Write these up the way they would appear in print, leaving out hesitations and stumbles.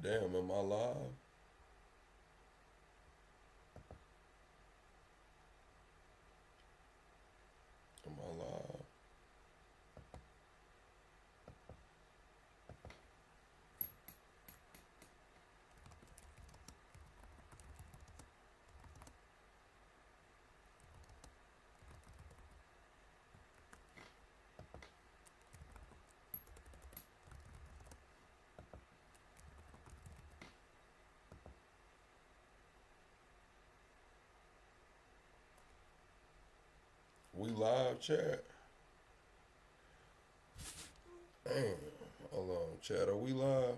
Damn, am I live? Am I live? We live, chat? Damn. Hold on, chat. Are we live?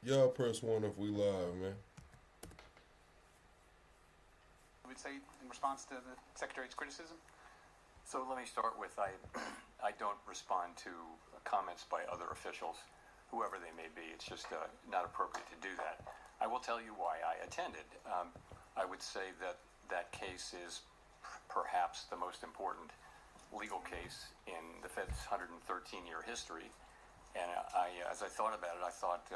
Y'all press one if we live, man. I would say in response to the Secretary's criticism? So let me start with I don't respond to comments by other officials, whoever they may be. It's just not appropriate to do that. I will tell you why I attended. I would say that that case is perhaps the most important legal case in the Fed's 113-year history. And as I thought about it, I thought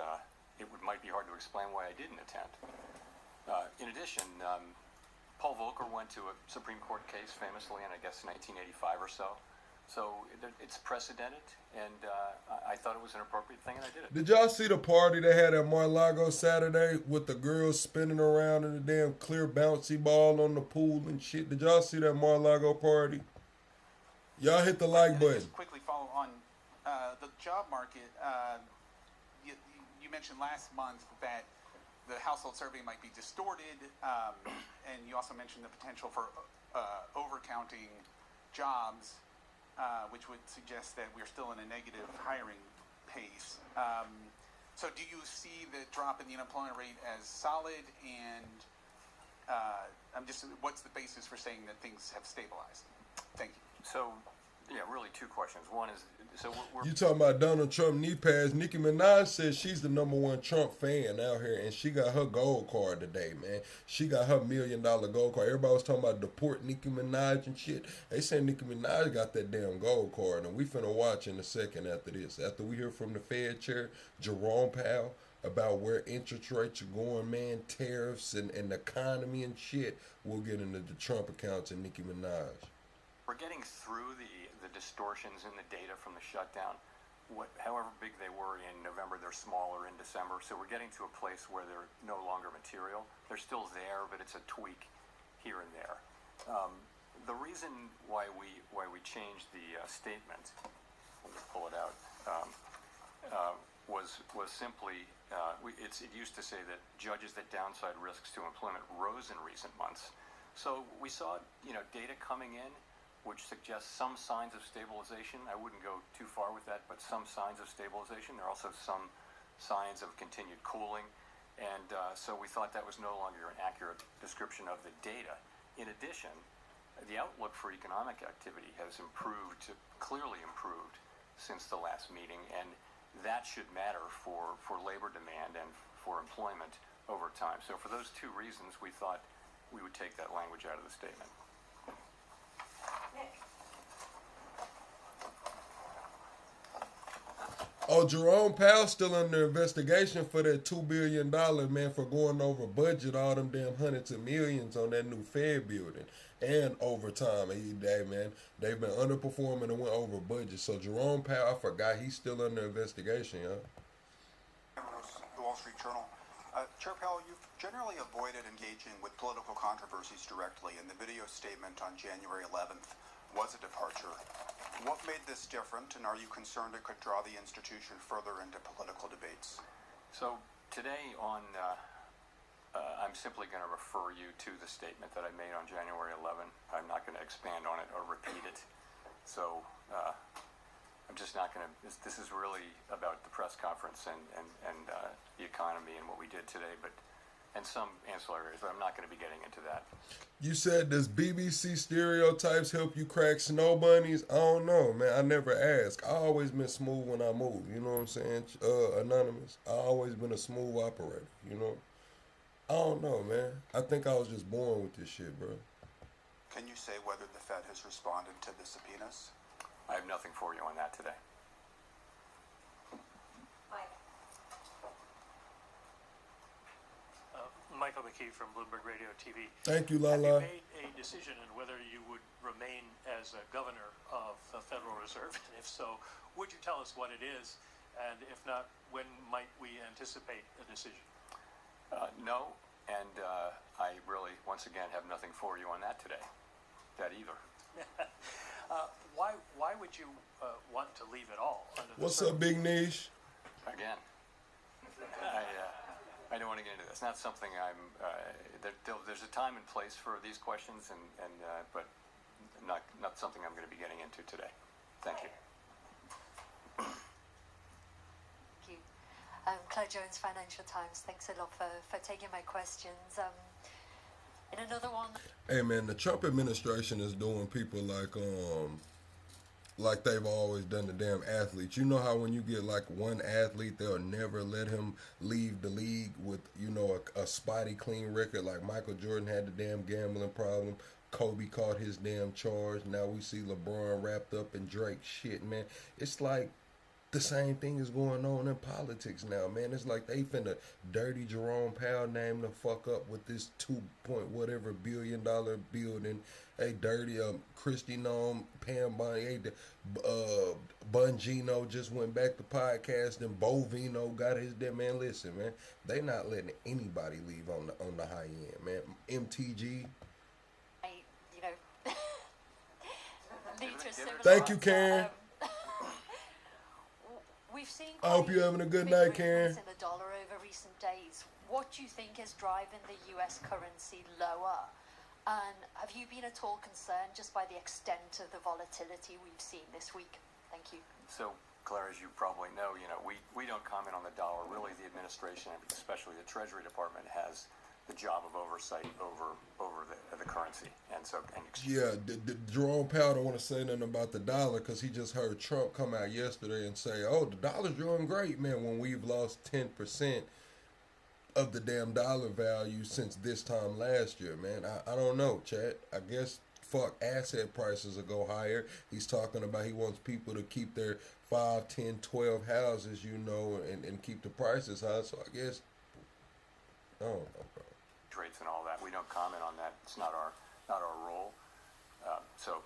might be hard to explain why I didn't attend. In addition, Paul Volcker went to a Supreme Court case famously in, I guess, 1985 or so. So it's precedented, and I thought it was an appropriate thing, and I did it. Did y'all see the party they had at Mar-a-Lago Saturday with the girls spinning around in the damn clear bouncy ball on the pool and shit? Did y'all see that Mar-a-Lago party? Y'all hit the like button. Just quickly follow on the job market. You mentioned last month that the household survey might be distorted, and you also mentioned the potential for overcounting jobs, which would suggest that we're still in a negative hiring pace. So do you see the drop in the unemployment rate as solid? And what's the basis for saying that things have stabilized? Thank you. So, yeah, really two questions. One is, so we're You talking about Donald Trump knee pads? Nicki Minaj says she's the #1 Trump fan out here, and she got her gold card today, man. She got her $1 million gold card. Everybody was talking about deport Nicki Minaj and shit. They say Nicki Minaj got that damn gold card, and we finna watch in a second after this. After we hear from the Fed chair, Jerome Powell, about where interest rates are going, man, tariffs and the economy and shit, we'll get into the Trump accounts and Nicki Minaj. We're getting through the distortions in the data from the shutdown. However big they were in November, they're smaller in December. So we're getting to a place where they're no longer material. They're still there, but it's a tweak here and there. The reason why we changed the statement, let me pull it out, was simply it used to say that judges that downside risks to employment rose in recent months. So we saw data coming in which suggests some signs of stabilization. I wouldn't go too far with that, but some signs of stabilization. There are also some signs of continued cooling, and so we thought that was no longer an accurate description of the data. In addition, the outlook for economic activity has clearly improved since the last meeting, and that should matter for labor demand and for employment over time. So for those two reasons, we thought we would take that language out of the statement. Oh, Jerome Powell still under investigation for that $2 billion, man, for going over budget, all them damn hundreds of millions on that new Fed building and overtime. Man, they've been underperforming and went over budget. So Jerome Powell, I forgot, he's still under investigation, y'all. The Wall Street Journal. Chair Powell, you've generally avoided engaging with political controversies directly, and the video statement on January 11th was a departure. What made this different, and are you concerned it could draw the institution further into political debates? So today I'm simply going to refer you to the statement that I made on January 11th. I'm not going to expand on it or repeat it. So I'm just not going to. This is really about the press conference and the economy and what we did today. But and some ancillary areas, but I'm not going to be getting into that. You said, does BBC stereotypes help you crack snow bunnies? I don't know, man. I never asked. I always been smooth when I move. You know what I'm saying? Anonymous. I always been a smooth operator. You know? I don't know, man. I think I was just born with this shit, bro. Can you say whether the Fed has responded to the subpoenas? I have nothing for you on that today. Michael McKee from Bloomberg Radio TV. Thank you, Have Lala. you made a decision on whether you would remain as a governor of the Federal Reserve? And if so, would you tell us what it is? And if not, when might we anticipate a decision? No, and I really, once again, have nothing for you on that today. That either. Why would you want to leave it all? Under the What's up, Big Niche? Again, I don't want to get into this. It's not something I'm. There's a time and place for these questions, but not something I'm going to be getting into today. Thank you. Thank you. Claire Jones, Financial Times. Thanks a lot for taking my questions. In another one. Hey, man, the Trump administration is doing people like they've always done the damn athletes. You know how when you get like one athlete, they'll never let him leave the league with, you know, a spotty clean record. Like Michael Jordan had the damn gambling problem. Kobe caught his damn charge. Now we see LeBron wrapped up in Drake shit, man. It's like the same thing is going on in politics now, man. It's like they finna dirty Jerome Powell name the fuck up with this 2 billion building. Hey, dirty Christy Nome, Pam Bonnie, hey, Bungino just went back to podcast, and Bovino got his damn, man. Listen, man, they not letting anybody leave on the high end, man. MTG. Thank you, Karen. We've seen. I hope you're having a good night, Karen. In the dollar over recent days. What do you think is driving the U.S. currency lower? And have you been at all concerned just by the extent of the volatility we've seen this week? Thank you. So, Claire, as you probably know, we don't comment on the dollar. Really, the administration, and especially the Treasury Department, has the job of oversight over the currency. And so, yeah, Jerome Powell don't want to say nothing about the dollar because he just heard Trump come out yesterday and say, "Oh, the dollar's doing great, man." When we've lost 10% of the damn dollar value since this time last year, man. I don't know, Chad. I guess fuck asset prices will go higher. He's talking about he wants people to keep their 5, 10, 12 houses, you know, and keep the prices high. So I guess I don't know, bro. Rates and all that. We don't comment on that. It's not our role. So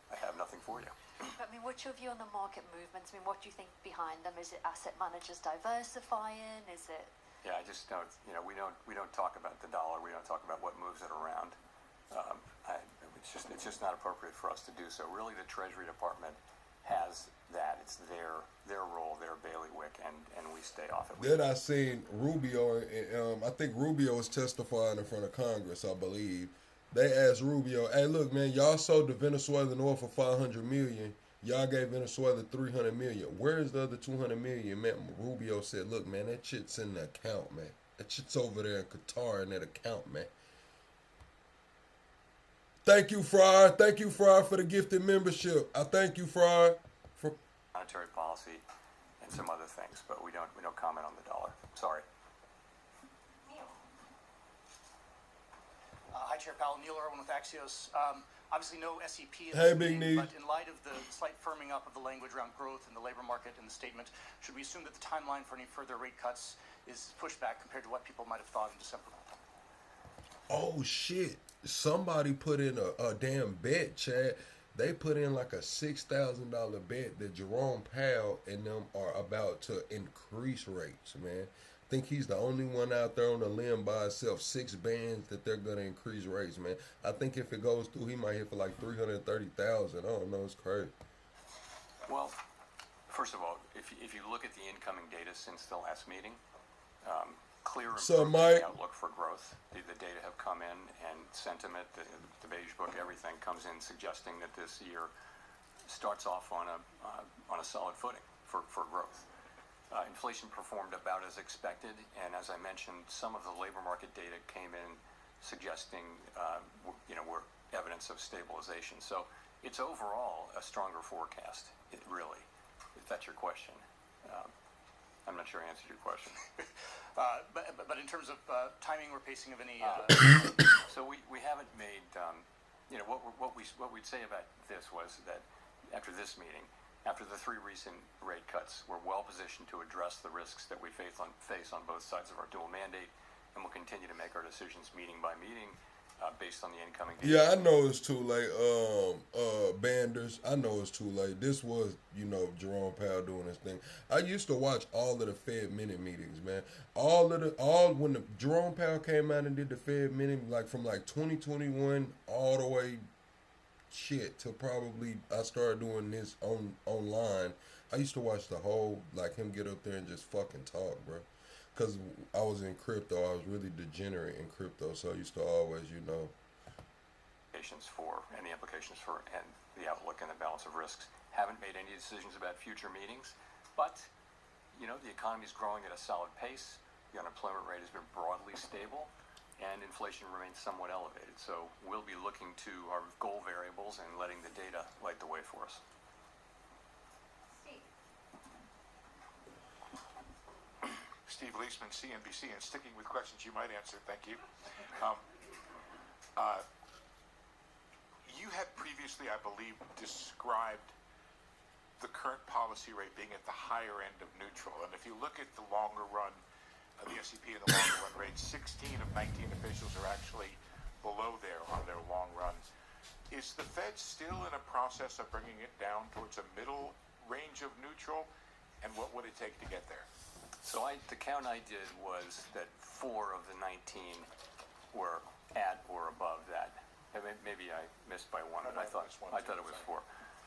I have nothing for you. But I mean, what's your view on the market movements? I mean, what do you think behind them? Is it asset managers diversifying? Is it? Yeah, I just don't. We don't talk about the dollar. We don't talk about what moves it around. It's just not appropriate for us to do so. Really, the Treasury Department has that. It's their role, their bailiwick, and we stay off it. Then I seen Rubio, I think Rubio was testifying in front of Congress, I believe. They asked Rubio, "Hey, look, man, y'all sold the Venezuelan oil for $500 million. Y'all gave Venezuela $300 million. Where's the other $200 million?" Man, Rubio said, "Look, man, that shit's in the account, man. That shit's over there in Qatar in that account, man." Thank you, Friar. Thank you, Friar, for the gifted membership. I thank you, Friar, for monetary policy and some other things, but we don't comment on the dollar. Sorry. Hi, Chair Powell. Neil Irwin with Axios. Obviously, no SEP. Hey, Big Knee. But in light of the slight firming up of the language around growth in the labor market in the statement, should we assume that the timeline for any further rate cuts is pushed back compared to what people might have thought in December? Oh shit! Somebody put in a damn bet, Chad. They put in like a $6,000 bet that Jerome Powell and them are about to increase rates, man. I think he's the only one out there on the limb by himself. 6 bands that they're gonna increase rates, man. I think if it goes through, he might hit for like 330,000. I don't know, it's crazy. Well, first of all, if you look at the incoming data since the last meeting, clear outlook for growth. The data have come in, and sentiment, the beige book, everything comes in suggesting that this year starts off on a solid footing for growth. Inflation performed about as expected, and as I mentioned, some of the labor market data came in suggesting, we're evidence of stabilization. So it's overall a stronger forecast, really, if that's your question. I'm not sure I answered your question. But in terms of timing or pacing of any... So we haven't made, what we'd say about this was that after this meeting, after the 3 recent rate cuts, we're well positioned to address the risks that we face on both sides of our dual mandate, and we'll continue to make our decisions meeting by meeting based on the incoming data. Yeah, I know it's too late. Banders, I know it's too late. This was, Jerome Powell doing his thing. I used to watch all of the Fed minute meetings, man. When the Jerome Powell came out and did the Fed minute, from 2021 all the way till probably I started doing this online. I used to watch the whole, him get up there and just fucking talk, bro. Because I was in crypto. I was really degenerate in crypto, so I used to always, For and the implications for and the outlook and the balance of risks. Haven't made any decisions about future meetings, but the economy is growing at a solid pace. The unemployment rate has been broadly stable, and inflation remains somewhat elevated. So we'll be looking to our goal variables and letting the data light the way for us. Steve Leisman, CNBC, and sticking with questions you might answer, thank you. You had previously, I believe, described the current policy rate being at the higher end of neutral. And if you look at the longer run, the S&P and the longer run rates, 16 of 19 officials are actually below there on their long run. Is the Fed still in a process of bringing it down towards a middle range of neutral? And what would it take to get there? So the count I did was that 4 of the 19 were at or above that. Maybe I missed by 1, but I thought it was 4.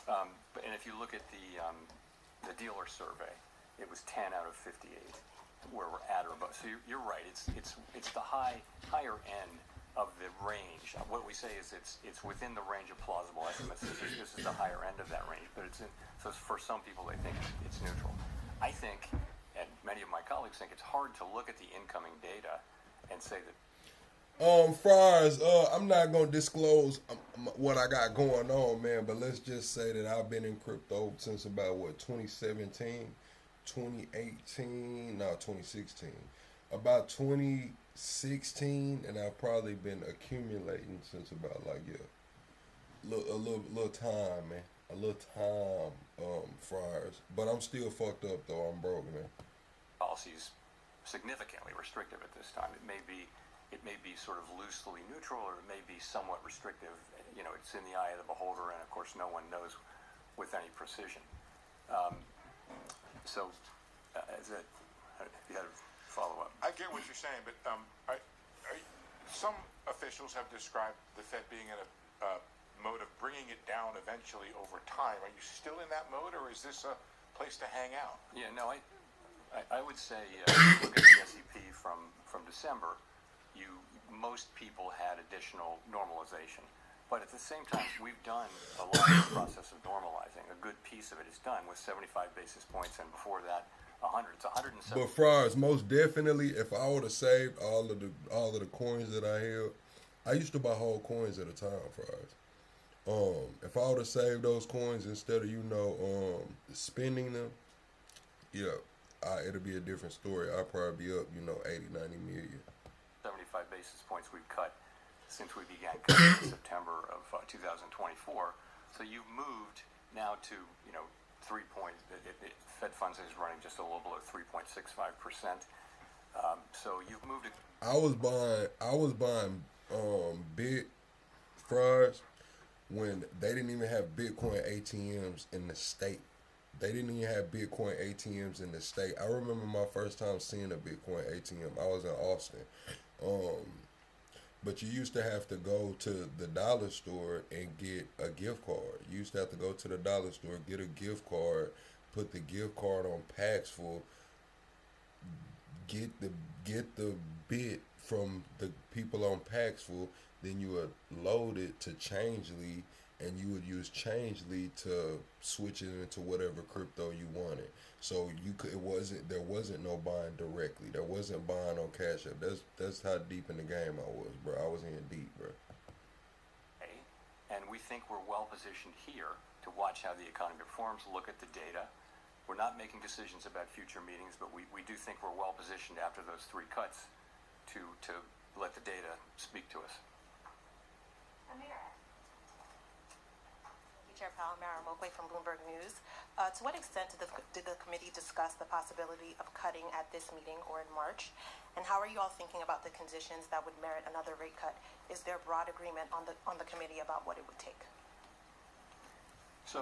And if you look at the dealer survey, it was 10 out of 58 where we're at or above. So you're right. It's the higher end of the range. What we say is it's within the range of plausible estimates. This is the higher end of that range, but so for some people they think it's neutral. I think, and many of my colleagues think, it's hard to look at the incoming data and say that. Friars, I'm not going to disclose what I got going on, man, but let's just say that I've been in crypto since about, 2017, 2018, no, 2016. About 2016, and I've probably been accumulating since about, a little time, man. A little time, Friars. But I'm still fucked up, though. I'm broke, man. Policies significantly restrictive at this time. It may be sort of loosely neutral, or it may be somewhat restrictive. It's in the eye of the beholder, and of course, no one knows with any precision. You had a follow-up. I get what you're saying, but some officials have described the Fed being in a mode of bringing it down eventually over time. Are you still in that mode, or is this a place to hang out? Yeah, no, I would say look at the S&P from December. Most people had additional normalization, but at the same time, we've done a lot of the process of normalizing. A good piece of it is done with 75 basis points, and before that, 100. It's 107. But Friars, most definitely, if I would have saved all of the coins that I held, I used to buy whole coins at a time, Friars. If I would have saved those coins instead of spending them, it'll be a different story. I'd probably be up 80, 90 million. 75 basis points we've cut since we began cutting in September of 2024. So you've moved now to 3 points. Fed funds is running just a little below 3.65%. So you've moved. I was buying big Friars when they didn't even have Bitcoin ATMs in the state. They didn't even have Bitcoin ATMs in the state. I remember my first time seeing a Bitcoin ATM. I was in Austin. But you used to have to go to the dollar store and get a gift card. You used to have to go to the dollar store, get a gift card, put the gift card on Paxful, get the bit from the people on Paxful, then you would load it to Changely, and you would use Changely to switch it into whatever crypto you wanted. So there wasn't no buying directly. There wasn't buying on Cash App. That's how deep in the game I was, bro. I was in deep, bro. And we think we're well positioned here to watch how the economy performs, look at the data. We're not making decisions about future meetings, but we do think we're well positioned after those 3 cuts to let the data speak to us. Amira. Chair Powell, Mara Mokwe from Bloomberg News. To what extent did the committee discuss the possibility of cutting at this meeting or in March? And how are you all thinking about the conditions that would merit another rate cut? Is there broad agreement on the committee about what it would take? So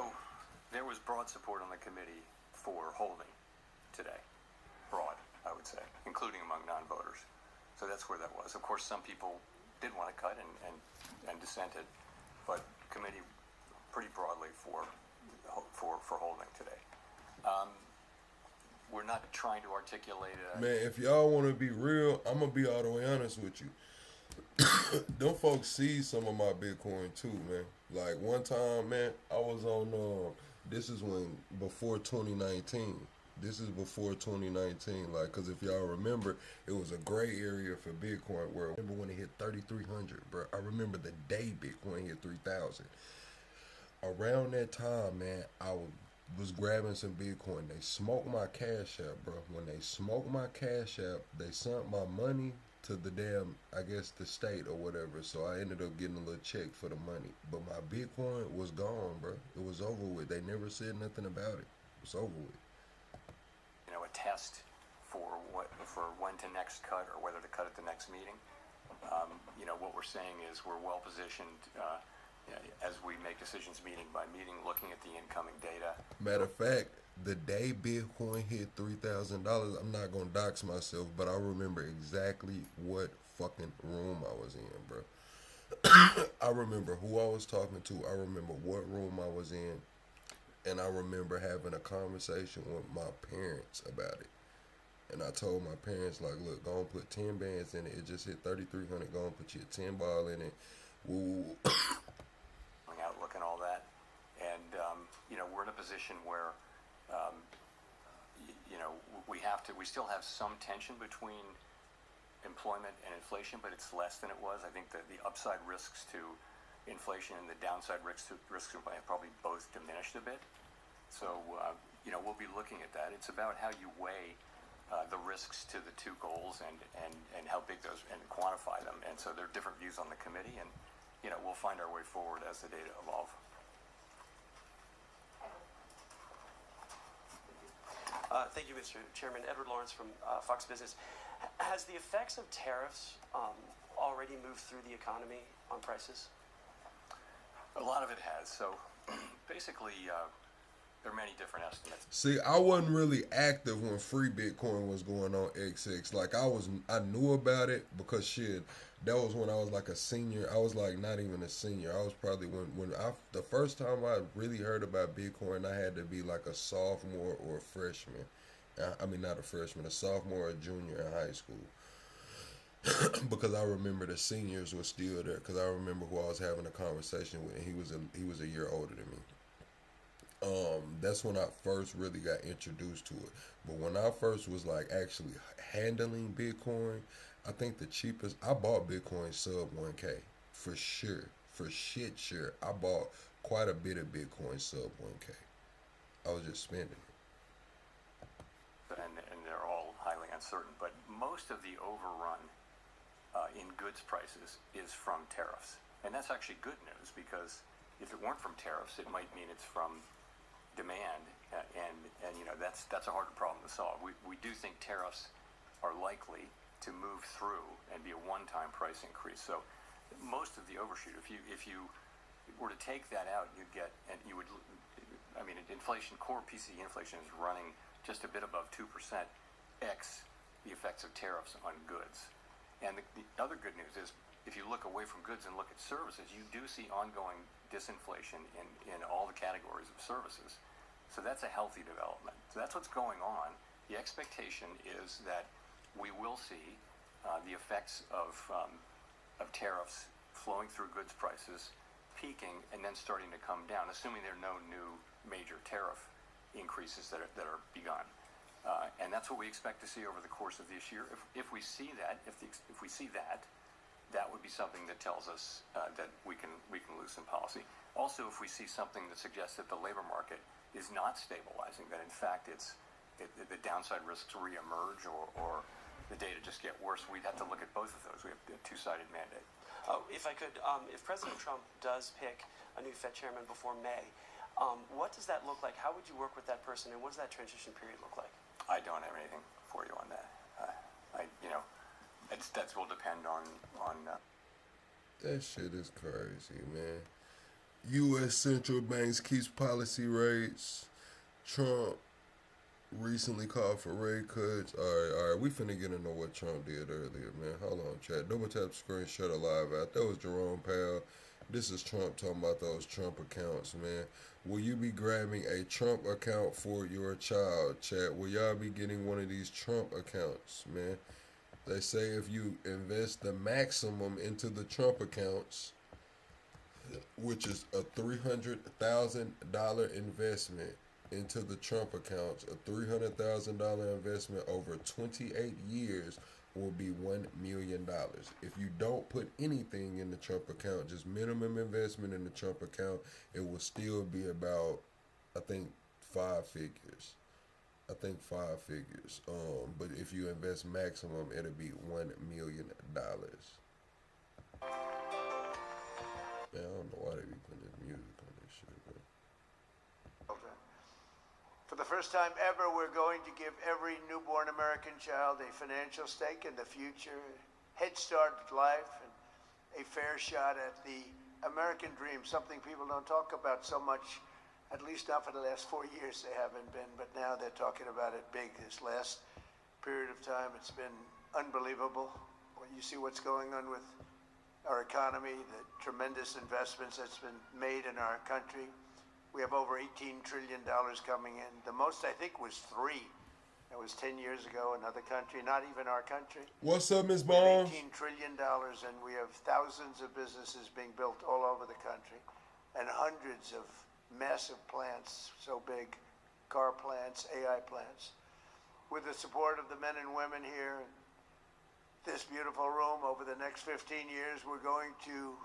there was broad support on the committee for holding today. Broad, I would say, including among non-voters. So that's where that was. Of course, some people did want to cut and dissented, but committee pretty broadly for holding today. We're not trying to articulate Man, if y'all want to be real, I'm going to be all the way honest with you. Them folks see some of my Bitcoin too, man. Like one time, man, I was on, this is before 2019. This is before 2019, like, because if y'all remember, it was a gray area for Bitcoin where I remember when it hit 3,300, bro. I remember the day Bitcoin hit 3,000. Around that time, man, I was grabbing some Bitcoin. They smoked my Cash App, bro. When they smoked my Cash App, they sent my money to the damn, I guess, the state or whatever. So I ended up getting a little check for the money. But my Bitcoin was gone, bro. It was over with. They never said nothing about it. It was over with. A test for when to next cut or whether to cut at the next meeting. What we're saying is we're well positioned as we make decisions meeting by meeting, looking at the incoming data. Matter of fact, the day Bitcoin hit $3,000, I'm not gonna dox myself, but I remember exactly what fucking room I was in, bro. I remember who I was talking to. I remember what room I was in. And I remember having a conversation with my parents about it. And I told my parents, like, look, go and put 10 bands in it. It just hit 3,300. Go and put your 10 ball in it. Woo. Outlook and all that. And, we're in a position where, we still have some tension between employment and inflation, but it's less than it was. I think that the upside risks to inflation and the downside risks to have probably both diminished a bit. So, we'll be looking at that. It's about how you weigh the risks to the two goals and how big those, and quantify them. And so there are different views on the committee, and, we'll find our way forward as the data evolve. Thank you, Mr. Chairman. Edward Lawrence from Fox Business. Has the effects of tariffs already moved through the economy on prices? A lot of it has. So basically, there are many different estimates. See, I wasn't really active when free Bitcoin was going on XX. Like I knew about it because shit, that was when I was like a senior. I was like not even a senior. I was probably the first time I really heard about Bitcoin, I had to be like a sophomore or a freshman. I mean, not a freshman, a sophomore or a junior in high school. Because I remember the seniors were still there. Because I remember who I was having a conversation with, and he was a year older than me. That's when I first really got introduced to it. But when I first was like actually handling Bitcoin, I think the cheapest I bought Bitcoin sub 1K for sure. For shit sure, I bought quite a bit of Bitcoin sub 1K. I was just spending it. And they're all highly uncertain. But most of the overrun in goods prices is from tariffs. And that's actually good news, because if it weren't from tariffs, it might mean it's from demand, and that's a harder problem to solve. We do think tariffs are likely to move through and be a one-time price increase. So most of the overshoot, if you were to take that out, inflation, core PCE inflation is running just a bit above 2% x the effects of tariffs on goods. And the other good news is, if you look away from goods and look at services, you do see ongoing disinflation in all the categories of services. So that's a healthy development. So that's what's going on. The expectation is that we will see the effects of tariffs flowing through goods prices peaking and then starting to come down, assuming there are no new major tariff increases that are begun. And that's what we expect to see over the course of this year. If we see that, if we see that, that would be something that tells us that we can loosen policy. Also, if we see something that suggests that the labor market is not stabilizing, that in fact the downside risks reemerge or the data just get worse, we'd have to look at both of those. We have a two-sided mandate. If I could, if President Trump does pick a new Fed chairman before May, what does that look like? How would you work with that person, and what does that transition period look like? I don't have anything for you on that. That will depend on. That shit is crazy, man. U.S. central banks keeps policy rates. Trump recently called for rate cuts. All right, we finna get into what Trump did earlier, man. Hold on, chat. Double tap the screen, shut a live out. That was Jerome Powell. This is Trump talking about those Trump accounts, man. Will you be grabbing a Trump account for your child, chat? Will y'all be getting one of these Trump accounts, man? They say if you invest the maximum into the Trump accounts, which is a $300,000 investment into the Trump accounts, a $300,000 investment over 28 years will be $1 million. If you don't put anything in the Trump account, just minimum investment in the Trump account, it will still be about, I think, five figures. But if you invest maximum, it'll be $1 million. Man, I don't know why they be putting this music on this shit, man. For the first time ever, we're going to give every newborn American child a financial stake in the future, head start at life, and a fair shot at the American dream, something people don't talk about so much, at least not for the last 4 years they haven't been, but now they're talking about it big. This last period of time, it's been unbelievable. When you see what's going on with our economy, the tremendous investments that's been made in our country. We have over $18 trillion coming in. The most, I think, was 3. That was 10 years ago, another country, not even our country. What's up, Ms. Bond? $18 trillion, and we have thousands of businesses being built all over the country, and hundreds of massive plants, so big, car plants, AI plants. With the support of the men and women here in this beautiful room, over the next 15 years, we're going to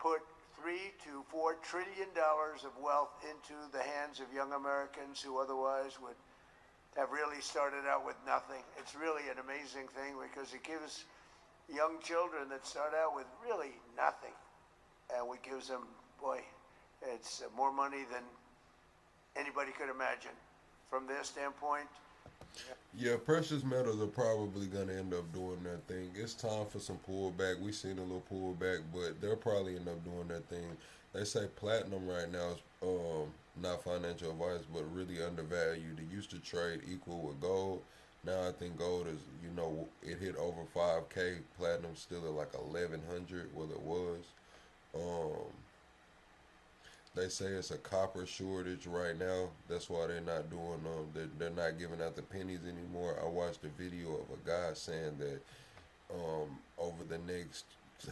put $3 to $4 trillion of wealth into the hands of young Americans who otherwise would have really started out with nothing. It's really an amazing thing because it gives young children that start out with really nothing, and we gives them, boy, it's more money than anybody could imagine. From their standpoint, yeah, precious metals are probably going to end up doing their thing. It's time for some pullback. We've seen a little pullback, but they'll probably end up doing their thing. They say platinum right now is not financial advice, but really undervalued. It used to trade equal with gold. Now I think gold is, it hit over 5K. Platinum's still at like 1,100, well it was. They say it's a copper shortage right now. That's why they're not doing they're not giving out the pennies anymore. I watched a video of a guy saying that over the next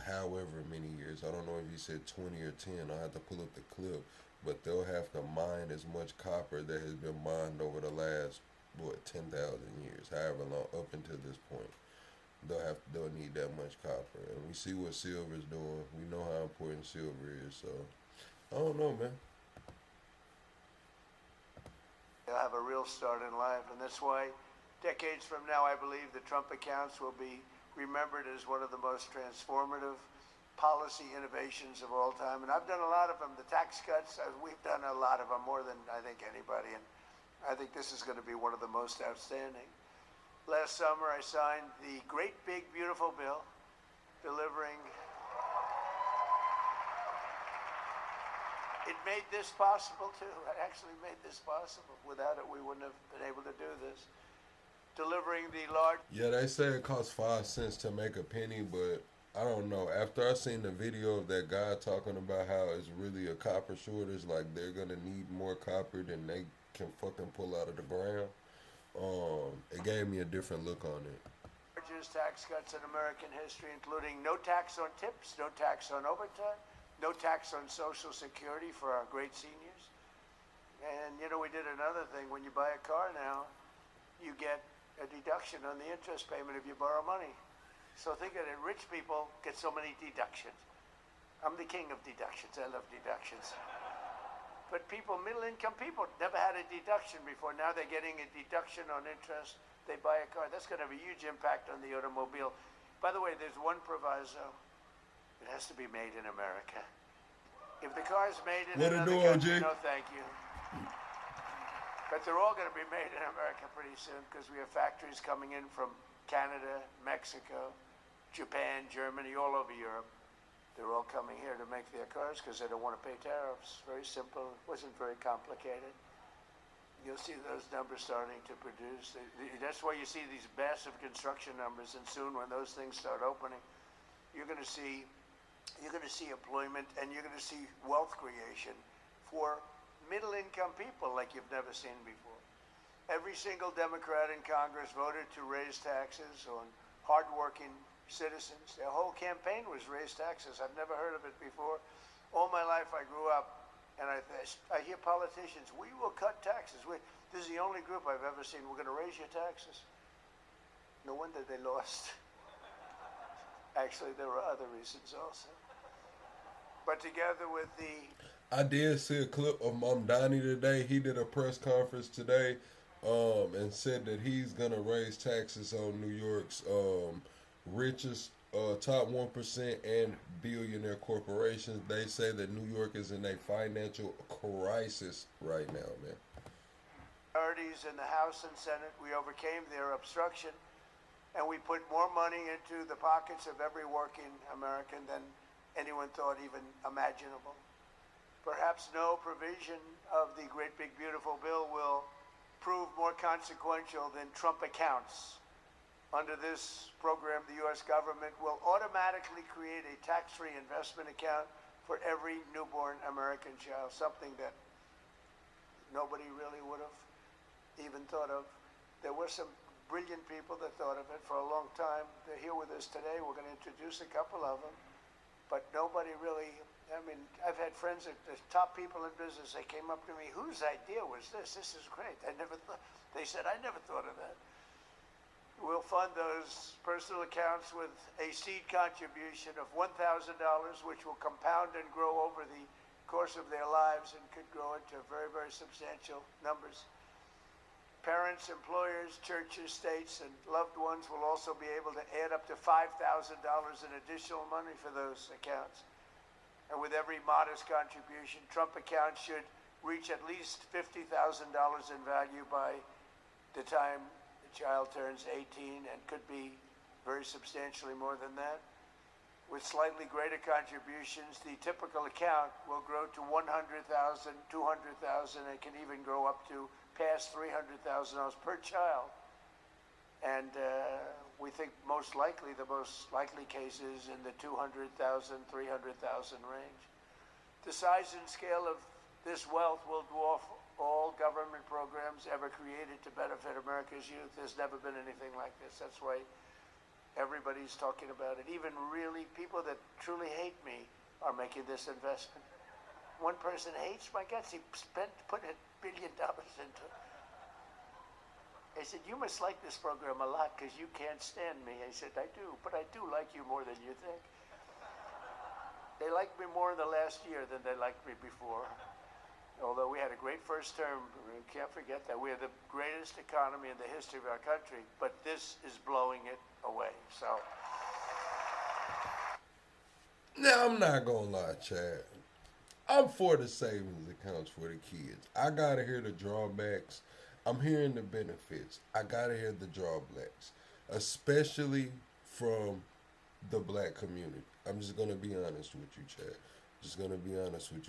however many years, I don't know if he said 20 or 10, I have to pull up the clip, but they'll have to mine as much copper that has been mined over the last 10,000 years, however long up until this point. They'll need that much copper, and we see what silver's doing. We know how important silver is, so I don't know, man. they'll have a real start in life, and that's why decades from now, I believe the Trump accounts will be remembered as one of the most transformative policy innovations of all time. And I've done a lot of them. The tax cuts, we've done a lot of them, more than I think anybody, and I think this is going to be one of the most outstanding. Last summer, I signed the great, big, beautiful bill delivering. It made this possible, too. It actually made this possible. Without it, we wouldn't have been able to do this. Delivering the large... Yeah, they say it costs 5 cents to make a penny, but I don't know. After I seen the video of that guy talking about how it's really a copper shortage, like they're going to need more copper than they can fucking pull out of the ground, it gave me a different look on it. Largest tax cuts in American history, including no tax on tips, no tax on overtime, no tax on Social Security for our great seniors. And, you know, we did another thing. When you buy a car now, you get a deduction on the interest payment if you borrow money. So think of it, rich people get so many deductions. I'm the king of deductions. I love deductions. But people, middle-income people, never had a deduction before. Now they're getting a deduction on interest. They buy a car. That's going to have a huge impact on the automobile. By the way, there's one proviso. It has to be made in America. If the car is made in another country, no thank you. But they're all going to be made in America pretty soon because we have factories coming in from Canada, Mexico, Japan, Germany, all over Europe. They're all coming here to make their cars because they don't want to pay tariffs. Very simple. It wasn't very complicated. You'll see those numbers starting to produce. That's why you see these massive construction numbers, and soon when those things start opening, you're going to see employment, and you're going to see wealth creation for middle-income people like you've never seen before. Every single Democrat in Congress voted to raise taxes on hardworking citizens. Their whole campaign was raise taxes. I've never heard of it before. All my life I grew up, and I hear politicians, we will cut taxes. This is the only group I've ever seen, we're going to raise your taxes. No wonder they lost. Actually, there were other reasons also. But together with the... I did see a clip of Mamdani today. He did a press conference today and said that he's going to raise taxes on New York's richest top 1% and billionaire corporations. They say that New York is in a financial crisis right now, man. Priorities in the House and Senate, we overcame their obstruction, and we put more money into the pockets of every working American than anyone thought even imaginable. Perhaps no provision of the great big beautiful bill will prove more consequential than Trump accounts. Under this program, the U.S. government will automatically create a tax-free investment account for every newborn American child, something that nobody really would have even thought of. There were some brilliant people that thought of it for a long time. They're here with us today. We're going to introduce a couple of them. But nobody really, I mean, I've had friends that the top people in business, they came up to me, whose idea was this? This is great. They said, I never thought of that. We'll fund those personal accounts with a seed contribution of $1,000, which will compound and grow over the course of their lives and could grow into very, very substantial numbers. Parents, employers, churches, states, and loved ones will also be able to add up to $5,000 in additional money for those accounts. And with every modest contribution, Trump accounts should reach at least $50,000 in value by the time the child turns 18, and could be very substantially more than that. With slightly greater contributions, the typical account will grow to $100,000, $200,000, and can even grow up to past $300,000 per child. And we think the most likely case is in the $200,000, $300,000 range. The size and scale of this wealth will dwarf all government programs ever created to benefit America's youth. There's never been anything like this. That's why everybody's talking about it. Even really people that truly hate me are making this investment. One person hates my guts. He put $1 billion into it. I said, you must like this program a lot because you can't stand me. I said, I do, but I do like you more than you think. They liked me more in the last year than they liked me before. Although we had a great first term, we can't forget that. We are the greatest economy in the history of our country, but this is blowing it away. So. Now, I'm not going to lie, Chad. I'm for the savings accounts for the kids. I got to hear the drawbacks. I'm hearing the benefits. I got to hear the drawbacks, especially from the black community. I'm just going to be honest with you,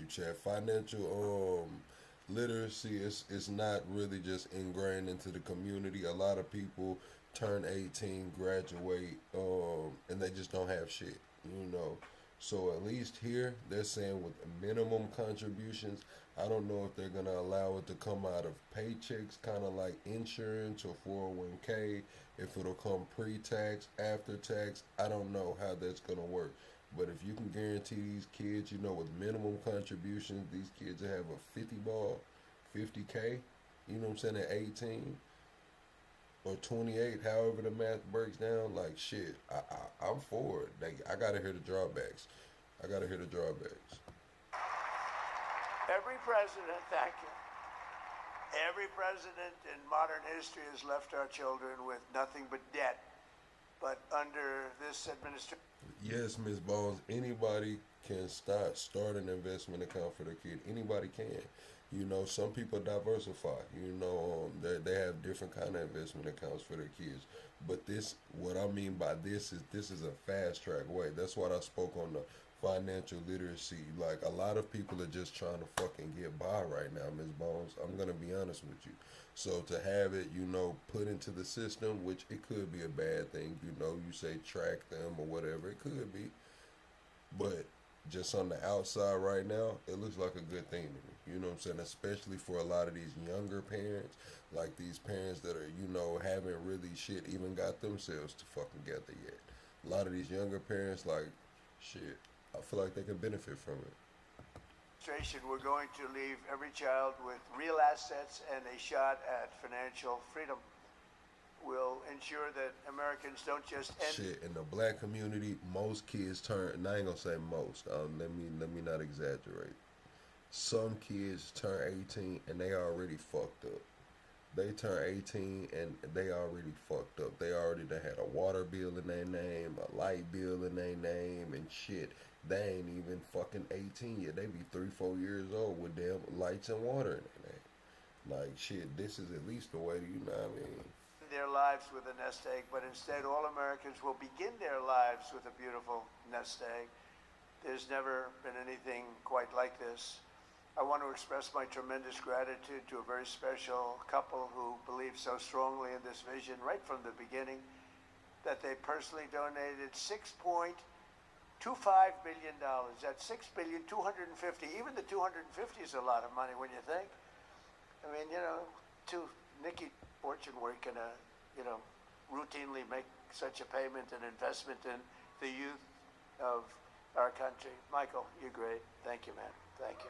Chad. Financial literacy is not really just ingrained into the community. A lot of people turn 18, graduate, and they just don't have shit, you know. So at least here, they're saying with minimum contributions. I don't know if they're going to allow it to come out of paychecks, kind of like insurance or 401k, if it'll come pre-tax, after tax. I don't know how that's going to work. But if you can guarantee these kids, with minimum contributions, these kids will have a 50 ball, 50K, you know what I'm saying, at 18 or 28, however the math breaks down, like shit, I'm for it. I gotta hear the drawbacks. Every president, thank you. Every president in modern history has left our children with nothing but debt. But under this administration, yes, Ms. Bones, anybody can start an investment account for their kid. Anybody can. Some people diversify. They have different kind of investment accounts for their kids. But what I mean by this is a fast track way. That's what I spoke on the financial literacy. Like, a lot of people are just trying to fucking get by right now, Ms. Bones. I'm gonna be honest with you. So to have it, put into the system, which it could be a bad thing, you say track them or whatever, it could be. But just on the outside right now, it looks like a good thing to me. You know what I'm saying? Especially for a lot of these younger parents, like these parents that are, haven't really shit even got themselves to fucking together yet. A lot of these younger parents, like, shit, I feel like they can benefit from it. we're going to leave every child with real assets and a shot at financial freedom. We'll ensure that Americans don't just end. Shit, in the black community, most kids turn, and I ain't gonna say most, let me not exaggerate. Some kids turn 18 and they already fucked up. They turn 18 and they already fucked up. They already done had a water bill in their name, a light bill in their name, and shit. They ain't even fucking 18 yet. They be 3-4 years old with damn lights and water in their name. Like, shit, this is at least the way, what I mean? Their lives with a nest egg, but instead all Americans will begin their lives with a beautiful nest egg. There's never been anything quite like this. I want to express my tremendous gratitude to a very special couple who believed so strongly in this vision right from the beginning that they personally donated $6.25 billion. That's $6,250,000,000. Even the 250 is a lot of money when you think. I mean, to Nikki Fortune, where you can, routinely make such a payment and investment in the youth of our country. Michael, you're great. Thank you, man. Thank you.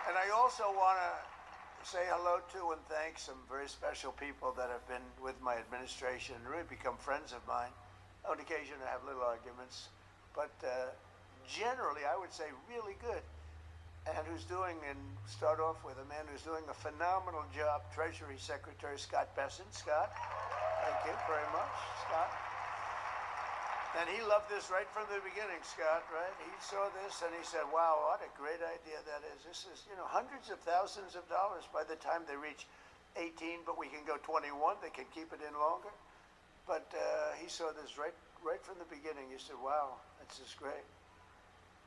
And I also want to say hello to and thank some very special people that have been with my administration and really become friends of mine. On occasion, I have little arguments, but generally, I would say really good. And start off with a man who's doing a phenomenal job, Treasury Secretary Scott Bessent. Scott, thank you very much, Scott. And he loved this right from the beginning, Scott, right? He saw this and he said, wow, what a great idea that is. This is, hundreds of thousands of dollars by the time they reach 18, but we can go 21. They can keep it in longer. But he saw this right from the beginning. He said, wow, this is great.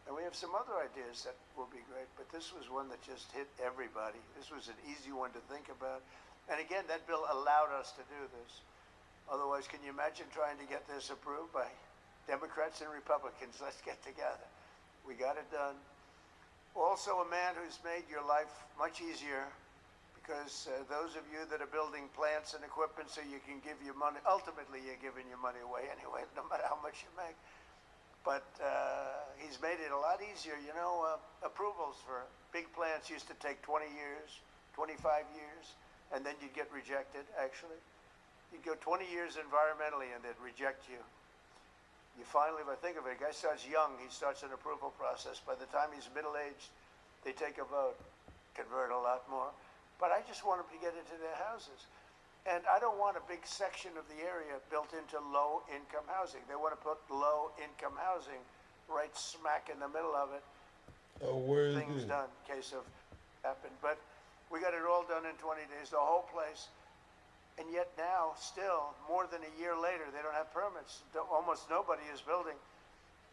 And we have some other ideas that will be great, but this was one that just hit everybody. This was an easy one to think about. And again, that bill allowed us to do this. Otherwise, can you imagine trying to get this approved by Democrats and Republicans? Let's get together. We got it done. Also, a man who's made your life much easier, because those of you that are building plants and equipment so you can give your money, ultimately you're giving your money away anyway, no matter how much you make. But he's made it a lot easier. Approvals for big plants used to take 20 years, 25 years, and then you'd get rejected, actually. You'd go 20 years environmentally and they'd reject you. You finally, if I think of it, a guy starts young, he starts an approval process. By the time he's middle-aged, they take a vote, convert a lot more. But I just want them to get into their houses. And I don't want a big section of the area built into low-income housing. They want to put low-income housing right smack in the middle of it. Oh, where is Things it? done in case of happened. But we got it all done in 20 days, the whole place. And yet now, still, more than a year later, they don't have permits. Almost nobody is building.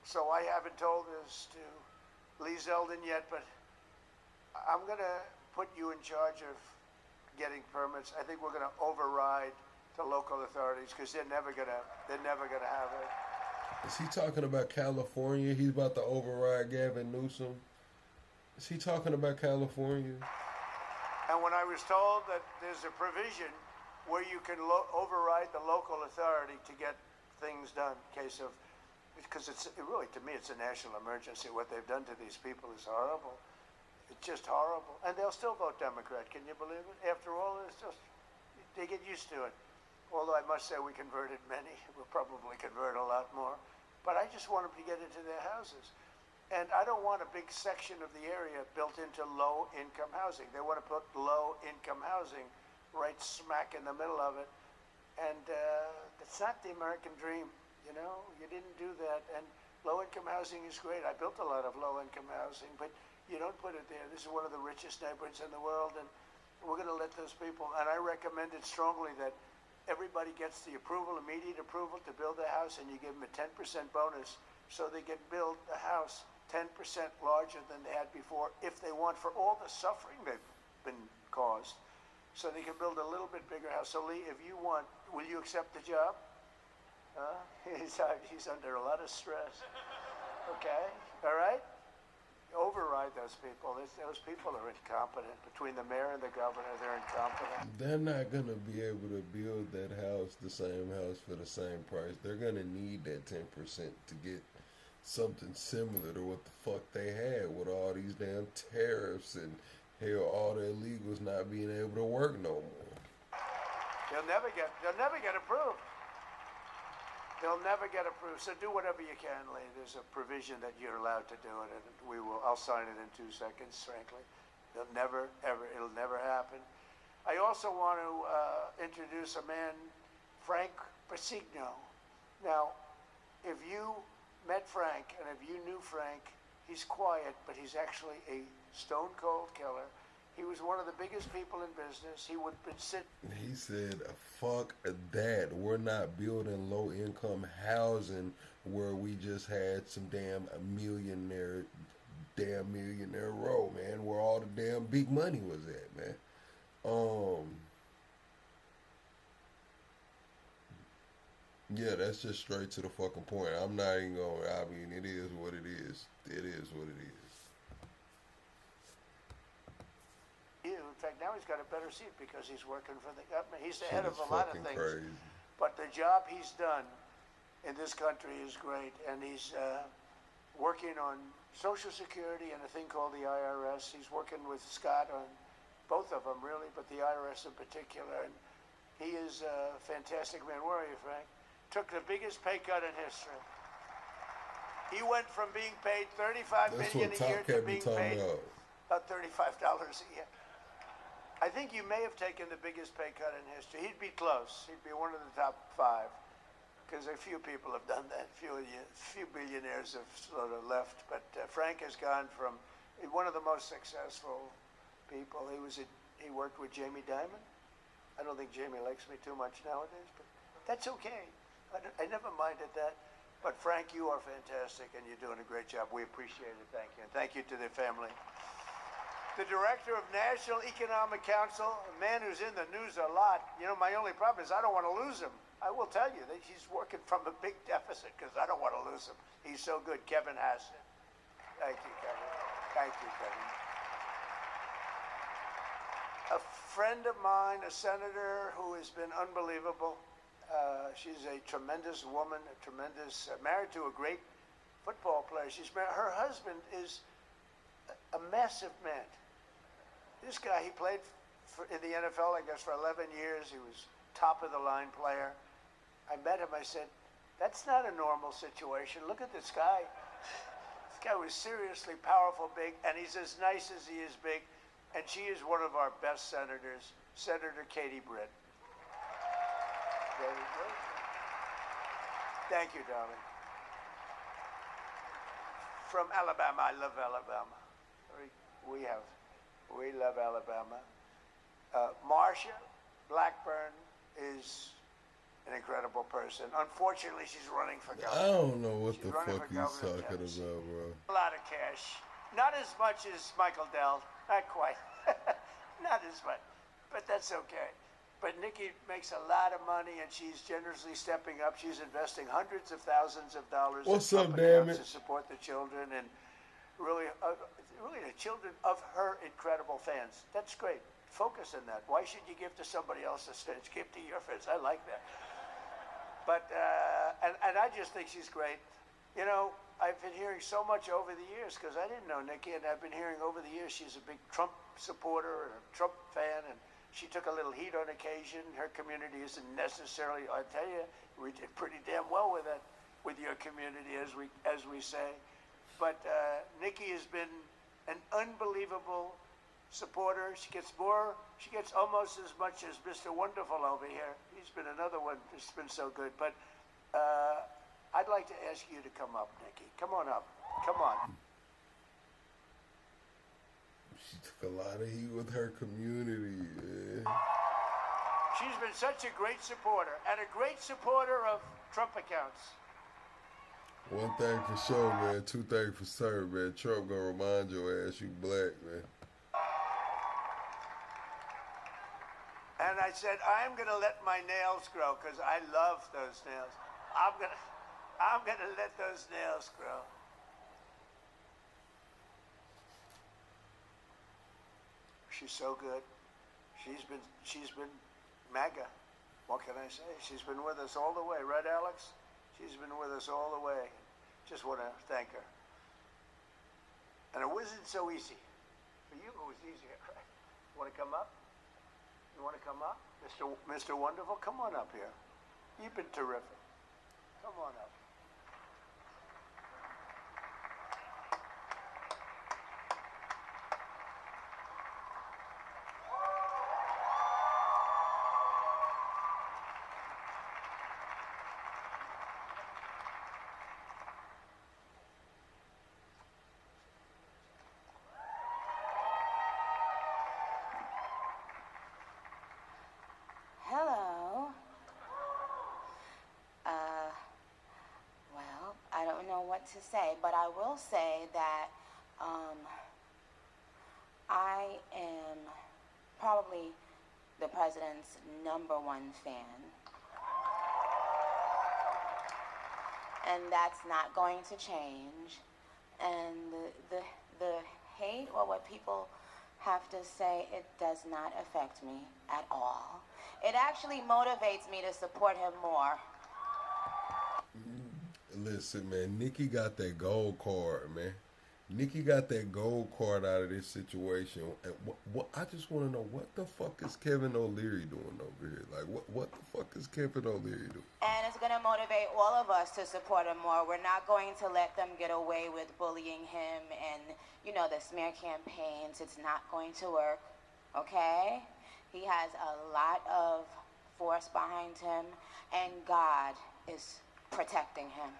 So I haven't told this to Lee Zeldin yet, but I'm going to put you in charge of getting permits. I think we're going to override the local authorities because they're never going to have it. Is he talking about California? He's about to override Gavin Newsom. Is he talking about California? And when I was told that there's a provision where you can override the local authority to get things done. Case of, because really, to me, it's a national emergency. What they've done to these people is horrible. It's just horrible. And they'll still vote Democrat. Can you believe it? After all, it's just, they get used to it. Although I must say we converted many. We'll probably convert a lot more. But I just want them to get into their houses. And I don't want a big section of the area built into low-income housing. They want to put low-income housing right smack in the middle of it. And it's not the American dream, you know? You didn't do that. And low-income housing is great. I built a lot of low-income housing, but you don't put it there. This is one of the richest neighborhoods in the world, and we're going to let those people, and I recommend it strongly that everybody gets the approval, immediate approval to build a house, and you give them a 10% bonus so they can build a house 10% larger than they had before if they want, for all the suffering they've been caused. So they can build a little bit bigger house. So Lee, if you want, will you accept the job? He's under a lot of stress. Okay, all right? Override those people. Those people are incompetent. Between the mayor and the governor, they're incompetent. They're not going to be able to build that house, the same house, for the same price. They're going to need that 10% to get something similar to what the fuck they had with all these damn tariffs and hell, all the illegals not being able to work no more. They'll never get approved. They'll never get approved. So do whatever you can, Lee. There's a provision that you're allowed to do it, and I'll sign it in 2 seconds, frankly. It'll never happen. I also want to introduce a man, Frank Pasigno. Now, if you met Frank, and if you knew Frank, he's quiet, but he's actually a stone-cold killer. He was one of the biggest people in business. He would sit. He said, fuck that. We're not building low-income housing where we just had some damn millionaire row, man, where all the damn big money was at, man. Yeah, that's just straight to the fucking point. I'm not even going, I mean, it is what it is. It is what it is. In fact, now he's got a better seat because he's working for the government. He's the head of a lot of things. Crazy. But the job he's done in this country is great. And he's working on Social Security and a thing called the IRS. He's working with Scott on both of them, really, but the IRS in particular. And he is a fantastic man. Where are you, Frank? Took the biggest pay cut in history. He went from being paid $35 million a year to being paid about $35 a year. I think you may have taken the biggest pay cut in history. He'd be close. He'd be one of the top 5, because a few people have done that. Few billionaires have sort of left. But Frank has gone from one of the most successful people. He worked with Jamie Dimon. I don't think Jamie likes me too much nowadays, but that's okay. I never minded that. But Frank, you are fantastic, and you're doing a great job. We appreciate it. Thank you. And thank you to their family. The director of National Economic Council, a man who's in the news a lot. You know, my only problem is I don't want to lose him. I will tell you that he's working from a big deficit because I don't want to lose him. He's so good. Kevin Hassett. Thank you, Kevin. Thank you, Kevin. A friend of mine, a senator who has been unbelievable. She's a tremendous woman, married to a great football player. Her husband is a massive man. This guy, he played in the NFL, I guess, for 11 years. He was top-of-the-line player. I met him. I said, that's not a normal situation. Look at this guy. This guy was seriously powerful, big, and he's as nice as he is big. And she is one of our best senators, Senator Katie Britt. Thank you, darling. From Alabama. I love Alabama. We love Alabama. Marsha Blackburn is an incredible person. Unfortunately, she's running for governor. I don't know what the fuck he's talking about, bro. A lot of cash. Not as much as Michael Dell. Not quite. Not as much. But that's okay. But Nikki makes a lot of money, and she's generously stepping up. She's investing hundreds of thousands of dollars What's up, damn it? to support the children and really the children of her incredible fans. That's great. Focus on that. Why should you give to somebody else's fans? Give to your fans. I like that. But and I just think she's great. You know, I've been hearing so much over the years because I didn't know Nikki, and I've been hearing over the years she's a big Trump supporter and a Trump fan, and she took a little heat on occasion. Her community isn't necessarily, I tell you, we did pretty damn well with it, with your community, as we say. But Nikki has been an unbelievable supporter. She gets almost as much as Mr. Wonderful over here. He's been another one that's been so good. But I'd like to ask you to come up, Nikki. Come on up. Come on. She took a lot of heat with her community. Yeah. She's been such a great supporter, and a great supporter of Trump accounts. One thing for sure, man. Two things for certain, man. Trump gonna remind your ass you black, man. And I said, I'm gonna let my nails grow because I love those nails. I'm gonna let those nails grow. She's so good. She's been MAGA. What can I say? She's been with us all the way, right, Alex? She's been with us all the way. Just want to thank her. And it wasn't so easy. For you, it was easier, right? You want to come up? You want to come up? Mr. Wonderful, come on up here. You've been terrific. Come on up. Hello. Well, I don't know what to say, but I will say that I am probably the president's #1 fan. And that's not going to change. And the hate or what people have to say, it does not affect me at all. It actually motivates me to support him more. Listen, man, Nikki got that gold card, man. Nikki got that gold card out of this situation. And what I just want to know, what the fuck is Kevin O'Leary doing over here? Like, what the fuck is Kevin O'Leary doing? And it's going to motivate all of us to support him more. We're not going to let them get away with bullying him and, you know, the smear campaigns. It's not going to work, okay? He has a lot of force behind him, and God is protecting him.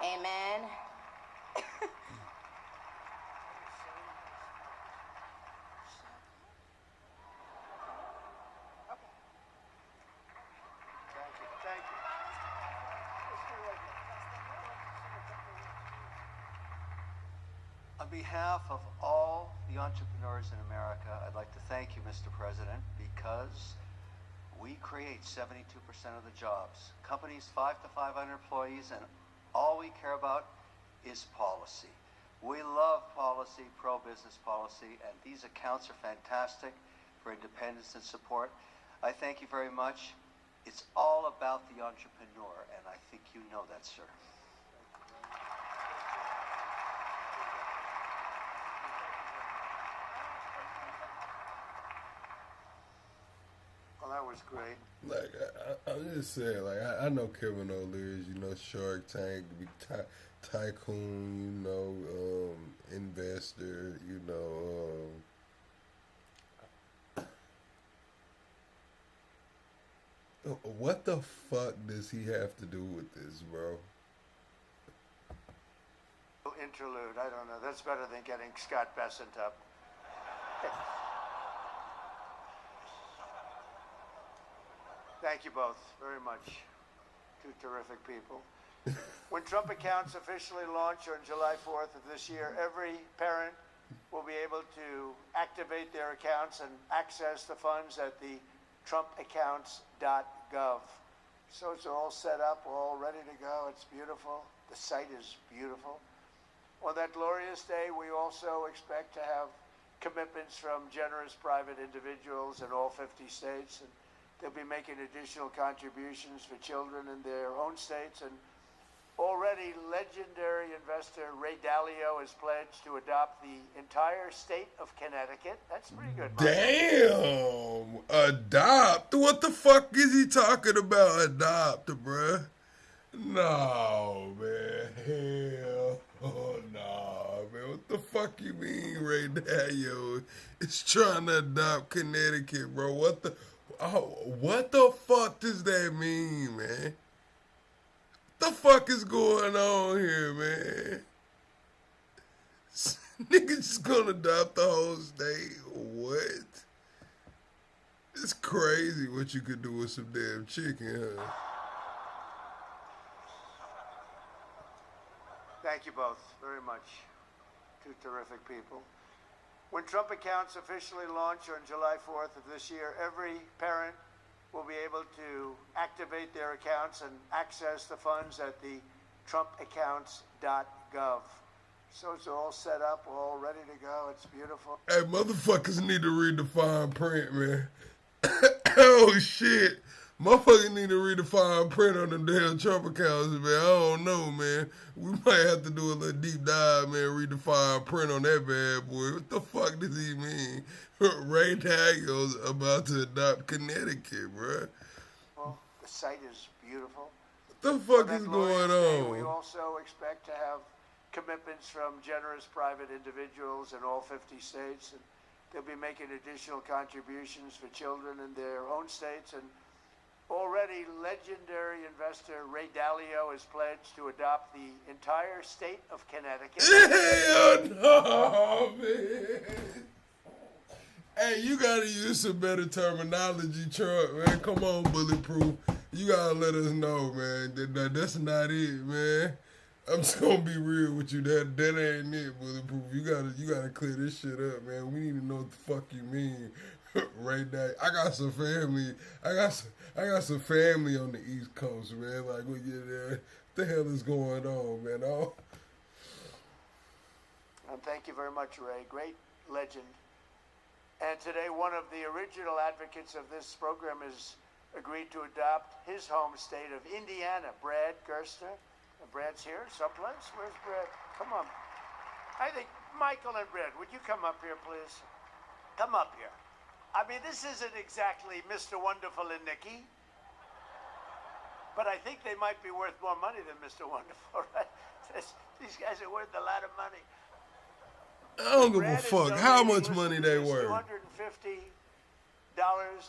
Amen. On behalf of all the entrepreneurs in America, I'd like to thank you, Mr. President, because we create 72% of the jobs. Companies 5 to 500 employees, and all we care about is policy. We love policy, pro-business policy, and these accounts are fantastic for independence and support. I thank you very much. It's all about the entrepreneur, and I think you know that, sir. Well, that was great. Like, I'm just saying, like, I know Kevin O'Leary's, you know, Shark Tank, big tycoon, you know, investor, you know, what the fuck does he have to do with this, bro? Interlude, I don't know. That's better than getting Scott Bessent up. Thank you both very much. Two terrific people. When Trump accounts officially launch on July 4th of this year, every parent will be able to activate their accounts and access the funds at the trumpaccounts.gov. So it's all set up, all ready to go. It's beautiful. The site is beautiful. On that glorious day, we also expect to have commitments from generous private individuals in all 50 states. And They'll be making additional contributions for children in their own states. And already legendary investor Ray Dalio has pledged to adopt the entire state of Connecticut. That's pretty good, Michael. Damn, adopt? What the fuck is he talking about? Adopt, bruh? No, man. Hell, oh no, man. What the fuck you mean, Ray Dalio is trying to adopt Connecticut, bro? What the fuck does that mean, man? What the fuck is going on here, man? Niggas just gonna adopt the whole state? What? It's crazy what you could do with some damn chicken, huh? Thank you both very much. Two terrific people. When Trump accounts officially launch on July 4th of this year, every parent will be able to activate their accounts and access the funds at the trumpaccounts.gov. So it's all set up, all ready to go. It's beautiful. Hey, motherfuckers need to read the fine print, man. Oh, shit. Motherfuckers need to read the fine print on them damn Trump accounts, man. I don't know, man. We might have to do a little deep dive, man. Read the fine print on that bad boy. What the fuck does he mean? Ray Dalio's about to adopt Connecticut, bruh. Well, the site is beautiful. What the fuck is going on? We also expect to have commitments from generous private individuals in all 50 states. And they'll be making additional contributions for children in their own states. And already legendary investor Ray Dalio has pledged to adopt the entire state of Connecticut. Hell no, man. Hey, you gotta use some better terminology, Trump, man. Come on, Bulletproof. You gotta let us know, man. That's not it, man. I'm just gonna be real with you. That ain't it, Bulletproof. You gotta clear this shit up, man. We need to know what the fuck you mean. Right now, I got some family. I got some family on the East Coast, man. Like, we get there. What the hell is going on, man? Oh. And thank you very much, Ray. Great legend. And today, one of the original advocates of this program has agreed to adopt his home state of Indiana, Brad Gerster. Brad's here someplace. Where's Brad? Come on. I think Michael and Brad, would you come up here, please? Come up here. I mean, this isn't exactly Mr. Wonderful and Nikki, but I think they might be worth more money than Mr. Wonderful, right? These guys are worth a lot of money. I don't give a fuck how much money they worth. $250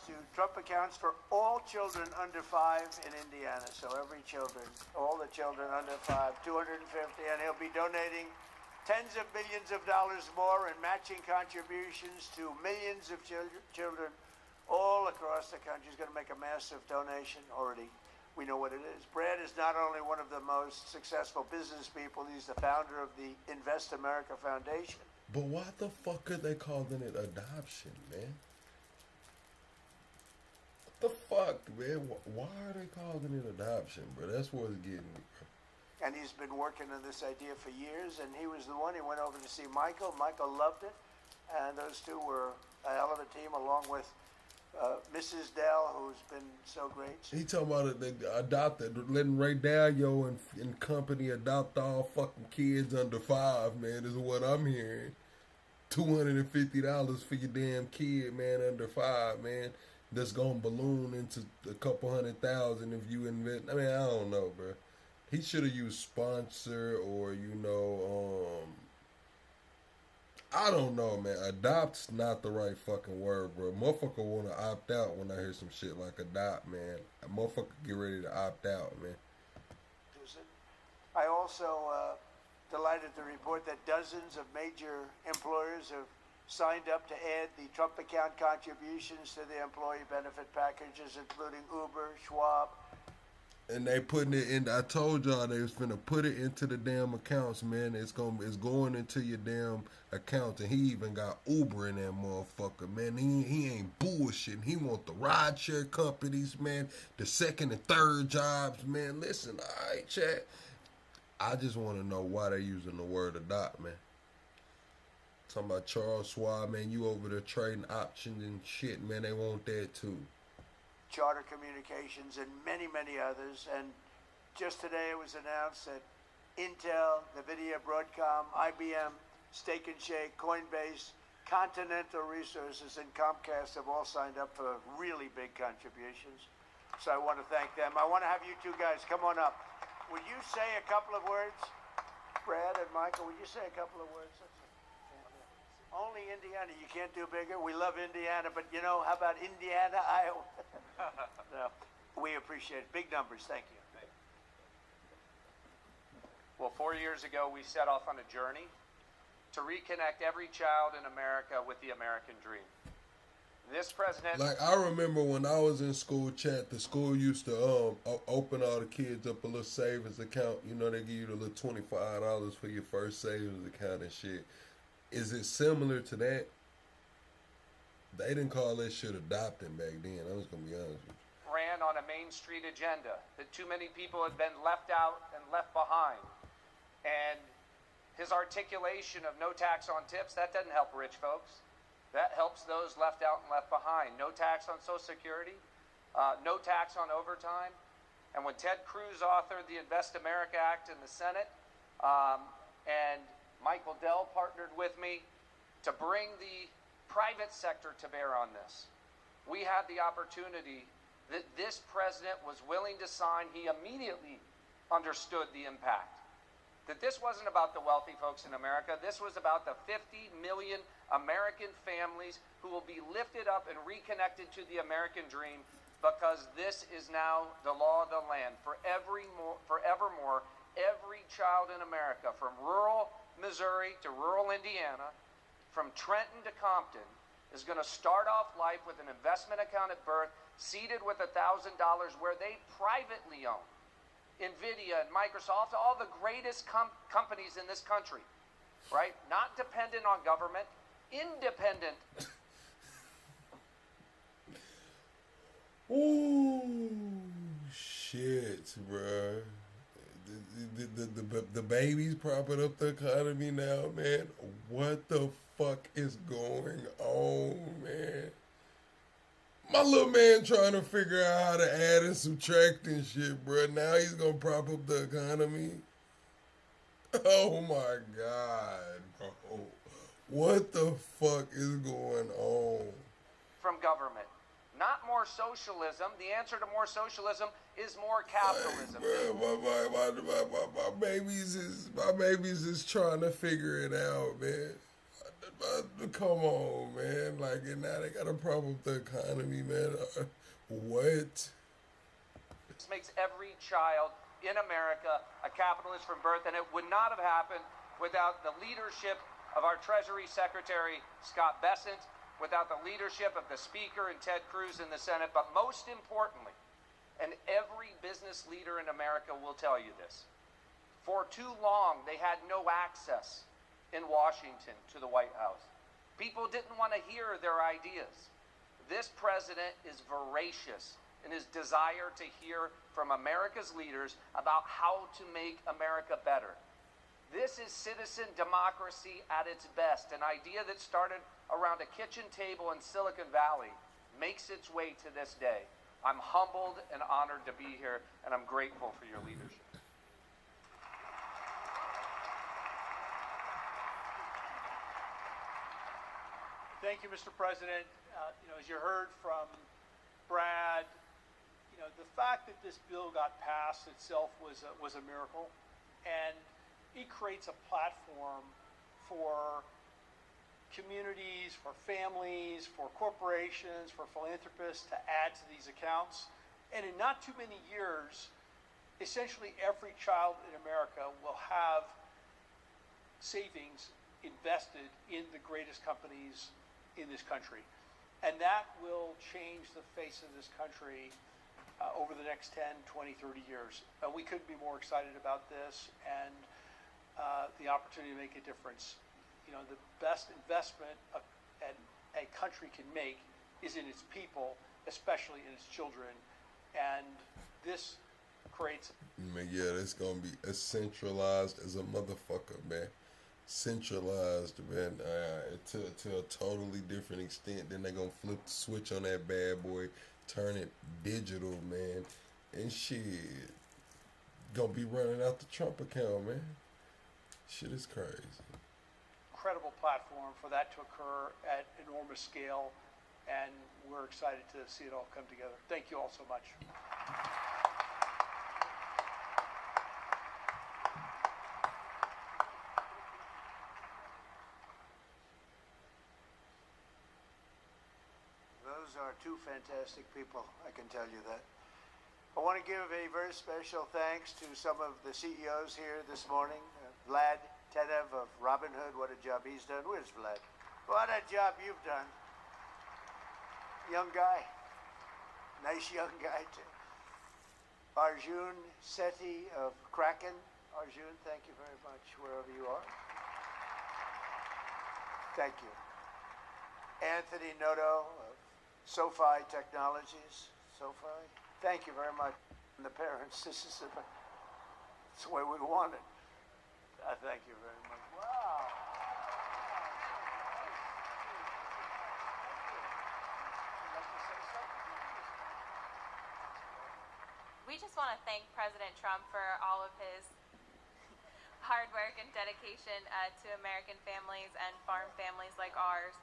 to Trump accounts for all children under 5 in Indiana. So every children, all the children under 5, $250, and he'll be donating tens of millions of dollars more in matching contributions to millions of children all across the country. He's going to make a massive donation already. We know what it is. Brad is not only one of the most successful business people, he's the founder of the Invest America Foundation. But why the fuck are they calling it adoption, man? What the fuck, man? Why are they calling it adoption, bro? That's what's getting me, bro. And he's been working on this idea for years, and he was the one. He went over to see Michael. Michael loved it, and those two were a hell of a team, along with Mrs. Dell, who's been so great. He talking about it, they adopted, letting Ray Dalio and company adopt all fucking kids under 5, man, is what I'm hearing. $250 for your damn kid, man, under 5, man. That's gonna balloon into a couple $100,000 if you invest. I mean, I don't know, bro. He should have used sponsor or, I don't know, man. Adopt's not the right fucking word, bro. Motherfucker want to opt out when I hear some shit like adopt, man. A motherfucker get ready to opt out, man. I also delighted to report that dozens of major employers have signed up to add the Trump account contributions to their employee benefit packages, including Uber, Schwab. And they putting it in. I told y'all they was finna put it into the damn accounts, man. It's going into your damn accounts, and he even got Uber in that motherfucker, man. He ain't bullshitting. He want the rideshare companies, man. The second and third jobs, man. Listen, all right, chat. I just want to know why they using the word adopt, man. Talking about Charles Schwab, man. You over there trading options and shit, man. They want that too. Charter Communications, and many, many others. And just today it was announced that Intel, NVIDIA, Broadcom, IBM, Steak and Shake, Coinbase, Continental Resources, and Comcast have all signed up for really big contributions. So I want to thank them. I want to have you two guys come on up. Would you say a couple of words? Brad and Michael, would you say a couple of words? Only Indiana. You can't do bigger. We love Indiana, but you know, how about Indiana, Iowa? No, we appreciate it. Big numbers. Thank you. Well, 4 years ago, we set off on a journey to reconnect every child in America with the American dream. This president... Like, I remember when I was in school, chat, the school used to open all the kids up a little savings account. You know, they give you the little $25 for your first savings account and shit. Is it similar to that? They didn't call that shit adopting back then. I was going to be honest with you. Ran on a Main Street agenda that too many people had been left out and left behind. And his articulation of no tax on tips, that doesn't help rich folks. That helps those left out and left behind. No tax on Social Security, no tax on overtime. And when Ted Cruz authored the Invest America Act in the Senate, and Michael Dell partnered with me to bring the private sector to bear on this, we had the opportunity that this president was willing to sign. He immediately understood the impact. That this wasn't about the wealthy folks in America. This was about the 50 million American families who will be lifted up and reconnected to the American dream, because this is now the law of the land. Forevermore, every child in America, from rural Missouri to rural Indiana, from Trenton to Compton, is going to start off life with an investment account at birth, seated with $1,000, where they privately own NVIDIA and Microsoft, all the greatest companies in this country, right? Not dependent on government, independent. Ooh, shit, bro. The babies propping up the economy now, man. What the fuck is going on, man? My little man trying to figure out how to add and subtract and shit, bro. Now he's gonna prop up the economy. Oh my God, bro. What the fuck is going on? From government. Not more socialism. The answer to more socialism is more capitalism. Hey, bro, my babies is trying to figure it out, man. Come on, man. Like, and now they got a problem with the economy, man. What? This makes every child in America a capitalist from birth, and it would not have happened without the leadership of our Treasury Secretary, Scott Bessent, without the leadership of the Speaker and Ted Cruz in the Senate, but most importantly, and every business leader in America will tell you this, for too long they had no access in Washington to the White House. People didn't want to hear their ideas. This president is voracious in his desire to hear from America's leaders about how to make America better. This is citizen democracy at its best. An idea that started around a kitchen table in Silicon Valley makes its way to this day. I'm humbled and honored to be here, and I'm grateful for your leadership. Thank you, Mr. President. As you heard from Brad, the fact that this bill got passed itself was a miracle, and it creates a platform for communities, for families, for corporations, for philanthropists to add to these accounts. And in not too many years, essentially every child in America will have savings invested in the greatest companies in this country. And that will change the face of this country over the next 10, 20, 30 years. We couldn't be more excited about this and the opportunity to make a difference. The best investment a country can make is in its people, especially in its children. And this creates... Man, yeah, it's going to be as centralized as a motherfucker, man. Centralized, man, to a totally different extent. Then they're gonna flip the switch on that bad boy turn it digital, man, and shit, gonna be running out the Trump account, man. Shit is crazy. Incredible platform for that to occur at enormous scale, and we're excited to see it all come together. Thank you all so much. Those are two fantastic people, I can tell you that. I want to give a very special thanks to some of the CEOs here this morning. Vlad Tenev of Robinhood, what a job he's done. Where's Vlad? What a job you've done. Young guy. Nice young guy, too. Arjun Sethi of Kraken. Arjun, thank you very much, wherever you are. Thank you. Anthony Noto of SoFi Technologies. SoFi. Thank you very much. And the parents, this is the way we want it. Thank you very much. Wow. We just want to thank President Trump for all of his hard work and dedication to American families and farm families like ours.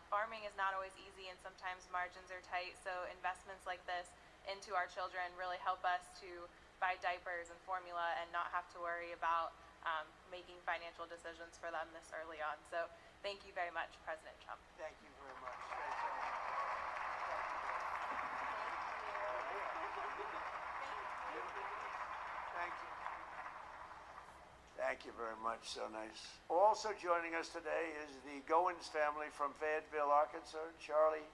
Farming is not always easy, and sometimes margins are tight, so investments like this into our children really help us to buy diapers and formula and not have to worry about making financial decisions for them this early on. So thank you very much, President Trump. Thank you very much. Thank you. Thank you very much. So nice. Also joining us today is the Goins family from Fayetteville, Arkansas. Charlie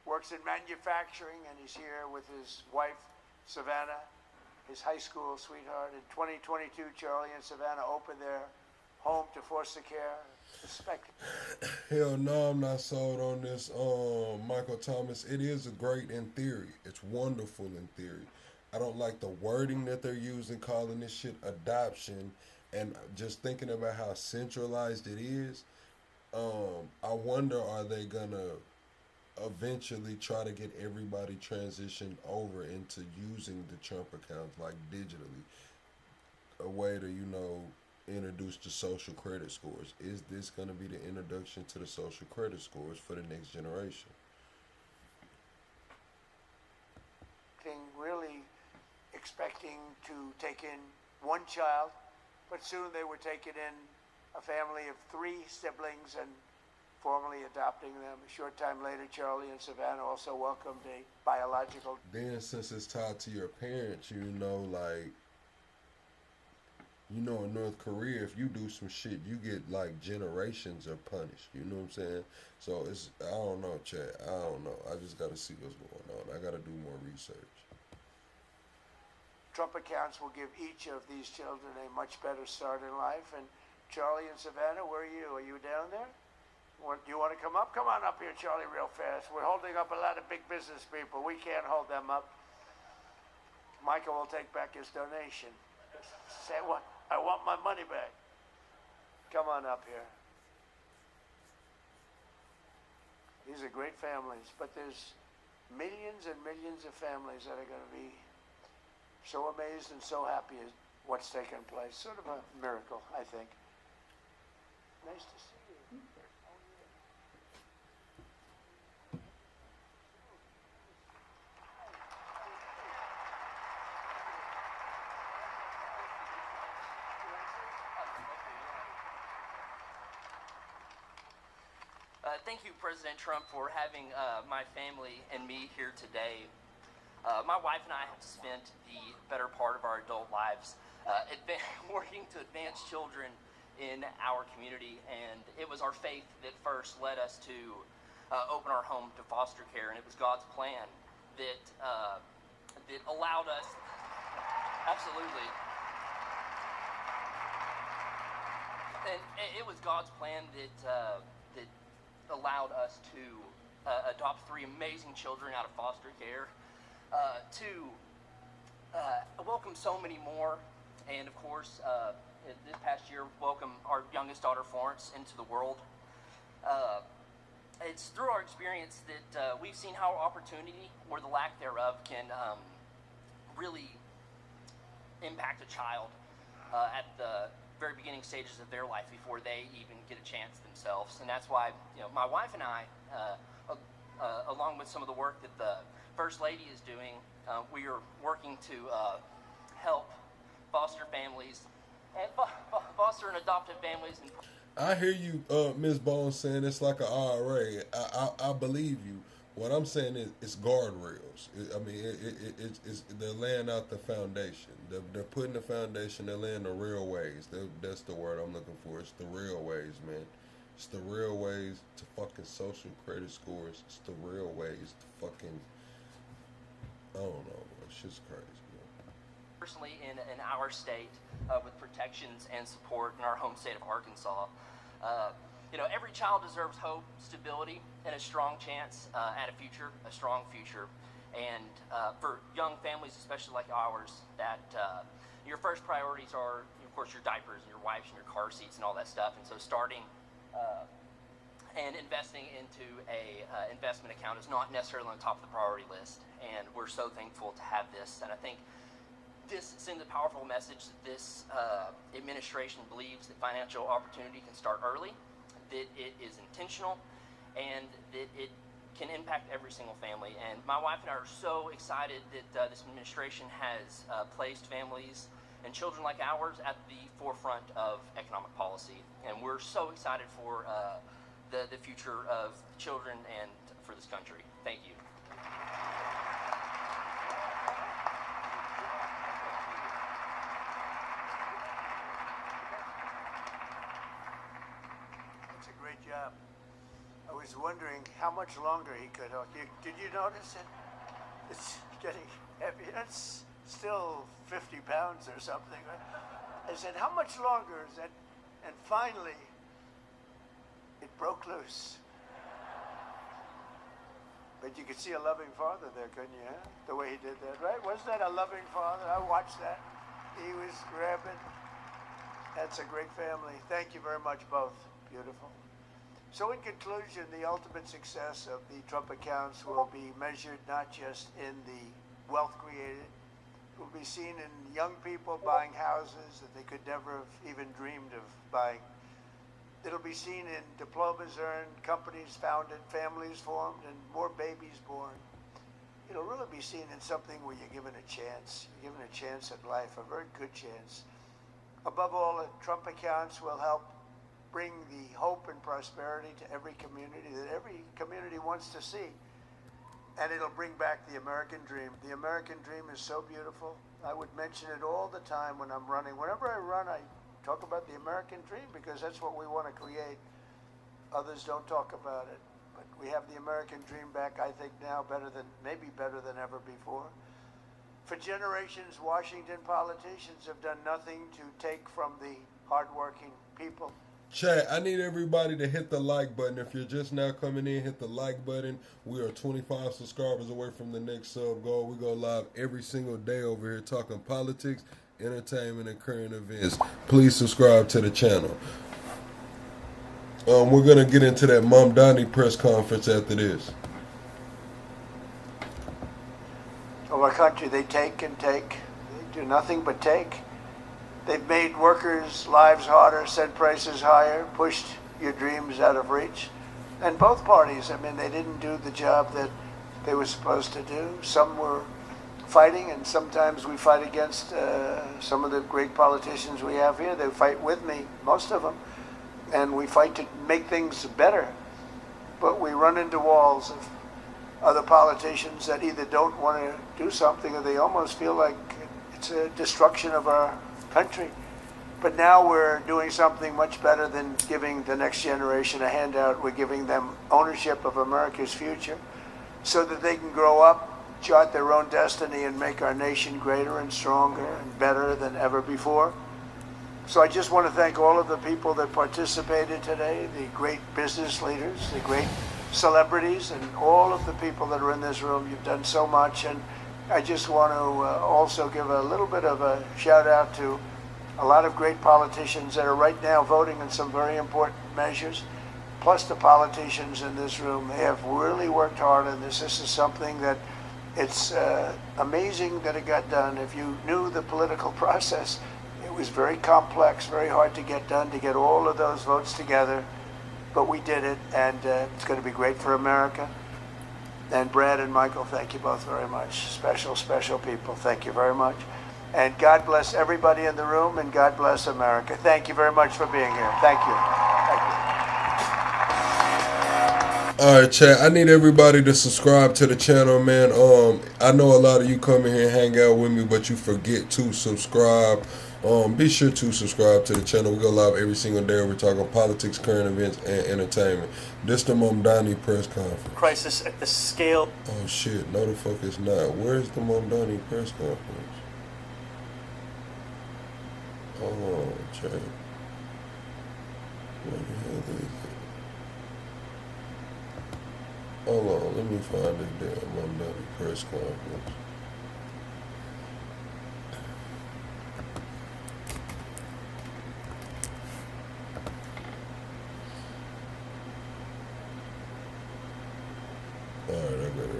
works in manufacturing, and he's here with his wife, Savannah, his high school sweetheart. In 2022, Charlie and Savannah opened their home to foster care. Hell no, I'm not sold on this, Michael Thomas. It is great in theory. It's wonderful in theory. I don't like the wording that they're using, calling this shit adoption, and just thinking about how centralized it is. I wonder, are they gonna eventually try to get everybody transitioned over into using the Trump accounts, like digitally, a way to, introduce the social credit scores? Is this going to be the introduction to the social credit scores for the next generation? Really expecting to take in one child, but soon they were taking in a family of 3 siblings and formally adopting them. A short time later, Charlie and Savannah also welcomed a biological. Then, since it's tied to your parents, in North Korea, if you do some shit, you get generations are punished. You know what I'm saying? So I don't know, Chad. I don't know. I just got to see what's going on. I got to do more research. Trump accounts will give each of these children a much better start in life. And Charlie and Savannah, where are you? Are you down there? Do you want to come up? Come on up here, Charlie, real fast. We're holding up a lot of big business people. We can't hold them up. Michael will take back his donation. Say what? I want my money back. Come on up here. These are great families, but there's millions and millions of families that are going to be so amazed and so happy at what's taken place. Sort of a miracle, I think. Nice to see you. Thank you, President Trump, for having my family and me here today. My wife and I have spent the better part of our adult lives working to advance children in our community, and it was our faith that first led us to open our home to foster care, and it was God's plan that allowed us. Absolutely. And it was God's plan that allowed us to adopt 3 amazing children out of foster care, to welcome so many more, and of course, this past year, welcome our youngest daughter, Florence, into the world. it's through our experience that we've seen how opportunity, or the lack thereof, can really impact a child at the very beginning stages of their life before they even get a chance themselves. And that's why, my wife and I, along with some of the work that the First Lady is doing, we are working to help foster families and foster and adoptive families. I hear you, Ms. Bones, saying it's like an IRA. I believe you. What I'm saying is it's guardrails. It's they're laying out the foundation. They're putting the foundation. They're laying the railways. That's the word I'm looking for. It's the railways, man. It's the railways to fucking social credit scores. It's the railways to fucking, I don't know. It's just crazy. Personally, in our state, with protections and support in our home state of Arkansas, every child deserves hope, stability, and a strong chance at a future, a strong future. And for young families, especially like ours, that your first priorities are, of course, your diapers and your wipes and your car seats and all that stuff. And so starting and investing into a investment account is not necessarily on top of the priority list. And we're so thankful to have this. And I think this sends a powerful message that this administration believes that financial opportunity can start early, that it is intentional, and that it can impact every single family. And my wife and I are so excited that this administration has placed families and children like ours at the forefront of economic policy. And we're so excited for the future of children and for this country. Thank you. Great job. I was wondering how much longer he could hold. Did you notice it? It's getting heavy. That's still 50 pounds or something, right? I said, how much longer is that? And finally, it broke loose. But you could see a loving father there, couldn't you? Huh? The way he did that, right? Wasn't that a loving father? I watched that. He was grabbing. That's a great family. Thank you very much, both. Beautiful. So in conclusion, the ultimate success of the Trump accounts will be measured not just in the wealth created, it will be seen in young people buying houses that they could never have even dreamed of buying. It'll be seen in diplomas earned, companies founded, families formed, and more babies born. It'll really be seen in something where you're given a chance. You're given a chance at life, a very good chance. Above all, the Trump accounts will help bring the hope and prosperity to every community that every community wants to see. And it'll bring back the American dream. The American dream is so beautiful. I would mention it all the time when I'm running. Whenever I run, I talk about the American dream because that's what we want to create. Others don't talk about it. But we have the American dream back, I think now, maybe better than ever before. For generations, Washington politicians have done nothing to take from the hardworking people. Chat, I need everybody to hit the like button. If you're just now coming in, hit the like button. We are 25 subscribers away from the next sub goal. We go live every single day over here talking politics, entertainment, and current events. Please subscribe to the channel. We're going to get into that Mom Donnie press conference after this. Of our country, they take and take. They do nothing but take. They've made workers' lives harder, set prices higher, pushed your dreams out of reach. And both parties, they didn't do the job that they were supposed to do. Some were fighting, and sometimes we fight against some of the great politicians we have here. They fight with me, most of them, and we fight to make things better. But we run into walls of other politicians that either don't want to do something or they almost feel like it's a destruction of our country. But now we're doing something much better than giving the next generation a handout. We're giving them ownership of America's future so that they can grow up, chart their own destiny, and make our nation greater and stronger and better than ever before. So I just want to thank all of the people that participated today, the great business leaders, the great celebrities, and all of the people that are in this room. You've done so much, and I just want to also give a little bit of a shout out to a lot of great politicians that are right now voting on some very important measures. plus the politicians in this room. They have really worked hard on this. This is something that it's amazing that it got done. If you knew the political process, it was very complex, very hard to get done, to get all of those votes together. But we did it, and it's going to be great for America. And Brad and Michael, thank you both very much. Special, special people. Thank you very much. And God bless everybody in the room, and God bless America. Thank you very much for being here. Thank you. Thank you. All right, chat. I need everybody to subscribe to the channel, man. I know a lot of you come in here and hang out with me, but you forget to subscribe. Be sure to subscribe to the channel. We go live every single day. We're talking politics, current events, and entertainment. This the Mamdani press conference. Crisis at the scale. Oh shit! No, the fuck it's not. Where's the Mamdani press conference? Hold on, chat. What the hell is it? Hold on, let me find this damn Mamdani press conference. Alright, I got it right here.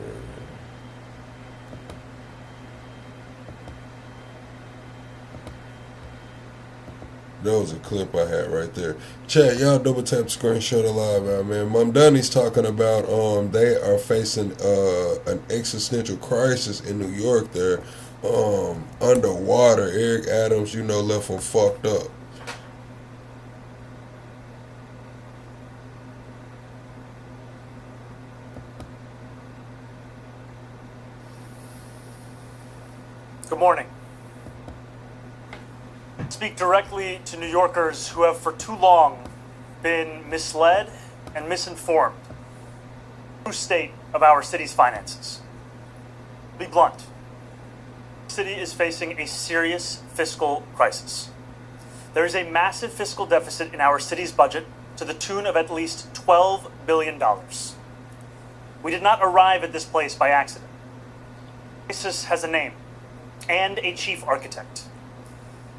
That was a clip I had right there. Chat, y'all double tap screenshot the live out, man. Mamdani's talking about they are facing an existential crisis in New York. They're underwater. Eric Adams, you know, left them fucked up. Good morning. Speak directly to New Yorkers who have for too long been misled and misinformed. True state of our city's finances. Be blunt. The city is facing a serious fiscal crisis. There is a massive fiscal deficit in our city's budget to the tune of at least $12 billion. We did not arrive at this place by accident. The crisis has a name and a chief architect.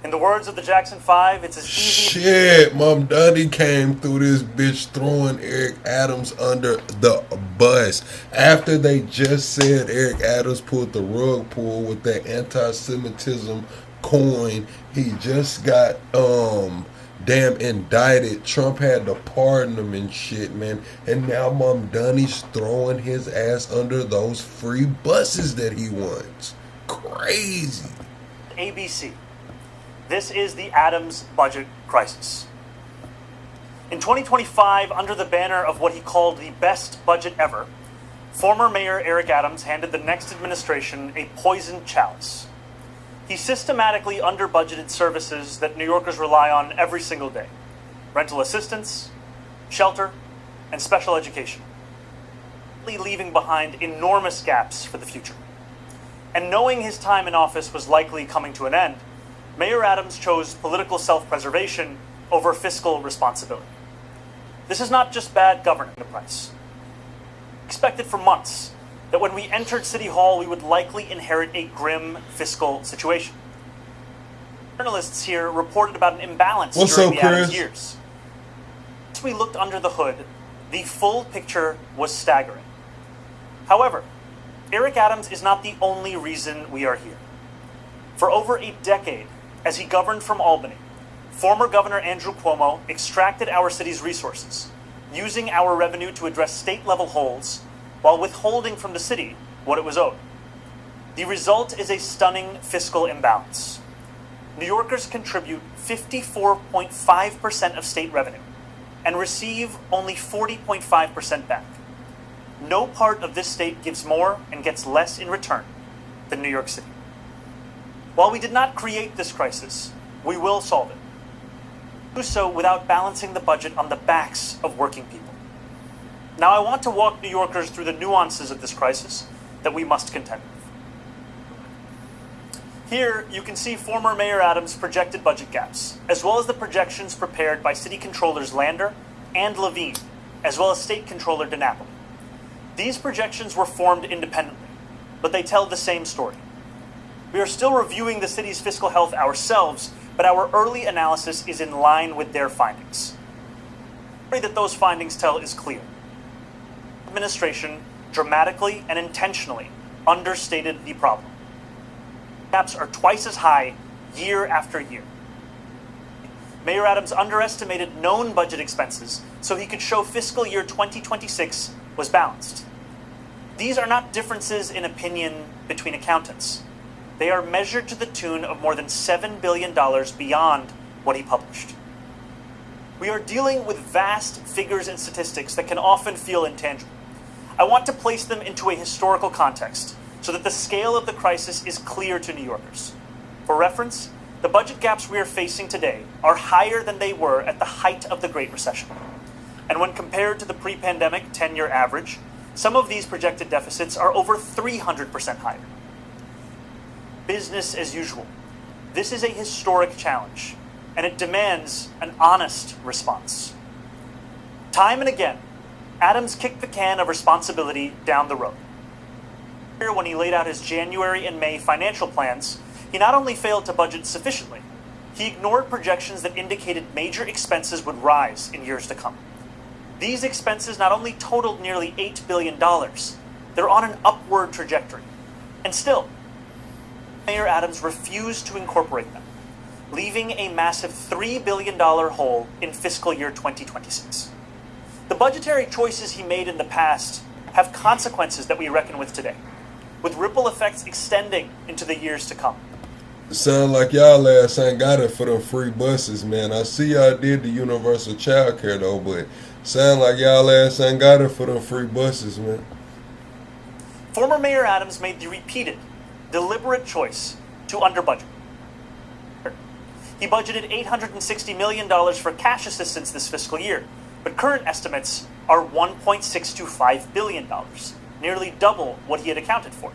In the words of the Jackson 5, it's as easy. Shit, Mamdani came through this bitch throwing Eric Adams under the bus. After they just said Eric Adams pulled the rug pull with that anti-Semitism coin, he just got damn indicted. Trump had to pardon him and shit, man. And now Mamdani's throwing his ass under those free buses that he wants. Crazy. ABC. This is the Adams budget crisis. In 2025, under the banner of what he called the best budget ever, former Mayor Eric Adams handed the next administration a poisoned chalice. He systematically under-budgeted services that New Yorkers rely on every single day: rental assistance, shelter, and special education, leaving behind enormous gaps for the future. And knowing his time in office was likely coming to an end, Mayor Adams chose political self-preservation over fiscal responsibility. This is not just bad governance, the price. Expected for months that when we entered City Hall, we would likely inherit a grim fiscal situation. Journalists here reported about an imbalance during the Adams years. As we looked under the hood, the full picture was staggering. However, Eric Adams is not the only reason we are here. For over a decade, as he governed from Albany, former Governor Andrew Cuomo extracted our city's resources, using our revenue to address state-level holes while withholding from the city what it was owed. The result is a stunning fiscal imbalance. New Yorkers contribute 54.5% of state revenue and receive only 40.5% back. No part of this state gives more and gets less in return than New York City. While we did not create this crisis, we will solve it. Do so without balancing the budget on the backs of working people. Now I want to walk New Yorkers through the nuances of this crisis that we must contend with. Here, you can see former Mayor Adams' projected budget gaps, as well as the projections prepared by City Controllers Lander and Levine, as well as State Controller DiNapoli. These projections were formed independently, but they tell the same story. We are still reviewing the city's fiscal health ourselves, but our early analysis is in line with their findings. The story that those findings tell is clear. The administration dramatically and intentionally understated the problem. Gaps are twice as high year after year. Mayor Adams underestimated known budget expenses so he could show fiscal year 2026 was balanced. These are not differences in opinion between accountants. They are measured to the tune of more than $7 billion beyond what he published. We are dealing with vast figures and statistics that can often feel intangible. I want to place them into a historical context so that the scale of the crisis is clear to New Yorkers. For reference, the budget gaps we are facing today are higher than they were at the height of the Great Recession. And when compared to the pre-pandemic 10-year average, some of these projected deficits are over 300% higher. Business as usual. This is a historic challenge, and it demands an honest response. Time and again, Adams kicked the can of responsibility down the road. When he laid out his January and May financial plans, he not only failed to budget sufficiently, he ignored projections that indicated major expenses would rise in years to come. These expenses not only totaled nearly $8 billion, they're on an upward trajectory. And still, Mayor Adams refused to incorporate them, leaving a massive $3 billion hole in fiscal year 2026. The budgetary choices he made in the past have consequences that we reckon with today, with ripple effects extending into the years to come. It sound like y'all ass ain't got it for them free buses, man. I see y'all did the universal child care though, but sound like y'all ass ain't got it for them free buses, man. Former Mayor Adams made the repeated, deliberate choice to under-budget. He budgeted $860 million for cash assistance this fiscal year, but current estimates are $1.625 billion, nearly double what he had accounted for.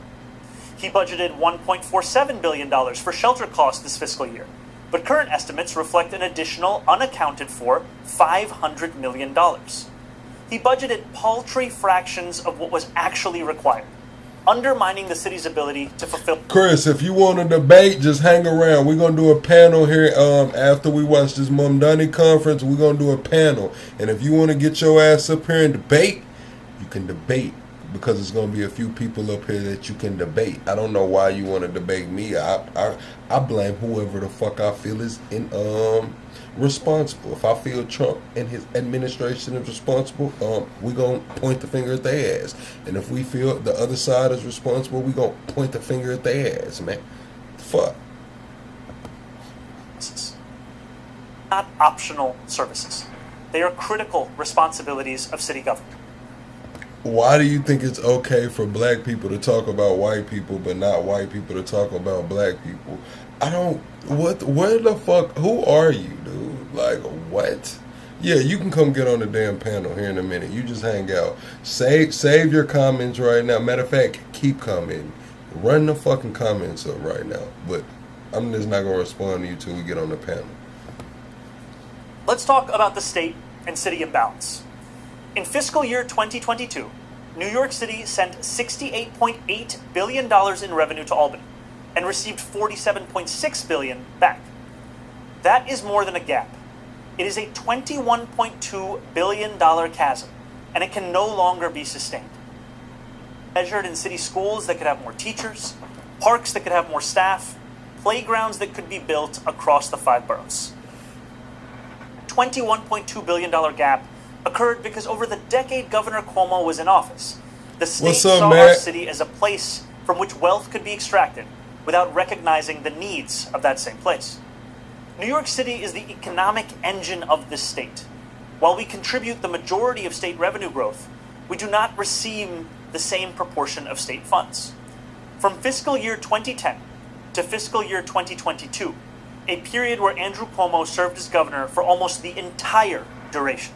He budgeted $1.47 billion for shelter costs this fiscal year, but current estimates reflect an additional unaccounted for $500 million. He budgeted paltry fractions of what was actually required, undermining the city's ability to fulfill. Chris, if you want to debate, just hang around. We're going to do a panel here after we watch this Mumdani conference. We're going to do a panel. And if you want to get your ass up here and debate, you can debate. Because there's going to be a few people up here that you can debate. I don't know why you want to debate me. I blame whoever the fuck I feel is responsible. If I feel Trump and his administration is responsible, we going to point the finger at their ass. And if we feel the other side is responsible, we going to point the finger at their ass, man. Fuck. Not optional services. They are critical responsibilities of city government. Why do you think it's okay for black people to talk about white people, but not white people to talk about black people? Where the fuck, who are you, dude? Like, what? Yeah, you can come get on the damn panel here in a minute. You just hang out. Save your comments right now. Matter of fact, keep commenting. Run the fucking comments up right now. But I'm just not going to respond to you till we get on the panel. Let's talk about the state and city imbalance. In fiscal year 2022, New York City sent $68.8 billion in revenue to Albany and received $47.6 billion back. That is more than a gap. It is a $21.2 billion chasm, and it can no longer be sustained. Measured in city schools that could have more teachers, parks that could have more staff, playgrounds that could be built across the 5 boroughs. $21.2 billion gap occurred because over the decade Governor Cuomo was in office, the state saw our city as a place from which wealth could be extracted without recognizing the needs of that same place. New York City is the economic engine of this state. While we contribute the majority of state revenue growth, we do not receive the same proportion of state funds. From fiscal year 2010 to fiscal year 2022, a period where Andrew Cuomo served as governor for almost the entire duration,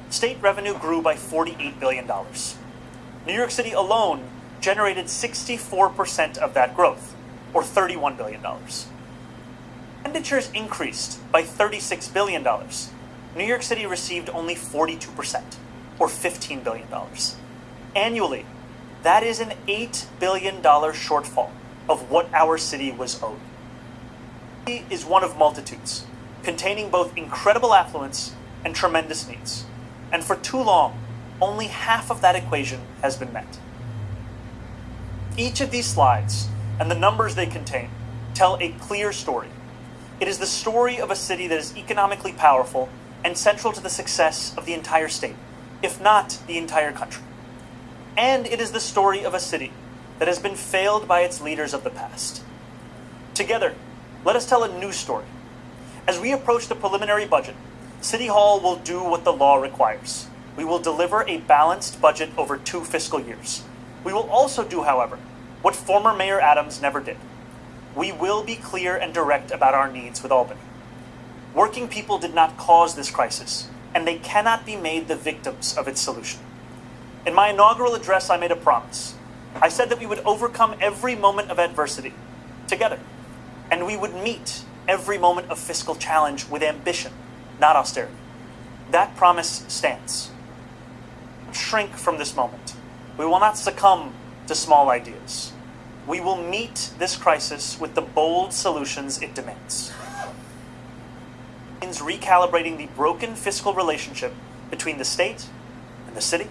state revenue grew by $48 billion. New York City alone generated 64% of that growth, or $31 billion. Expenditures increased by $36 billion. New York City received only 42%, or $15 billion. Annually, that is an $8 billion shortfall of what our city was owed. The city is one of multitudes, containing both incredible affluence and tremendous needs. And for too long, only half of that equation has been met. Each of these slides and the numbers they contain tell a clear story. It is the story of a city that is economically powerful and central to the success of the entire state, if not the entire country. And it is the story of a city that has been failed by its leaders of the past. Together, let us tell a new story. As we approach the preliminary budget, City Hall will do what the law requires. We will deliver a balanced budget over 2 fiscal years. We will also do, however, what former Mayor Adams never did. We will be clear and direct about our needs with Albany. Working people did not cause this crisis, and they cannot be made the victims of its solution. In my inaugural address, I made a promise. I said that we would overcome every moment of adversity together, and we would meet every moment of fiscal challenge with ambition, not austerity. That promise stands. Shrink from this moment. We will not succumb to small ideas. We will meet this crisis with the bold solutions it demands. It means recalibrating the broken fiscal relationship between the state and the city.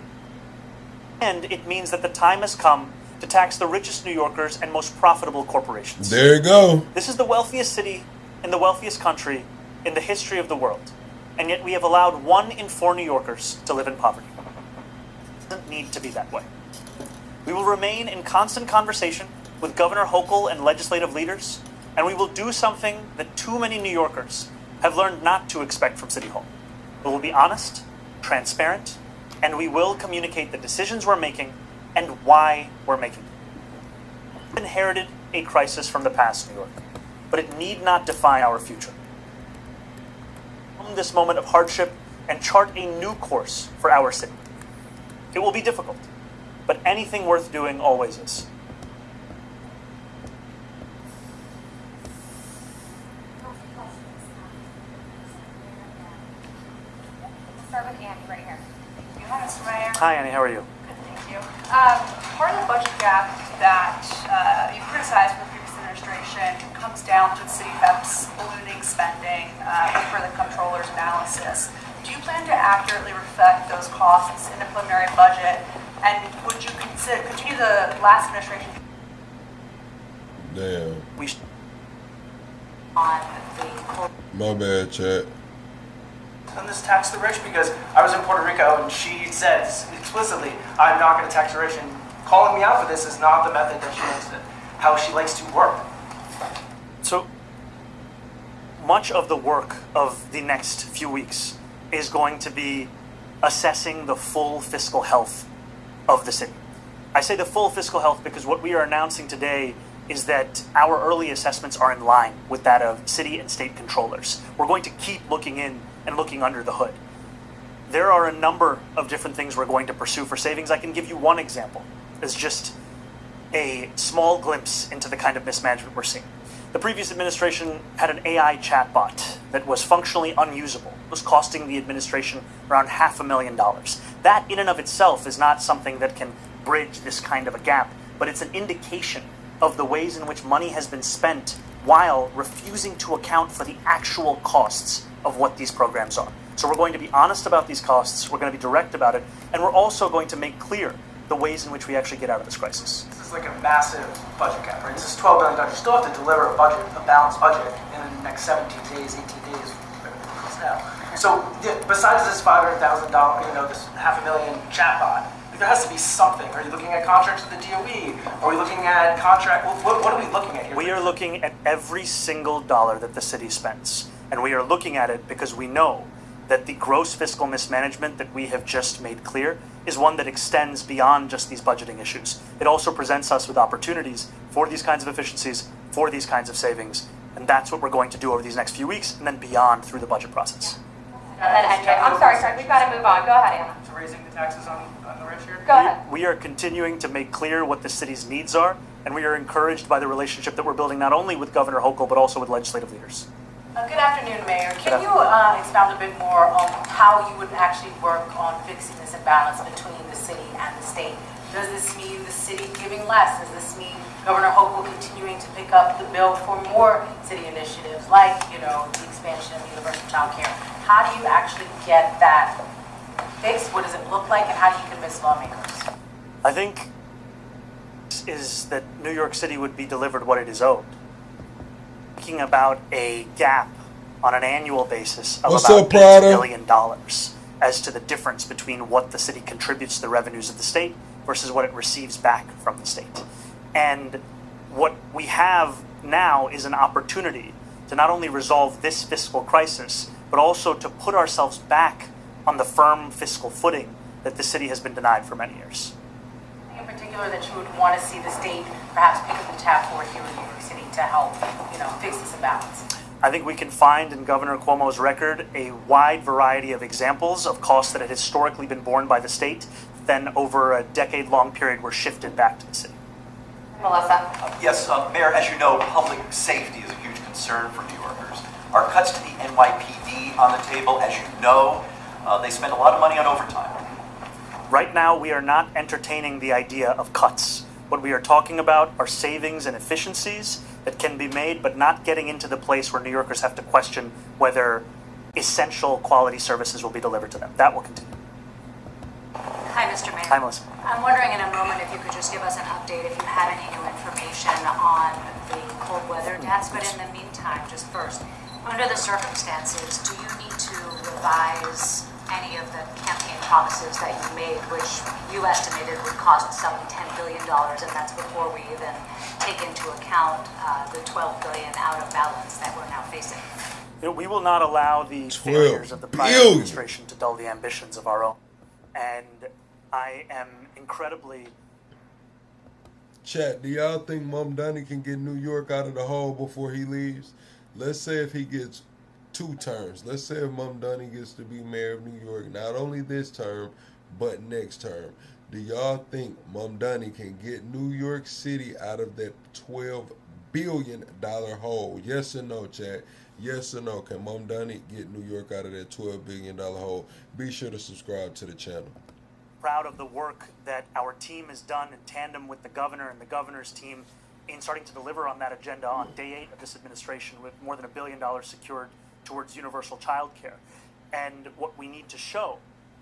And it means that the time has come to tax the richest New Yorkers and most profitable corporations. There you go. This is the wealthiest city in the wealthiest country in the history of the world. And yet we have allowed 1 in 4 New Yorkers to live in poverty. It doesn't need to be that way. We will remain in constant conversation with Governor Hochul and legislative leaders, and we will do something that too many New Yorkers have learned not to expect from City Hall. We will be honest, transparent, and we will communicate the decisions we're making and why we're making them. We inherited a crisis from the past, New York, but it need not define our future. From this moment of hardship and chart a new course for our city. It will be difficult, but anything worth doing always is. Start with Annie right here. Hi, Mr. Mayor. Hi, Annie. How are you? Good, thank you. Part of the budget gap that you criticized for the previous administration comes down to the city FEDS ballooning spending for the comptroller's analysis. Do you plan to accurately reflect those costs in the preliminary budget? And would you continue the last administration? Damn. On the My bad, chat. On this tax the rich, because I was in Puerto Rico and she said explicitly, I'm not going to tax the rich, and calling me out for this is not the method that she likes to, how she likes to work. So much of the work of the next few weeks is going to be assessing the full fiscal health of the city. I say the full fiscal health because what we are announcing today is that our early assessments are in line with that of city and state controllers. We're going to keep looking in and looking under the hood. There are a number of different things we're going to pursue for savings. I can give you one example as just a small glimpse into the kind of mismanagement we're seeing. The previous administration had an AI chatbot that was functionally unusable. It was costing the administration around $500,000. That in and of itself is not something that can bridge this kind of a gap, but it's an indication of the ways in which money has been spent while refusing to account for the actual costs of what these programs are. So we're going to be honest about these costs, we're going to be direct about it, and we're also going to make clear the ways in which we actually get out of this crisis. This is like a massive budget gap, right? This is $12 billion. You still have to deliver a budget, a balanced budget, in the next 17 days, 18 days, whatever it is now. So besides this $500,000, this $500,000 chatbot, there has to be something. Are you looking at contracts with the DOE? Are we looking at contract? What are we looking at here? We are looking at every single dollar that the city spends. And we are looking at it because we know that the gross fiscal mismanagement that we have just made clear is one that extends beyond just these budgeting issues. It also presents us with opportunities for these kinds of efficiencies, for these kinds of savings. And that's what we're going to do over these next few weeks and then beyond through the budget process. I'm sorry, we've got to move on. Go ahead, Anna. So raising the taxes on the rich here? Go ahead. We are continuing to make clear what the city's needs are, and we are encouraged by the relationship that we're building not only with Governor Hochul, but also with legislative leaders. Good afternoon, Mayor. Can you expound a bit more on how you would actually work on fixing this imbalance between the city and the state? Does this mean the city giving less? Does this mean Governor Hochul continuing to pick up the bill for more city initiatives, like, the expansion of universal child care? How do you actually get that fixed? What does it look like, and how do you convince lawmakers? I think is that New York City would be delivered what it is owed. Thinking about a gap on an annual basis of about $8 billion as to the difference between what the city contributes to the revenues of the state versus what it receives back from the state. And what we have now is an opportunity to not only resolve this fiscal crisis, but also to put ourselves back on the firm fiscal footing that the city has been denied for many years. In particular, that you would want to see the state perhaps pick up the tab for here in New York City to help, fix this imbalance? I think we can find in Governor Cuomo's record a wide variety of examples of costs that had historically been borne by the state, then over a decade-long period were shifted back to the city. Melissa? Yes, Mayor, as you know, public safety is a huge concern for New Yorkers. Are cuts to the NYPD on the table? As you know, they spend a lot of money on overtime. Right now, we are not entertaining the idea of cuts. What we are talking about are savings and efficiencies that can be made, but not getting into the place where New Yorkers have to question whether essential quality services will be delivered to them. That will continue. Hi, Mr. Mayor. Hi, Melissa. I'm wondering in a moment if you could just give us an update if you had any new information on the cold weather deaths. But in the meantime, just first, under the circumstances, do you need to revise any of the campaign promises that you made, which you estimated would cost some $10 billion, and that's before we even take into account the $12 billion out of balance that we're now facing? We will not allow the failures of the prior administration to dull the ambitions of our own. And I am incredibly... Chat, do y'all think Mom Dunny can get New York out of the hole before he leaves? Let's say if he gets 2 terms. Let's say if Mom Dunny gets to be mayor of New York, not only this term, but next term. Do y'all think Mom Dunny can get New York City out of that $12 billion hole? Yes or no, chat? Yes or no? Can Mom Dunny get New York out of that $12 billion hole? Be sure to subscribe to the channel. Proud of the work that our team has done in tandem with the governor and the governor's team in starting to deliver on that agenda on day 8 of this administration, with more than $1 billion secured towards universal child care. And what we need to show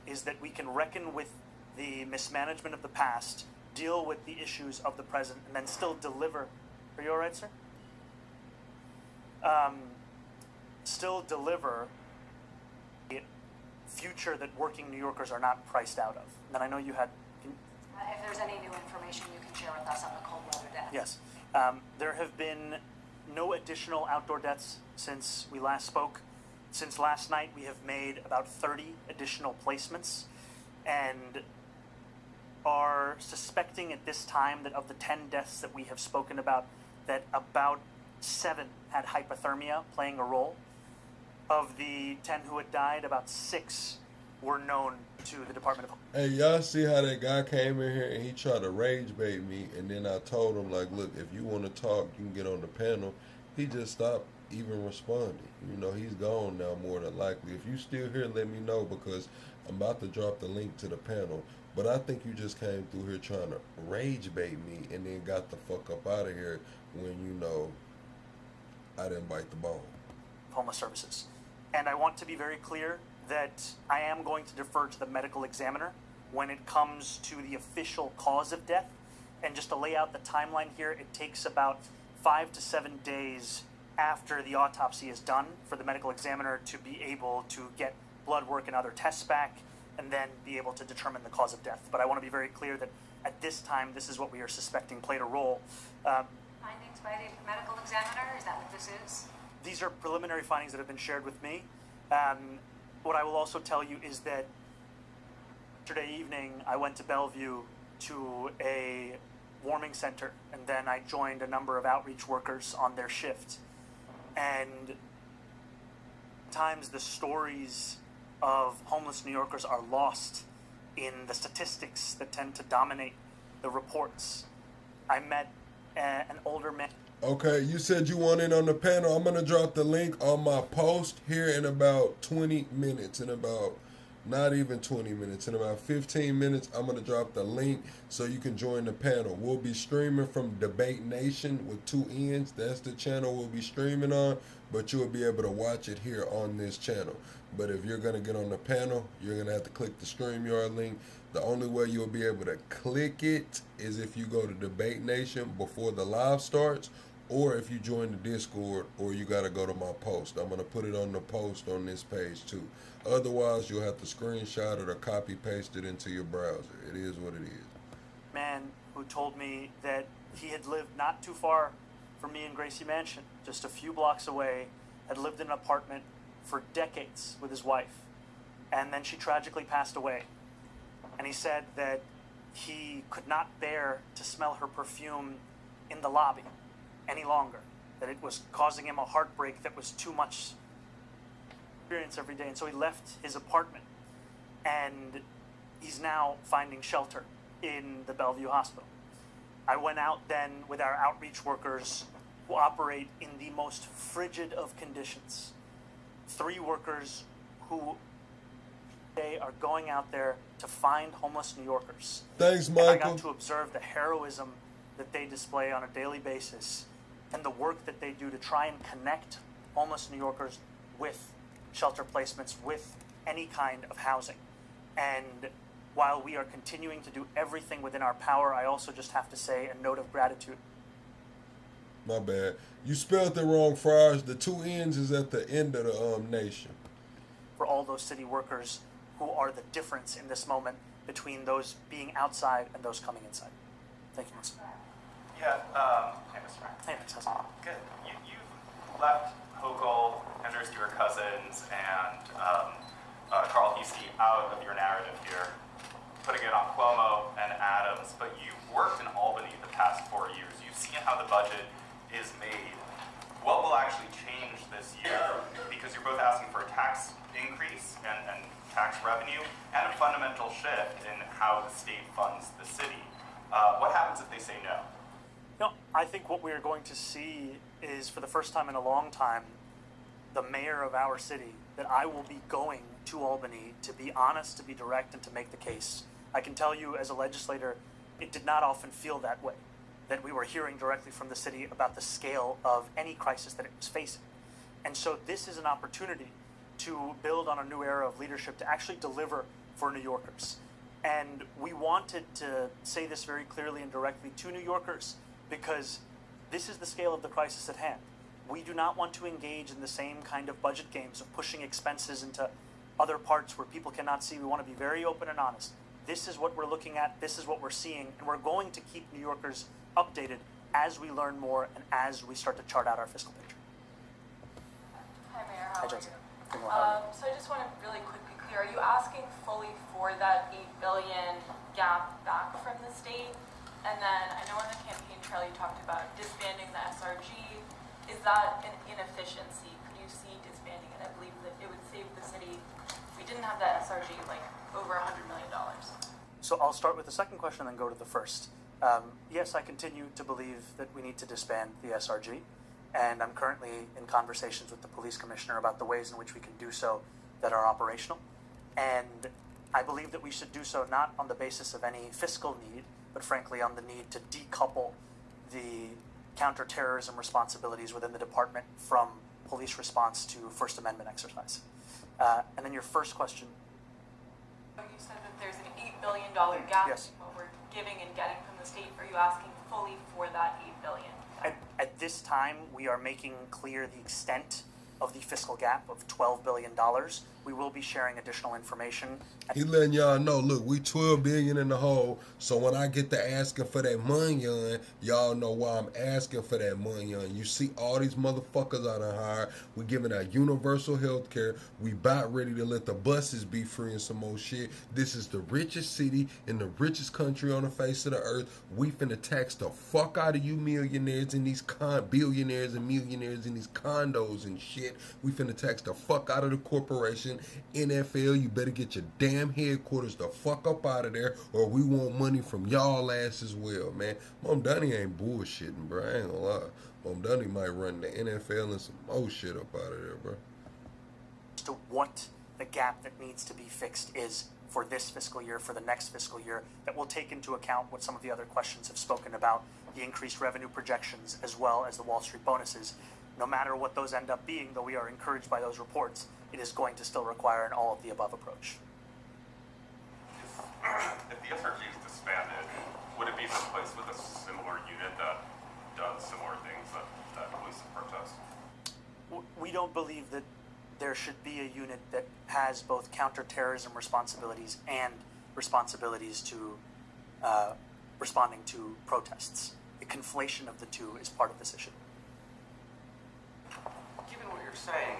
is that we can reckon with the mismanagement of the past, deal with the issues of the present, and then still deliver. Are you all right, sir? Still deliver a future that working New Yorkers are not priced out of. And then I know you had... If there's any new information you can share with us on the cold weather death. Yes. There have been no additional outdoor deaths since we last spoke. Since last night, we have made about 30 additional placements and are suspecting at this time that of the 10 deaths that we have spoken about, that about 7 had hypothermia playing a role. Of the 10 who had died, about 6 were known to the Department of... Hey, y'all see how that guy came in here and he tried to rage bait me, and then I told him, like, look, if you want to talk, you can get on the panel. He just stopped even responding. He's gone now more than likely. If you still here, let me know, because I'm about to drop the link to the panel. But I think you just came through here trying to rage bait me and then got the fuck up out of here when, I didn't bite the bone. Homeless services. And I want to be very clear that I am going to defer to the medical examiner when it comes to the official cause of death. And just to lay out the timeline here, it takes about 5 to 7 days after the autopsy is done for the medical examiner to be able to get blood work and other tests back and then be able to determine the cause of death. But I want to be very clear that at this time, this is what we are suspecting played a role. Findings by the medical examiner, is that what this is? These are preliminary findings that have been shared with me. What I will also tell you is that yesterday evening, I went to Bellevue to a warming center, and then I joined a number of outreach workers on their shift. And times the stories of homeless New Yorkers are lost in the statistics that tend to dominate the reports. I met an older man. Okay, you said you want in on the panel. I'm going to drop the link on my post here in about 20 minutes, in about Not even 20 minutes. In about 15 minutes, I'm going to drop the link so you can join the panel. We'll be streaming from Debate Nation with 2 N's. That's the channel we'll be streaming on, but you'll be able to watch it here on this channel. But if you're going to get on the panel, you're going to have to click the StreamYard link. The only way you'll be able to click it is if you go to Debate Nation before the live starts, or if you join the Discord, or you got to go to my post. I'm going to put it on the post on this page too. Otherwise, you'll have to screenshot it or copy paste it into your browser. It is what it is. Man who told me that he had lived not too far from me in Gracie Mansion, just a few blocks away, had lived in an apartment for decades with his wife, and then she tragically passed away. And he said that he could not bear to smell her perfume in the lobby any longer, that it was causing him a heartbreak that was too much experience every day. And so he left his apartment, and he's now finding shelter in the Bellevue Hospital. I went out then with our outreach workers who operate in the most frigid of conditions. 3 workers who they are going out there to find homeless New Yorkers. Thanks, Michael. And I got Michael. to observe the heroism that they display on a daily basis and the work that they do to try and connect homeless New Yorkers with shelter placements, with any kind of housing. And while we are continuing to do everything within our power, I also just have to say a note of gratitude. My bad. You spelled it wrong, Friars. The 2 N's is at the end of the nation. For all those city workers who are the difference in this moment between those being outside and those coming inside. Thank you, Mr. Yeah, hey, Mr. Mayor. Hey, Mr. President. Good. You've left Hochul, Andrew Stewart Cousins, and Carl Heastie out of your narrative here, putting it on Cuomo and Adams, but you've worked in Albany the past 4 years. You've seen how the budget is made. What will actually change this year? Because you're both asking for a tax increase and tax revenue and a fundamental shift in how the state funds the city. What happens if they say no? No, I think what we are going to see is, for the first time in a long time, the mayor of our city, that I will be going to Albany to be honest, to be direct, and to make the case. I can tell you as a legislator, it did not often feel that way, that we were hearing directly from the city about the scale of any crisis that it was facing. And so this is an opportunity to build on a new era of leadership, to actually deliver for New Yorkers. And we wanted to say this very clearly and directly to New Yorkers, because this is the scale of the crisis at hand. We do not want to engage in the same kind of budget games of pushing expenses into other parts where people cannot see. We want to be very open and honest. This is what we're looking at, this is what we're seeing, and we're going to keep New Yorkers updated as we learn more and as we start to chart out our fiscal picture. Hi, Mayor. How are Johnson. you? So I just want to really quickly clear, are you asking fully for that $8 billion gap back from the state? And then I know on the campaign trail you talked about disbanding the SRG. Is that an inefficiency? Could you see disbanding it? I believe that it would save the city, if we didn't have that SRG, like over $100 million. So I'll start with the second question and then go to the first. Yes, I continue to believe that we need to disband the SRG, and I'm currently in conversations with the police commissioner about the ways in which we can do so that are operational. And I believe that we should do so not on the basis of any fiscal need, but frankly on the need to decouple the counterterrorism responsibilities within the department from police response to First Amendment exercise. And then your first question. You said that there's an $8 billion gap Yes. in what we're giving and getting from the state. Are you asking fully for that $8 billion? At this time, we are making clear the extent of the fiscal gap of $12 billion. We will be sharing additional information. He letting y'all know, look, we $12 billion in the hole, so when I get to asking for that money, y'all know why I'm asking for that money. You see all these motherfuckers I done hired. We giving out universal health care. We about ready to let the buses be free and some more shit. This is the richest city in the richest country on the face of the earth. We finna tax the fuck out of you millionaires and these billionaires and millionaires in these condos and shit. We finna tax the fuck out of the corporation. NFL, you better get your damn headquarters the fuck up out of there, or we want money from y'all ass as well, man. Mom Dunny ain't bullshitting, bro. I ain't gonna lie. Mom Dunny might run the NFL and some more shit up out of there, bro. To what the gap that needs to be fixed is for this fiscal year, for the next fiscal year, that will take into account what some of the other questions have spoken about, the increased revenue projections, as well as the Wall Street bonuses. No matter what those end up being, though we are encouraged by those reports, it is going to still require an all-of-the-above approach. If the SRG is disbanded, would it be replaced with a similar unit that does similar things that police protest? We don't believe that there should be a unit that has both counterterrorism responsibilities and responsibilities to responding to protests. The conflation of the two is part of this issue. Given what you're saying,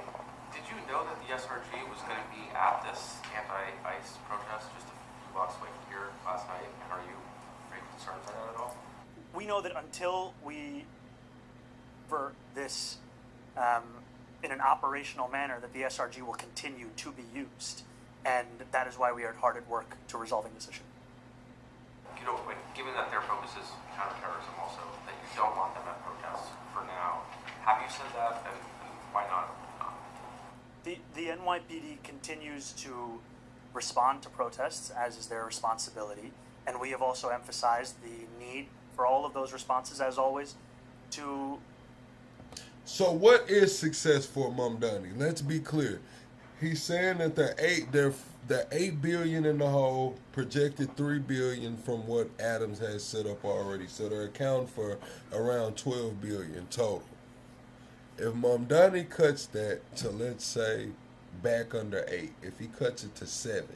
did you know that the SRG was going to be at this anti-ICE protest just a few blocks away from here last night? And are you very concerned by that at all? We know that until we for this in an operational manner, that the SRG will continue to be used, and that is why we are hard at work to resolving this issue. You know, given that their focus is counterterrorism also, that you don't want them at protests for now, have you said that, and why not? The NYPD continues to respond to protests, as is their responsibility, and we have also emphasized the need for all of those responses, as always, to... So what is success for Mamdani? Let's be clear. He's saying that they're $8 billion in the hole, projected $3 billion from what Adams has set up already. So they're accounting for around $12 billion total. If Mamdani cuts that to, let's say, back under 8, if he cuts it to 7,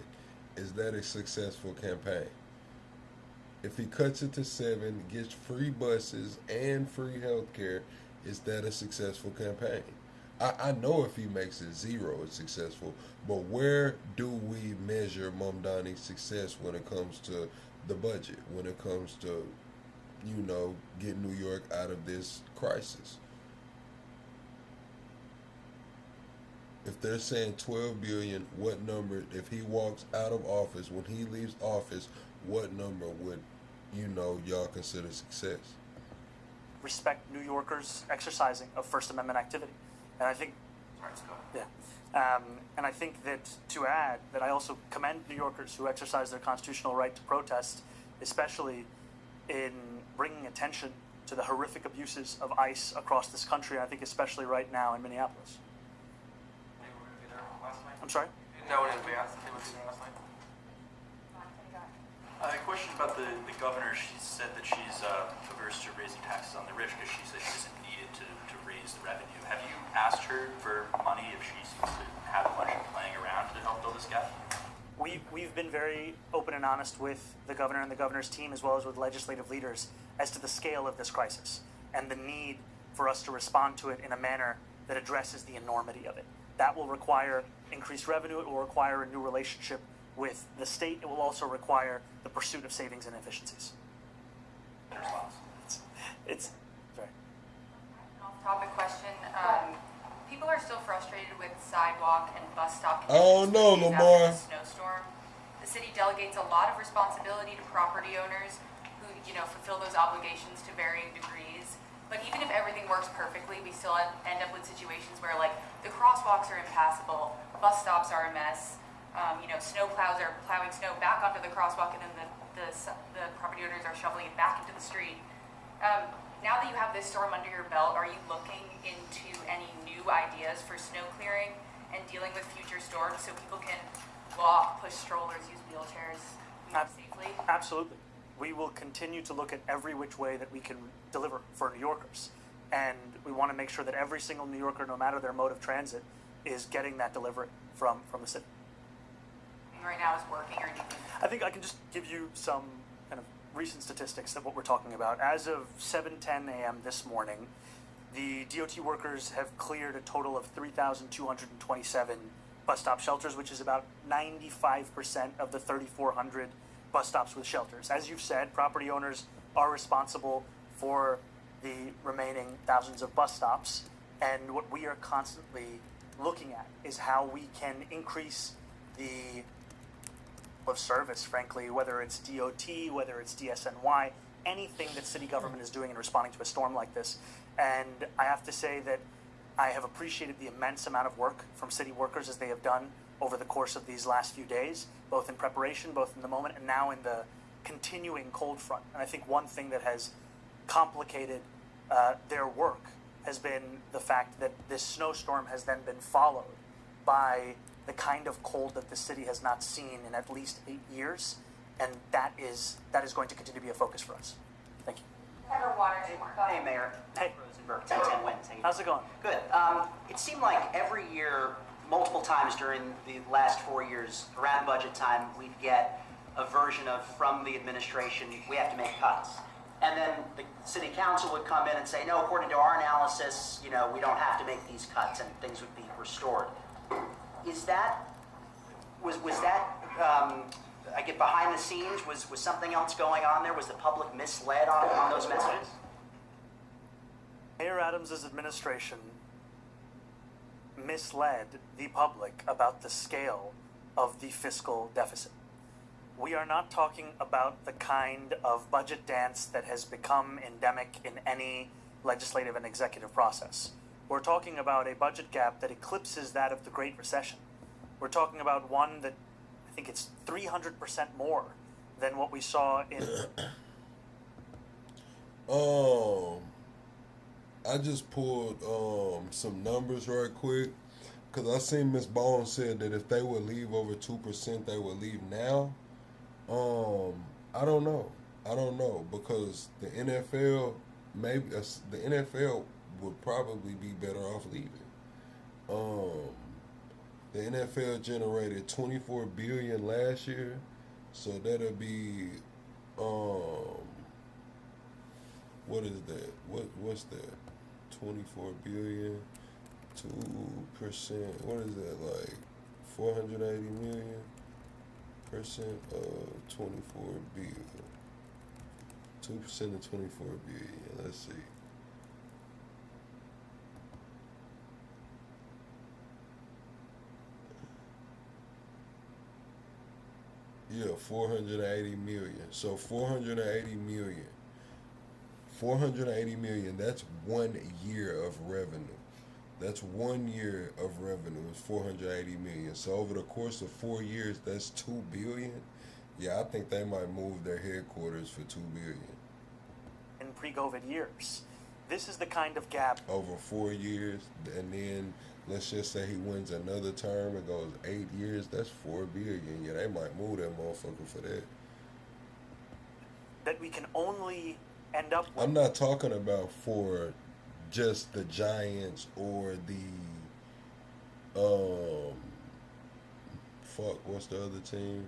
is that a successful campaign? If he cuts it to 7, gets free buses and free health care, is that a successful campaign? I know if he makes it 0, it's successful. But where do we measure Mamdani's success when it comes to the budget, when it comes to, getting New York out of this crisis? If they're saying $12 billion, what number, if he walks out of office, when he leaves office, what number would, y'all consider success? Respect New Yorkers' exercising of First Amendment activity. And I think, and I think that to add that I also commend New Yorkers who exercise their constitutional right to protest, especially in bringing attention to the horrific abuses of ICE across this country, and I think especially right now in Minneapolis. I'm sorry? No, in advance. They were there last night. A question about the governor. She said that she's averse to raising taxes on the rich because she said she isn't needed to raise the revenue. Have you asked her for money if she seems to have a bunch of playing around to help fill this gap? We've been very open and honest with the governor and the governor's team, as well as with legislative leaders, as to the scale of this crisis and the need for us to respond to it in a manner that addresses the enormity of it. That will require increased revenue. It will require a new relationship with the state. It will also require the pursuit of savings and efficiencies. It's sorry. Off-topic question. People are still frustrated with sidewalk and bus stop Oh no, Lamar. after the snowstorm. The city delegates a lot of responsibility to property owners who, fulfill those obligations to varying degrees. But even if everything works perfectly, we still end up with situations where, the crosswalks are impassable, bus stops are a mess. Snow plows are plowing snow back onto the crosswalk, and then the property owners are shoveling it back into the street. Now that you have this storm under your belt, are you looking into any new ideas for snow clearing and dealing with future storms so people can walk, push strollers, use wheelchairs more safely? Absolutely. We will continue to look at every which way that we can deliver for New Yorkers. And we want to make sure that every single New Yorker, no matter their mode of transit, is getting that delivery from the city. Right now is working, or do you think? I think I can just give you some kind of recent statistics of what we're talking about. As of 7:10 a.m. this morning, the DOT workers have cleared a total of 3,227 bus stop shelters, which is about 95% of the 3,400 bus stops with shelters. As you've said, property owners are responsible for the remaining thousands of bus stops, and what we are constantly looking at is how we can increase the of service, frankly, whether it's DOT, whether it's DSNY, anything that city government is doing in responding to a storm like this. And I have to say that I have appreciated the immense amount of work from city workers as they have done over the course of these last few days, both in preparation, both in the moment, and now in the continuing cold front. And I think one thing that has complicated their work has been the fact that this snowstorm has then been followed by the kind of cold that the city has not seen in at least 8 years, and that is going to continue to be a focus for us. Thank you. Hey, Mayor. Hey. Rosenberg, 1010 wins. How's it going? Good. It seemed like every year, multiple times during the last 4 years, around budget time, we'd get a version of, from the administration, we have to make cuts. And then the city council would come in and say, no, according to our analysis, we don't have to make these cuts and things would be restored. Was that, I get behind the scenes, was something else going on there? Was the public misled on those messages? Mayor Adams' administration misled the public about the scale of the fiscal deficit. We are not talking about the kind of budget dance that has become endemic in any legislative and executive process. We're talking about a budget gap that eclipses that of the Great Recession. We're talking about one that I think it's 300% more than what we saw in... I just pulled some numbers right quick, because I seen Ms. Bone said that if they would leave over 2%, they would leave now. I don't know, because the NFL, the NFL would probably be better off leaving. The NFL generated $24 billion last year, so that'll be what is that? What's that? 24 billion, 2%. What is that, like 480 million? Percent of 24 billion. 2% of 24 billion. Let's see. Yeah, 480 million. So 480 million. 480 million, that's 1 year of revenue. That's 1 year of revenue is 480 million. So over the course of 4 years, that's 2 billion. Yeah, I think they might move their headquarters for 2 billion. In pre-COVID years. This is the kind of gap. Over 4 years, and then let's just say he wins another term and goes 8 years, that's 4 billion. Yeah, they might move that motherfucker for that. That we can only end up with. I'm not talking about for just the Giants or the what's the other team?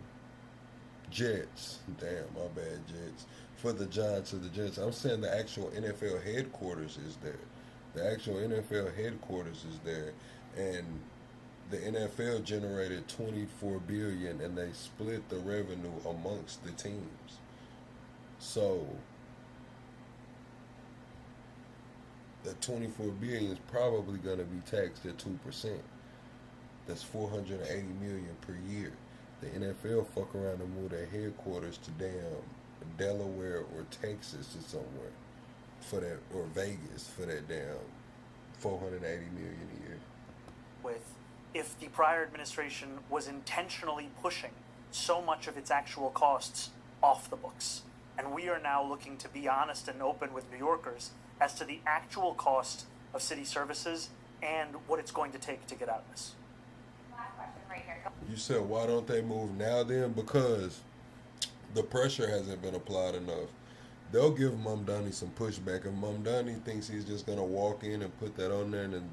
Jets. Damn, my bad, Jets. For the Giants or the Jets. I'm saying the actual NFL headquarters is there. The actual NFL headquarters is there, and the NFL generated $24 billion, and they split the revenue amongst the teams. So that $24 billion is probably going to be taxed at 2%. That's $480 million per year. The NFL fuck around and move their headquarters to damn Delaware or Texas or somewhere for that, or Vegas for that damn $480 million a year. With if the prior administration was intentionally pushing so much of its actual costs off the books, and we are now looking to be honest and open with New Yorkers as to the actual cost of city services and what it's going to take to get out of this. Last question right here. You said, why don't they move now then? Because the pressure hasn't been applied enough. They'll give Mamdani some pushback. If Mamdani thinks he's just going to walk in and put that on there and then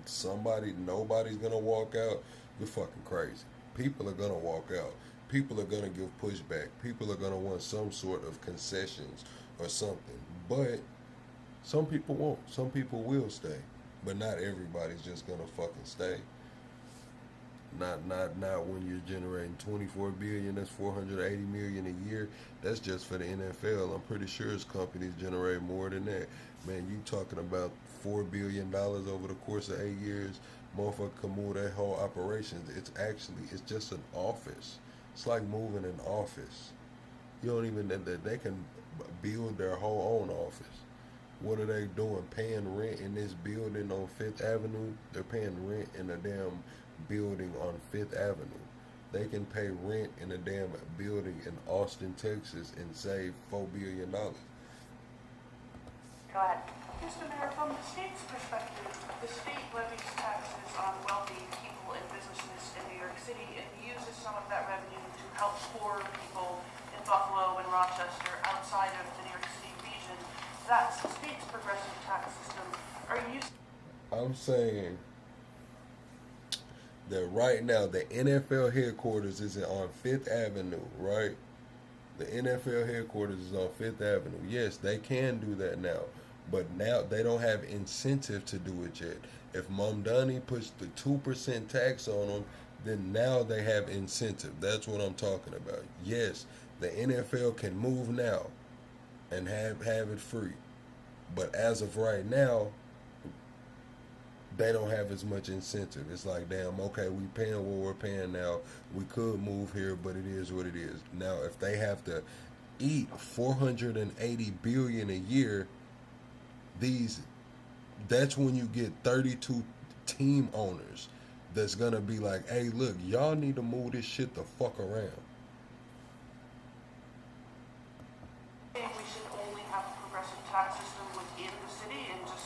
nobody's going to walk out, you're fucking crazy. People are going to walk out. People are going to give pushback. People are going to want some sort of concessions or something. But some people won't. Some people will stay. But not everybody's just going to fucking stay. Not when you're generating $24 billion. That's $480 million a year. That's just for the NFL. I'm pretty sure his companies generate more than that. Man, you talking about $4 billion over the course of 8 years. Motherfucker can move that whole operation. It's just an office. It's like moving an office. You don't even, they can build their whole own office What are they doing? Paying rent in this building on Fifth Avenue? They're paying rent in a damn building on Fifth Avenue. They can pay rent in a damn building in Austin, Texas, and save $4 billion. Go ahead. Mr. Mayor, from the state's perspective, the state levies taxes on wealthy people and businesses in New York City and uses some of that revenue to help poor people in Buffalo and Rochester outside of the New York City region. That's the state's progressive tax system. Are you... I'm saying that right now the NFL headquarters is on Fifth Avenue, right? The NFL headquarters is on Fifth Avenue. Yes, they can do that now, but now they don't have incentive to do it yet. If Mamdani puts the 2% tax on them, then now they have incentive. That's what I'm talking about. Yes, the NFL can move now and have it free, but as of right now, they don't have as much incentive. It's like, damn, okay, we paying what we're paying now. We could move here, but it is what it is. Now, if they have to eat $480 billion a year, that's when you get 32 team owners that's gonna be like, hey, look, y'all need to move this shit the fuck around. We should only have a progressive tax system within the city and just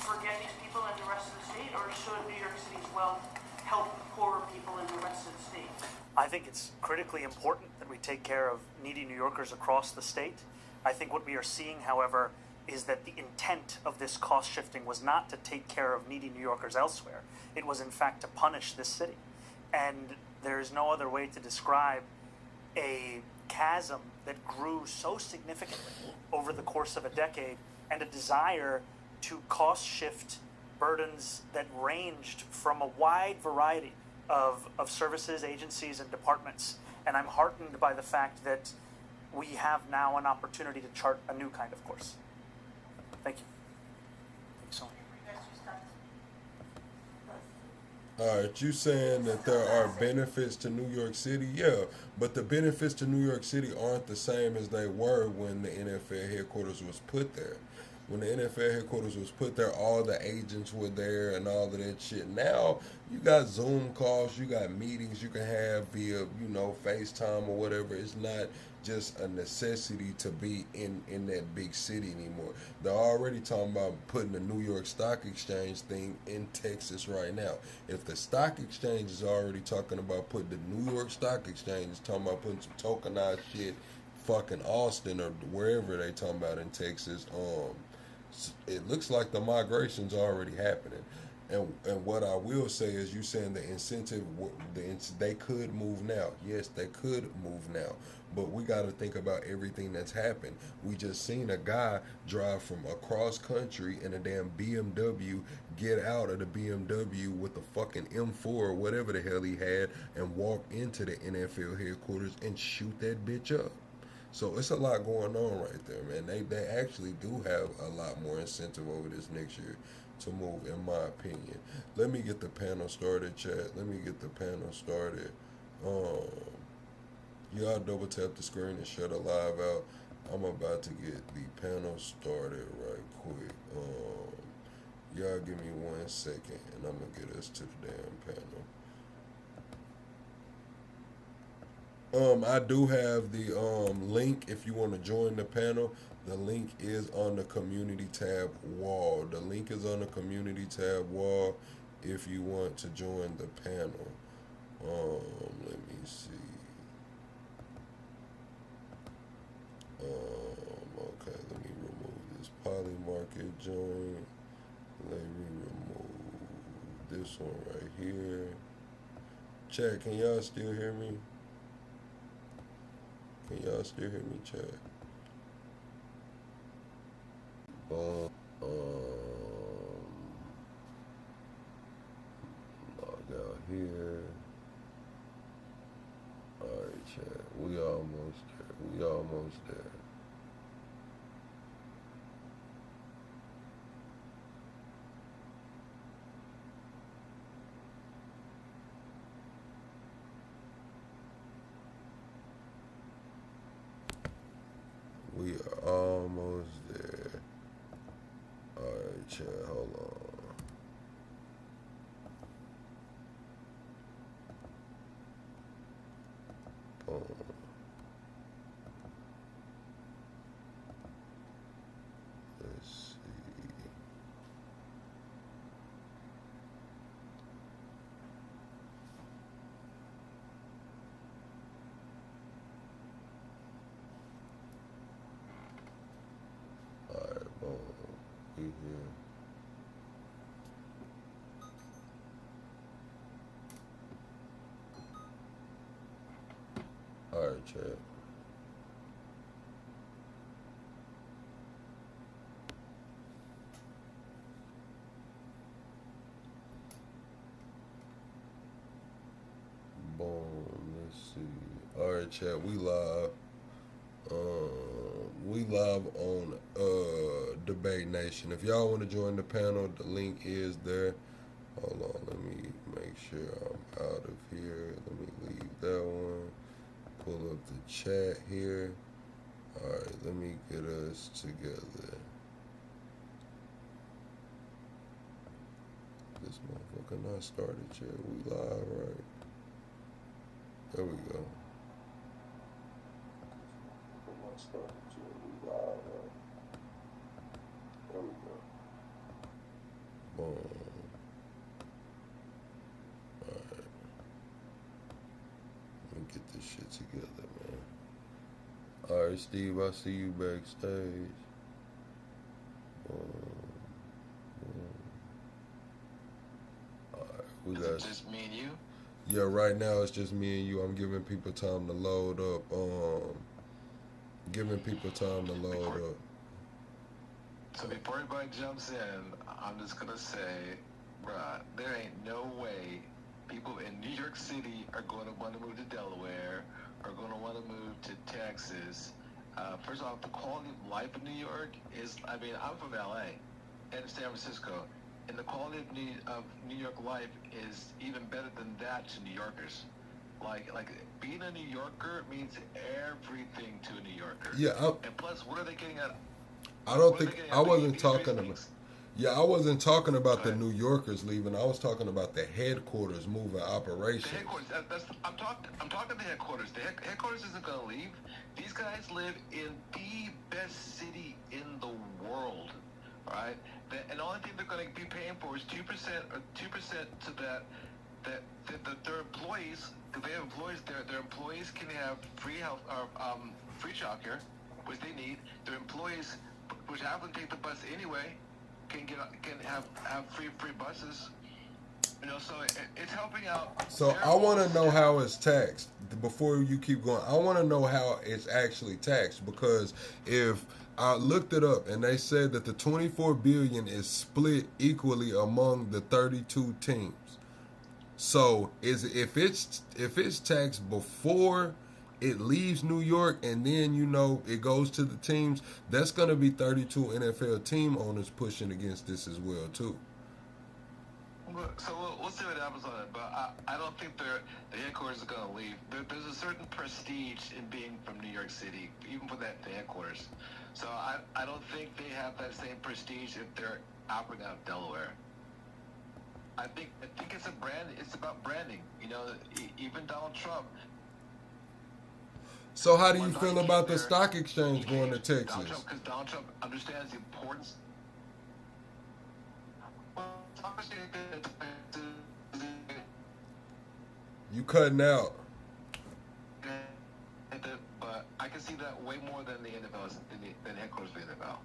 forget these people in the rest of the state, or should New York City's wealth help poorer people in the rest of the state? I think it's critically important that we take care of needy New Yorkers across the state. I think what we are seeing, however, is that the intent of this cost shifting was not to take care of needy New Yorkers elsewhere. It was, in fact, to punish this city. And there is no other way to describe a chasm that grew so significantly over the course of a decade, and a desire to cost shift burdens that ranged from a wide variety of services, agencies, and departments. And I'm heartened by the fact that we have now an opportunity to chart a new kind of course. Thank you. Thanks so much. All right, you saying that there are benefits to New York City? Yeah, but the benefits to New York City aren't the same as they were when the NFL headquarters was put there. When the NFL headquarters was put there, all the agents were there and all of that shit. Now, you got Zoom calls, you got meetings you can have via, FaceTime or whatever. It's not just a necessity to be in that big city anymore. They're already talking about putting the New York Stock Exchange thing in Texas right now. If the stock exchange is already talking about putting the New York Stock Exchange is talking about putting some tokenized shit fucking Austin or wherever they talking about in Texas, it looks like the migration's already happening. And what I will say is, you saying the incentive, they could move now. Yes, they could move now. But we got to think about everything that's happened. We just seen a guy drive from across country in a damn BMW, get out of the BMW with the fucking M4 or whatever the hell he had, and walk into the NFL headquarters and shoot that bitch up. So it's a lot going on right there, man. They actually do have a lot more incentive over this next year to move, in my opinion. Let me get the panel started, chat. Let me get the panel started. Y'all double tap the screen and shut the live out. I'm about to get the panel started right quick. Y'all give me 1 second and I'm gonna get us to the damn panel. I do have the link if you want to join the panel. The link is on the community tab wall. The link is on the community tab wall if you want to join the panel. Let me see. Okay, let me remove this poly market join. Let me remove this one right here. Chat, can y'all still hear me? Can y'all still hear me, chat? Log out here. Alright, chat. We almost there. We almost there. We are almost there. chat. Hold on. Boom. Let's see. Alright, boom. We here. Alright, chat. Boom. Let's see. Alright, chat. We live. We live on Debate Nation. If y'all want to join the panel, the link is there. Hold on, let me make sure I'm out of here. Let me leave that one. Pull up the chat here. Alright, let me get us together. This motherfucker not started yet. We live, right? There we go. Started yet. We live, right? There we go. Boom. Alright. Let me get this shit together, man. Alright, Steve, I see you backstage. Alright, we got. Is it just me and you? Yeah, right now it's just me and you. I'm giving people time to load up. Giving people time to load up. So before everybody jumps in, I'm just gonna say, bruh, there ain't no way people in New York City are going to want to move to Delaware, are going to want to move to Texas. First off, the quality of life in New York is, I mean, I'm from LA and San Francisco, and the quality of New York life is even better than that to New Yorkers. Like being a New Yorker means everything to a New Yorker. Yeah. And plus, what are they getting at? I don't think I wasn't talking about. Yeah, I wasn't talking about the New Yorkers leaving. I was talking about the headquarters moving operations. The headquarters. I'm talking the headquarters. The headquarters isn't going to leave. These guys live in the best city in the world, right? And the only thing they're going to be paying for is 2% or 2% to that their employees. If they have employees, their employees can have free health or free childcare, which they need. Their employees, which happen to take the bus anyway, can have free buses. You know, so it's helping out. So I want to know how it's taxed before you keep going. I want to know how it's actually taxed, because if I looked it up and they said that the 24 billion is split equally among the 32 teams. So if it's taxed before it leaves New York and then it goes to the teams, that's going to be 32 NFL team owners pushing against this as well too. So we'll see what happens on it, but I don't think the headquarters are going to leave. There's a certain prestige in being from New York City, even for the headquarters. So I don't think they have that same prestige if they're operating out of Delaware. I think it's a brand. It's about branding. Even Donald Trump. So how do you feel about the stock exchange going to Texas? Because Donald Trump understands the importance. You cutting out. But I can see that way more than the NFL, than headquarters of the NFL.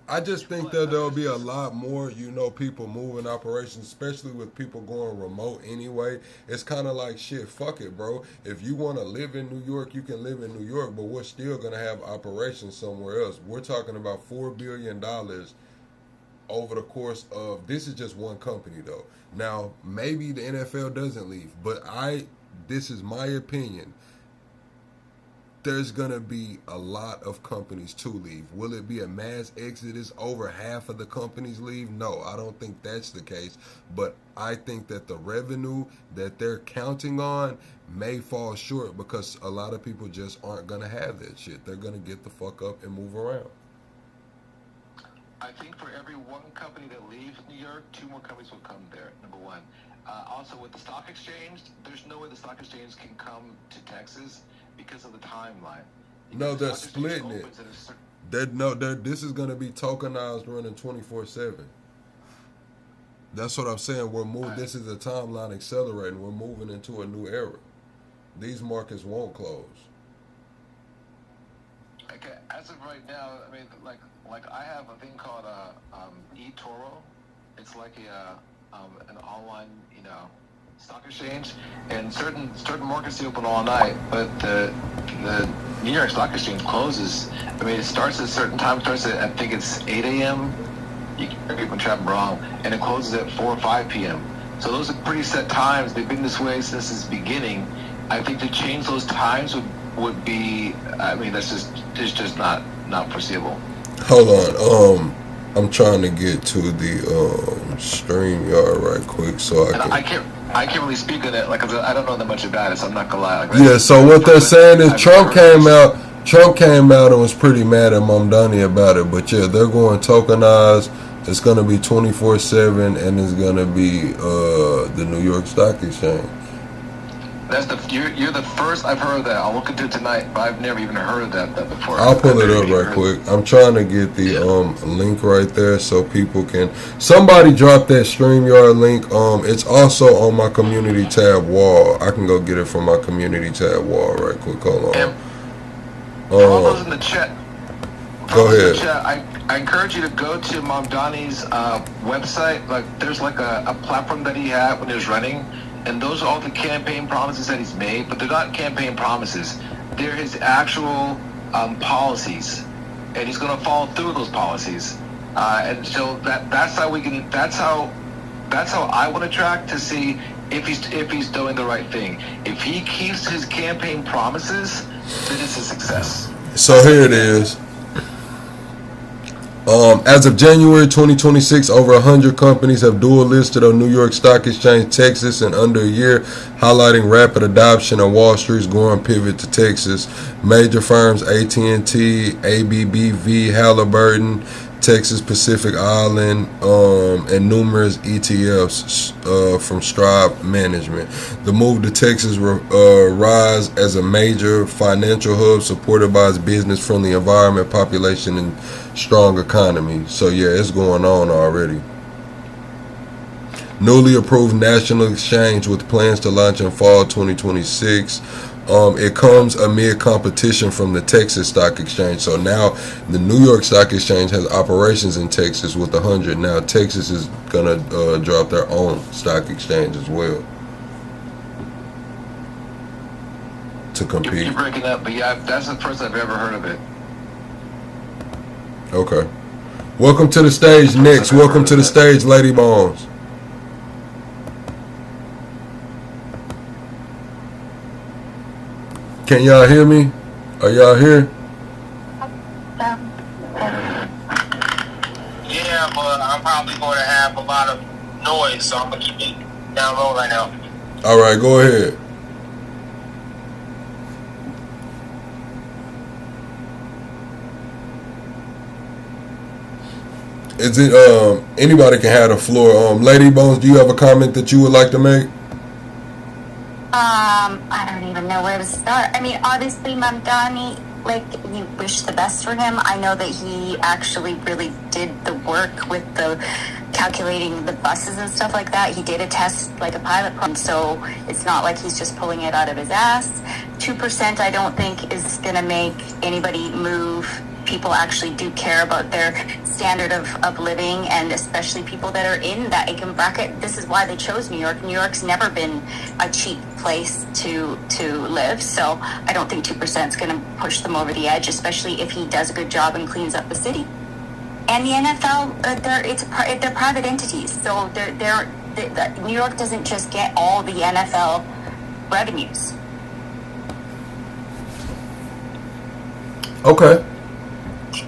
I just think that there'll be a lot more, people moving operations, especially with people going remote anyway. It's kind of like, shit, fuck it, bro. If you want to live in New York, you can live in New York, but we're still going to have operations somewhere else. We're talking about $4 billion over the course of, this is just one company though. Now, maybe the NFL doesn't leave, but this is my opinion. There's going to be a lot of companies to leave. Will it be a mass exodus? Over half of the companies leave? No, I don't think that's the case. But I think that the revenue that they're counting on may fall short because a lot of people just aren't going to have that shit. They're going to get the fuck up and move around. I think for every one company that leaves New York, 2 more companies will come there, number one. Also, with the stock exchange, there's no way the stock exchange can come to Texas because of the timeline. No, they're splitting it. This is going to be tokenized running 24/7. That's what I'm saying. This is a timeline accelerating. We're moving into a new era. These markets won't close. Okay, as of right now, I mean, like I have a thing called eToro. It's like an online, stock exchange, and certain markets open all night, but the New York Stock Exchange closes. I mean, it starts at a certain time. Starts at, I think it's 8 a.m. You can trap wrong, and it closes at 4 or 5 p.m. So those are pretty set times. They've been this way since its beginning. I think to change those times would be, I mean, it's just not foreseeable. Hold on. I'm trying to get to the StreamYard right quick so I can't really speak on it, like, 'cause I don't know that much about it, so I'm not gonna lie. Yeah, so what they're saying is Trump came out and was pretty mad at Mamdani about it, but yeah, they're going tokenized. It's gonna be 24/7, and it's gonna be the New York Stock Exchange. You're the first I've heard of that. I'll look into it tonight, but I've never even heard of that before. I'll pull it up right quick. I'm trying to get the link right there so people can. Somebody drop that StreamYard link. It's also on my community tab wall. I can go get it from my community tab wall right quick. Hold on. All those in the chat. Go ahead. I encourage you to go to Mamdani's website. Like, there's like a platform that he had when he was running. And those are all the campaign promises that he's made, but they're not campaign promises. They're his actual policies, and he's going to follow through those policies. And so that's how we can. That's how I want to track to see if he's doing the right thing. If he keeps his campaign promises, then it's a success. So here it is. As of January 2026, over 100 companies have dual listed on New York Stock Exchange, Texas, in under a year, highlighting rapid adoption and Wall Street's growing pivot to Texas. Major firms AT&T, ABBV, Halliburton, Texas Pacific Island, and numerous ETFs from Strive Management. The move to Texas rise as a major financial hub supported by its business-friendly environment, population, and strong economy. So yeah, it's going on already. Newly approved national exchange with plans to launch in fall 2026. It comes amid competition from the Texas Stock Exchange. So now the New York Stock Exchange has operations in Texas with 100. Now Texas is gonna drop their own stock exchange as well to compete. You're breaking up, but yeah, that's the first I've ever heard of it. Okay. Welcome to the stage, Nix. Welcome to the stage, Lady Bones. Can y'all hear me? Are y'all here? Yeah, but I'm probably going to have a lot of noise, so I'm going to keep it down low right now. All right, go ahead. Is it anybody can have the floor? Lady Bones, do you have a comment that you would like to make? I don't even know where to start. I mean, obviously, Mamdani, like, we wish the best for him. I know that he actually really did the work with the calculating the buses and stuff like that. He did a test, like a pilot program, so it's not like he's just pulling it out of his ass. 2% I don't think is going to make anybody move. People actually do care about their standard of living, and especially people that are in that income bracket. This is why they chose New York. New York's never been a cheap place to live, so I don't think 2% is going to push them over the edge, especially if he does a good job and cleans up the city. And the NFL, they're private entities, so New York doesn't just get all the NFL revenues. Okay.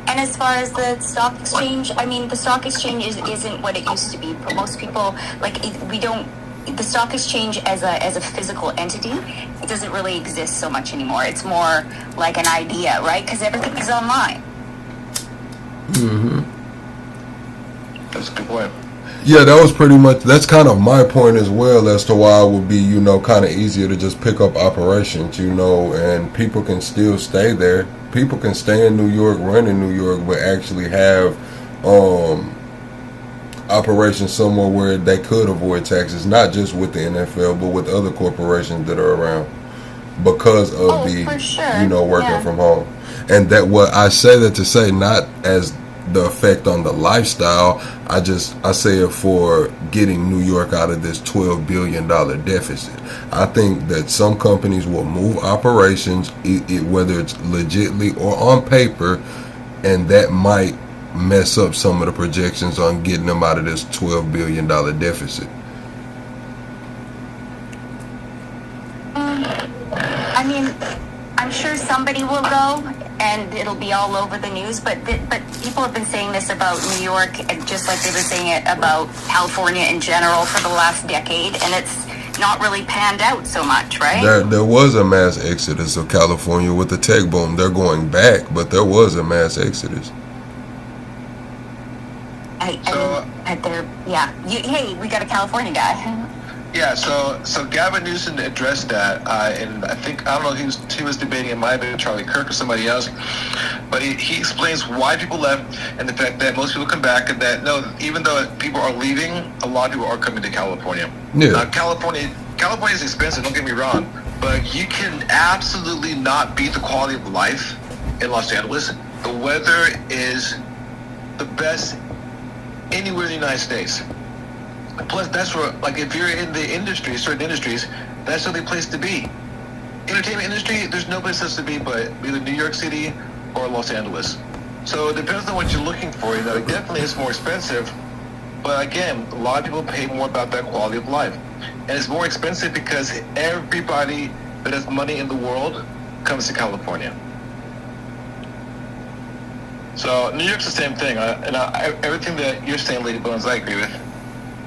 And as far as the stock exchange, I mean, the stock exchange isn't what it used to be. For most people, the stock exchange as a physical entity, it doesn't really exist so much anymore. It's more like an idea, right? Because everything is online. Mm-hmm. That's a good point. Yeah, that was pretty much, that's kind of my point as well as to why it would be, you know, kind of easier to just pick up operations, you know, and people can still stay there. People can stay in New York, run in New York, but actually have operations somewhere where they could avoid taxes, not just with the NFL, but with other corporations that are around because of you know, working from home. And that, what I say that to say, not as the effect on the lifestyle, I say it for getting New York out of this $12 billion deficit. I think that some companies will move operations, whether it's legitly or on paper, and that might mess up some of the projections on getting them out of this $12 billion deficit. I mean, I'm sure somebody will go, and it'll be all over the news. But people have been saying this about New York, and just like they've been saying it about California in general for the last decade, and it's not really panned out so much, right? There was a mass exodus of California with the tech boom. They're going back, but there was a mass exodus. Hey, we got a California guy. Yeah, so Gavin Newsom addressed that, and I don't know, he was debating, it might have been Charlie Kirk or somebody else, but he explains why people left and the fact that most people come back, and that, no, even though people are leaving, a lot of people are coming to California. Yeah. California is expensive, don't get me wrong, but you can absolutely not beat the quality of life in Los Angeles. The weather is the best anywhere in the United States. Plus, that's where, like, if you're in the industry, certain industries, that's the only place to be. Entertainment industry, there's no place else to be but either New York City or Los Angeles. So it depends on what you're looking for. You know, it definitely is more expensive, but again, a lot of people pay more about that quality of life. And it's more expensive because everybody that has money in the world comes to California. So New York's the same thing, everything that you're saying, Lady Bones, I agree with.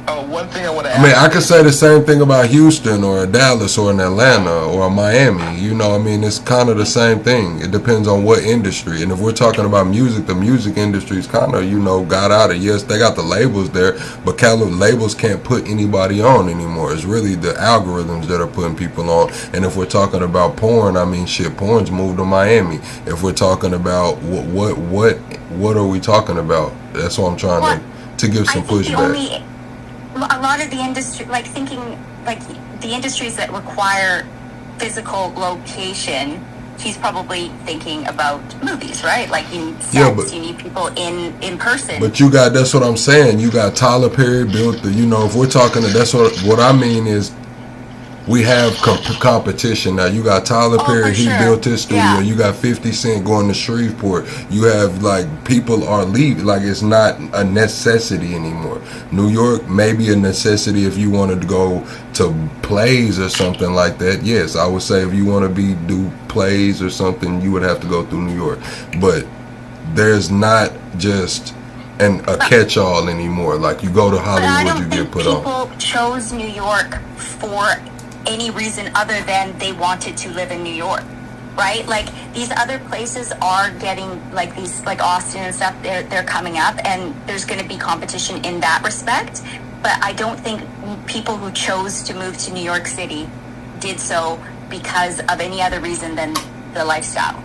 Oh, one thing I want to add. I mean, I could say the same thing about Houston or Dallas or in Atlanta or Miami. You know, I mean, it's kind of the same thing. It depends on what industry. And if we're talking about music, the music industry's kind of, you know, got out of, yes, they got the labels there, but labels can't put anybody on anymore. It's really the algorithms that are putting people on. And if we're talking about porn, I mean, shit, porn's moved to Miami. If we're talking about what are we talking about? That's what I'm trying to give some pushback. A lot of the industry, like the industries that require physical location, he's probably thinking about movies, right? Like you need sets, you need people in person. But that's what I'm saying. You got Tyler Perry built you know, if we're talking, that's what I mean is we have competition now. You got Tyler Perry, he built his studio. Yeah. You got 50 Cent going to Shreveport. You have, like, people are leaving. Like, it's not a necessity anymore. New York may be a necessity if you wanted to go to plays or something like that. Yes, I would say if you want to do plays or something, you would have to go through New York. But there's not just a catch-all anymore. Like, you go to Hollywood, you get put on. People chose New York for any reason other than they wanted to live in New York, right? Like these other places are getting, like these, like Austin and stuff, they're coming up, and there's going to be competition in that respect. But I don't think people who chose to move to New York City did so because of any other reason than the lifestyle.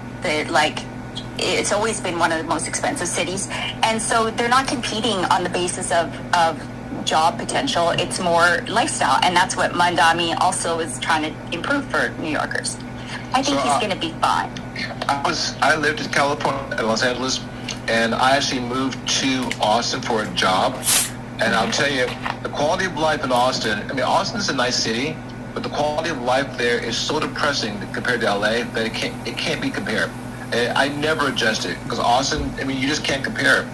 It's always been one of the most expensive cities, and so they're not competing on the basis of job potential. It's more lifestyle, and that's what Mandami also is trying to improve for New Yorkers. I think he's going to be fine. I lived in California, in Los Angeles, and I actually moved to Austin for a job. And I'll tell you, the quality of life in Austin, I mean, Austin is a nice city, but the quality of life there is so depressing compared to LA that it can't be compared. I never adjusted because Austin, I mean, you just can't compare.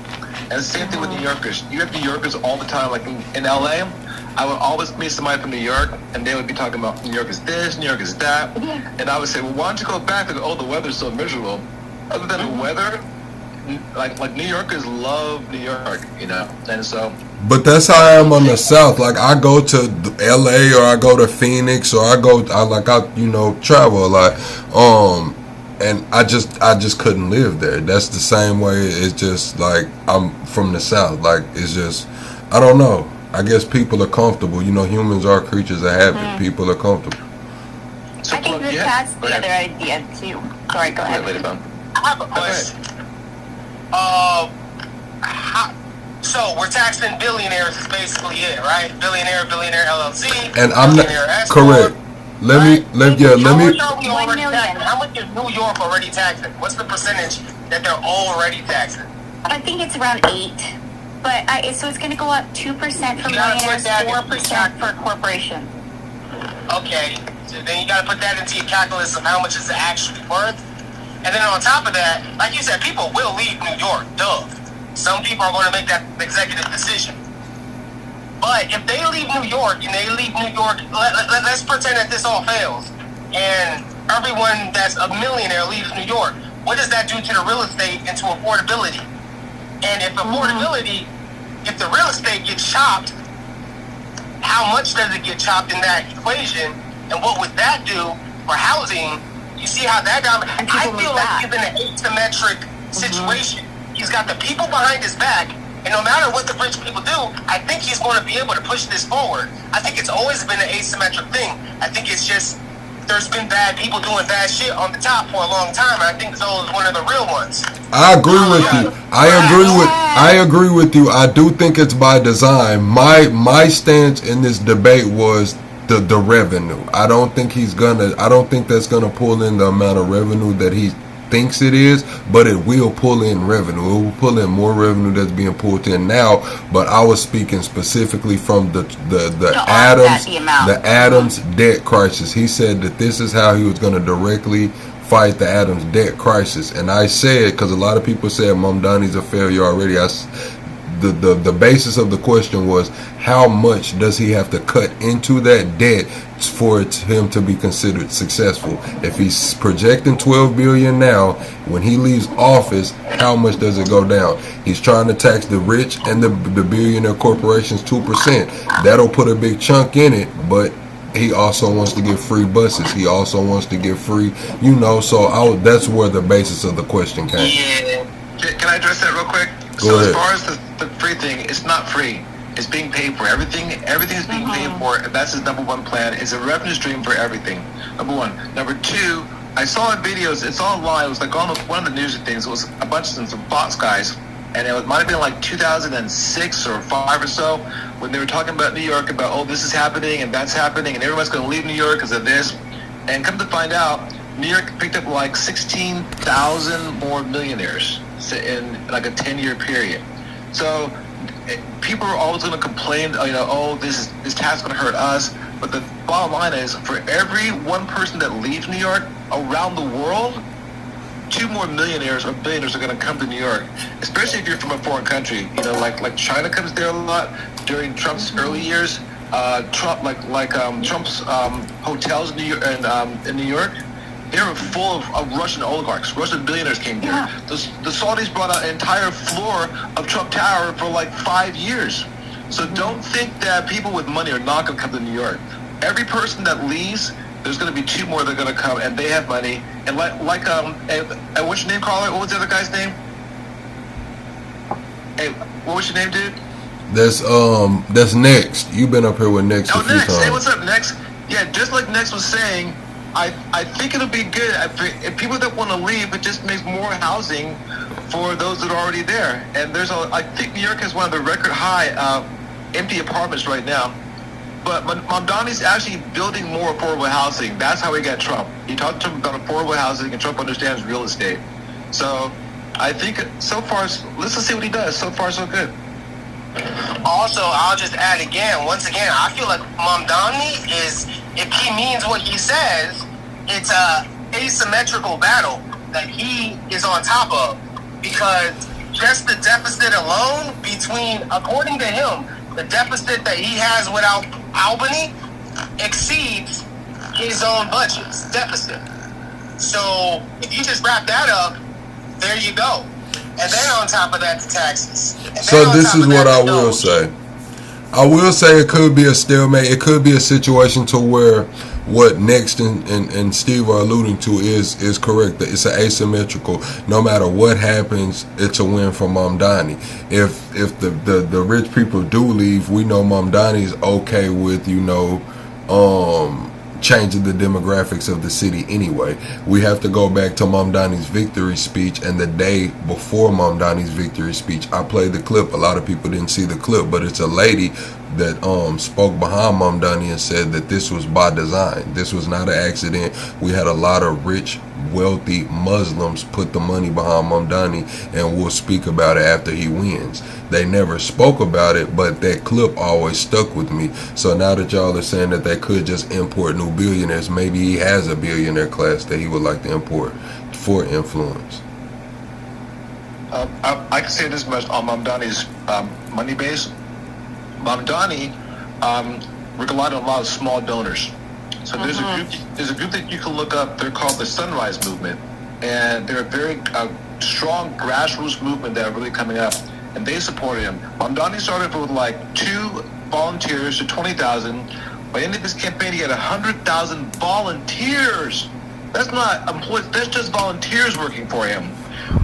And the same thing with New Yorkers. You have New Yorkers all the time. Like in LA, I would always meet somebody from New York, and they would be talking about New York is this, New York is that. And I would say, well, why don't you go back? They go, oh, the weather's so miserable. Other than the weather, like New Yorkers love New York, you know. And so. But that's how I am on the South. Like I go to LA or I go to Phoenix or I travel a lot. and I just couldn't live there. That's the same way. It's just like I'm from the South. Like it's just, I don't know. I guess people are comfortable. You know, humans are creatures of habit. People are comfortable. I think that's the other idea too. Sorry, go ahead. I have a question. So we're taxing billionaires is basically it, right? Billionaire LLC. And I'm not correct. Let me. How much are we already taxing? How much is New York already taxing? What's the percentage that they're already taxing? I think it's around 8, but so it's going to go up 2% for millionaires, 4% for corporations. Okay, so then you got to put that into your calculus of how much it's actually worth. And then on top of that, like you said, people will leave New York, duh. Some people are going to make that executive decision. But if they leave New York, let's pretend that this all fails, and everyone that's a millionaire leaves New York, what does that do to the real estate and to affordability? And if affordability, if the real estate gets chopped, how much does it get chopped in that equation? And what would that do for housing? You see how that got... I feel like he's in an asymmetric situation. He's got the people behind his back, and no matter what the rich people do, I think he's going to be able to push this forward. I think it's always been an asymmetric thing. I think it's just there's been bad people doing bad shit on the top for a long time, and I think Zoe is one of the real ones. I agree with you. I agree with you. I do think it's by design. My stance in this debate was the revenue. I don't think that's gonna pull in the amount of revenue that he thinks it is, but it will pull in revenue. It will pull in more revenue that's being pulled in now. But I was speaking specifically from the Adams debt crisis. He said that this is how he was going to directly fight the Adams debt crisis. And I said, because a lot of people said Mamdani's a failure already, the basis of the question was, how much does he have to cut into that debt for him to be considered successful? If he's projecting $12 billion now, when he leaves office, how much does it go down? He's trying to tax the rich and the billionaire corporations 2%. That'll put a big chunk in it, but he also wants to get free buses. He also wants to get free, so that's where the basis of the question came. Yeah. Can I address that real quick? Go ahead. As far as the free thing, it's not free. It's being paid for. Everything is being paid for. That's his number one plan. It's a revenue stream for everything. Number one. Number two, I saw videos. It's online. It was like on one of the news things. It was a bunch of some Fox guys, and it might have been like 2006 or 5 or so, when they were talking about New York, about this is happening and that's happening, and everyone's going to leave New York because of this. And come to find out, New York picked up like 16,000 more millionaires in like a 10-year period. So people are always going to complain, this tax is going to hurt us. But the bottom line is, for every one person that leaves New York around the world, 2 more millionaires or billionaires are going to come to New York, especially if you're from a foreign country. Like China comes there a lot during Trump's early years. Trump's hotels in New York, they were full of Russian oligarchs. Russian billionaires came there. The Saudis brought out an entire floor of Trump Tower for like 5 years. So don't think that people with money are not going to come to New York. Every person that leaves, there's going to be 2 more that are going to come, and they have money. And what's your name, Carla? What was the other guy's name? Hey, what was your name, dude? That's Next. You've been up here with Next a few times. Hey, what's up, Next? Yeah, just like Next was saying, I think it'll be good if people that want to leave. It just makes more housing for those that are already there. And I think New York has one of the record high empty apartments right now. But Mamdani's actually building more affordable housing. That's how he got Trump. He talked to Trump about affordable housing, and Trump understands real estate. So I think so far, let's just see what he does. So far, so good. Also, I'll just add once again, I feel like Mamdani is, if he means what he says, it's a asymmetrical battle that he is on top of. Because just the deficit alone according to him, the deficit that he has without Albany exceeds his own budget's deficit. So if you just wrap that up, there you go. And then on top of that, the taxes. So this is what I will say. I will say it could be a stalemate. It could be a situation to where what Next and Steve are alluding to is correct. It's an asymmetrical. No matter what happens, it's a win for Mamdani. If the rich people do leave, we know Mamdani's okay with, changing the demographics of the city anyway. We have to go back to Mamdani's victory speech, and the day before Mamdani's victory speech, I played the clip. A lot of people didn't see the clip, but it's a lady that spoke behind Mamdani and said that this was by design. This was not an accident. We had a lot of rich, wealthy Muslims put the money behind Mamdani, and we'll speak about it after he wins. They never spoke about it, but that clip always stuck with me. So now that y'all are saying that they could just import new billionaires, maybe he has a billionaire class that he would like to import for influence. I can say this much on Mamdani's money base. Mamdani relied on a lot of small donors. So there's a group that you can look up. They're called the Sunrise Movement, and they're a very strong grassroots movement that are really coming up, and they supported him. Mamdani started with like 2 volunteers to 20,000. By the end of his campaign, he had 100,000 volunteers. That's not employees. That's just volunteers working for him.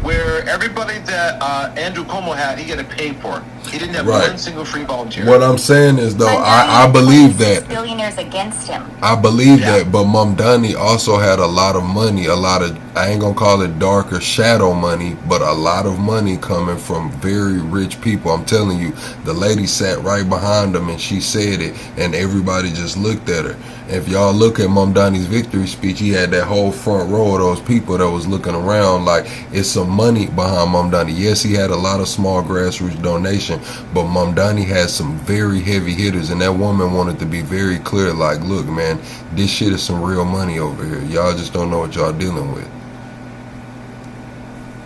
Where everybody that Andrew Cuomo had, he got to pay for. He didn't have one single free volunteer. What I'm saying is, though, I believe that. Billionaires against him. I believe that, but Mamdani also had a lot of money, I ain't gonna call it dark or shadow money, but a lot of money coming from very rich people. I'm telling you, the lady sat right behind him and she said it, and everybody just looked at her. If y'all look at Mamdani's victory speech, he had that whole front row of those people that was looking around like it's some money behind Mamdani. Yes, he had a lot of small grassroots donation, but Mamdani had some very heavy hitters, and that woman wanted to be very clear, like, look, man, this shit is some real money over here. Y'all just don't know what y'all dealing with.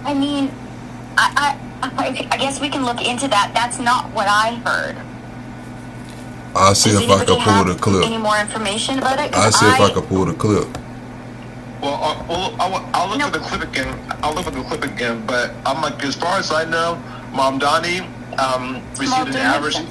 I mean, I guess we can look into that. That's not what I heard. I'll see if I can pull the clip. Any more information about it? I'll see if I can pull the clip. Well, I'll look for the clip again. But I'm like, as far as I know, Mamdani received an average, an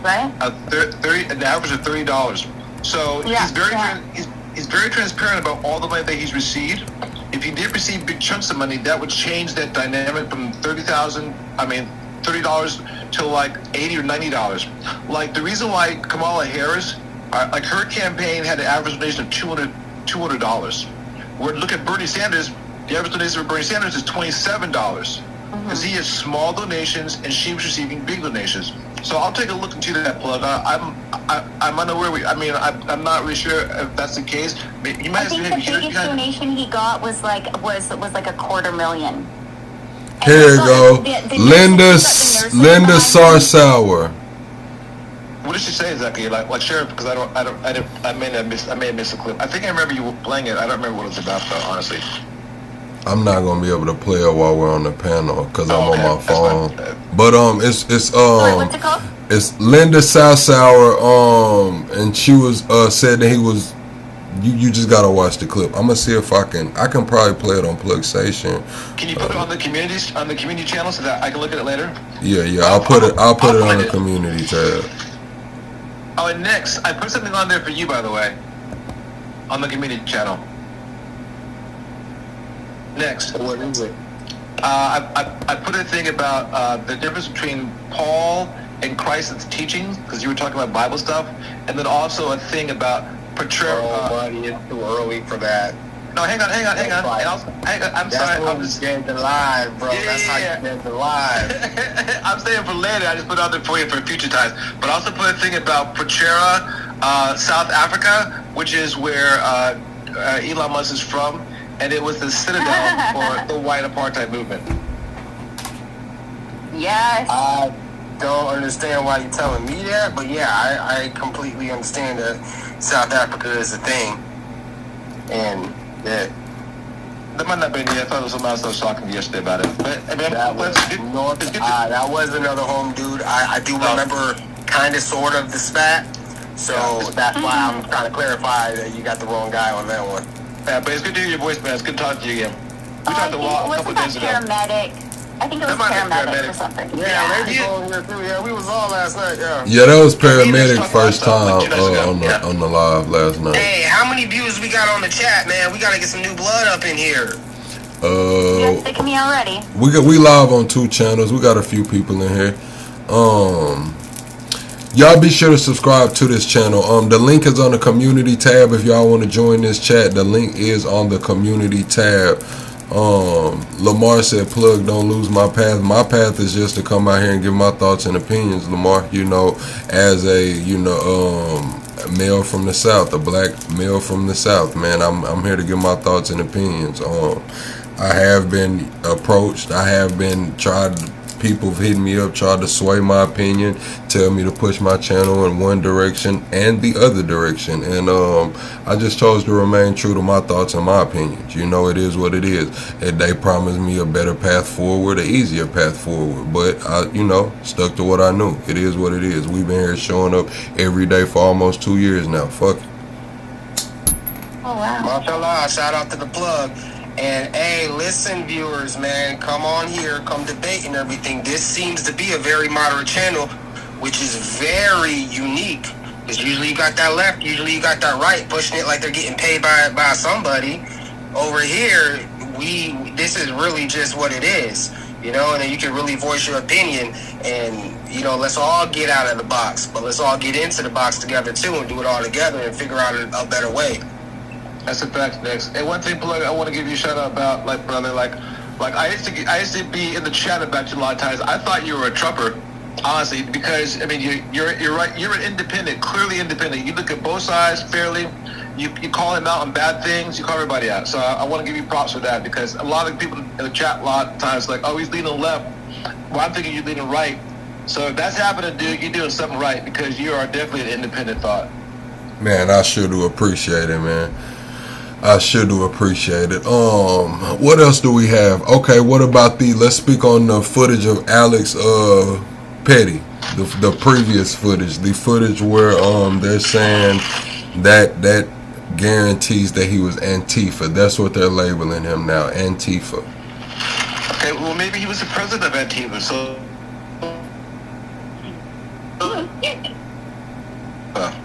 average of $30. So he's very transparent about all the money that he's received. If he did receive big chunks of money, that would change that dynamic from $30 to like $80 or $90. Like the reason why Kamala Harris, like her campaign had an average donation of $200. Where look at Bernie Sanders, the average donation for Bernie Sanders is $27 because he has small donations and she was receiving big donations. So I'll take a look into that plug. I'm unaware. I'm not really sure if that's the case. You might I think the biggest donation he got was like a $250,000. Here you go, Linda Sarsauer. What did she say exactly? Like share it because I may have missed the clip. I think I remember you playing it. I don't remember what it's about though, honestly. I'm not gonna be able to play it while we're on the panel because I'm on my phone. But it's what's it called? It's Linda Sarsauer. And she was said that he was. You just gotta watch the clip. I'm gonna see if I can probably play it on Plug Station. Can you put it on the community channel so that I can look at it later? Yeah. I'll put it on the community tab. Oh, and next, I put something on there for you, by the way, on the community channel. Next. What is it? I put a thing about the difference between Paul and Christ's teachings, because you were talking about Bible stuff, and then also a thing about buddy, it's too early for that. No, hang on. I'm sorry. I'm just getting the live, bro. That's how you get the live. I'm saying for later. I just put it out there for you for future times. But I also put a thing about Pretoria, South Africa, which is where Elon Musk is from, and it was the citadel for the white apartheid movement. Yes. I don't understand why you're telling me that, but yeah, I completely understand that South Africa is a thing. And yeah. That might not be me. I thought it was somebody else that was talking to me yesterday about it. But that was another home dude. I do remember kind of sort of the spat. So that's why I'm trying to clarify that you got the wrong guy on that one. Yeah, but it's good to hear your voice, man. It's good talking to you again. We talked a couple of days ago. Paramedic. I think it was paramedic or something. Yeah, we was all last night. Yeah. Yeah, that was paramedic first time on the live last night. Hey, how many views we got on the chat, man? We gotta get some new blood up in here. You're sick of me already. We live on 2 channels. We got a few people in here. Y'all be sure to subscribe to this channel. The link is on the community tab. If y'all want to join this chat, the link is on the community tab. Lamar said, plug, don't lose my path. My path is just to come out here and give my thoughts and opinions, Lamar. You know, as a male from the South, a black male from the South, man, I'm here to give my thoughts and opinions. I have been approached. I have been people have hit me up, tried to sway my opinion, tell me to push my channel in one direction and the other direction. And I just chose to remain true to my thoughts and my opinions. You know, it is what it is. And they promised me a better path forward, an easier path forward. But I, stuck to what I knew. It is what it is. We've been here showing up every day for almost 2 years now. Fuck it. Oh, wow. Mashallah, shout out to the plug. And hey, listen, viewers, man, come on here, come debate and everything. This seems to be a very moderate channel, which is very unique. Because usually you got that left, usually you got that right, pushing it like they're getting paid by somebody. Over here, this is really just what it is, and then you can really voice your opinion. And let's all get out of the box, but let's all get into the box together too, and do it all together and figure out a better way. That's a fact, Next. And one thing, Plug, I want to give you a shout out about, brother, I used to be in the chat about you a lot of times. I thought you were a Trumper, honestly, because you're right. You're an independent, clearly independent. You look at both sides fairly. You call him out on bad things. You call everybody out. So I want to give you props for that, because a lot of people in the chat a lot of times he's leaning left. Well, I'm thinking you're leaning right. So if that's happening, dude, you're doing something right, because you are definitely an independent thought. Man, I sure do appreciate it, man. I sure do appreciate it. What else do we have? Okay, what about let's speak on the footage of Alex Petty, the previous footage, the footage where they're saying that guarantees that he was Antifa. That's what they're labeling him now, Antifa. Okay, well maybe he was the president of Antifa, so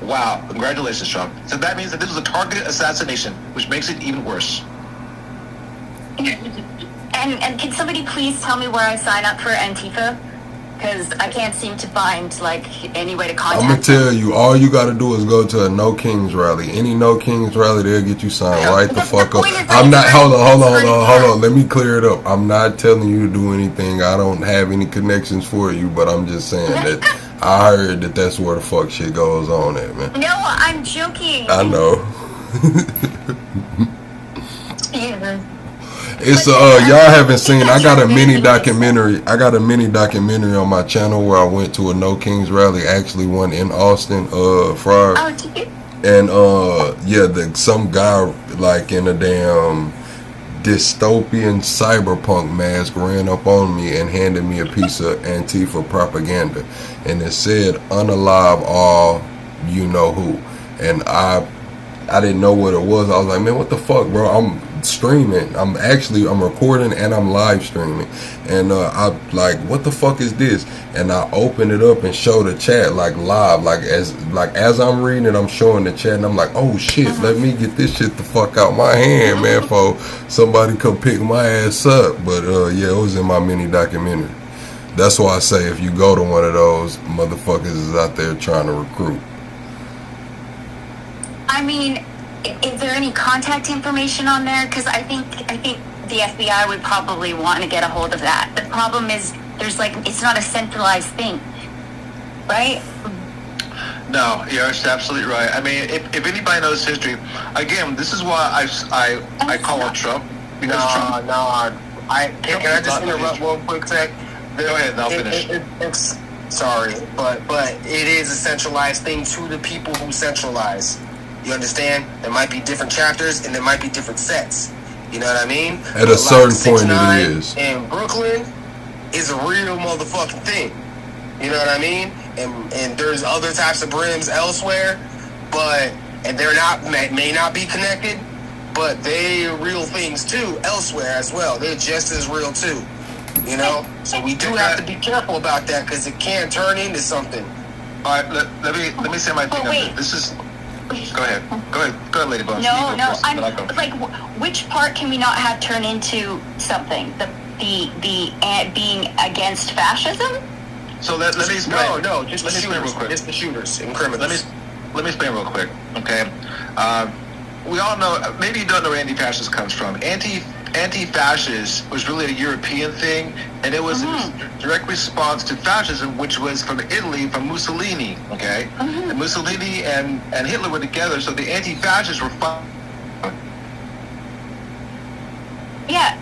wow, congratulations, Trump. So that means that this was a targeted assassination, which makes it even worse. And can somebody please tell me where I sign up for Antifa? Because I can't seem to find any way to contact I'm gonna tell you, all you gotta do is go to a No Kings rally. Any No Kings rally, they'll get you signed right the fuck up. I'm not. Hold on. Let me clear it up. I'm not telling you to do anything. I don't have any connections for you, but I'm just saying that I heard that that's where the fuck shit goes on at, man. No, I'm joking. I know. Yeah. It's y'all haven't seen. I got a mini documentary. On my channel where I went to a No Kings rally. Actually, one in Austin, Friday. Oh, did you? And some guy in a damn dystopian cyberpunk mask ran up on me and handed me a piece of Antifa propaganda, and it said "unalive all you know who," and I didn't know what it was. I was like, man, what the fuck, bro? I'm streaming. I'm recording and I'm live streaming. And I what the fuck is this? And I open it up and show the chat live. As I'm reading it, I'm showing the chat and I'm like, oh shit, let me get this shit the fuck out my hand, man, for somebody come pick my ass up. But it was in my mini documentary. That's why I say if you go to one of those, motherfuckers is out there trying to recruit. I mean, is there any contact information on there? Because I think the FBI would probably want to get a hold of that. The problem is it's not a centralized thing, right? No, you're absolutely right. I mean, if anybody knows history, again, this is why I call it Trump. Because Trump. Can I just interrupt one quick sec? Go ahead, I'll finish. Sorry, but it is a centralized thing to the people who centralize. You understand? There might be different chapters and there might be different sets. You know what I mean? At a certain point it is. And Brooklyn is a real motherfucking thing. You know what I mean? And there's other types of brims elsewhere, and they're may not be connected, but they're real things too elsewhere as well. They're just as real too. you know? So we do have to be careful about that because it can turn into something. All right, let me say my thing. wait. This is. Go ahead, Lady Bones. No, You go first, I'm then I go. like, which part can we not have turn into something? The being against fascism? So let me explain. No, just let me explain real quick. Just the shooters and criminals. Let me explain real quick, okay? We all know, maybe you don't know where anti-fascist comes from. Anti-fascist was really a European thing, and it was a direct response to fascism, which was from Italy, from Mussolini, okay? And Mussolini and Hitler were together, so the anti-fascists were Yeah,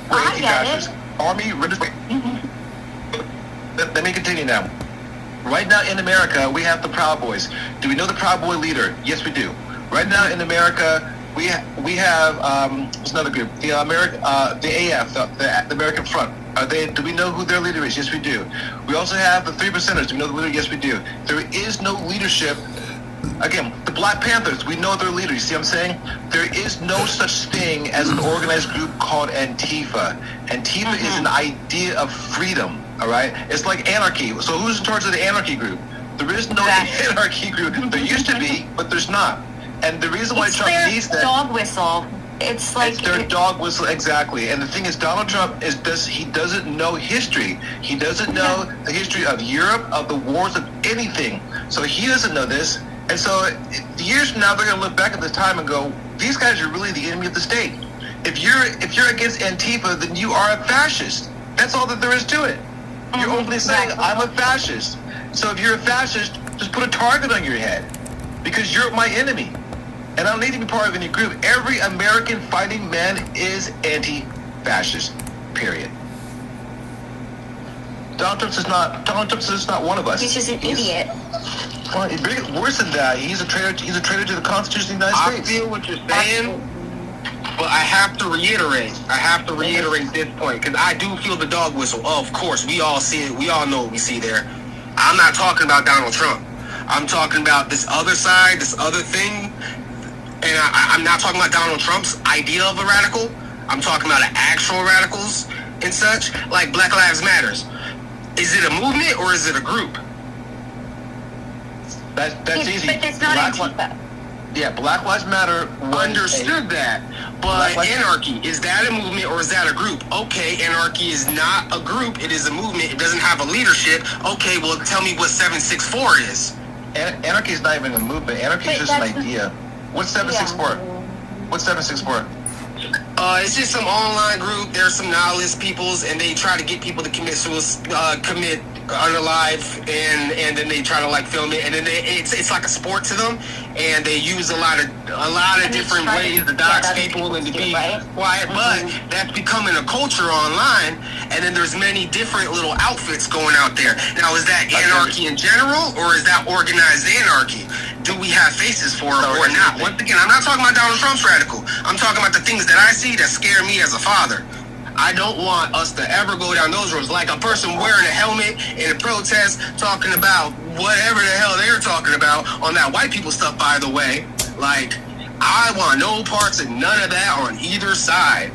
I get it. Army, Let me continue now. Right now in America, we have the Proud Boys. Do we know the Proud Boy leader? Yes, we do. Right now in America, we have what's another group? The AF, the American Front. Do we know who their leader is? Yes, we do. We also have the 3 Percenters. Do we know the leader? Yes, we do. There is no leadership. Again, the Black Panthers, we know their leader. You see what I'm saying? There is no such thing as an organized group called Antifa. Antifa is an idea of freedom. All right, it's like anarchy. So who's in charge of the anarchy group? There is no anarchy group. There used to be, but there's not. And the reason why Trump needs that dog whistle. It's like it's their dog whistle, exactly. And the thing is, Donald Trump he doesn't know history. He doesn't know the history of Europe, of the wars, of anything. So he doesn't know this. And so years from now, they're going to look back at this time and go, these guys are really the enemy of the state. If you're against Antifa, then you are a fascist. That's all that there is to it. You're openly saying, I'm a fascist. So if you're a fascist, just put a target on your head because you're my enemy. And I don't need to be part of any group. Every American fighting man is anti-fascist, period. Donald Trump is not one of us. He's just an idiot. Well, worse than that, he's a traitor to the Constitution of the United States. I feel what you're saying, but I have to reiterate this point, because I do feel the dog whistle. Of course, we all see it. We all know what we see there. I'm not talking about Donald Trump. I'm talking about this other side, this other thing. And I'm not talking about Donald Trump's idea of a radical. I'm talking about actual radicals and such, like Black Lives Matters. Is it a movement or is it a group? That's easy. But that's not Antifa. Yeah, Black Lives Matter. Understood that. But anarchy, is that a movement or is that a group? Okay, anarchy is not a group. It is a movement. It doesn't have a leadership. Okay, well, tell me what 764 is. Anarchy is not even a movement. Anarchy is just an idea. What's 764? What's 764? It's just some online group. There's some nihilist peoples, and they try to get people to commit unalive, and then they try to like film it, and then it's like a sport to them, and they use a lot of different ways to dox people and to be quiet. But that's becoming a culture online, and then there's many different little outfits going out there. Now, is that anarchy in general, or is that organized anarchy? Do we have faces for it or not? Once again, I'm not talking about Donald Trump's radical. I'm talking about the things that I see that scare me as a father. I don't want us to ever go down those roads. Like a person wearing a helmet in a protest talking about whatever the hell they're talking about on that white people stuff, by the way. Like, I want no parts of none of that on either side.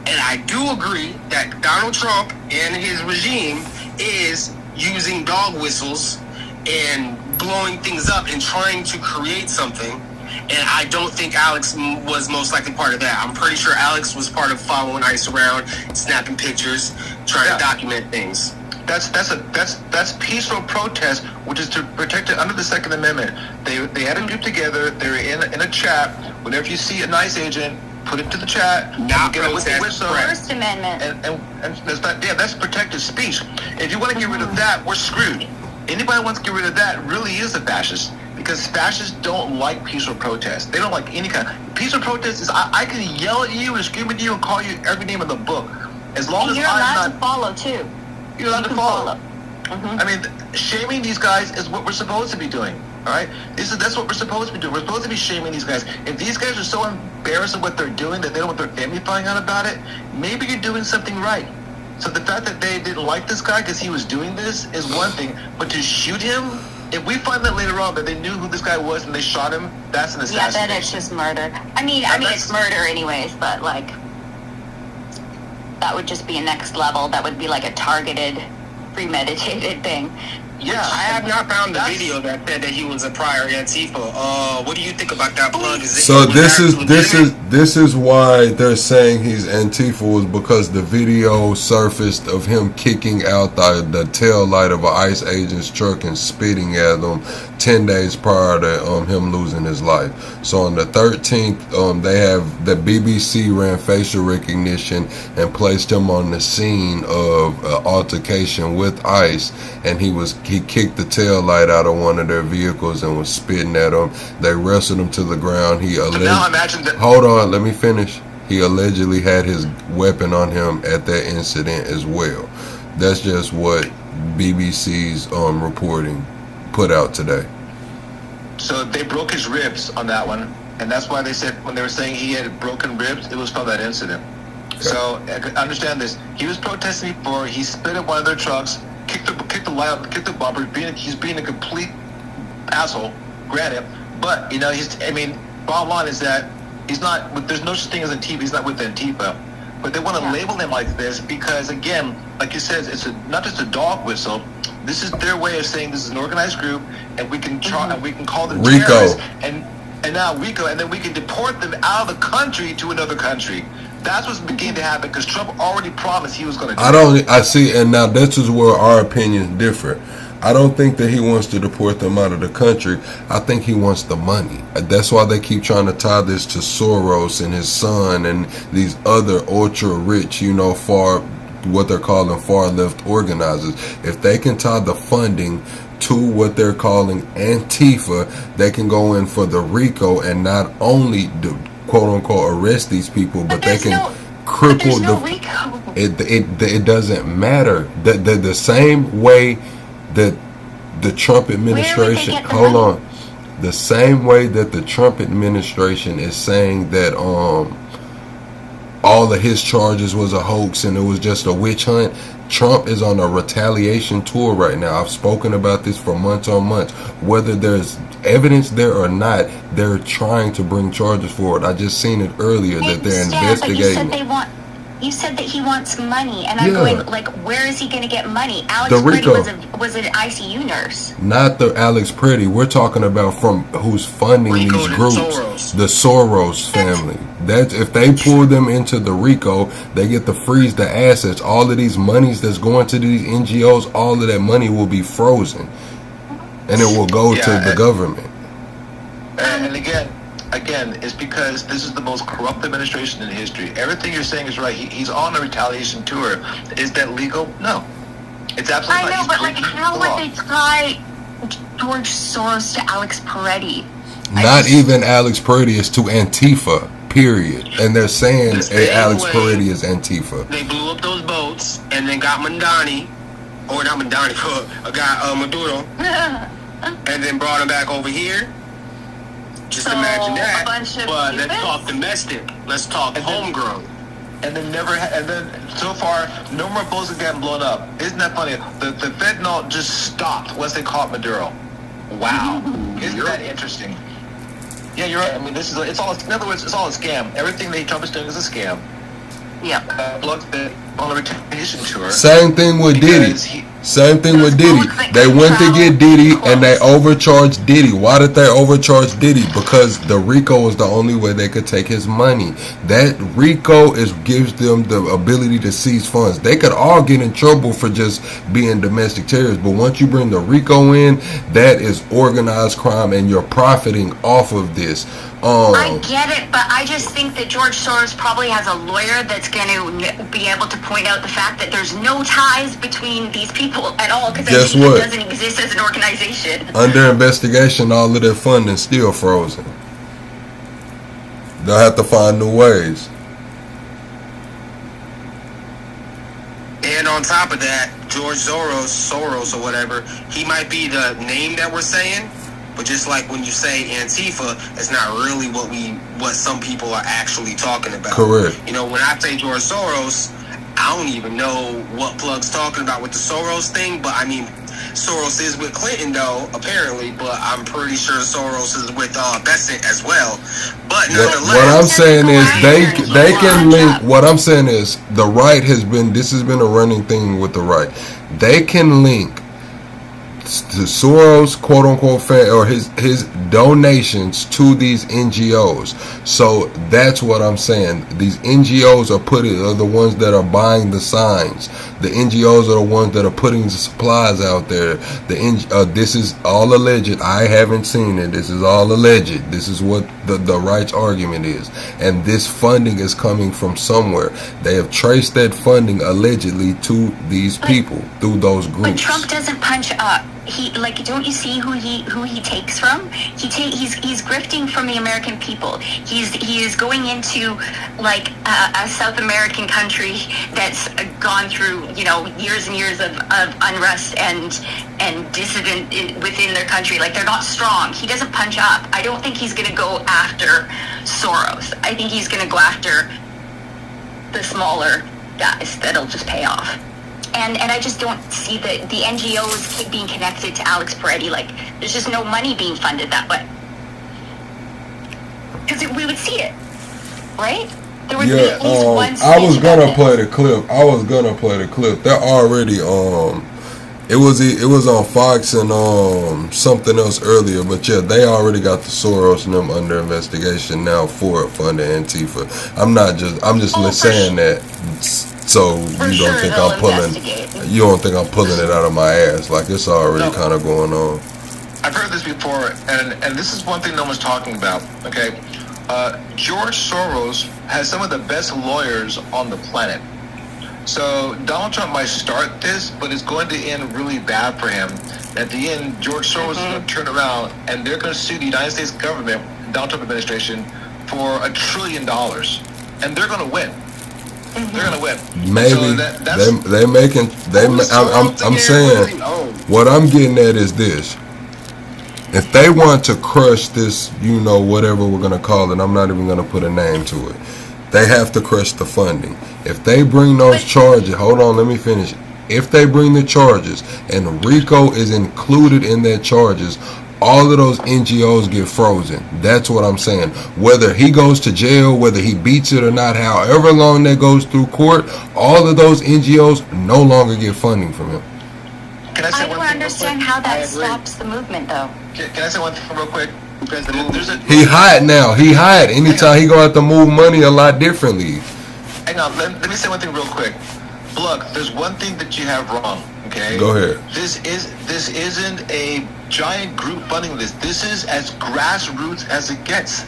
And I do agree that Donald Trump and his regime is using dog whistles and blowing things up and trying to create something. And I don't think Alex was most likely part of that. I'm pretty sure Alex was part of following ICE around, snapping pictures, trying to document things. That's peaceful protest, which is to protect it under the Second Amendment. They had a group together. They were in a chat. Whenever you see an ICE agent, put it to the chat. Not protest. First Amendment. And that's protected speech. If you want to get rid of that, we're screwed. Anybody who wants to get rid of that really is a fascist. Because fascists don't like peaceful protest. They don't like any kind. Peaceful protest is I can yell at you and scream at you and call you every name in the book. As long as you're allowed to follow too. You're allowed to follow. I mean, shaming these guys is what we're supposed to be doing. All right, that's what we're supposed to be doing. We're supposed to be shaming these guys. If these guys are so embarrassed of what they're doing that they don't want their family finding out about it, maybe you're doing something right. So the fact that they didn't like this guy because he was doing this is one thing, but to shoot him. If we find that later on that they knew who this guy was and they shot him, that's an assassination. Yeah, then it's just murder. I mean, it's murder anyways, but like, that would just be a next level. That would be like a targeted, premeditated thing. Yeah, I have not found the video that said that he was a prior Antifa. What do you think about that plug? So this is why they're saying he's Antifa, was because the video surfaced of him kicking out the tail light of an ICE agent's truck and spitting at them 10 days prior to him losing his life. So on the 13th, they have the BBC ran facial recognition and placed him on the scene of an altercation with ICE, and he kicked the tail light out of one of their vehicles and was spitting at him. They wrestled him to the ground. Hold on, let me finish. He allegedly had his weapon on him at that incident as well. That's just what BBC's reporting put out today. So they broke his ribs on that one, and that's why they said when they were saying he had broken ribs, it was from that incident. Okay. So understand this: he was protesting before. He spit at one of their trucks, kicked the light, kicked the bumper. He's being a complete asshole. Granted, but bottom line is that he's not. There's no such thing as Antifa. He's not with Antifa. But they want to label him like this because, again, like you said, it's not just a dog whistle. This is their way of saying this is an organized group, and we can try and we can call them RICO. terrorists, and now RICO, and then we can deport them out of the country to another country. That's what's beginning to happen because Trump already promised he was going to do I see, and now this is where our opinions differ. I don't think that he wants to deport them out of the country. I think he wants the money. That's why they keep trying to tie this to Soros and his son and these other ultra rich, what they're calling far left organizers. If they can tie the funding to what they're calling Antifa, they can go in for the RICO and not only do quote unquote arrest these people, but they can cripple it doesn't matter. The same way that the Trump administration the same way that the Trump administration is saying that all of his charges was a hoax and it was just a witch hunt. Trump is on a retaliation tour right now. I've spoken about this for months on months. Whether there's evidence there or not, they're trying to bring charges forward. I just seen it earlier that they're investigating. But you said that he wants money, and I'm going, where is he going to get money? Alex RICO was an ICU nurse. Not the Alex Pretty. We're talking about from who's funding these groups. The Soros family. That's if they pull them into the RICO, they get to freeze the assets. All of these monies that's going to these NGOs, all of that money will be frozen, and it will go to the government. And again, it's because this is the most corrupt administration in history. Everything you're saying is right. He's on a retaliation tour. Is that legal? No. It's absolutely not. I know, but how would they tie George Soros to Alex Peretti? Not even Alex Peretti is to Antifa, period. And they're saying Alex Peretti is Antifa. They blew up those boats and then got Maduro, Maduro, and then brought him back over here. Just imagine that. But let's talk domestic. Let's talk homegrown. And then so far, no more boats are getting blown up. Isn't that funny? The fentanyl just stopped once they caught Maduro. Wow. Isn't that interesting? Yeah, you're right. I mean, it's all a scam. Everything that Trump is doing is a scam. Yeah. On a retaliation tour. Same thing with Diddy. They went to get Diddy and they overcharged Diddy. Why did they overcharge Diddy? Because the RICO was the only way they could take his money. That RICO gives them the ability to seize funds. They could all get in trouble for just being domestic terrorists, but once you bring the RICO in, that is organized crime and you're profiting off of this. I get it, but I just think that George Soros probably has a lawyer that's going to be able to point out the fact that there's no ties between these people at all, because it doesn't exist as an organization. Under investigation, all of their funding still frozen. They'll have to find new ways. And on top of that, George Soros or whatever, he might be the name that we're saying, but just like when you say Antifa, it's not really what some people are actually talking about. Correct. When I say George Soros, I don't even know what Plug's talking about with the Soros thing, but I mean, Soros is with Clinton, though, apparently, but I'm pretty sure Soros is with Besant as well. But nonetheless, What I'm saying is they can link. What I'm saying is the right this has been a running thing with the right. They can link to Soros, quote unquote, or his donations to these NGOs. So that's what I'm saying. These NGOs are the ones that are buying the signs. The NGOs are the ones that are putting the supplies out there. This is all alleged. I haven't seen it. This is all alleged. This is what the right's argument is. And this funding is coming from somewhere. They have traced that funding allegedly to these people through those groups. But Trump doesn't punch up. Don't you see who he takes from? He's grifting from the American people. He is going into like a South American country that's gone through years and years of unrest and dissident within their country. Like, they're not strong. He doesn't punch up. I don't think he's going to go after Soros. I think he's going to go after the smaller guys that'll just pay off. And I just don't see the NGOs being connected to Alex Peretti. Like, there's just no money being funded that way. Because we would see it, right? There would be at least one I was gonna play the clip. They're already it was on Fox and something else earlier, but yeah, they already got the Soros and them under investigation now for funding Antifa. I'm just saying that. So you don't think I'm pulling it out of my ass? Like, it's already kind of going on. I've heard this before, and this is one thing no one's talking about. Okay, George Soros has some of the best lawyers on the planet. So Donald Trump might start this, but it's going to end really bad for him. At the end, George Soros is going to turn around, and they're going to sue the United States government, Donald Trump administration, for $1 trillion, and they're going to win. They're gonna win. Maybe I'm saying what I'm getting at is this: if they want to crush this, whatever we're gonna call it, I'm not even gonna put a name to it. They have to crush the funding. If they bring those charges, hold on, let me finish. If they bring the charges and RICO is included in their charges, all of those NGOs get frozen. That's what I'm saying. Whether he goes to jail, whether he beats it or not, however long that goes through court, all of those NGOs no longer get funding from him. I don't understand how that stops the movement, though. Can I say one thing real quick? He hide now. He hide. Anytime he gonna have to move money a lot differently. Hang on. Let me say one thing real quick. Look, there's one thing that you have wrong. Okay. Go ahead. This isn't a giant group funding this. This is as grassroots as it gets.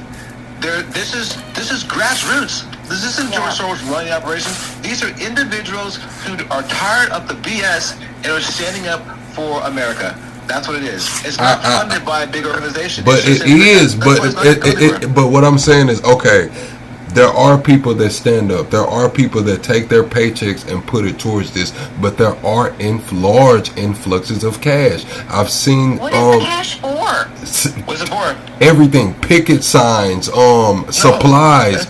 This is grassroots. This isn't George Soros running the operation. These are individuals who are tired of the BS and are standing up for America. That's what it is. It's not funded by a big organization. But it is. But what I'm saying is, okay, there are people that stand up. There are people that take their paychecks and put it towards this. But there are large influxes of cash. I've seen. What is the cash for? What's it for? Everything, picket signs, supplies.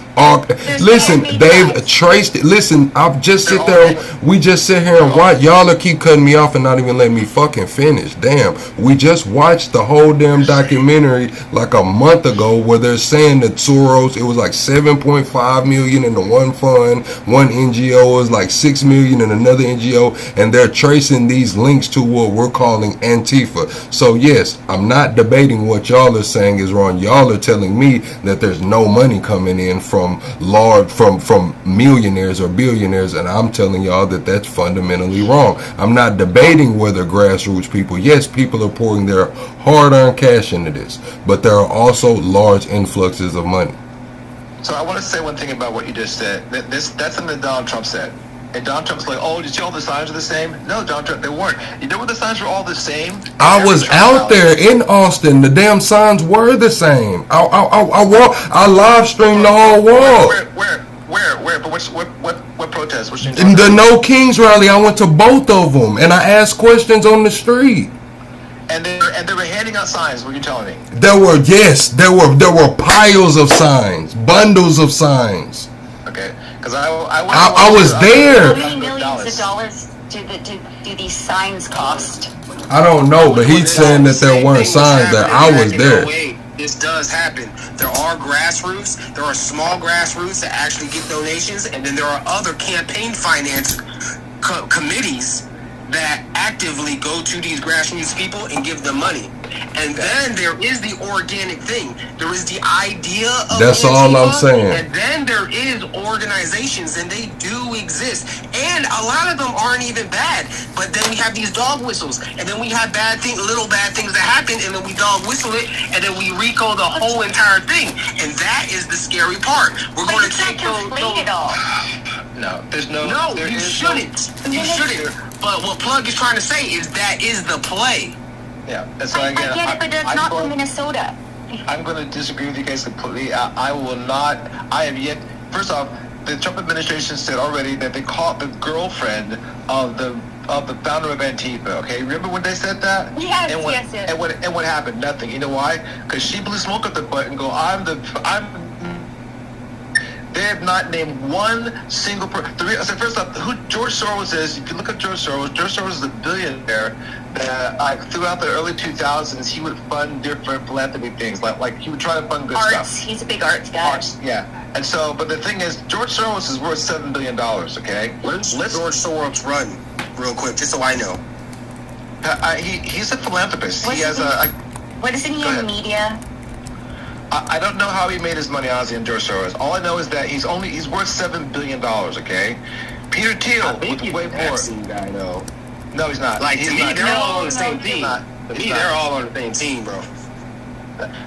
Listen, they've traced it. Listen, I've just sit there. We just sit here and watch. Y'all keep cutting me off and not even letting me fucking finish. Damn, we just watched the whole damn documentary like a month ago where they're saying that Soros, it was like 7.5 million in the one fund, one NGO is like 6 million in another NGO, and they're tracing these links to what we're calling Antifa. So yes, I'm not debating what y'all are saying is wrong. Y'all are telling me that there's no money coming in from millionaires or billionaires, and I'm telling y'all that that's fundamentally wrong. I'm not debating whether grassroots people, yes, people are pouring their hard-earned cash into this, but there are also large influxes of money. So I want to say one thing about what you just said. That's something that Donald Trump said. And Donald Trump's like, oh, did you see all the signs are the same? No, Donald Trump, they weren't. You know what the signs were all the same? I was out there in Austin. The damn signs were the same. I live streamed the whole wall. Where? But what protest? In the No Kings rally, I went to both of them, and I asked questions on the street. And they were handing out signs. What are you telling me? There were piles of signs, bundles of signs. Okay, because I was there. How many millions of dollars do these signs cost? I don't know, but he's saying that there weren't signs that I was there. This does happen. There are grassroots. There are small grassroots that actually get donations, and then there are other campaign finance committees that actively go to these grassroots people and give them money. And then there is the organic thing. There is the idea of That's all I'm saying. And then there is organizations, and they do exist. And a lot of them aren't even bad. But then we have these dog whistles, and then we have little bad things that happen, and then we dog whistle it, and then we RICO the whole entire thing. And that is the scary part. We're going to take those. It all. No, there's no. No, you shouldn't. You shouldn't. But what Plug is trying to say is that is the play. Yeah, that's why again. I get it, but that's not from Minnesota. I'm going to disagree with you guys completely. I will not. I have yet. First off, the Trump administration said already that they caught the girlfriend of the founder of Antifa. Okay, remember when they said that? Yes, and yes. And what happened? Nothing. You know why? Because she blew smoke up the butt and go, They have not named one single person. So first off, who George Soros is, if you look at George Soros is a billionaire that throughout the early 2000s, he would fund different philanthropy things. Like he would try to fund good stuff. He's a big arts guy. Arts, yeah. And so, but the thing is, George Soros is worth $7 billion, okay? Let's George Soros run real quick, just so I know. He's a philanthropist. What is he in media? I don't know how he made his money, honestly, on George Soros. All I know is that he's worth $7 billion, okay? Peter Thiel with way more. Guy, though. No, he's not. Like, to me, they're all on the same team. To me, they're all on the same team, bro.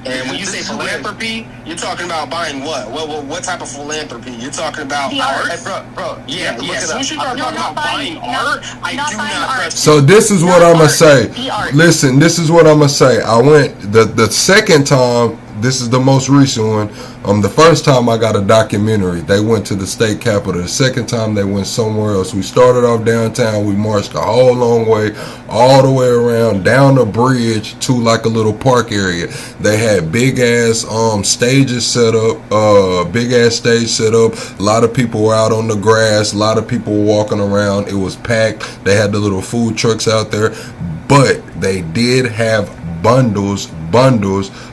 And when you say philanthropy, you're talking about buying what? What type of philanthropy? You're talking about art? Hey, bro. Yeah. As soon as you start talking about buying art, I do not trust. So this is what I'm gonna say. Listen, this is what I'm gonna say. I went the second time. This is the most recent one. The first time I got a documentary, they went to the state capitol. The second time they went somewhere else. We started off downtown. We marched a whole long way, all the way around, down the bridge to like a little park area. They had big ass stages set up, big ass stage set up. A lot of people were out on the grass. A lot of people were walking around. It was packed. They had the little food trucks out there, but they did have bundles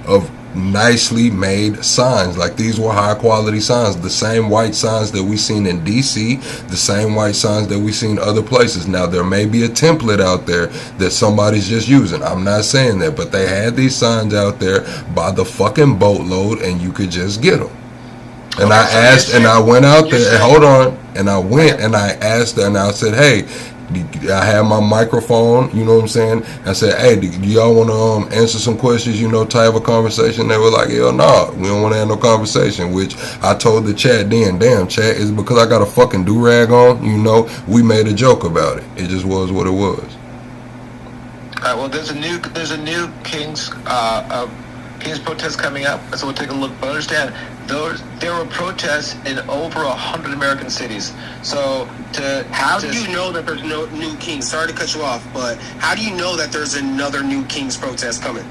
of nicely made signs. Like, these were high quality signs, the same white signs that we seen in DC, the same white signs that we seen other places. Now there may be a template out there that somebody's just using, I'm not saying that, but they had these signs out there by the fucking boatload, and you could just get them. And I asked, and I went out there, and hold on, and I went and I asked her, and I said, hey, I had my microphone, you know what I'm saying? I said, hey, do y'all want to answer some questions, to have a conversation? They were like, hell no, we don't want to have no conversation, which I told the chat then, damn, chat, is because I got a fucking do-rag on, we made a joke about it. It just was what it was. All right, well, there's a new King's protest coming up, so we'll take a look. But understand, there were protests in over 100 American cities. So how do you know that there's no new Kings? Sorry to cut you off, but how do you know that there's another new King's protest coming?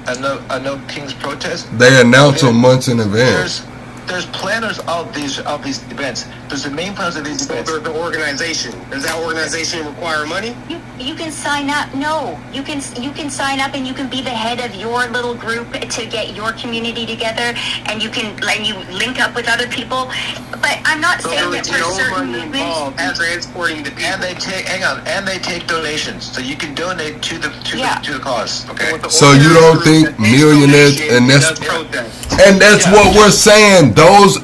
A no King's protest? They announce them months in advance. There's planners of these events. There's the main planners of these events. The organization. Does that organization require money? You can sign up. No, you can sign up, and you can be the head of your little group to get your community together, and you link up with other people. But I'm not saying that for certain movements. Transporting the people. And they take donations, so you can donate to the cause. Okay. So you don't think millionaires, and that's what we're saying. Those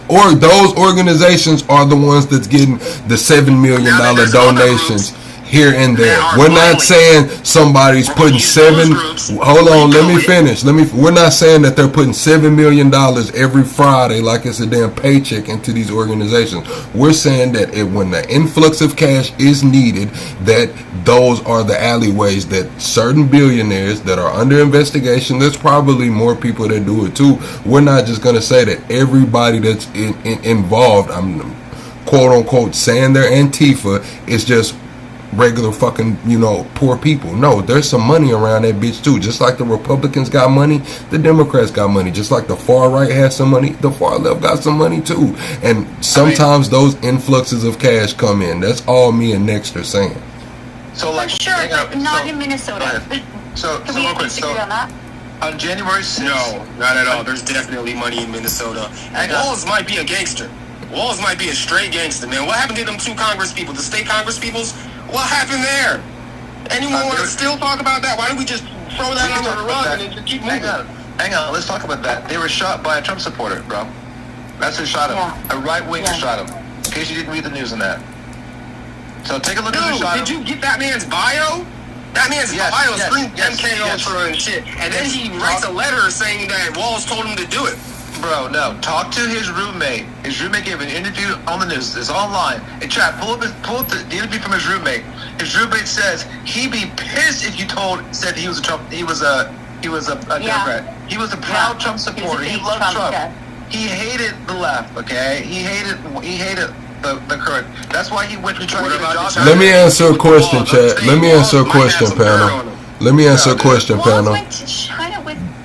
organizations are the ones that's getting the $7 million donations here and there. We're not saying somebody's putting hold on, let me finish. We're not saying that they're putting $7 million every Friday like it's a damn paycheck into these organizations. We're saying that when the influx of cash is needed, that those are the alleyways that certain billionaires that are under investigation, there's probably more people that do it too. We're not just going to say that everybody that's involved, I'm quote unquote saying they're Antifa, is just regular fucking, poor people. No, there's some money around that bitch too. Just like the Republicans got money, the Democrats got money. Just like the far right has some money, the far left got some money too. And sometimes those influxes of cash come in. That's all me and Next are saying. So like, For sure, hang on, but not so- in Minnesota. Go ahead. So Can real we quick, disagree so on that? on January 6th, No, not at all. There's definitely money in Minnesota. Hang on. Walls might be a gangster. Walls might be a straight gangster, man. What happened to them two Congress people, the state Congress peoples? What happened there? Anyone want to still talk about that? Why don't we just throw that under the rug and then just keep moving? Hang on, let's talk about that. They were shot by a Trump supporter, bro. That's who shot him. A right-winger shot him. In case you didn't read the news on that. So take a look at who shot him. Did you get that man's bio? That man's bio screamed MK Ultra and shit. And then he writes a letter saying that Walls told him to do it. Bro, no. Talk to his roommate. His roommate gave an interview on the news. It's online. Hey, chat, pull up the interview from his roommate. His roommate says he'd be pissed if you said he was a Trump. He was a Democrat. He was a proud Trump supporter. He loved Trump. He hated the left. Okay. He hated the current. That's why he went to try to get a job. Let me answer a question, chat. Let me answer a question, panel. Let me answer a question, panel.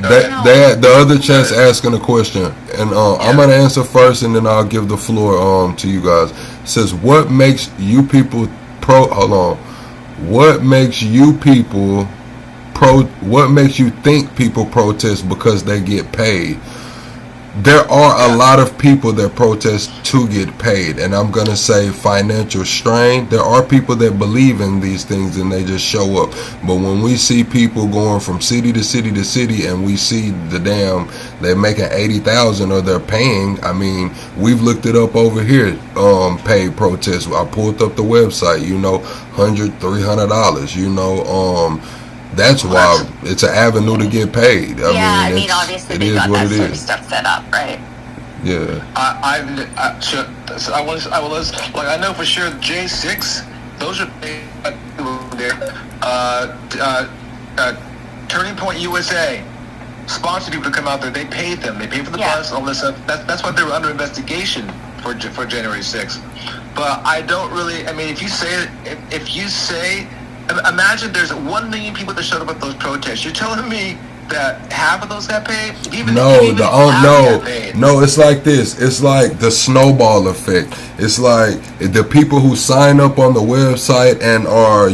The other chat's asking a question, and I'm gonna answer first, and then I'll give the floor to you guys. It says, what makes you people what makes you people what makes you think people protest because they get paid? There are a lot of people that protest to get paid, and I'm gonna say financial strain. There are people that believe in these things and they just show up. But when we see people going from city to city to city, and we see they're making $80,000 or they're paying. I mean, we've looked it up over here. Paid protests. I pulled up the website. $100, $300. That's why it's an avenue to get paid. I mean, obviously they got that sort of stuff set up, right? Yeah. I know for sure J6, those are paid there. Turning Point USA sponsored people to come out there. They paid them. They paid for the bus, all this stuff. That's why they were under investigation for January 6th. But I don't really. I mean, if you say. Imagine there's 1 million people that showed up at those protests. You're telling me that half of those got paid? No, it's like this. It's like the snowball effect. It's like the people who sign up on the website and are,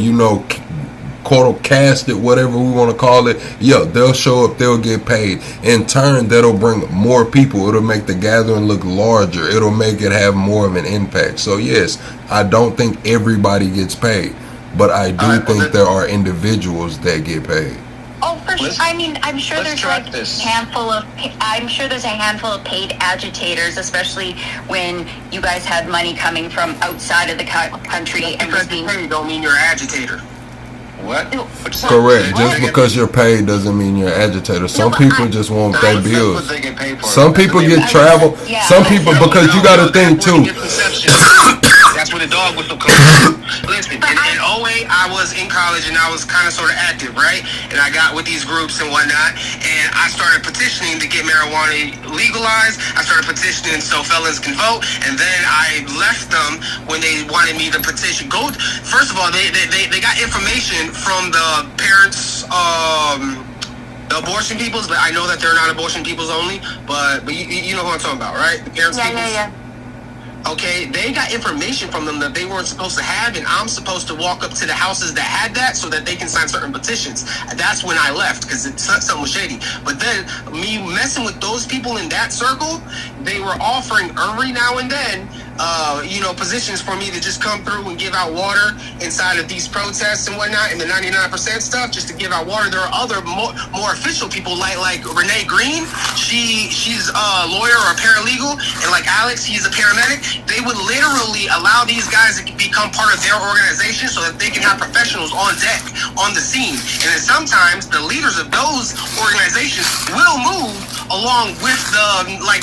quote casted, whatever we want to call it. Yeah, they'll show up, they'll get paid. In turn, that'll bring more people. It'll make the gathering look larger. It'll make it have more of an impact. So yes, I don't think everybody gets paid. But I do think there are individuals that get paid. Oh, for sure. I mean, I'm sure there's a handful of paid agitators, agitators, when you guys had money coming from outside of the country and was being paid don't mean you're an agitator. What? Correct. Just because you're paid doesn't mean you're an agitator. Some people just want their bills. Some people get travel. Some people, because you got to think too. That's where the dog whistle comes from. Listen, in 08, I was in college and I was kind of sort of active, right? And I got with these groups and whatnot, and I started petitioning to get marijuana legalized. I started petitioning so felons can vote, and then I left them when they wanted me to petition. First of all, they got information from the parents, the abortion peoples, but I know that they're not abortion peoples only, but you know who I'm talking about, right? The parents peoples. Yeah. Okay, they got information from them that they weren't supposed to have, and I'm supposed to walk up to the houses that had that so that they can sign certain petitions. That's when I left, because something was shady. But then, me messing with those people in that circle, they were offering every now and then, positions for me to just come through and give out water inside of these protests and whatnot, and the 99% stuff, just to give out water. There are other more official people like Renee Green. She's a lawyer or a paralegal, and like Alex, he's a paramedic. They would literally allow these guys to become part of their organization so that they can have professionals on deck, on the scene. And then sometimes the leaders of those organizations will move along with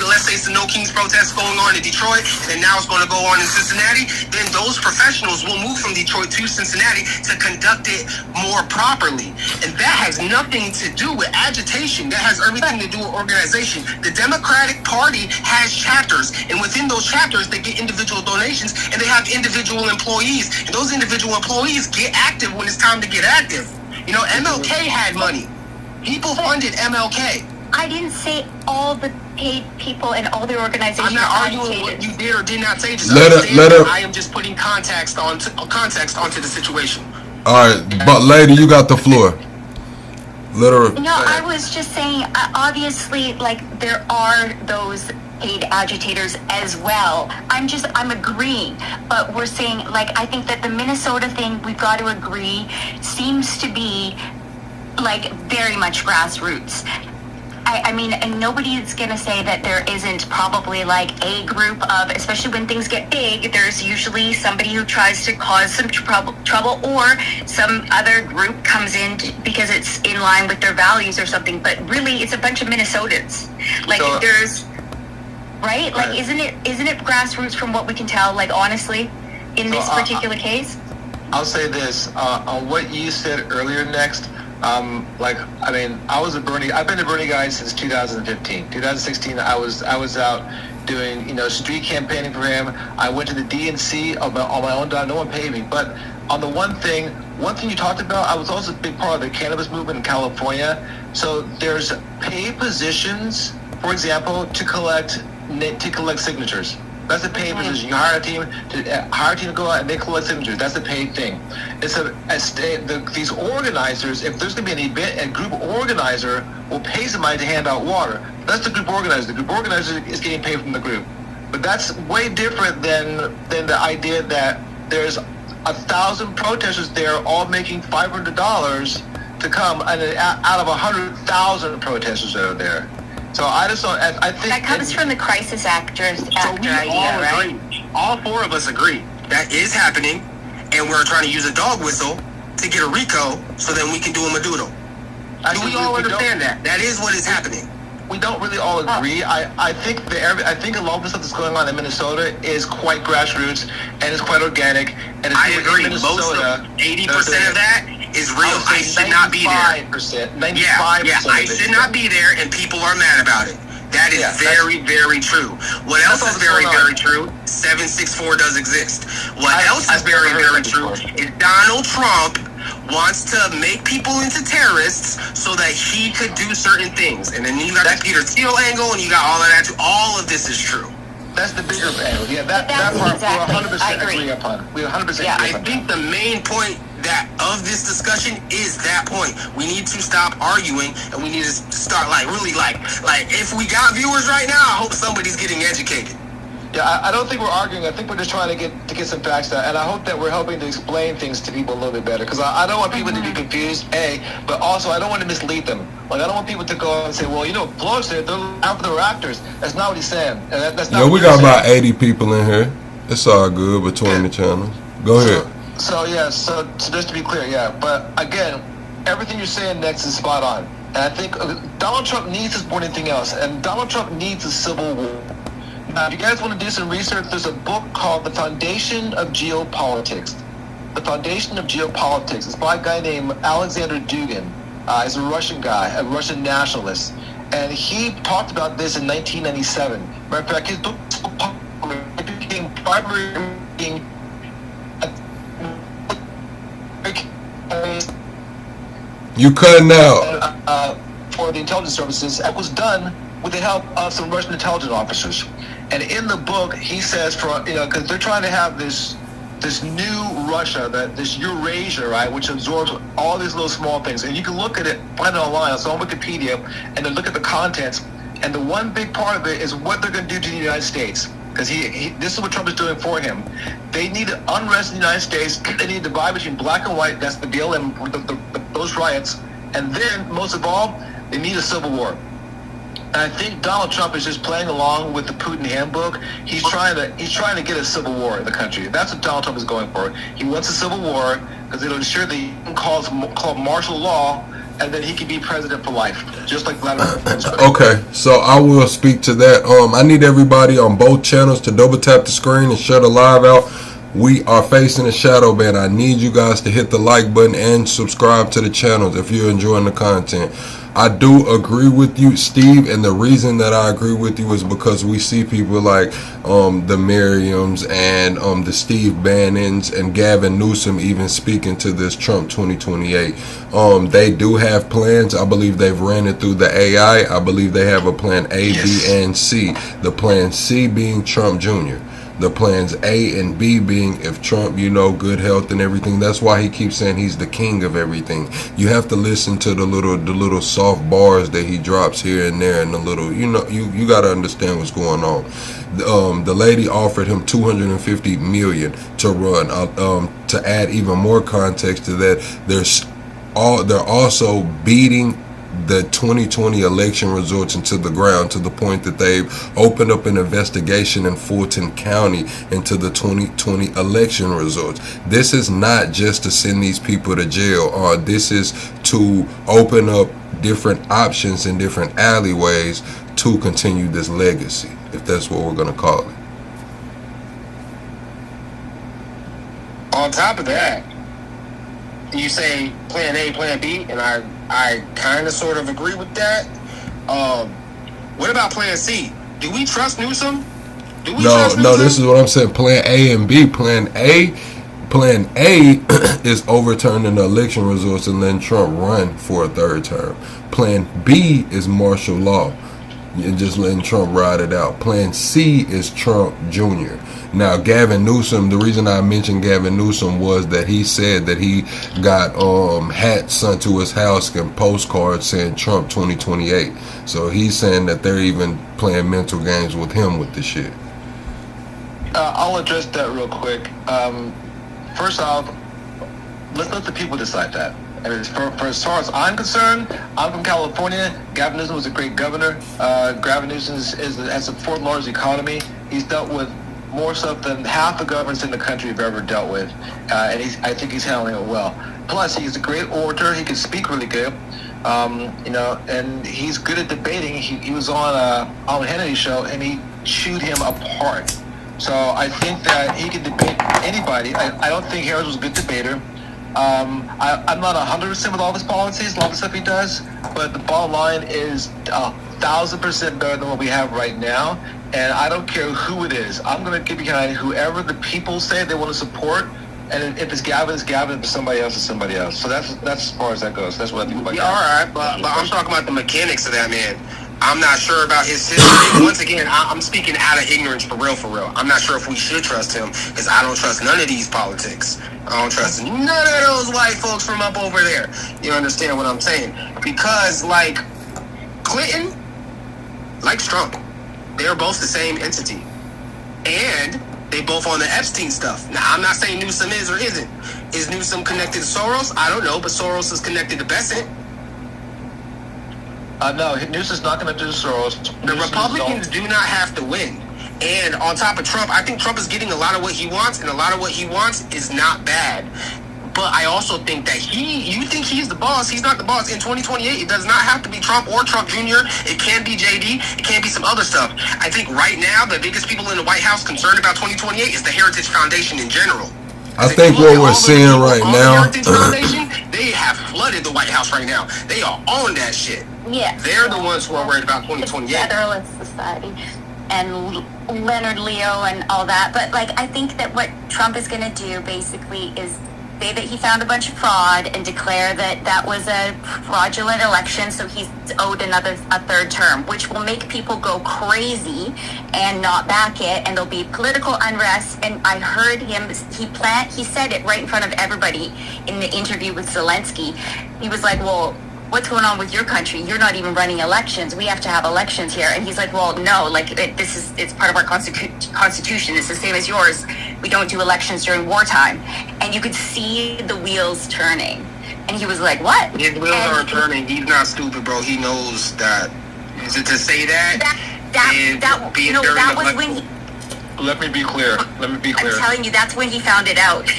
let's say it's the No Kings protests going on in Detroit, and then now it's going to go on in Cincinnati. Then those professionals will move from Detroit to Cincinnati to conduct it more properly. And that has nothing to do with agitation. That has everything to do with organization. The Democratic Party has chapters, and within those chapters, they get individual donations, and they have individual employees. And those individual employees get active when it's time to get active. MLK had money. People funded MLK. I didn't say all the paid people and all the organizations. I'm not arguing what you did or did not say. Just let her. I am just putting context onto the situation. All right, but lady, you got the floor. Literally. No, I was just saying, obviously, like, there are those paid agitators as well. I'm agreeing, but we're saying, like, I think that the Minnesota thing, we've got to agree, seems to be, like, very much grassroots. I mean, and nobody's going to say that there isn't probably like a group of, especially when things get big, there's usually somebody who tries to cause some trouble, or some other group comes in because it's in line with their values or something. But really, it's a bunch of Minnesotans. Like, so, there's, right? Like, isn't it grassroots from what we can tell, like, honestly, in this particular case? I'll say this, on what you said earlier next, like, I mean, I've been a Bernie guy since 2015. 2016, I was out doing, street campaigning for him. I went to the DNC on my own dime. No one paid me. But on the one thing you talked about, I was also a big part of the cannabis movement in California. So there's paid positions, for example, to collect signatures. That's a paid position. You hire a team to go out and they collect signatures. That's a paid thing. It's these organizers. If there's going to be an event, a group organizer will pay somebody to hand out water. That's the group organizer. The group organizer is getting paid from the group. But that's way different than the idea that there's 1,000 protesters there all making $500 to come, and out of 100,000 protesters that are there. So I think that comes from the crisis actors idea, right? All four of us agree that is happening, and we're trying to use a dog whistle to get a RICO, so then we can do a Maduro. Do we all understand that? That is what is happening. We don't really all agree. I think a lot of the stuff that's going on in Minnesota is quite grassroots and it's quite organic. And it's I agree. Most of 80% of that is real. I should not be there. 95%. Yeah, I should not be there, and people are mad about it. That is very, very true. What else is very, very true? 764 does exist. What else is very, very true is Donald Trump wants to make people into terrorists so that he could do certain things. And then you got the Peter Thiel angle, and you got all of that too. All of this is true. That's the bigger angle. Yeah, that part exactly. we 100% agree upon. We 100% agree upon. I think the main point of this discussion is that point. We need to stop arguing, and we need to start really if we got viewers right now, I hope somebody's getting educated. Yeah, I don't think we're arguing. I think we're just trying to get some facts out, and I hope that we're helping to explain things to people a little bit better. Because I don't want people to be confused, but also I don't want to mislead them. Like, I don't want people to go and say, well, Floyd said they're after the actors. That's not what he's saying. And that's not. Yeah, we got about 80 people in here. It's all good between the channels. Go ahead. So just to be clear, but again, everything you're saying next is spot on. And I think Donald Trump needs this more than anything else, and Donald Trump needs a civil war. Now, if you guys want to do some research, there's a book called The Foundation of Geopolitics. The Foundation of Geopolitics. It's by a guy named Alexander Dugin. He's a Russian guy, a Russian nationalist. And he talked about this in 1997. Matter of fact, his book became primary. You cutting out. For the intelligence services, that was done with the help of some Russian intelligence officers. And in the book, he says, because they're trying to have this new Russia, this Eurasia, right, which absorbs all these little small things. And you can look at it, find it online. It's on Wikipedia, and then look at the contents. And the one big part of it is what they're going to do to the United States. Because this is what Trump is doing for him. They need unrest in the United States. They need to divide between black and white. That's the BLM, those riots. And then, most of all, they need a civil war. And I think Donald Trump is just playing along with the Putin handbook. He's trying to get a civil war in the country. That's what Donald Trump is going for. He wants a civil war because it'll ensure that he can call martial law, and then he can be president for life, just like Vladimir Putin. Okay, so I will speak to that. I need everybody on both channels to double tap the screen and share the live out. We are facing a shadow ban. I need you guys to hit the like button and subscribe to the channels if you're enjoying the content. I do agree with you, Steve, and the reason that I agree with you is because we see people like the Merriams and the Steve Bannons and Gavin Newsom even speaking to this Trump 2028. They do have plans. I believe they've ran it through the AI. I believe they have a plan A, B, and C. The plan C being Trump Jr. The plans A and B being if Trump, good health and everything. That's why he keeps saying he's the king of everything. You have to listen to the little soft bars that he drops here and there, and the little, you got to understand what's going on. The lady offered him $250 million to run. To add even more context to that, they're also beating the 2020 election results into the ground, to the point that they've opened up an investigation in Fulton County into the 2020 election results. This is not just to send these people to jail. This is to open up different options in different alleyways to continue this legacy, if that's what we're going to call it. On top of that, you say plan A, plan B, and I kind of sort of agree with that. What about plan C? Do we trust Newsom? No, this is what I'm saying. Plan A and B. Plan A is overturning the election results and letting Trump run for a third term. Plan B is martial law and just letting Trump ride it out. Plan C is Trump Jr. Now, Gavin Newsom, the reason I mentioned Gavin Newsom was that he said that he got hats sent to his house and postcards saying Trump 2028. So he's saying that they're even playing mental games with him with this shit. I'll address that real quick. First off, let's let the people decide that. I mean, for as far as I'm concerned, I'm from California. Gavin Newsom was a great governor. Gavin Newsom has the fourth largest economy. He's dealt with more stuff than half the governments in the country have ever dealt with, and I think he's handling it well. Plus, he's a great orator. He can speak really good, and he's good at debating. He was on Hannity's show, and he chewed him apart. So I think that he can debate anybody. I don't think Harris was a good debater. I'm not 100% with all his policies, a lot of the stuff he does, but the bottom line is 1,000% better than what we have right now. And I don't care who it is. I'm going to get behind whoever the people say they want to support. And if it's Gavin, it's Gavin. If it's somebody else, it's somebody else. So that's as far as that goes. That's what I think about Gavin. All right, but I'm talking about the mechanics of that man. I'm not sure about his history. Once again, I'm speaking out of ignorance for real. I'm not sure if we should trust him, because I don't trust none of these politics. I don't trust none of those white folks from up over there. You understand what I'm saying? Because, like, Clinton likes Trump. They're both the same entity. And they both on the Epstein stuff. Now, I'm not saying Newsom is or isn't. Is Newsom connected to Soros? I don't know, but Soros is connected to Besant. No, Newsom's not going to do Soros. The Republicans do not have to win. And on top of Trump, I think Trump is getting a lot of what he wants, and a lot of what he wants is not bad. But I also think that you think he's the boss. He's not the boss. In 2028, it does not have to be Trump or Trump Jr. It can be JD. It can be some other stuff. I think right now, the biggest people in the White House concerned about 2028 is the Heritage Foundation in general. I think what we're seeing right now, the Heritage Foundation, they have flooded the White House right now. They are on that shit. Yeah. They're the ones who are worried about 2028. Federalist Society and Leonard Leo and all that. But, I think that what Trump is going to do, basically, is say that he found a bunch of fraud and declare that that was a fraudulent election, so he's owed a third term, which will make people go crazy and not back it, and there'll be political unrest. And I heard him, he said it right in front of everybody in the interview with Zelensky. He was like, well, what's going on with your country? You're not even running elections. We have to have elections here. And he's like, well, no, it's part of our constitution. It's the same as yours. We don't do elections during wartime. And you could see the wheels turning. And he was like, what? His wheels aren't turning. He's not stupid, bro. He knows that. Is it to say that was when he... Let me be clear. I'm telling you, that's when he found it out.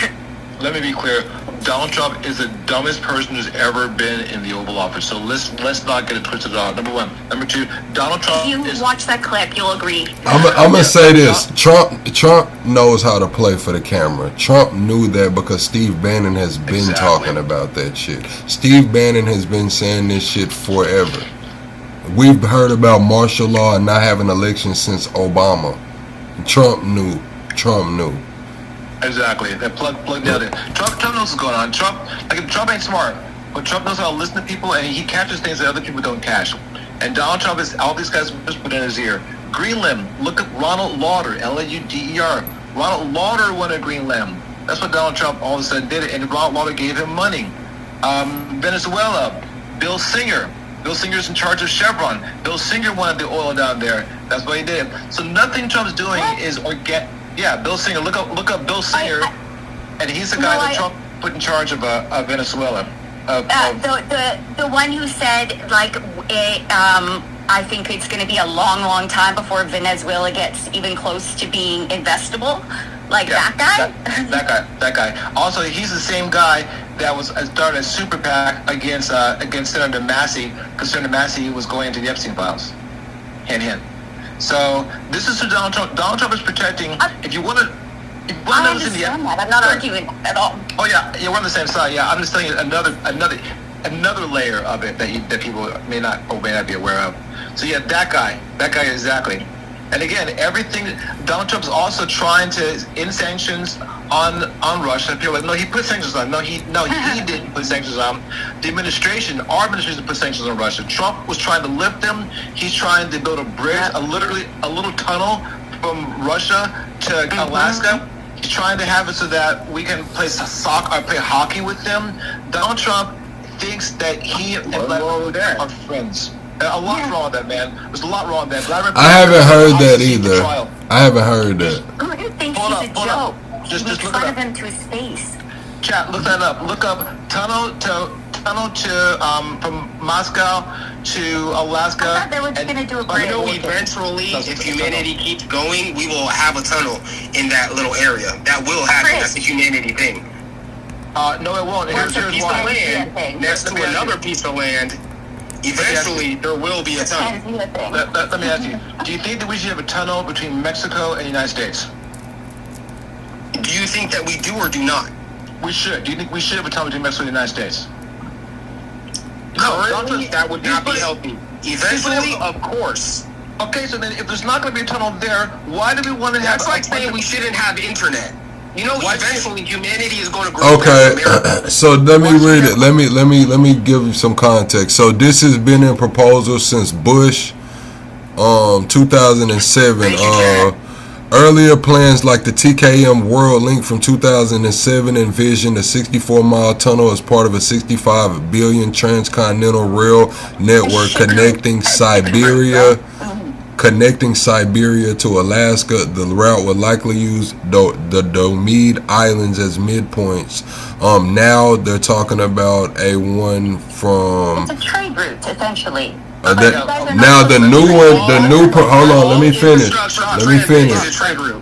Let me be clear. Donald Trump is the dumbest person who's ever been in the Oval Office. So let's not get it twisted out. Number one. Number two, Donald Trump. If you watch that clip, you'll agree. I'm gonna say this: Trump knows how to play for the camera. Trump knew that because Steve Bannon has been talking about that shit. Steve Bannon has been saying this shit forever. We've heard about martial law and not having elections since Obama. Trump knew. Exactly. That plug nailed it. Trump knows what's going on. Trump ain't smart, but Trump knows how to listen to people, and he catches things that other people don't catch. And Donald Trump is all these guys whispered in his ear. Green limb. Look up Ronald Lauder, Lauder. Ronald Lauder wanted a green limb. That's what Donald Trump all of a sudden did it, and Ronald Lauder gave him money. Venezuela, Bill Singer. Bill Singer's in charge of Chevron. Bill Singer wanted the oil down there. That's what he did. So nothing Trump's doing is organic. Yeah, Bill Singer. Look up Bill Singer, and he's the guy that Trump put in charge of Venezuela. The one who said, like, I think it's going to be a long, long time before Venezuela gets even close to being investable. Like that guy? That guy. Also, he's the same guy that was started a super PAC against Senator Massey, because Senator Massey was going into the Epstein files. Hint, hint. So this is who Donald Trump. Donald Trump is protecting. If you want to. I understand that. I'm not arguing at all. Oh yeah, we're on the same side. Yeah, I'm just telling you another layer of it that people may not be aware of. So yeah, that guy exactly. And again, everything. Donald Trump's also trying to end sanctions on Russia. People are like, no, he put sanctions on. No, he didn't put sanctions on. The administration, our administration, put sanctions on Russia. Trump was trying to lift them. He's trying to build a bridge, a little tunnel from Russia to Alaska. He's trying to have it so that we can play soccer or play hockey with them. Donald Trump thinks that he and Vladimir are friends. A lot wrong with that, man. There's a lot wrong with that. I haven't heard that either. I haven't heard that. Who thinks he's a joke? Just look look it up. him to his face. Chat, look that up. Look up tunnel to from Moscow to Alaska. I thought they were going to do a bridge. Eventually, if humanity keeps going, we will have a tunnel in that little area. That will happen. That's a humanity thing. No, it won't. Here's why. Land next to another piece of land. Eventually, there will be a tunnel. Let me ask you, do you think that we should have a tunnel between Mexico and the United States? Do you think that we do or do not? We should. Do you think we should have a tunnel between Mexico and the United States? Currently, that would not be healthy. Eventually, of course. Okay, so then if there's not going to be a tunnel there, why do we want to have... That's like saying we shouldn't have internet. You know, eventually humanity is going to grow. Okay, so let me read it. Let me give you some context. So this has been in proposal since Bush, 2007. Earlier plans like the TKM World Link from 2007 envisioned a 64-mile tunnel as part of a $65 billion transcontinental rail network connecting Siberia to Alaska. The route would likely use the Domede Islands as midpoints. Now they're talking about a one from... It's a trade route, essentially. Now the new one, hold on, let me finish.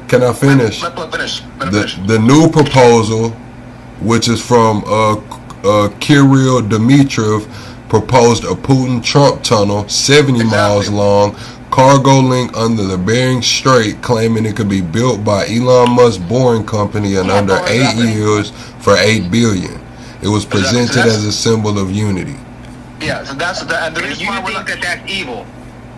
Can I finish? The new proposal, which is from Kirill Dmitriev, proposed a Putin-Trump tunnel 70 miles long, cargo link under the Bering Strait, claiming it could be built by Elon Musk's Boring Company in under 8 years for $8 billion. It was presented as a symbol of unity. Yeah, so that's and the reason why we're think that's evil.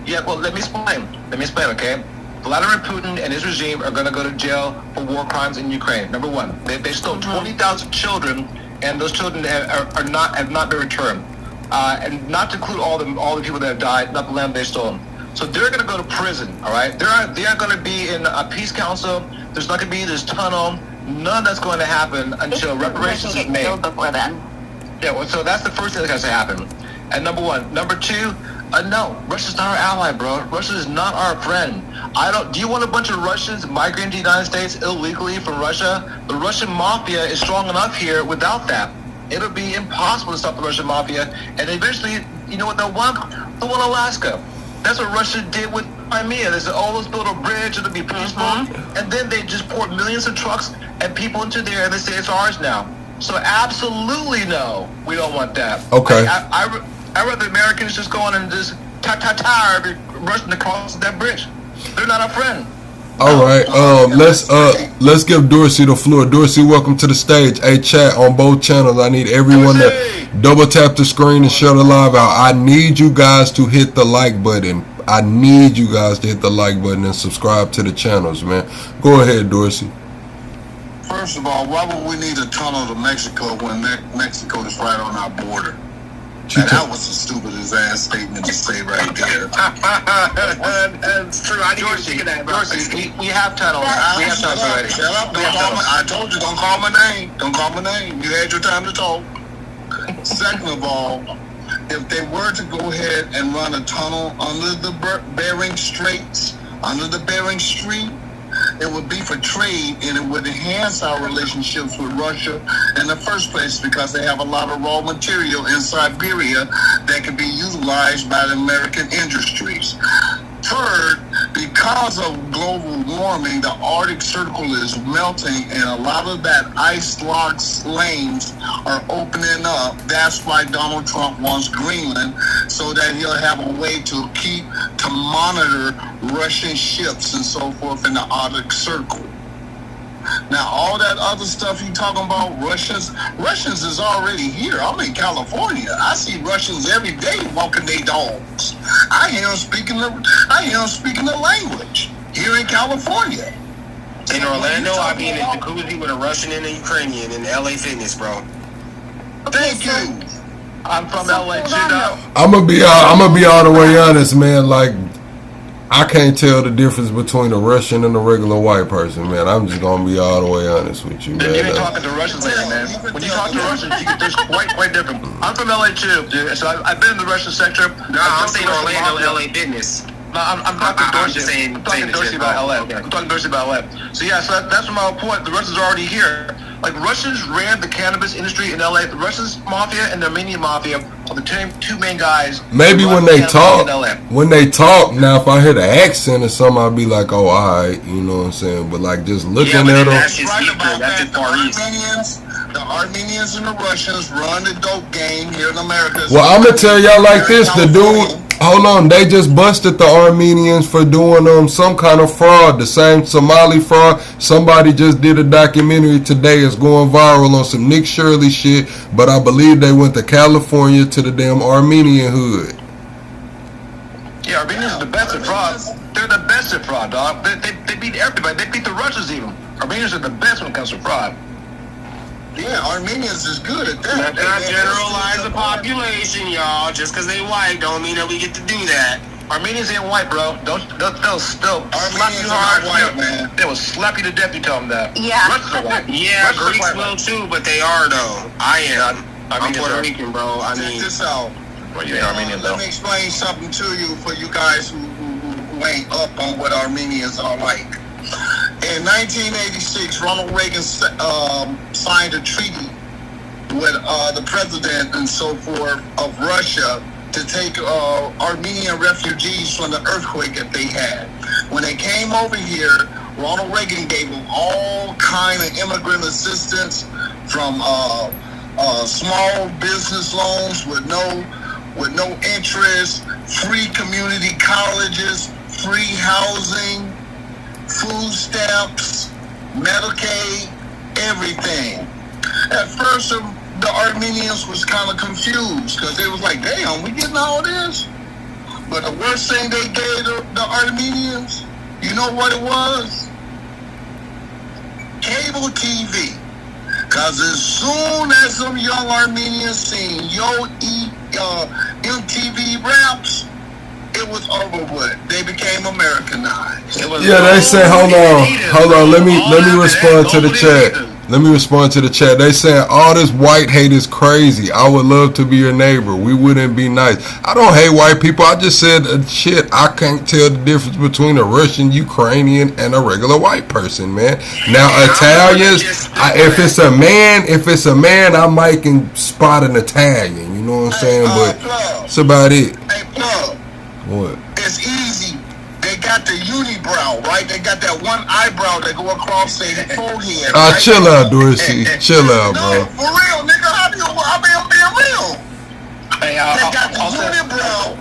Yeah, well, let me explain, okay? Vladimir Putin and his regime are going to go to jail for war crimes in Ukraine. Number one, they stole 20,000 children, and those children have not been returned, and not to include all the people that have died, not the land they stole. So they're going to go to prison. All right, they aren't going to be in a peace council. There's not going to be this tunnel. None of that's going to happen until reparations is made. Before then. Yeah, well, so that's the first thing that has to happen. And number one. Number two, no, Russia's not our ally, bro. Russia is not our friend. Do you want a bunch of Russians migrating to the United States illegally from Russia? The Russian mafia is strong enough here without that. It'll be impossible to stop the Russian mafia. And eventually, you know what they'll want? They'll want Alaska. That's what Russia did with Crimea. They said, let's build a bridge, it'll be peaceful. And then they just poured millions of trucks and people into there, and they say it's ours now. So absolutely no, we don't want that. Okay. I'd rather Americans just go on and just every Russian to cross that bridge. They're not our friend. All right. Let's give Dorsey the floor. Dorsey, welcome to the stage. Hey, chat on both channels. I need everyone to double tap the screen and share the live out. I need you guys to hit the like button. I need you guys to hit the like button and subscribe to the channels, man. Go ahead, Dorsey. First of all, why would we need a tunnel to Mexico when Mexico is right on our border? Now, that was the stupidest ass statement to say right there. That's true. I didn't even think of that. We have titles. We have titles already. Shut up. I told you, don't call my name. Don't call my name. You had your time to talk. Second of all, if they were to go ahead and run a tunnel under the Bering Straits, under the Bering Strait, it would be for trade, and it would enhance our relationships with Russia in the first place because they have a lot of raw material in Siberia that can be utilized by the American industries. Third, because of global warming, the Arctic Circle is melting and a lot of that ice-locked lanes are opening up. That's why Donald Trump wants Greenland, so that he'll have a way to monitor Russian ships and so forth in the Arctic Circle. Now, all that other stuff you talking about, Russians is already here. I'm in California. I see Russians every day walking their dogs. I hear them speaking the language here in California. In Orlando, I be in a jacuzzi with a Russian and a Ukrainian in LA Fitness, bro. Thank you. I'm from LA too, though. I'm gonna be all the way honest, man. Like, I can't tell the difference between a Russian and a regular white person, man. I'm just gonna be all the way honest with you, man. You ain't talking to Russians lately, man. When you talk to Russians, there's quite different. I'm from LA too, dude. So I've been in the Russian sector. No, I'm saying Orlando, LA Fitness. No, I'm talking Dorsey. I'm talking Dorsey about LA. I'm talking Dorsey about LA. So yeah, so that's my whole point. The Russians are already here. Like, Russians ran the cannabis industry in LA. The Russians mafia and the Armenian mafia are the two main guys. Maybe when they talk, now if I hear the accent or something, I'll be like, oh, all right, you know what I'm saying? But like, just looking at them. The Armenians and the Russians run the dope game here in America. Well, I'm gonna tell y'all like this: the dude, hold on, they just busted the Armenians for doing some kind of fraud, the same Somali fraud. Somebody just did a documentary today. It's going viral on some Nick Shirley shit, but I believe they went to California to the damn Armenian hood. Yeah, Armenians are the best at fraud. They're the best at fraud, dog. They beat everybody. They beat the Russians even. Armenians are the best when it comes to fraud. Yeah, Armenians is good at that. Let's not generalize the population, y'all. Just because they white don't mean that we get to do that. Armenians ain't white, bro. They'll slap you hard. White, man. They will slap you to death if you tell them that. Yeah. Russians are white. Yeah, Russians Greeks will too, but they are though. I am. I'm Armenians Puerto are. Rican, bro. I mean, Check this out. Well, you ain't Armenian though. Let me explain something to you for you guys who ain't up on what Armenians are like. In 1986, Ronald Reagan signed a treaty with the president and so forth of Russia to take Armenian refugees from the earthquake that they had. When they came over here, Ronald Reagan gave them all kind of immigrant assistance, from small business loans with no interest, free community colleges, free housing, food stamps, Medicaid, everything. At first, the Armenians was kind of confused because they was like, damn, we getting all this? But the worst thing they gave the Armenians, you know what it was? Cable TV. Because as soon as some young Armenians seen MTV raps, it was over with. They became Americanized. Yeah, they say, hold on. Let me respond to the chat. They saying all this white hate is crazy. I would love to be your neighbor. We wouldn't be nice. I don't hate white people. I just said shit. I can't tell the difference between a Russian, Ukrainian, and a regular white person, man. Now Italians, if it's a man, I might can spot an Italian. You know what I'm saying? But that's about it. Hey, Plug. What? It's easy. They got the unibrow, right? They got that one eyebrow that go across their forehead. Right? Chill out, Dorsey. Chill out, bro. No, for real, nigga. I'm being real. Hey, they got the unibrow,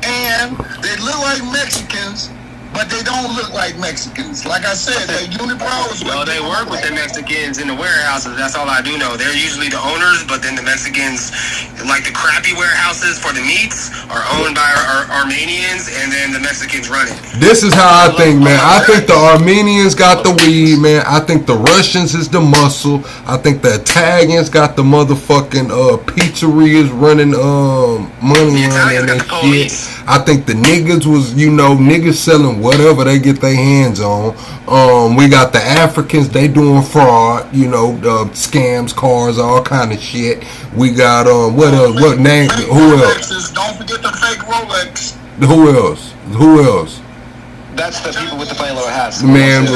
and they look like Mexicans, but they don't look like Mexicans. Like I said, they're unibrows. Well, they work with the Mexicans in the warehouses. That's all I do know. They're usually the owners, but then the Mexicans, like the crappy warehouses for the meats, are owned by Armenians, and then the Mexicans run it. This is how I think, man. I think the Armenians got the weed, man. I think the Russians is the muscle. I think the Italians got the motherfucking pizzerias running money running and shit. I think the niggas was, niggas selling whatever they get their hands on. We got the Africans, they doing fraud, scams, cars, all kind of shit. We got what else? What name? Who else? Don't forget the fake Rolex. Who else? Who else? That's the people with the plain little hats. Man, the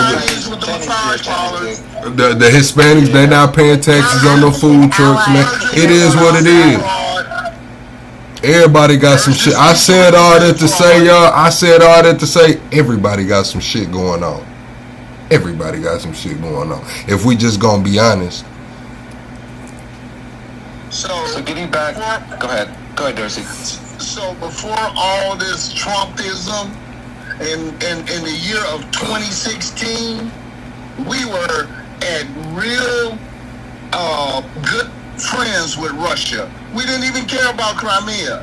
Hispanics, they not paying taxes on no food trucks, man. It is what it is. Everybody got some shit. I said all that to say, y'all. I said all that to say everybody got some shit going on. Everybody got some shit going on. If we just gonna be honest. So getting back, go ahead, Darcy. So before all this Trumpism, in the year of 2016, we were at real good friends with Russia. We didn't even care about Crimea.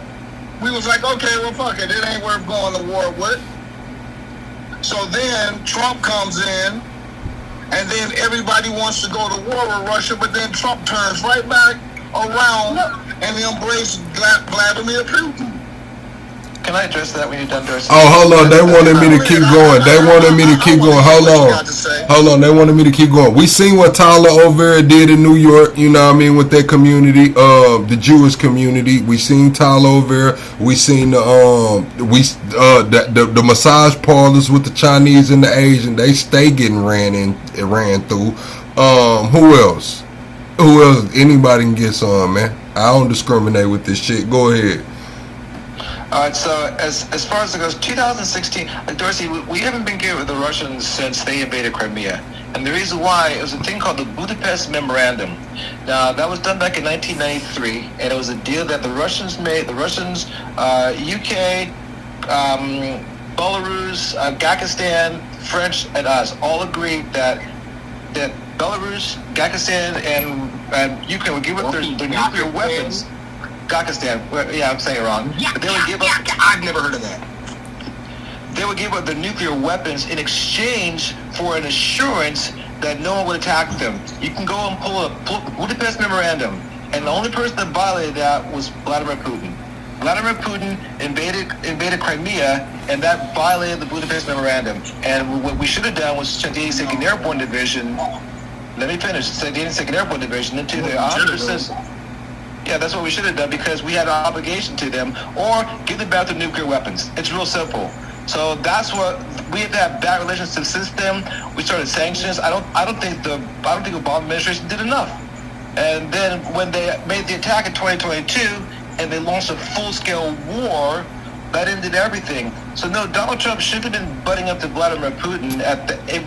We was like, okay, well, fuck it. It ain't worth going to war with. So then Trump comes in, and then everybody wants to go to war with Russia, but then Trump turns right back around and embraces Vladimir Putin. Can I address that when you're done, Darcy? Oh, hold on. They wanted me to keep going. Hold on. They wanted me to keep going. We seen what Tyler O'Vera did in New York, with their community, the Jewish community. We seen Tyler O'Vera. We seen the massage parlors with the Chinese and the Asian. They stay getting ran through. Who else? Anybody can get some, man. I don't discriminate with this shit. Go ahead. All right, so as far as it goes, 2016, Darcy, we haven't been good with the Russians since they invaded Crimea. And the reason why, it was a thing called the Budapest Memorandum. Now, that was done back in 1993, and it was a deal that the Russians made, UK, Belarus, Gakistan, French, and us all agreed that Belarus, Gakistan, and UK would give up their nuclear weapons. Gakistan, yeah, I'm saying it wrong. But they would give up. I've never heard of that. They would give up their nuclear weapons in exchange for an assurance that no one would attack them. You can go and pull up the Budapest Memorandum, and the only person that violated that was Vladimir Putin. Vladimir Putin invaded Crimea, and that violated the Budapest Memorandum. And what we should have done was send the 82nd Airborne Division. Let me finish. Send the 82nd Airborne Division into the 100%. Yeah, that's what we should have done because we had an obligation to them, or give them back their nuclear weapons. It's real simple. So that's what we have to have bad relationships since then. We started sanctions. I don't think the Obama administration did enough. And then when they made the attack in 2022 and they launched a full-scale war, that ended everything. So no, Donald Trump should have been butting up to Vladimir Putin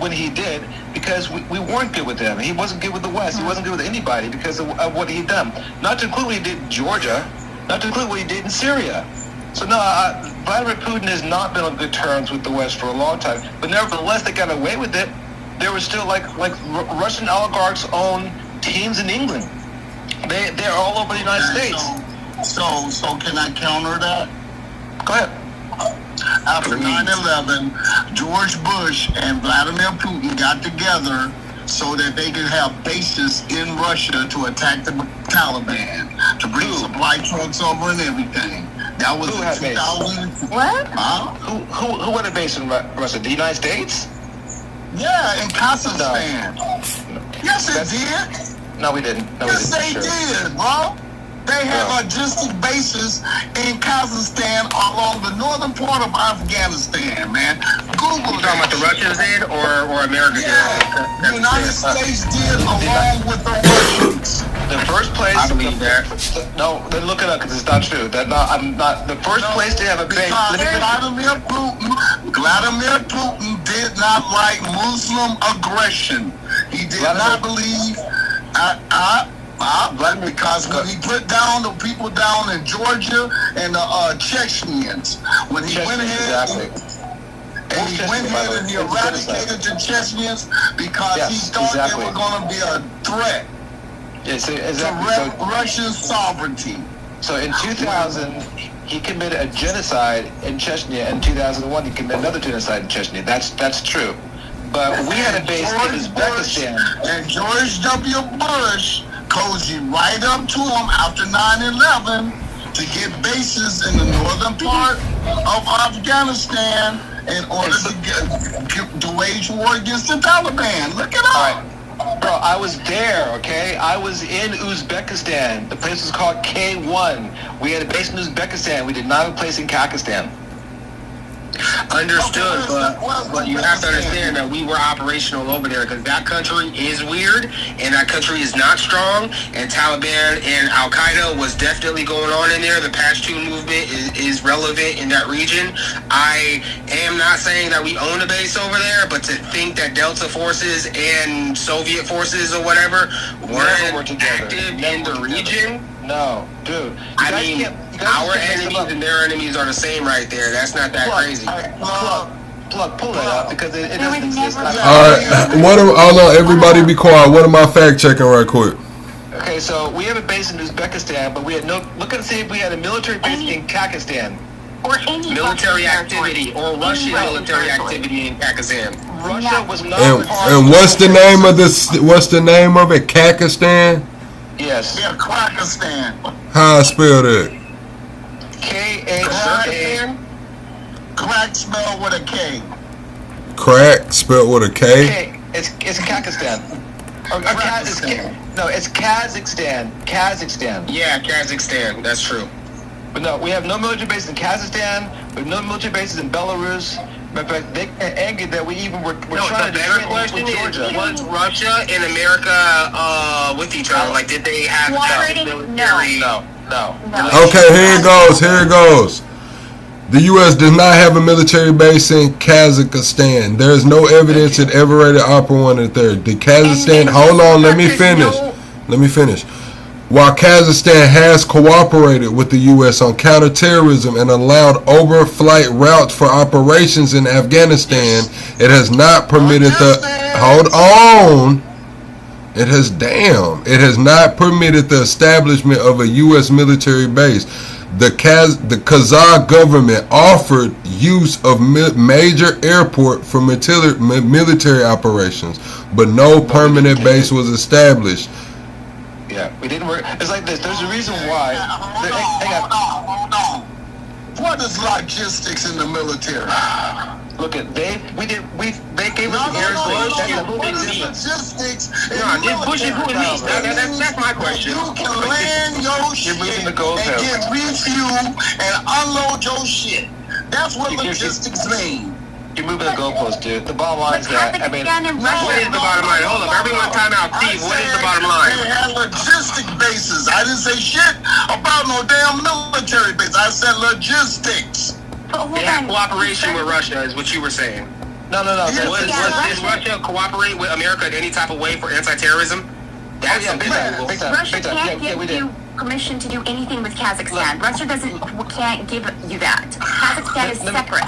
when he did, because we weren't good with him. He wasn't good with the West. He wasn't good with anybody because of what he'd done. Not to include what he did in Georgia. Not to include what he did in Syria. So no, Vladimir Putin has not been on good terms with the West for a long time. But nevertheless, they got away with it. There were still like Russian oligarchs own teams in England. They're all over the United States. So can I counter that? Go ahead. After 9/11, George Bush and Vladimir Putin got together so that they could have bases in Russia to attack the Taliban, to bring supply trucks over and everything. That was in 2000. What? Who had a base in Russia? The United States? Yeah, in Kazakhstan. No. Yes, it did. No, we didn't. No, yes, we didn't. they did, bro. They have logistic bases in Kazakhstan along the northern part of Afghanistan, man. Google you talking about the Russians did or America did? The United States did along with the Russians. The first place. I believe that. No, then look it up because it's not true. I'm not. The first place to have a base. Vladimir Putin did not like Muslim aggression. He did not believe. Because when he put down the people down in Georgia and the Chechens, when he went ahead And he went ahead and he eradicated the Chechens because he thought they were going to be a threat to Russian sovereignty. So in 2000, he committed a genocide in Chechnya. In 2001, he committed another genocide in Chechnya. That's true. But we had a base in Uzbekistan. And George W. Bush cozied right up to him after 9/11 to get bases in the northern part of Afghanistan in order to wage war against the Taliban. Look it up. Bro, I was there, okay? I was in Uzbekistan. The place was called K1. We had a base in Uzbekistan. We did not have a place in Kakistan. Understood, but you have to understand that we were operational over there because that country is weird and that country is not strong, and Taliban and Al-Qaeda was definitely going on in there. The Pashtun movement is relevant in that region. I am not saying that we own a base over there, but to think that Delta forces and Soviet forces or whatever weren't active in the region? No, dude. I mean, our enemies and their enemies are the same right there. That's not that crazy. Plug, pull that up because it doesn't exist. All right, hold on, everybody be quiet. What am I fact checking right quick? Okay, so we have a base in Uzbekistan, but we had no. Look and see if we had a military base in Kakistan. Or any military activity or Russian military activity in Pakistan. Russia was not. And what's the name of this? What's the name of it? Kakistan. Yes. Yeah, Kyrgyzstan. How I spell that? K-A-K. Crack spelled with a K. Crack spelled with a K. Okay, it's Kakistan. No, it's Kazakhstan. Kazakhstan. Yeah, Kazakhstan. That's true. But no, we have no military bases in Kazakhstan. We have no military bases in Belarus. In fact, they angered that we even were trying to better question is, was Russia and America with each other? Like, did they have military? No. Okay, here it goes. The U.S. does not have a military base in Kazakhstan. There is no evidence it ever rated operated there. The Kazakhstan, hold on, let me finish. While Kazakhstan has cooperated with the U.S. on counterterrorism and allowed overflight routes for operations in Afghanistan, it has not permitted It has not permitted the establishment of a U.S. military base. The Kazakh government offered use of major airport for military operations, but no permanent base was established. Yeah, we didn't work. It's like this. There's a reason why. Hold on. What is logistics in the military? Look at they gave us the air logistics. It's pushing who it means. That's my question. You can land your shit and get refuel and unload your shit. That's what logistics mean. You're moving the goalpost, dude. The bottom line is that, I mean, what is the bottom line? Hold up, everyone time out. Steve, what is the bottom line? They had logistic bases. I didn't say shit about no damn military base. I said logistics. They have cooperation with Russia, is what you were saying. No. Did Russia cooperate with America in any type of way for anti-terrorism? That's Russia can't give you permission to do anything with Kazakhstan. Russia can't give you that. Kazakhstan is separate.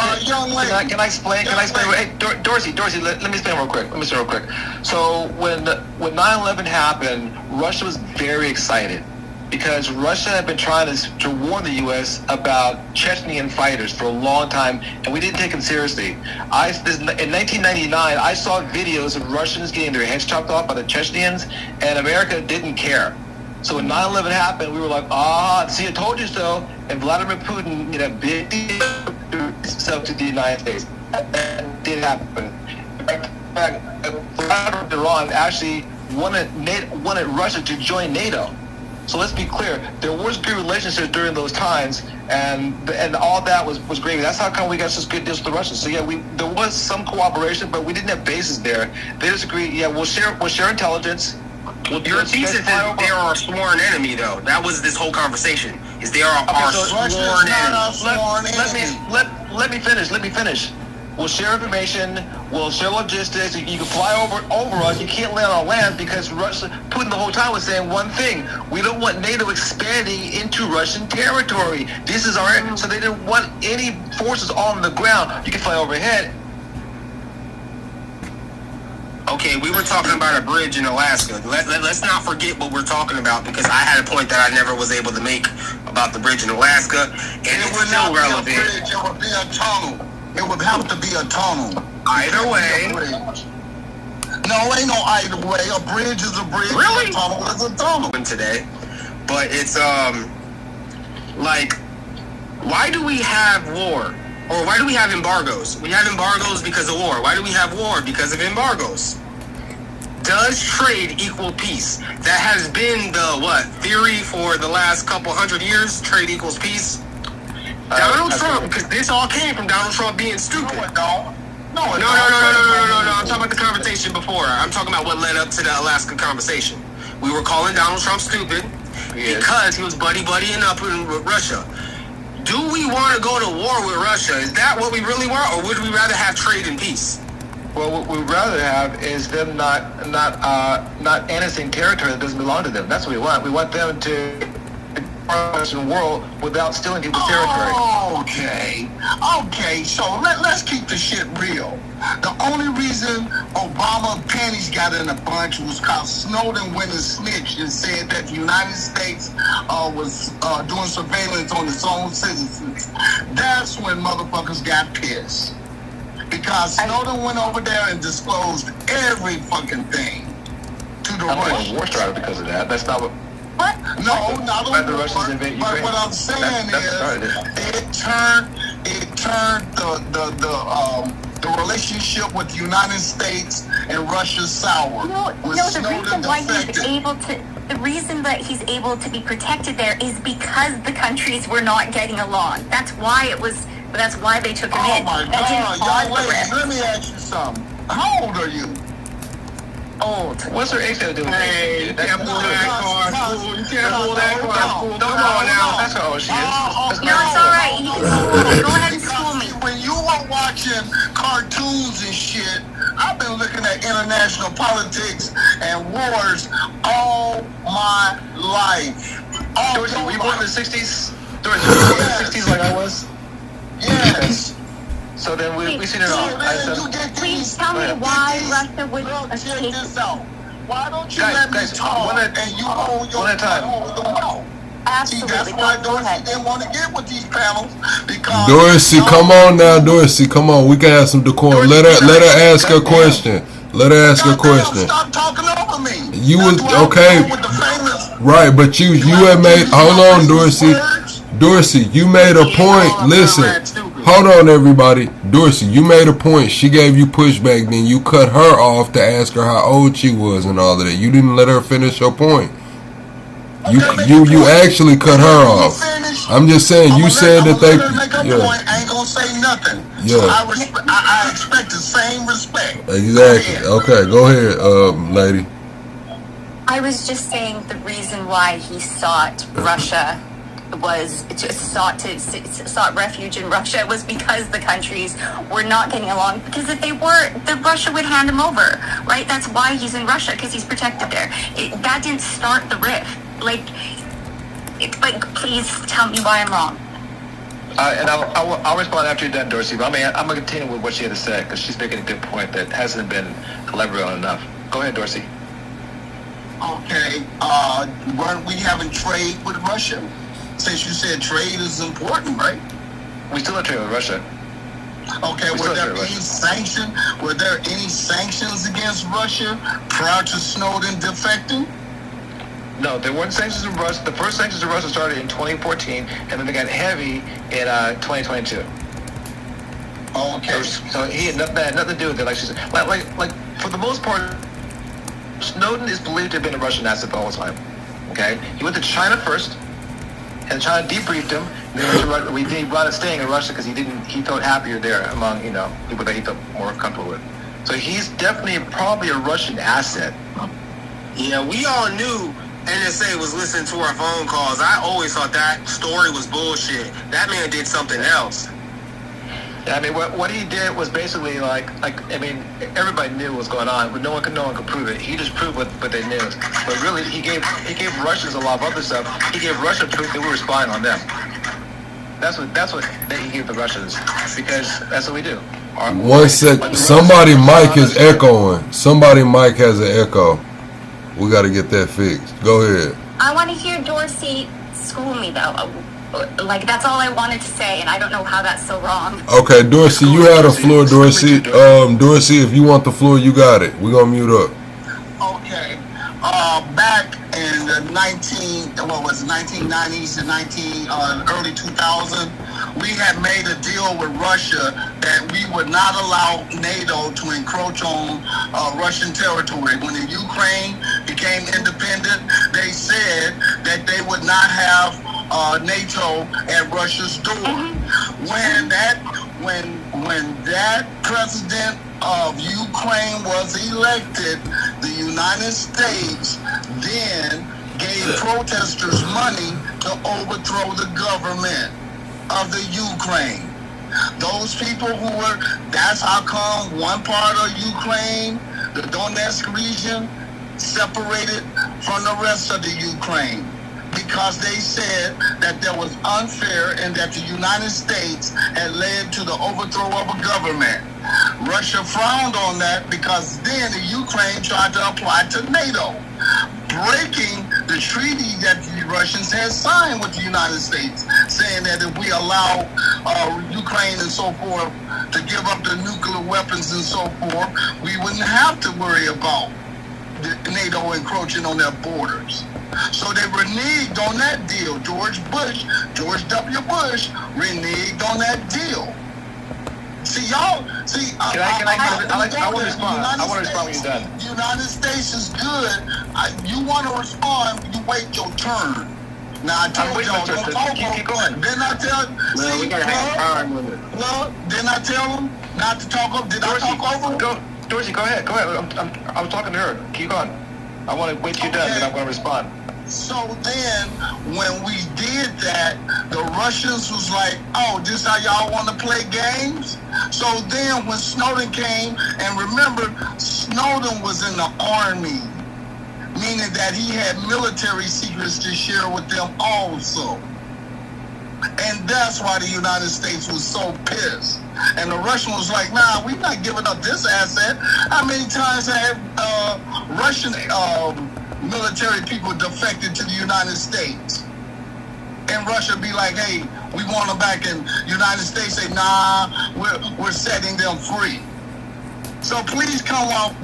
Can I explain? Hey, Dorsey, let me explain real quick. So when 9/11 happened, Russia was very excited because Russia had been trying to warn the U.S. about Chechnyan fighters for a long time, and we didn't take them seriously. In 1999, I saw videos of Russians getting their heads chopped off by the Chechnyans, and America didn't care. So when 9/11 happened, we were like, see, I told you so. And Vladimir Putin did a big deal himself to the United States. That did happen. In fact, Vladimir Putin actually wanted Russia to join NATO. So let's be clear, there was good relationships during those times, and all that was great. That's how come we got such good deals with the Russians. So yeah, there was some cooperation, but we didn't have bases there. They just agreed, yeah, we'll share intelligence. Your thesis is they are a sworn enemy, though. That was this whole conversation. Is they are our sworn enemy. Let me finish. We'll share information. We'll share logistics. You can fly over us. You can't land on land because Putin the whole time was saying one thing: we don't want NATO expanding into Russian territory. This is our so they didn't want any forces on the ground. You can fly overhead. Okay, we were talking about a bridge in Alaska. Let's not forget what we're talking about, because I had a point that I never was able to make about the bridge in Alaska, and It it's would still not be a relevant. bridge. It would be a tunnel. It would have to be a tunnel. Either way. No, ain't no either way. A bridge is a bridge. Really? A tunnel is a tunnel. Today, but it's like, why do we have war? Or why do we have embargoes? We have embargoes because of war. Why do we have war? Because of embargoes. Does trade equal peace? That has been the theory for the last couple hundred years. Trade equals peace. Donald Trump, because this all came from Donald Trump being stupid. No, I'm talking about the conversation before. I'm talking about what led up to the Alaska conversation. We were calling Donald Trump stupid because he was buddying up with Russia. Do we want to go to war with Russia? Is that what we really want, or would we rather have trade and peace? Well, what we'd rather have is them not annexing territory that doesn't belong to them. That's what we want. We want them to the world without stealing people's territory. Okay, so let's keep the shit real. The only reason Obama panties got in a bunch was because Snowden went and snitched and said that the United States was doing surveillance on its own citizens. That's when motherfuckers got pissed. Because Snowden went over there and disclosed every fucking thing to the Russians. War started because of that. That's not what... What? No, not the Russians invade Ukraine. But what I'm saying is, it turned the relationship with the United States and Russia sour. The reason that he's able to be protected there is because the countries were not getting along. That's why they took him in. Oh my God, young lady, let me ask you something. How old are you? Old. What's her age gonna do with it? Hey, you can't pull that card, fool. You can't pull that card, fool. Come on now. That's how old she is. No, it's all right. You can school me. Go ahead and school me. When you were watching cartoons and shit, I've been looking at international politics and wars all my life. Dorothy, were you born in the 60s? Dorothy, were you born in the 60s like I was? Yes. So then we seen it all. Please tell me why Russia would check this out. Why don't you guys, let me talk and you hold your tongue over the mouth? Absolutely. See, that's why Dorsey didn't want to get with these panels, because Dorsey, come on now, Dorsey, come on. We can have some decorum. Let her ask her question. Let her ask her question. Stop talking over me. You was okay, right? But you had made. Hold on, Dorsey. Dorsey, you made a point. Listen, hold on, everybody. Dorsey, you made a point. She gave you pushback, then you cut her off to ask her how old she was and all of that. You didn't let her finish her point. You actually cut her off. I'm just saying. You said that they. Yeah. I ain't gonna say nothing. Yeah. So I expect the same respect. Exactly. Okay, go ahead, lady. I was just saying the reason why he sought Russia sought refuge in Russia was because the countries were not getting along. Because if they were, then Russia would hand him over, right? That's why he's in Russia, because he's protected there. That didn't start the rift. Please tell me why I'm wrong. And I'll respond after you're done, Dorsey. But I'm going to continue with what she had to say, because she's making a good point that hasn't been elaborated on enough. Go ahead, Dorsey. Okay. Weren't we having trade with Russia? Since you said trade is important, right? We still have trade with Russia. Okay, were there any sanctions against Russia prior to Snowden defecting? No, there weren't sanctions in Russia. The first sanctions in Russia started in 2014, and then they got heavy in 2022. Okay. So he had nothing to do with it. Like she said, like for the most part, Snowden is believed to have been a Russian asset the whole time. Okay, he went to China first, and China debriefed him. And then he wound up staying in Russia because he felt happier there among people that he felt more comfortable with. So he's definitely probably a Russian asset. Yeah, we all knew NSA was listening to our phone calls. I always thought that story was bullshit. That man did something else. Yeah, I mean, what he did was basically everybody knew what was going on, but no one could prove it. He just proved what they knew. But really, he gave Russians a lot of other stuff. He gave Russia proof that we were spying on them. That's what he gave the Russians, because that's what we do. 1 sec. Somebody mic is echoing. Somebody mic has an echo. We got to get that fixed. Go ahead. I want to hear Dorsey school me, though. Like, that's all I wanted to say, and I don't know how that's so wrong. Okay, Dorsey, you had the floor, Dorsey. Dorsey, if you want the floor, you got it. We're going to mute up. Okay. Back in the 1990s to early 2000, we had made a deal with Russia that we would not allow NATO to encroach on Russian territory. When the Ukraine became independent, they said that they would not have NATO at Russia's door. When that president of Ukraine was elected, the United States then gave protesters money to overthrow the government of the Ukraine. Those people that's how come one part of Ukraine, the Donetsk region, separated from the rest of the Ukraine. Because they said that that was unfair and that the United States had led to the overthrow of a government. Russia frowned on that because then the Ukraine tried to apply to NATO, breaking the treaty that the Russians had signed with the United States, saying that if we allow Ukraine and so forth to give up the nuclear weapons and so forth, we wouldn't have to worry about NATO encroaching on their borders. So they reneged on that deal. George W. Bush reneged on that deal. See, y'all, I want to respond. I want to respond when you're done. The United States is good. You want to respond, you wait your turn. Now, I told y'all, don't talk. Keep going. Then I tell then I tell them not to talk over. Did Dorsey, I talk over? Dorsey, go ahead. I was talking to her. Keep going. I want to wait till you're done, then I'm going to respond. So then, when we did that, the Russians was like, oh, this how y'all want to play games? So then when Snowden came, and remember, Snowden was in the army, meaning that he had military secrets to share with them also. And that's why the United States was so pissed. And the Russian was like, nah, we're not giving up this asset. How many times have Russian military people defected to the United States? And Russia be like, hey, we want them back. And United States say, nah, we're setting them free. So please come off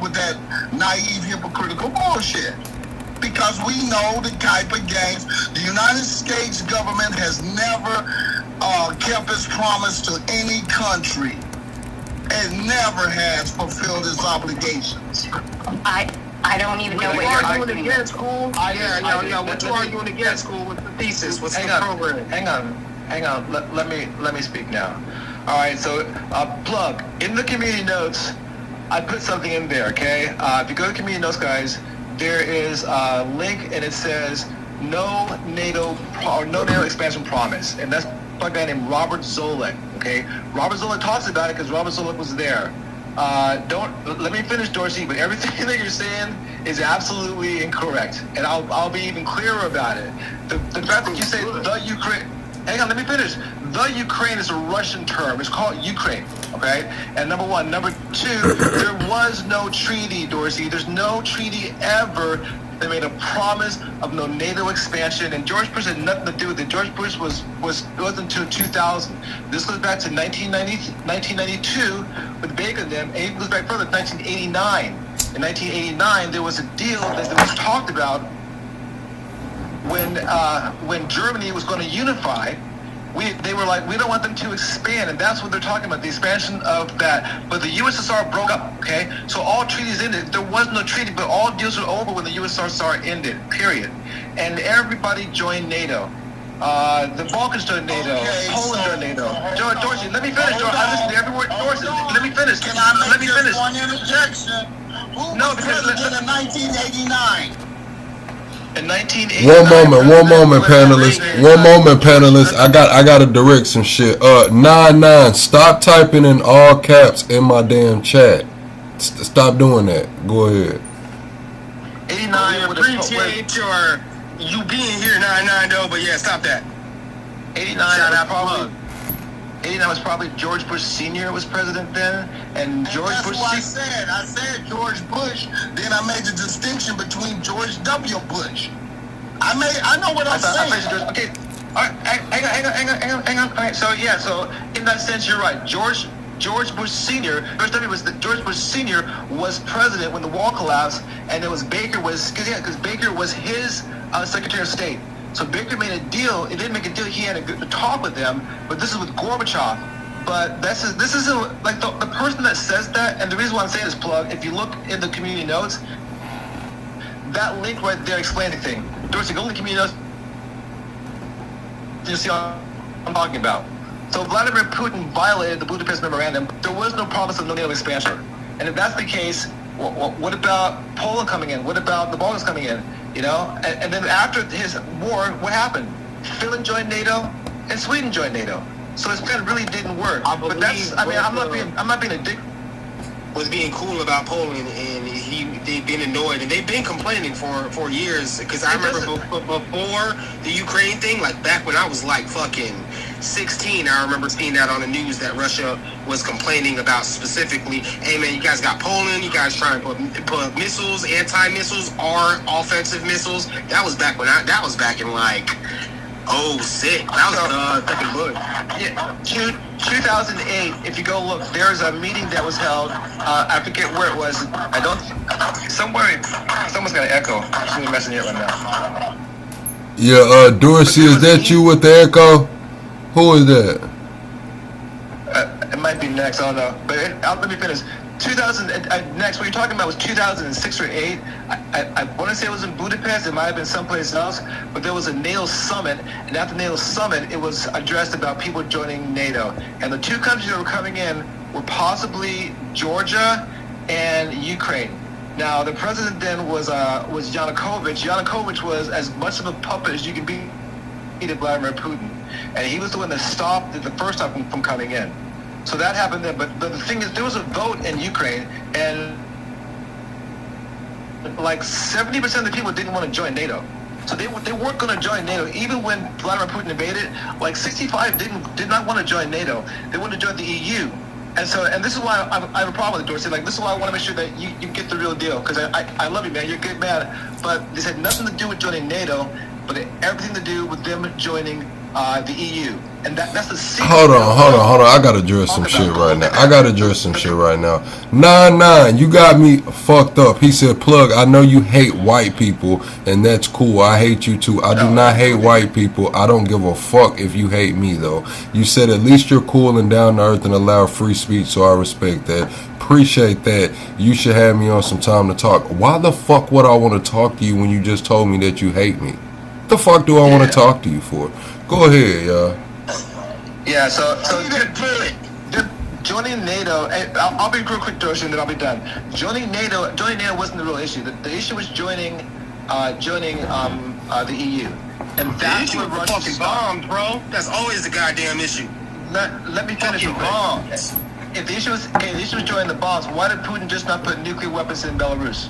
with that naive, hypocritical bullshit. Because we know the type of games. The United States government has never kept its promise to any country. It never has fulfilled its obligations. I don't even know what you're arguing against. School. What you arguing against? School with the thesis? What's the program? Hang on. Let me speak now. All right. So plug in the community notes. I put something in there. Okay. If you go to community notes, guys, there is a link and it says no NATO expansion promise, and that's by a guy named Robert Zoellick. Okay. Robert Zoellick talks about it because Robert Zoellick was there. Let me finish, Dorsey, but everything that you're saying is absolutely incorrect, and I'll be even clearer about it. The fact that you say the Ukraine, hang on, let me finish. The Ukraine is a Russian term. It's called Ukraine, okay? And number one. Number two, there was no treaty, Dorsey. There's no treaty ever that made a promise of no NATO expansion, and George Bush had nothing to do with it. George Bush was until 2000. This goes back to 1992 with Baker then, and it goes back further to 1989. In 1989, there was a deal that was talked about when Germany was going to unify. They were like, we don't want them to expand, and that's what they're talking about, the expansion of that. But the USSR broke up, okay? So all treaties ended. There was no treaty, but all deals were over when the USSR ended, period. And everybody joined NATO. The Balkans joined NATO. Poland joined NATO. Dorsey, let me finish. I listen to every word. Dorsey, let me finish. Can I make just one interjection? Who was president in 1989? In 1989, one moment, panelists. I gotta direct some shit. 99. Stop typing in all caps in my damn chat. Stop doing that. Go ahead. 89. We appreciate you being here, 99 though. But yeah, stop that. 89. 89 was probably George Bush Sr. was president then, and George that's Bush. What I said George Bush. Then I made the distinction between George W. Bush. I know what I'm saying. Okay. All right. Hang on. All right. So yeah. So in that sense, you're right. George Bush Sr. George Bush Sr. was president when the wall collapsed, and it was Baker because Baker was his Secretary of State. So Baker made a deal. It didn't make a deal. He had a talk with them, but this is with Gorbachev. But this isn't like the person that says that. And the reason why I'm saying this, Plug, if you look in the community notes, that link right there explains anything. Dorsey, go to the community notes. You see what I'm talking about. So Vladimir Putin violated the Budapest Memorandum. There was no promise of no NATO expansion. And if that's the case, what about Poland coming in? What about the Balkans coming in? You know, and then after his war, what happened? Finland joined NATO, and Sweden joined NATO. So this plan really didn't work. But that's, I mean, I'm not being a dick. Was being cool about Poland, and they've been annoyed, and they've been complaining for years. Because I remember before the Ukraine thing, like back when I was like fucking 16, I remember seeing that on the news that Russia was complaining about specifically, hey man, you guys got Poland, you guys trying to put missiles, anti-missiles, or offensive missiles. That was back in like 06. That was fucking good. Yeah, 2008. If you go look, there's a meeting that was held. I forget where it was. Someone's got an echo. I'm really messing it right now. Yeah, Dorsey, is that you with the echo? Who is that? It might be next. I don't know. But let me finish. 2000 next. What you're talking about was 2006 or 8. I want to say it was in Budapest. It might have been someplace else. But there was a NATO summit, and at the NATO summit, it was addressed about people joining NATO. And the two countries that were coming in were possibly Georgia and Ukraine. Now, the president then was Yanukovych. Yanukovych was as much of a puppet as you can be to Vladimir Putin, and he was the one that stopped it the first time from coming in. So that happened then. But the thing is, there was a vote in Ukraine, and like 70% of the people didn't want to join NATO. So they weren't going to join NATO. Even when Vladimir Putin invaded, like 65 did not want to join NATO. They wanted to join the EU. And this is why I have a problem with it, Dorsey. Like, this is why I want to make sure that you get the real deal. Because I love you, man. You're a good man. But this had nothing to do with joining NATO, but everything to do with them joining the EU. And that's the secret. Hold on. I gotta address some shit right now. 9-9, you got me fucked up. He said, Plug, I know you hate white people, and that's cool. I hate you too. I do not hate white people. I don't give a fuck if you hate me, though. You said at least you're cool and down to earth and allow free speech, so I respect that. Appreciate that. You should have me on some time to talk. Why the fuck would I want to talk to you when you just told me that you hate me? What the fuck do I want to talk to you for? Go ahead, y'all. Yeah, so joining NATO, I'll be real quick, Dorsey, and then I'll be done. Joining NATO wasn't the real issue. The issue was joining the EU, and that's what Russia fucking bombs, bro. That's always the goddamn issue. Let me finish. Bombs. If the issue was joining the bombs, why did Putin just not put nuclear weapons in Belarus?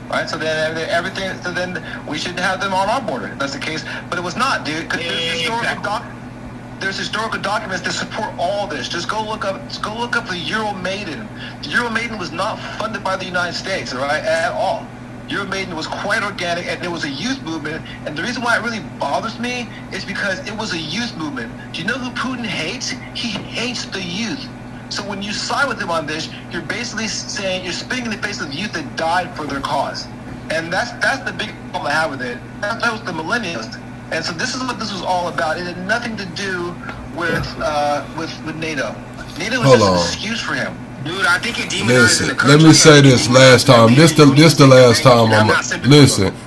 Right, so then then we should have them on our border. If that's the case, but it was not, dude. Because there's historical documents that support all this. Just go look up the Euromaidan. The Euromaidan was not funded by the United States, right, at all. Euromaidan was quite organic, and there was a youth movement. And the reason why it really bothers me is because it was a youth movement. Do you know who Putin hates? He hates the youth. So when you side with him on this, you're basically saying you're spitting in the face of the youth that died for their cause, and that's the big problem I have with it. That was the millennials, and so this is what this was all about. It had nothing to do with NATO. NATO was just an excuse for him. Dude, I think he demonized the country. Let me say this last time. This the last time I'm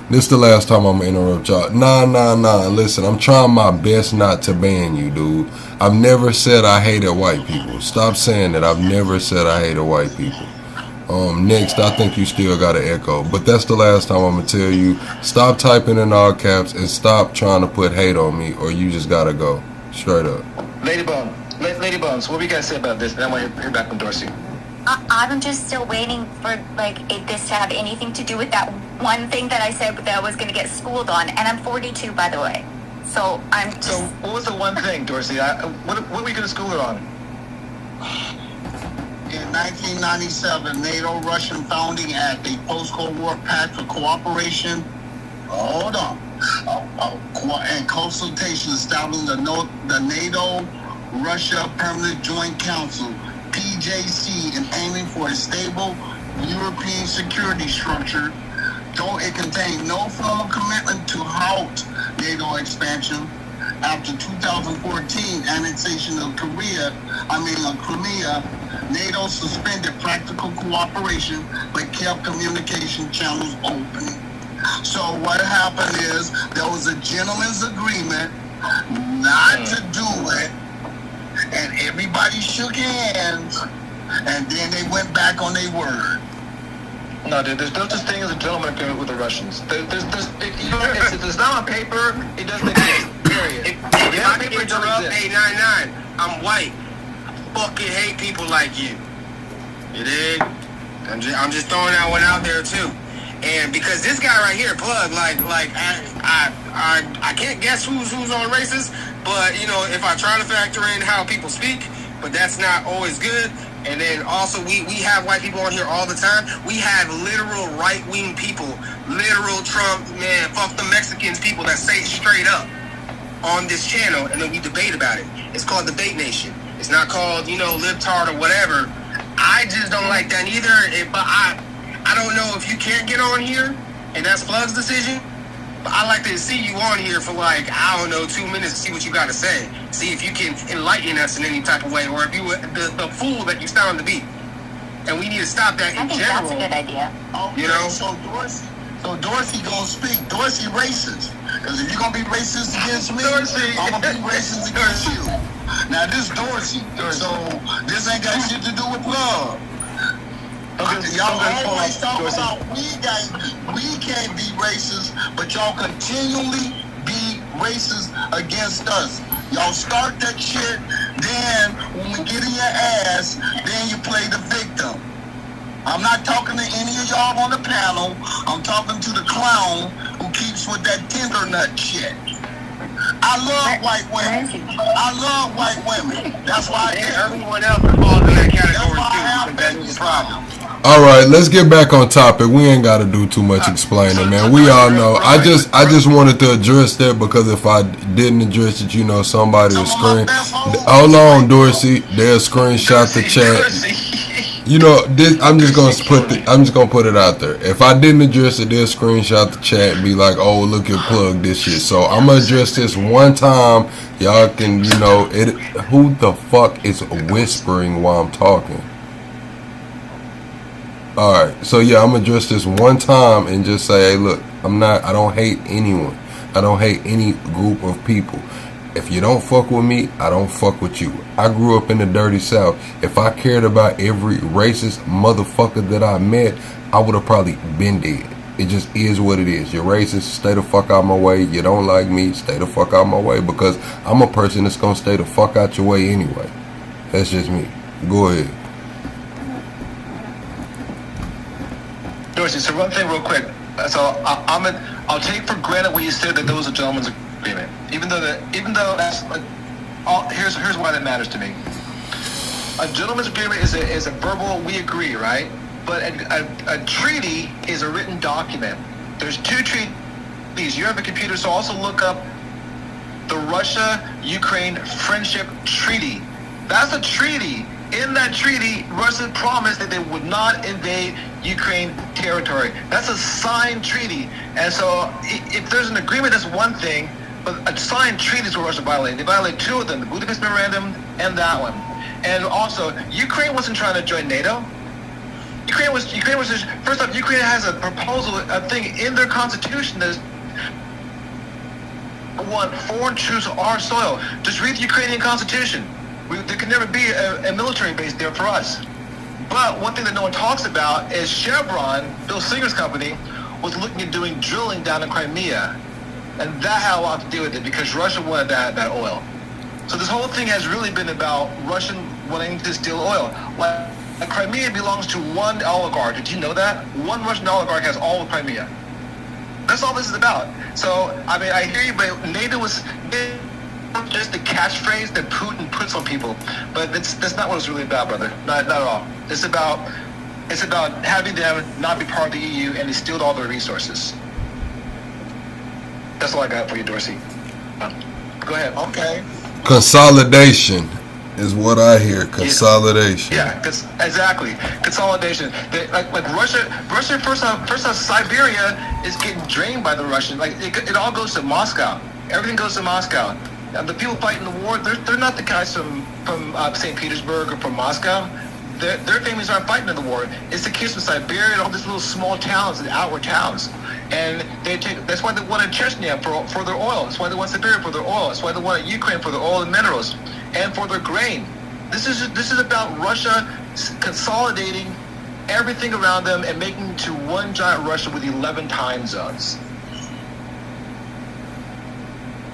This the last time I'm gonna interrupt y'all. Nah. Listen, I'm trying my best not to ban you, dude. I've never said I hated white people. Stop saying that. I've never said I hated white people. Next, I think you still got an echo, but that's the last time I'm gonna tell you. Stop typing in all caps and stop trying to put hate on me, or you just gotta go straight up. Lady Bones, what we gotta say about this? And I want to hear back from Dorsey. I'm just still waiting for this to have anything to do with that one thing that I said that I was going to get schooled on. And I'm 42, by the way. So I'm just... So what was the one thing, Dorsey? What were you going to school her on? In 1997, NATO-Russian Founding Act, a post-Cold War pact for cooperation, and consultation establishing the NATO-Russia Permanent Joint Council, PJC, and aiming for a stable European security structure, though it contained no formal commitment to halt NATO expansion. After 2014 annexation of Crimea, NATO suspended practical cooperation but kept communication channels open. So what happened is there was a gentleman's agreement not to do it, and everybody shook hands, and then they went back on their word. No, dude, there's no such thing as a gentleman agreement with the Russians. If it's not on paper, it doesn't exist. Period. If I can interrupt 899, I'm white. I fucking hate people like you. You dig? I'm just throwing that one out there too. And because this guy right here, Plug, I can't guess who's on racist, but you know, if I try to factor in how people speak, but that's not always good. And then also we have white people on here all the time. We have literal right-wing people, literal Trump, man, fuck the Mexicans people that say it straight up on this channel, and then we debate about it. It's called Debate Nation. It's not called, libtard or whatever. I just don't like that either. But I don't know if you can't get on here, and that's Plug's decision. But I like to see you on here for 2 minutes to see what you got to say. See if you can enlighten us in any type of way, or if you were the fool that you sound to be. And we need to stop that in general. I think that's a good idea. Okay, so Dorsey gonna speak. Dorsey racist. Because if you're gonna be racist against me, I'm gonna be racist against you. Now this Dorsey, so this ain't got shit to do with love. Y'all always talk about we can't be racist, but y'all continually be racist against us. Y'all start that shit, then when we get in your ass, then you play the victim. I'm not talking to any of y'all on the panel. I'm talking to the clown who keeps with that tender nut shit. I love white women. That's why everyone else falls in that category too. That's the problem. All right, let's get back on topic. We ain't got to do too much explaining, man. We all know. I just wanted to address that because if I didn't address it, somebody will screen. Hold on, Dorsey. They'll screenshot the chat. I'm just gonna put it out there. If I didn't address it, they'll screenshot the chat and be like, "Oh, look at Plug this shit." So I'm gonna address this one time. Y'all can, who the fuck is whispering while I'm talking? Alright, so yeah, I'm gonna address this one time and just say, hey, look, I don't hate anyone. I don't hate any group of people. If you don't fuck with me, I don't fuck with you. I grew up in the dirty South. If I cared about every racist motherfucker that I met, I would have probably been dead. It just is what it is. You're racist, stay the fuck out my way. You don't like me, stay the fuck out my way, because I'm a person that's gonna stay the fuck out your way anyway. That's just me. Go ahead. Dorsey, so one thing real quick. So I'll take for granted what you said that there was a gentleman's agreement. Even though that's here's why that matters to me. A gentleman's agreement is a verbal we agree, right? But a treaty is a written document. There's two treaties. You have a computer, so also look up the Russia-Ukraine Friendship Treaty. That's a treaty. In that treaty, Russia promised that they would not invade Ukraine territory. That's a signed treaty. And so if there's an agreement, that's one thing, but a signed treaty is what Russia violated. They violated two of them, the Budapest Memorandum and that one. And also, Ukraine wasn't trying to join NATO. Ukraine was just, first off, Ukraine has a proposal, a thing in their constitution that is want foreign troops on our soil. Just read the Ukrainian constitution. There can never be a military base there for us. But one thing that no one talks about is Chevron, Bill Singer's company, was looking at doing drilling down in Crimea. And that had a lot to do with it because Russia wanted that oil. So this whole thing has really been about Russian wanting to steal oil. Like Crimea belongs to one oligarch. Did you know that? One Russian oligarch has all of Crimea. That's all this is about. So, I mean, I hear you, but NATO was just the catchphrase that Putin puts on people. But that's not what it's really about, brother. Not at all. It's about having them not be part of the EU and they steal all their resources. That's all I got for you, Dorsey. Go ahead. Okay. Consolidation is what I hear. Consolidation. Yeah, exactly. Consolidation. Like Russia. First off, Siberia is getting drained by the Russians. Like it all goes to Moscow. Everything goes to Moscow. The people fighting the war, they're not the guys from St. Petersburg or from Moscow. Their families aren't fighting in the war. It's the kids from Siberia and all these little small towns and outward towns. And that's why they wanted Chechnya for their oil. That's why they want Siberia for their oil. That's why they wanted Ukraine for their oil and minerals and for their grain. This is about Russia consolidating everything around them and making it to one giant Russia with 11 time zones.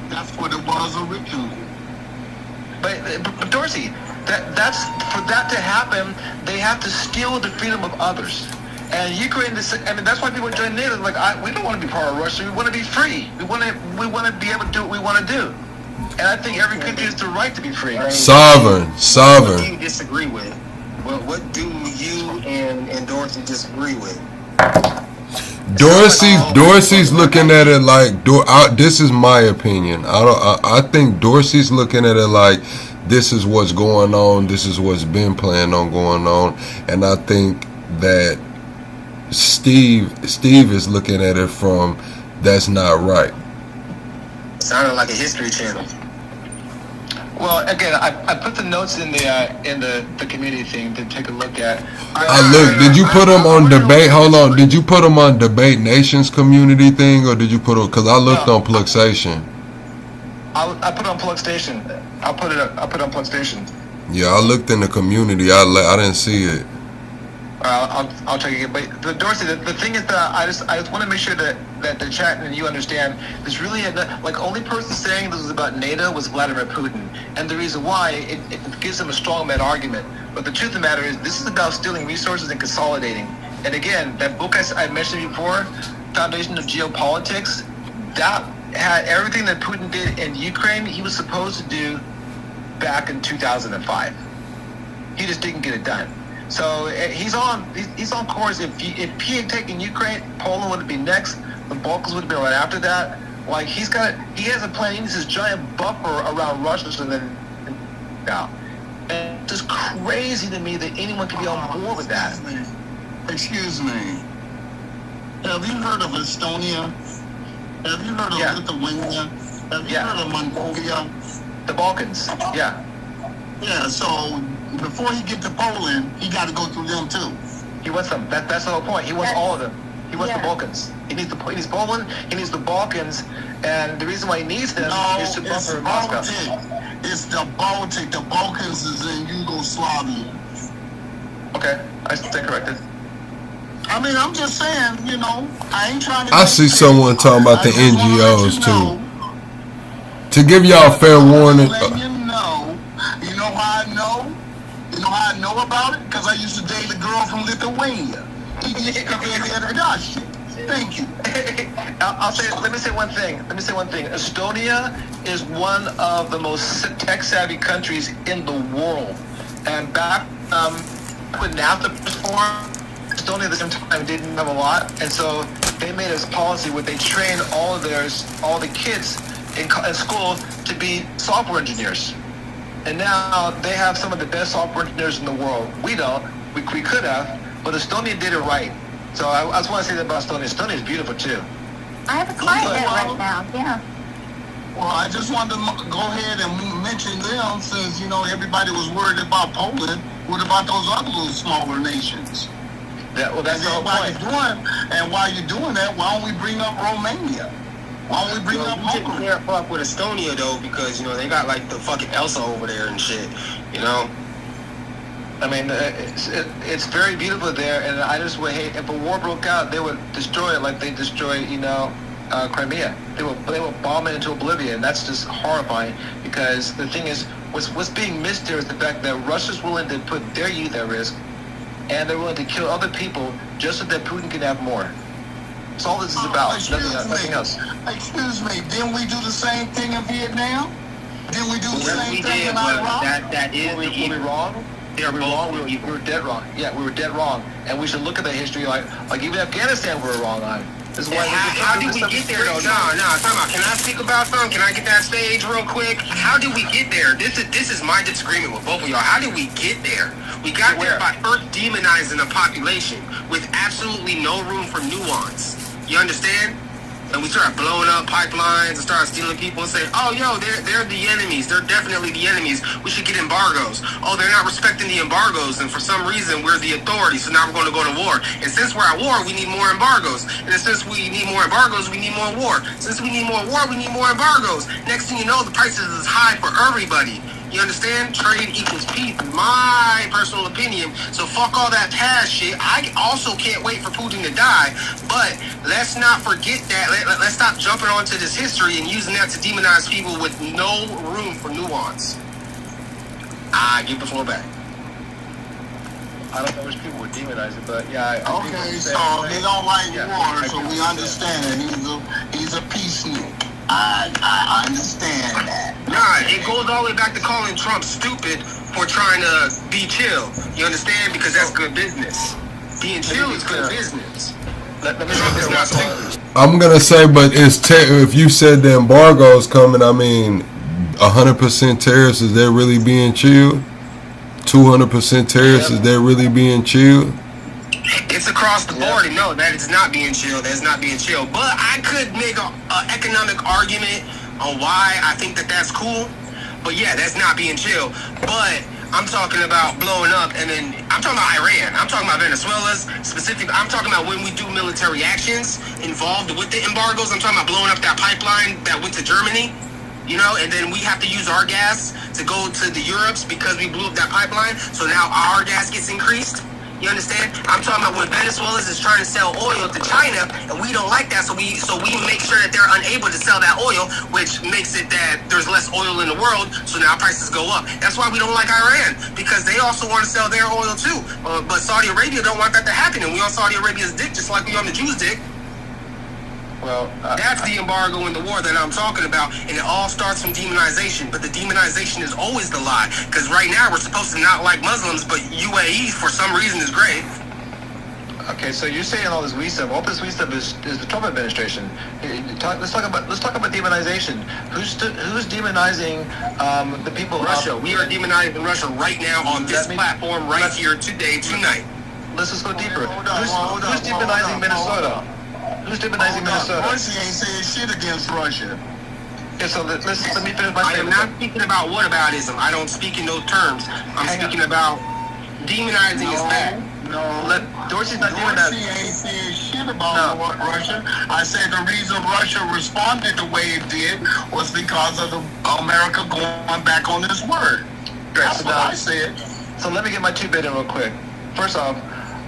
That's what it was originally. But Dorsey, that's for that to happen, they have to steal the freedom of others. And Ukraine, that's why people join NATO. Like, we don't want to be part of Russia. We want to be free. We want to be able to do what we want to do. And I think every country has the right to be free. Sovereign. What do you disagree with? What do you and Dorsey disagree with? Dorsey's looking at it like this is my opinion. I think Dorsey's looking at it like this is what's going on. This is what's been planned on going on, and I think that Steve is looking at it from that's not right. Sounded like a History Channel. Well, again, I put the notes in the community thing to take a look at. Did you put them on debate? Hold on. Did you put them on Debate Nation's community thing, or did you put them? Because I looked on Plugstation. I put it on Plugstation. I put it on Plugstation. Yeah, I looked in the community. I didn't see it. I'll check again. But Dorsey, the thing is that I just want to make sure that the chat and you understand. There's really only person saying this was about NATO was Vladimir Putin, and the reason why it gives him a strongman argument. But the truth of the matter is, this is about stealing resources and consolidating. And again, that book I mentioned before, Foundation of Geopolitics, that had everything that Putin did in Ukraine. He was supposed to do back in 2005. He just didn't get it done. So he's on course. If he had taken Ukraine, Poland would be next. The Balkans would be right after that. Like he has a plan. He needs this giant buffer around Russia, and then now. And it's just crazy to me that anyone could be on board with that. Excuse me. Have you heard of Estonia? Have you heard of Lithuania? Have you heard of Mongolia? The Balkans. Yeah. Yeah. So before he get to Poland, he got to go through them too. He wants them. That's the whole point. He wants all of them. He wants the Balkans. He needs Poland. He needs the Balkans. And the reason why he needs them is to buffer Moscow. It's the Baltic. The Balkans is in Yugoslavia. Okay, I stand corrected. I mean, I'm just saying, I ain't trying to... I see someone talking about the NGOs too. To give y'all fair warning... You know how I know? You know how I know about it? Because I used to date a girl from Lithuania. Thank you. Let me say one thing. Estonia is one of the most tech-savvy countries in the world. And back when NAFTA was formed, Estonia at the same time didn't have a lot. And so they made a policy where they trained all the kids in school to be software engineers. And now they have some of the best software engineers in the world. We don't. We could have, but Estonia did it right. So I just want to say that about Estonia. Estonia is beautiful too. I have a client there right now. Yeah. Well, I just wanted to go ahead and mention them since, everybody was worried about Poland. What about those other little smaller nations? That's the whole point. And while you're doing that, why don't we bring up Romania? Why don't we bring up Hungary? You can't pair up with Estonia, though, because, they got, like, the fucking Elsa over there and shit, I mean, it's very beautiful there, and I just would hate if a war broke out, they would destroy it like they destroyed, Crimea. They would bomb it into oblivion. That's just horrifying. Because the thing is, what's being missed here is the fact that Russia's willing to put their youth at risk, and they're willing to kill other people just so that Putin can have more. That's all this is about. Nothing else. Excuse me, didn't we do the same thing in Vietnam? Didn't we do the same thing in Iraq? That is were we wrong? We were dead wrong. Yeah, we were dead wrong. And we should look at the history like even Afghanistan we were wrong on. This is why how did we get there though? No, time out. Can I speak about something? Can I get that stage real quick? How did we get there? This is my disagreement with both of y'all. How did we get there? We got there by first demonizing the population with absolutely no room for nuance. You understand? And we started blowing up pipelines and started stealing people and saying, oh, yo, they're the enemies. They're definitely the enemies. We should get embargoes. Oh, they're not respecting the embargoes. And for some reason, we're the authority. So now we're going to go to war. And since we're at war, we need more embargoes. And since we need more embargoes, we need more war. Since we need more war, we need more embargoes. Next thing you know, the prices is high for everybody. You understand? Trade equals peace, in my personal opinion. So fuck all that past shit. I also can't wait for Putin to die. But let's not forget that. Let's stop jumping onto this history and using that to demonize people with no room for nuance. I give the floor back. I don't know which people would demonize it, but yeah. Okay, so they don't like war, so we understand that he's a peacenik. I understand that. Nah, it goes all the way back to calling Trump stupid for trying to be chill. You understand? Because that's good business. Being chill is good business. Trump is not stupid. I'm gonna say, but if you said the embargo is coming, I mean, 100% tariffs, is that really being chilled? 200% tariffs, is that really being chilled? It's across the board, and no, that is not being chill. That's not being chill. But I could make an economic argument on why I think that's cool. But yeah, that's not being chill. But I'm talking about blowing up, and then I'm talking about Iran. I'm talking about Venezuela's specific. I'm talking about when we do military actions involved with the embargoes. I'm talking about blowing up that pipeline that went to Germany. You know, and then we have to use our gas to go to the Europes because we blew up that pipeline. So now our gas gets increased. You understand? I'm talking about when Venezuela is trying to sell oil to China, and we don't like that, so we make sure that they're unable to sell that oil, which makes it that there's less oil in the world, so now prices go up. That's why we don't like Iran, because they also want to sell their oil too. But Saudi Arabia don't want that to happen, and we on Saudi Arabia's dick just like we on the Jews' dick. Well, that's the embargo in the war that I'm talking about, and it all starts from demonization. But the demonization is always the lie, because right now we're supposed to not like Muslims, but UAE for some reason is great. Okay, so you're saying all this weed stuff. All this weed stuff is the Trump administration. Let's talk about demonization. Who's demonizing the people? Russia. We are demonizing Russia right now on this platform, right here today, tonight. Let's just go deeper. Who's demonizing Minnesota? Who's demonizing Minnesota? Russia ain't saying shit against Russia. Okay, so let me finish my statement. I am not speaking about whataboutism. I don't speak in those terms. I'm speaking about demonizing is bad. No, Dorsey's not demonizing. Dorsey ain't saying shit about Russia. I said the reason Russia responded the way it did was because of America going back on its word. That's what I said. So let me get my 2 bit in real quick. First off,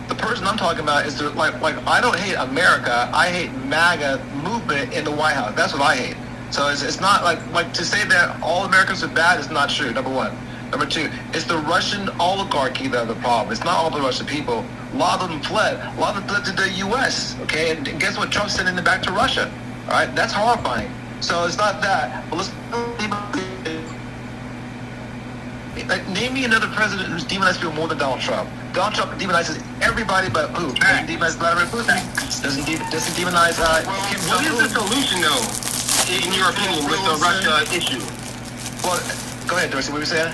the person I'm talking about is like I don't hate America. I hate MAGA movement in the White House. That's what I hate. So it's not like to say that all Americans are bad is not true. Number one. Number two, it's the Russian oligarchy that are the problem. It's not all the Russian people. A lot of them fled. A lot of them fled to the U.S. Okay, and guess what? Trump's sending them back to Russia. All right, that's horrifying. So it's not that. But let's name me another president who's demonized people more than Donald Trump. Donald Trump demonizes everybody but who? Doesn't demonize Vladimir Putin. Doesn't demonize Kim Jong-un. What is the solution, though, in your opinion, with the Russia issue? Well, go ahead, Dorsey. What were you saying?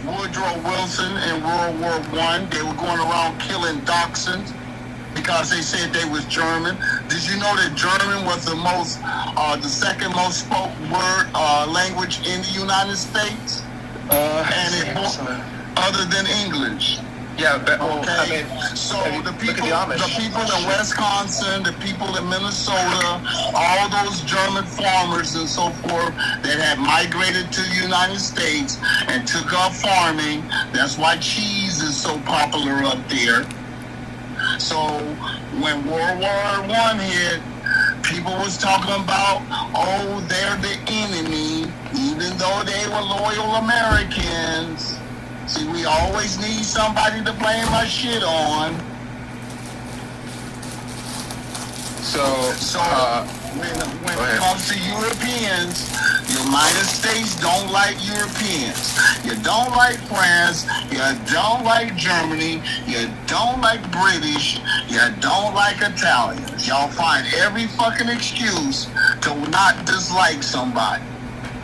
Woodrow Wilson in World War I, they were going around killing dachshunds because they said they was German. Did you know that German was the second most spoken word language in the United States? Other than English. Yeah, but okay. I mean, so the people in Wisconsin, the people in Minnesota, all those German farmers and so forth that had migrated to the United States and took up farming. That's why cheese is so popular up there. So when World War I hit, people was talking about, oh, they're the enemy, even though they were loyal Americans. See, we always need somebody to blame our shit on. So when it comes to Europeans, United States don't like Europeans. You don't like France. You don't like Germany. You don't like British. You don't like Italians. Y'all find every fucking excuse to not dislike somebody.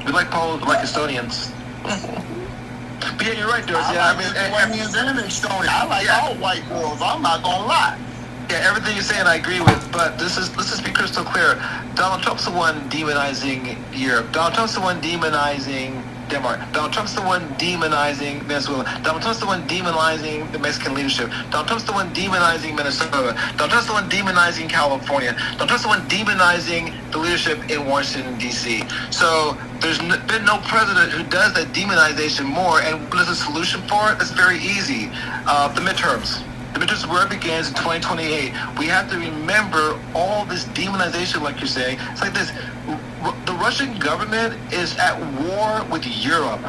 We like Poles, we like Estonians. But yeah, you're right, Doris. Yeah, I mean, Lithuanians and Estonians. I like all white girls. I'm not gonna lie. Yeah, everything you're saying I agree with, but let's just be crystal clear. Donald Trump's the one demonizing Europe. Donald Trump's the one demonizing Denmark. Donald Trump's the one demonizing Venezuela. Donald Trump's the one demonizing the Mexican leadership. Donald Trump's the one demonizing Minnesota. Donald Trump's the one demonizing California. Donald Trump's the one demonizing the leadership in Washington, D.C. So there's been no president who does that demonization more, and what is the solution for it? It's very easy. The midterms. The midterms where it begins in 2028. We have to remember all this demonization, like you're saying. It's like this. The Russian government is at war with Europe.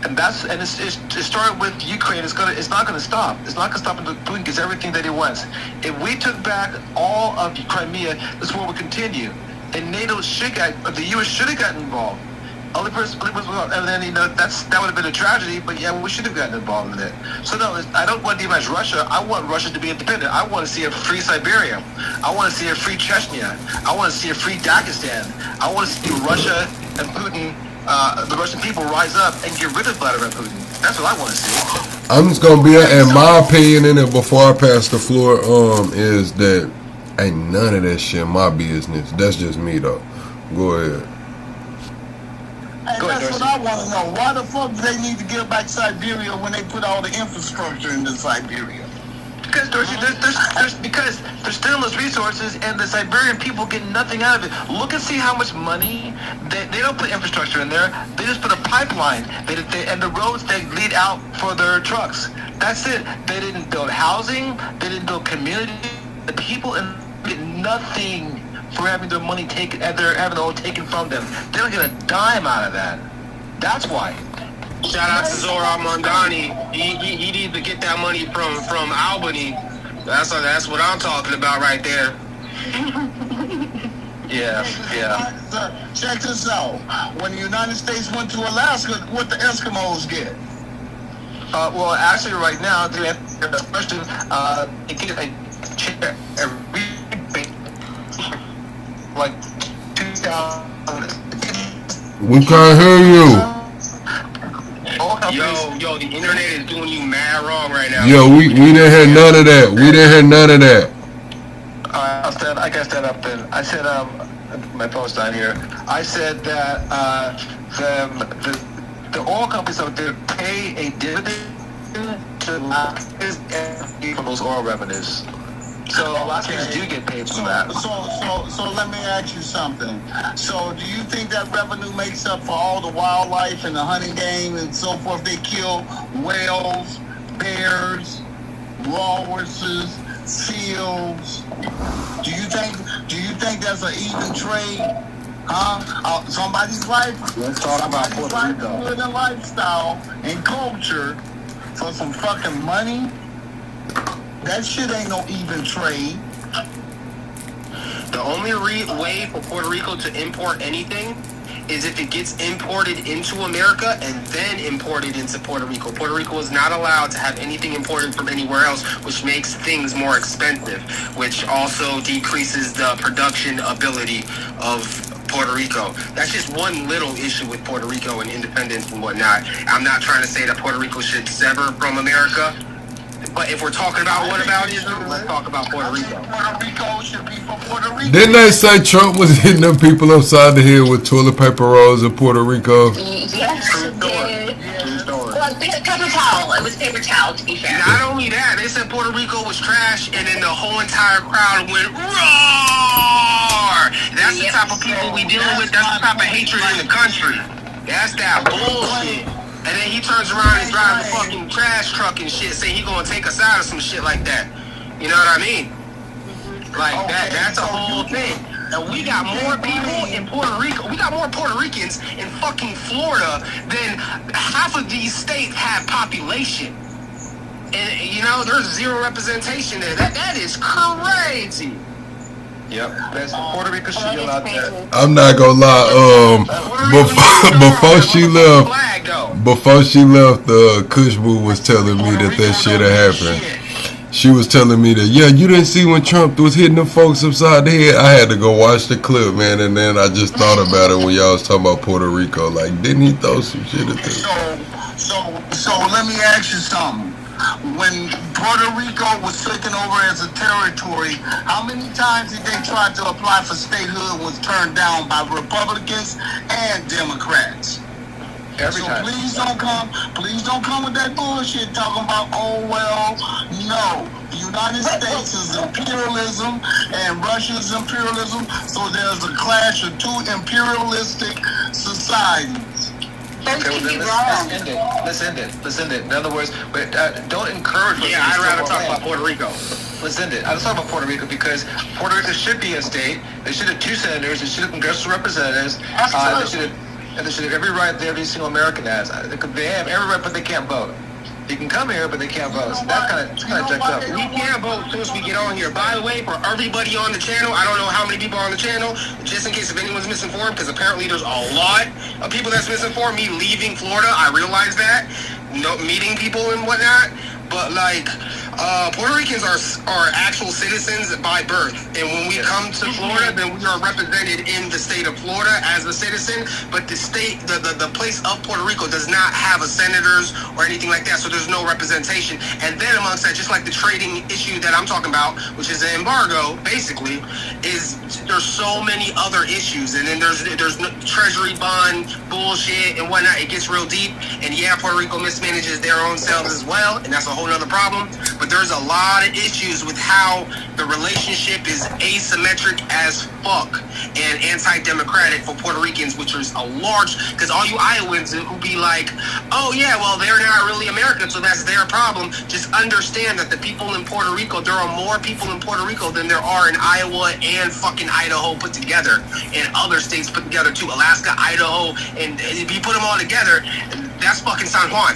And it started with Ukraine. It's not gonna stop. It's not gonna stop until Putin gets everything that he wants. If we took back all of Crimea, this war would continue. And NATO the US should have gotten involved. And then, that would have been a tragedy, but yeah, we should have gotten involved in it. So no, I don't want to demonize Russia. I want Russia to be independent. I want to see a free Siberia. I want to see a free Chechnya. I want to see a free Dagestan. I want to see Russia and Putin, the Russian people rise up and get rid of Vladimir Putin. That's what I want to see. I'm just gonna be, in my opinion, in it before I pass the floor, is that ain't none of that shit my business. That's just me though. Go ahead. And that's what I want to know. Why the fuck do they need to give back Siberia when they put all the infrastructure into Siberia? Because because there's still those resources, and the Siberian people get nothing out of it. Look and see how much money they don't put infrastructure in there. They just put a pipeline, and the roads they lead out for their trucks. That's it. They didn't build housing. They didn't build community. The people get nothing for having their money taken, having it all taken from them. They don't get a dime out of that. That's why. Shout out to Zora Armandani. He needs to get that money from Albany. That's what I'm talking about right there. Yeah. Check this out. When the United States went to Alaska, what the Eskimos get? Well, actually, right now, to answer the question, they get a rebate like 2,000. We can't hear you. Yo, the internet is doing you mad wrong right now. Yo, we didn't hear none of that. We didn't hear none of that. I can stand up then. I said, my phone's down here. I said that the oil companies out there pay a dividend to Alaskans from those oil revenues. So Alaskans do get paid for that. So let me ask you something. So do you think that revenue makes up for all the wildlife and the hunting game and so forth? They kill whales, bears, walruses, seals. Do you think that's an even trade? Huh? Somebody's life. Let's talk about Puerto Rico. Living lifestyle and culture for some fucking money. That shit ain't no even trade. The only way for Puerto Rico to import anything is if it gets imported into America and then imported into Puerto Rico. Puerto Rico is not allowed to have anything imported from anywhere else, which makes things more expensive, which also decreases the production ability of Puerto Rico. That's just one little issue with Puerto Rico and independence and whatnot. I'm not trying to say that Puerto Rico should sever from America, but if we're talking about what about Israel, let's talk about Puerto Rico. Puerto Rico should be for Puerto Rico. Didn't they say Trump was hitting them people upside the head with toilet paper rolls in Puerto Rico? Yes, he did. Well, paper towel. It was paper towel, to be fair. Not only that, they said Puerto Rico was trash, and then the whole entire crowd went roar. That's the type of people we dealing with. That's the type of hatred in the country. That's that bullshit. And then he turns around and drives a fucking trash truck and shit, say he gonna take us out or some shit like that. You know what I mean? Like that's a whole thing. And we got more people in Puerto Rico. We got more Puerto Ricans in fucking Florida than half of these states have population. And you know, there's zero representation there. That is crazy. Yep. That's Puerto Rico should yell out there. I'm not gonna lie. Before she left, Kush Boo was telling me that shit had happened. She was telling me that, yeah, you didn't see when Trump was hitting the folks upside the head. I had to go watch the clip, man, and then I just thought about it when y'all was talking about Puerto Rico. Like, didn't he throw some shit at them? So let me ask you something. When Puerto Rico was taken over as a territory, how many times did they try to apply for statehood was turned down by Republicans and Democrats? Every time. Please don't come with that bullshit talking about, oh well, no. The United States is imperialism and Russia's imperialism, so there's a clash of two imperialistic societies. Okay, well, let's end it. In other words, but don't encourage. Yeah, I'd rather talk about Puerto Rico. Let's end it. Let's talk about Puerto Rico because Puerto Rico should be a state. They should have 2 senators. They should have congressional representatives. They should have every right that every single American has. They have every right, but they can't vote. You can come here, but they can't vote. So that's kind of jacked up. We can't vote until we get on here. By the way, for everybody on the channel, I don't know how many people are on the channel, just in case if anyone's misinformed, because apparently there's a lot of people that's misinformed. Me leaving Florida, I realize that. Meeting people and whatnot. But like, Puerto Ricans are actual citizens by birth, and when we come to Florida, then we are represented in the state of Florida as a citizen. But the state, the place of Puerto Rico does not have a senators or anything like that, so there's no representation. And then amongst that, just like the trading issue that I'm talking about, which is an embargo, basically, is there's so many other issues, and then there's no treasury bond bullshit and whatnot. It gets real deep, and yeah, Puerto Rico mismanages their own selves as well, and that's a whole nother problem. But there's a lot of issues with how the relationship is asymmetric as fuck and anti-democratic for Puerto Ricans, which is a large, because all you Iowans who be like, oh yeah, well they're not really American, so that's their problem. Just understand that the people in Puerto Rico, there are more people in Puerto Rico than there are in Iowa and fucking Idaho put together, and other states put together too, Alaska, Idaho, and if you put them all together, that's fucking San Juan.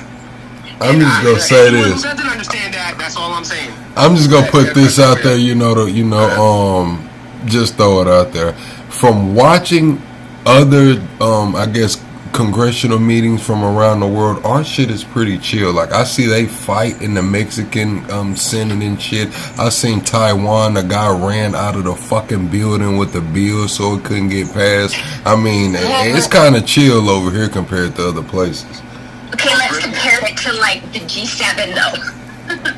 I'm just gonna say this. Who doesn't understand that? That's all I'm saying. I'm just gonna put this out there, just throw it out there. From watching other, I guess, congressional meetings from around the world, our shit is pretty chill. Like, I see they fight in the Mexican Senate and shit. I seen Taiwan, the guy ran out of the fucking building with the bill so it couldn't get passed. I mean, it's kind of chill over here compared to other places. Okay, let's compare it to like the G7 though.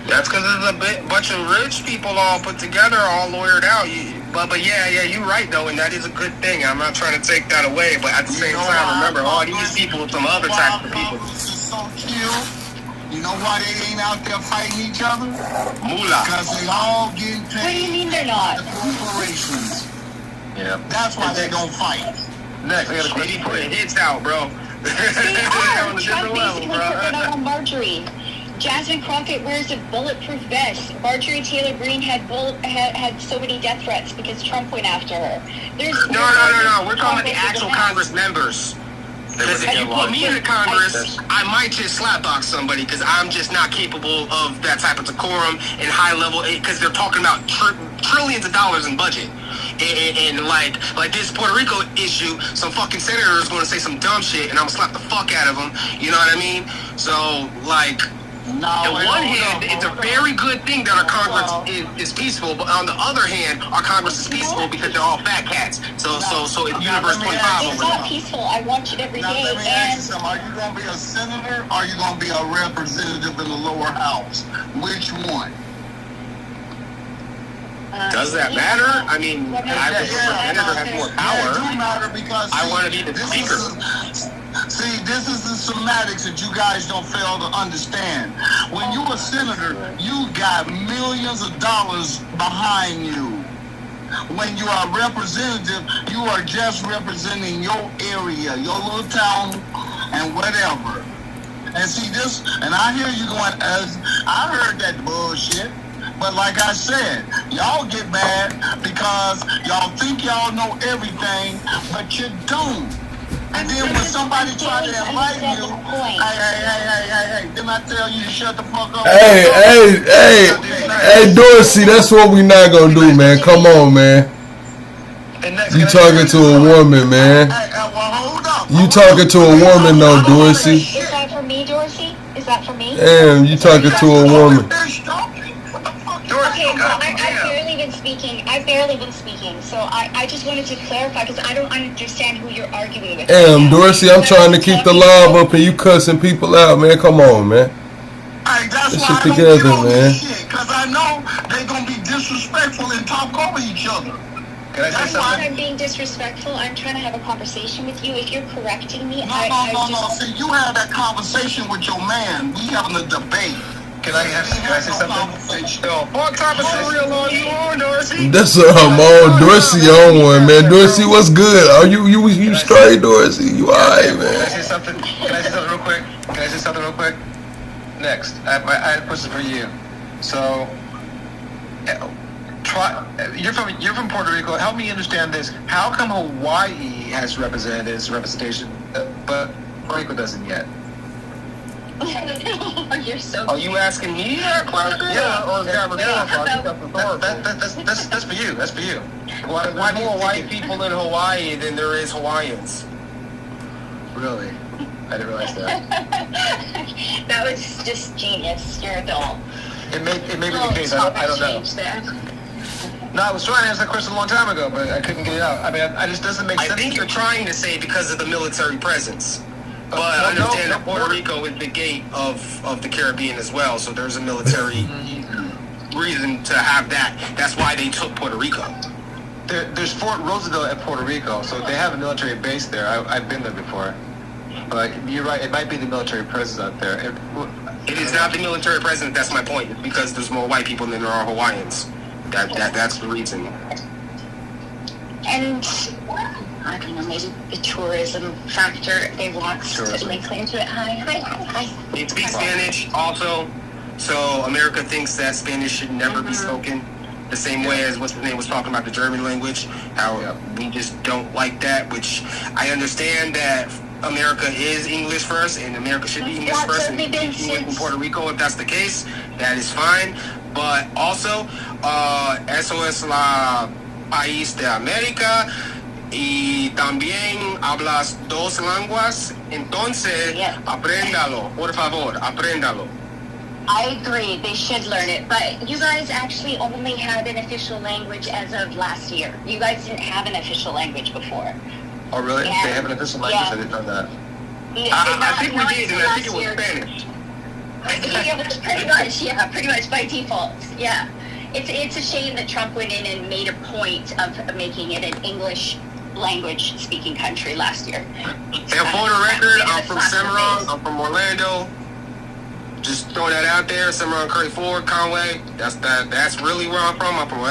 That's because there's a bunch of rich people all put together, all lawyered out. But yeah, you're right though, and that is a good thing. I'm not trying to take that away, but at the same time, remember all these people with some other types of people. So chill. You know why they ain't out there fighting each other? Moolah. Because they all getting paid. What do you mean they're not? The corporations. Yeah. That's why they don't fight. Next, I got a question for you. Hits out, bro. They are. Trump basically put that on Marjorie. Jasmine Crockett wears a bulletproof vest. Marjorie Taylor Greene had so many death threats because Trump went after her. No. We're talking about the actual Congress members. Because if you put me in the Congress, I might just slapbox somebody because I'm just not capable of that type of decorum and high level. Because they're talking about trillions of dollars in budget. And like this Puerto Rico issue, some fucking senator is going to say some dumb shit, and I'm gonna slap the fuck out of him. You know what I mean? So like, on one hand, it's a very good thing that our Congress is peaceful, but on the other hand, our Congress is peaceful because they're all fat cats. So it's Universe 25 over It's not peaceful. I watch it every day. Let me ask you something. Are you gonna be a senator or are you gonna be a representative in the lower house? Which one? Does that matter? I mean, I would prefer senator has more power. It do matter because I want to be the speaker. This is the semantics that you guys don't fail to understand. When you're a senator, you got millions of dollars behind you. When you are a representative, you are just representing your area, your little town, and whatever. And see this, and I hear you going, I heard that bullshit. But like I said, y'all get mad because y'all think y'all know everything, but you don't. And then when somebody try to enlighten you, hey, didn't I tell you to shut the fuck up? Hey, Dorsey, that's what we not gonna do, man. Come on, man. You talking to a woman, man. You talking to a woman, though, Dorsey. Is that for me, Dorsey? Is that for me? Damn, you talking to a woman. Okay, well, I've barely been speaking. So I just wanted to clarify because I don't understand who you're arguing with. Damn, Dorsey, I'm trying to keep the live up and you cussing people out, man. Come on, man. Hey, that's Get why shit I don't together, get on man. this shit, because I know they going to be disrespectful and talk over each other. Can I say I'm not something? being disrespectful. I'm trying to have a conversation with you. If you're correcting me, No. See, you have that conversation with your man. We having a debate. Can I say something? Yo, what type of cereal are you on, Dorsey? That's I'm on Dorsey on one, man. Dorsey, what's good? Are you straight, Dorsey? You alright, Can I man? say something? real quick? Next, I have a question for you. So, you're from Puerto Rico. Help me understand this. How come Hawaii has representation, but Puerto Rico doesn't yet? You're so. Are you asking me that question? Yeah. That's for you. That's for you. Why more white people in Hawaii than there is Hawaiians? Really? I didn't realize that. That was just genius. You're a doll. It may be the case. I don't know. No, I was trying to answer that question a long time ago, but I couldn't get it out. I mean, it just doesn't make sense. I think you're trying to say because of the military presence. But understand that Puerto Rico is the gate of the Caribbean as well, so there's a military reason to have that. That's why they took Puerto Rico. There's Fort Roosevelt at Puerto Rico, so they have a military base there. I've been there before. But you're right, it might be the military presence out there. It is not the military presence, that's my point. It's because there's more white people than there are Hawaiians. That's the reason. And I don't know, maybe the tourism factor they want to lay claim to it. Hi. They speak Spanish also, so America thinks that Spanish should never be spoken. The same way as what's his name was talking about the German language, how we just don't like that, which I understand that America is English first, and America should be English first, and English in Puerto Rico, if that's the case, that is fine. But also, eso es la país de América, y también hablas dos lenguas, entonces apréndalo, por favor, apréndalo. I agree, they should learn it, but you guys actually only had an official language as of last year. You guys didn't have an official language before. Oh, really? Yeah. They have an official language? I didn't know that. I think we did, and I think it was Spanish. Pretty much by default, yeah. It's a shame that Trump went in and made a point of making it an English language speaking country last year. And for the record, I'm from Cimarron, I'm from Orlando. Just throw that out there, Cimarron, Curry Ford, Conway. That's really where I'm from. I'm from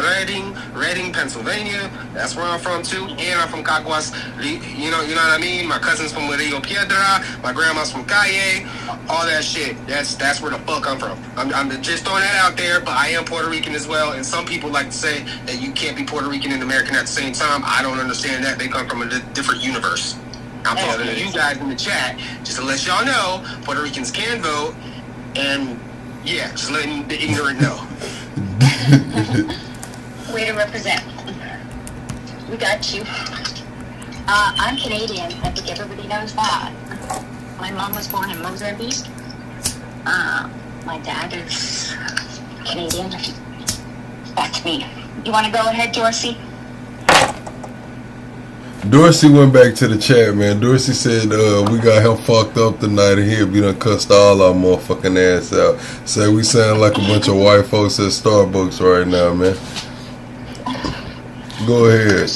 Reading, Pennsylvania. That's where I'm from too. And I'm from Caguas. You know what I mean? My cousin's from Rio Piedra. My grandma's from Calle. All that shit. That's where the fuck I'm from. I'm just throwing that out there, but I am Puerto Rican as well. And some people like to say that you can't be Puerto Rican and American at the same time. I don't understand that. They come from a different universe. I'm talking to you guys in the chat just to let y'all know Puerto Ricans can vote. And yeah, just letting the ignorant know. Way to represent. We got you. I'm Canadian. I think everybody knows that. My mom was born in Mozambique. My dad is Canadian. That's me. You want to go ahead, Dorsey? Dorsey went back to the chat, man. Dorsey said we got him fucked up tonight and here. We done cussed all our motherfucking ass out. Say we sound like a bunch of white folks at Starbucks right now, man. Go ahead.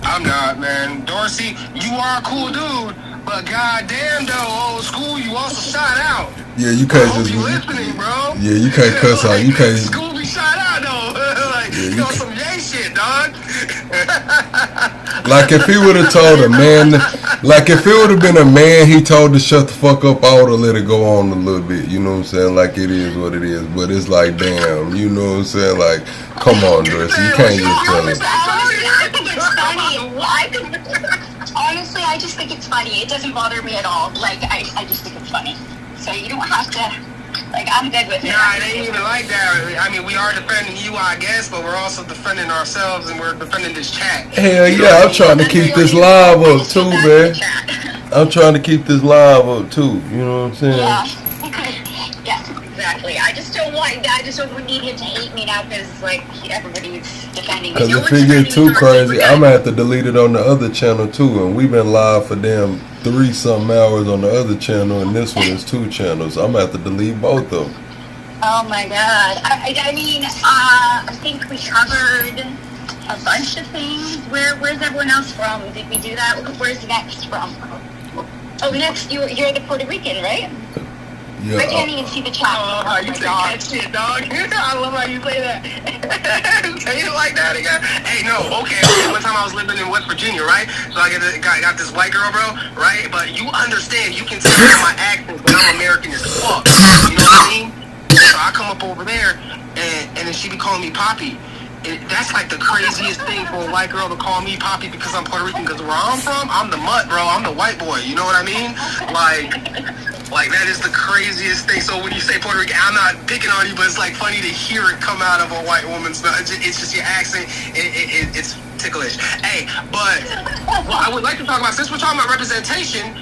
I'm not, man. Dorsey, you are a cool dude, but goddamn though, old school, you also shot out. Yeah, you can't just. You listening, bro? Yeah, you can't cuss out. You can't. School be shot out though. Like you on some gay shit, dog. Like if he would have told a man, like if it would have been a man he told to shut the fuck up, I would have let it go on a little bit. You know what I'm saying? Like it is what it is. But it's like, damn, you know what I'm saying? Like, come on, Dorsey, you can't just tell him. I think it's funny. Honestly, I just think it's funny. It doesn't bother me at all. Like, I just think it's funny. So you don't have to Like, I'm good with it. Nah, it ain't even like that. I mean, we are defending you, I guess, but we're also defending ourselves and we're defending this chat. Hell yeah, I'm trying to keep this live up too, man. I'm trying to keep this live up too. You know what I'm saying? Yeah. Yes, exactly. I just don't need him to hate me now because, like, everybody's defending me. Because No if one's it get defending too me, crazy, I'm gonna have to delete it on the other channel too. And we've been live for damn 3-something hours on the other channel, and this one is 2 channels. I'm gonna have to delete both of them. Oh my god. I mean, I think we covered a bunch of things. Where's everyone else from? Did we do that? Where's next from? Oh, next, you're the Puerto Rican, right? Yeah. I can't even see the chat. Oh, you say that shit, dog. I love how you say that. Say it like that again. Hey, no, okay. One time I was living in West Virginia, right? So I got this white girl, bro, right? But you understand, you can tell by my accent that I'm American as fuck. You know what I mean? So I come up over there, and then she be calling me Poppy. That's like the craziest thing for a white girl to call me Poppy because I'm Puerto Rican. Because where I'm from, I'm the mutt, bro. I'm the white boy. You know what I mean? Like that is the craziest thing. So when you say Puerto Rican, I'm not picking on you, but it's like funny to hear it come out of a white woman's mouth. It's just your accent. It's ticklish. Hey, but what I would like to talk about, since we're talking about representation,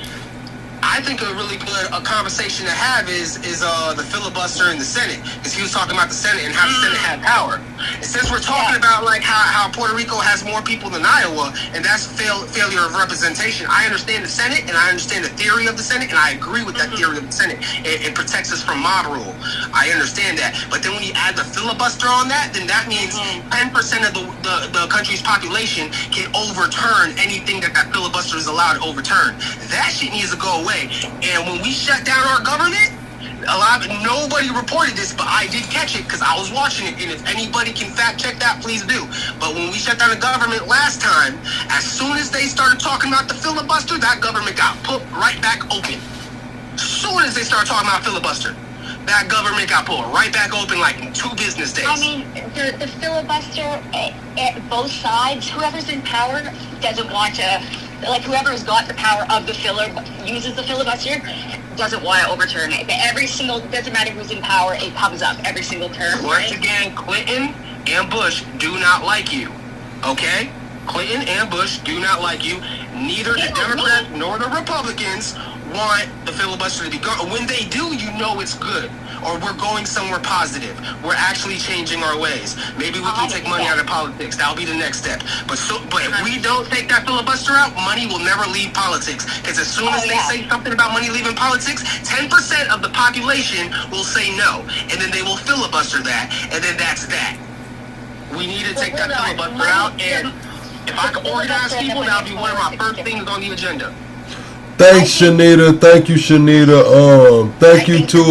I think a really good conversation to have is the filibuster in the Senate, because he was talking about the Senate and how the Senate had power. And since we're talking about like how Puerto Rico has more people than Iowa, and that's failure of representation, I understand the Senate and I understand the theory of the Senate, and I agree with that theory of the Senate. It protects us from mob rule. I understand that. But then when you add the filibuster on that, then that means 10% of the country's population can overturn anything that filibuster is allowed to overturn. That shit needs to go away. And when we shut down our government, nobody reported this, but I did catch it because I was watching it. And if anybody can fact check that, please do. But when we shut down the government last time, as soon as they started talking about the filibuster, that government got put right back open. As soon as they started talking about filibuster, that government got pulled right back open like in 2 business days. I mean, the filibuster, both sides, whoever's in power doesn't want to, like whoever's got the power of the uses the filibuster, doesn't want to overturn it. Every single, doesn't matter who's in power, it comes up every single term. Once again, Clinton and Bush do not like you, okay? Clinton and Bush do not like you. Neither the Democrats nor the Republicans want the filibuster to be gone. When they do, you know it's good. Or we're going somewhere positive. We're actually changing our ways. Maybe we can take money out of politics. That'll be the next step. But if we don't take that filibuster out, money will never leave politics. Because as soon as they say something about money leaving politics, 10% of the population will say no. And then they will filibuster that. And then that's that. We need to take that filibuster out. And if I can organize people, that'll be one of my first things on the agenda. Thanks, Shanita. Thank you, Shanita. Thank you to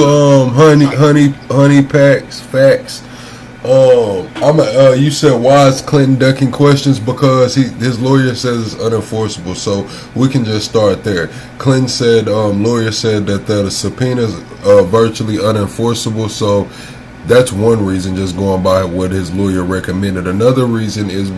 Honey Facts. You said why is Clinton ducking questions? Because his lawyer says it's unenforceable. So we can just start there. Clinton said lawyer said that the subpoenas are virtually unenforceable. So that's one reason, just going by what his lawyer recommended. Another reason is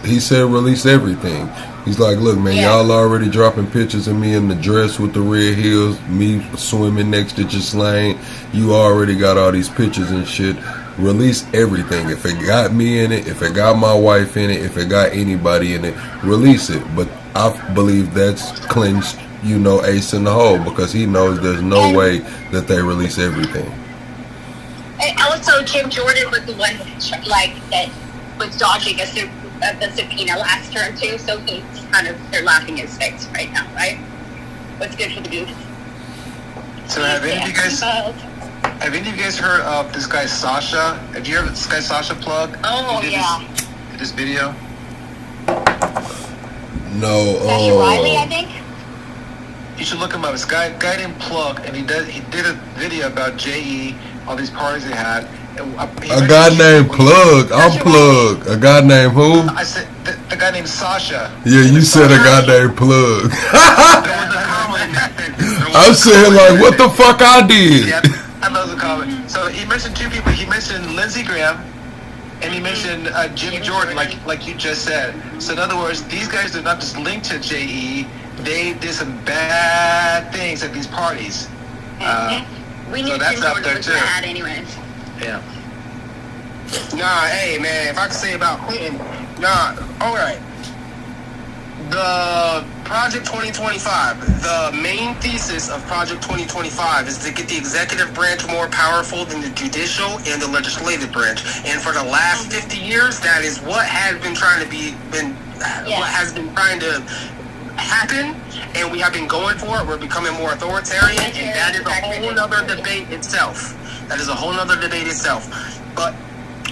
he said release everything. He's like, look, man, y'all already dropping pictures of me in the dress with the red heels, me swimming next to Ghislaine. You already got all these pictures and shit. Release everything. If it got me in it, if it got my wife in it, if it got anybody in it, release it. But I believe that's Clinton's, ace in the hole, because he knows there's no way that they release everything. And also, Jim Jordan was the one, that was dodging the subpoena last term too, so he's they're laughing in his face right now, right? What's good for the goose? So have any of you guys heard of this guy Sasha? Have you heard of this guy Sasha Plug? Oh yeah. This video? No. Sasha Riley, I think. You should look him up. This guy named Plug, and he did a video about JE, all these parties they had. A guy named Plug. I'm Plug. A guy named who? I said the guy named Sasha. Yeah, you said a guy named Plug. I'm saying like, what the fuck I did? Yeah, I love the comment. So he mentioned 2 people. He mentioned Lindsey Graham, and he mentioned Jim Jordan, like you just said. So in other words, these guys are not just linked to JE. They did some bad things at these parties. We need that's to up there look too. bad anyways. Yeah. Nah, hey man, if I could say about Clinton, all right. The Project 2025, the main thesis of Project 2025 is to get the executive branch more powerful than the judicial and the legislative branch. And for the last 50 years, that is what has been trying to what has been trying to happen, and we have been going for it. We're becoming more authoritarian, and that is a whole other debate itself. But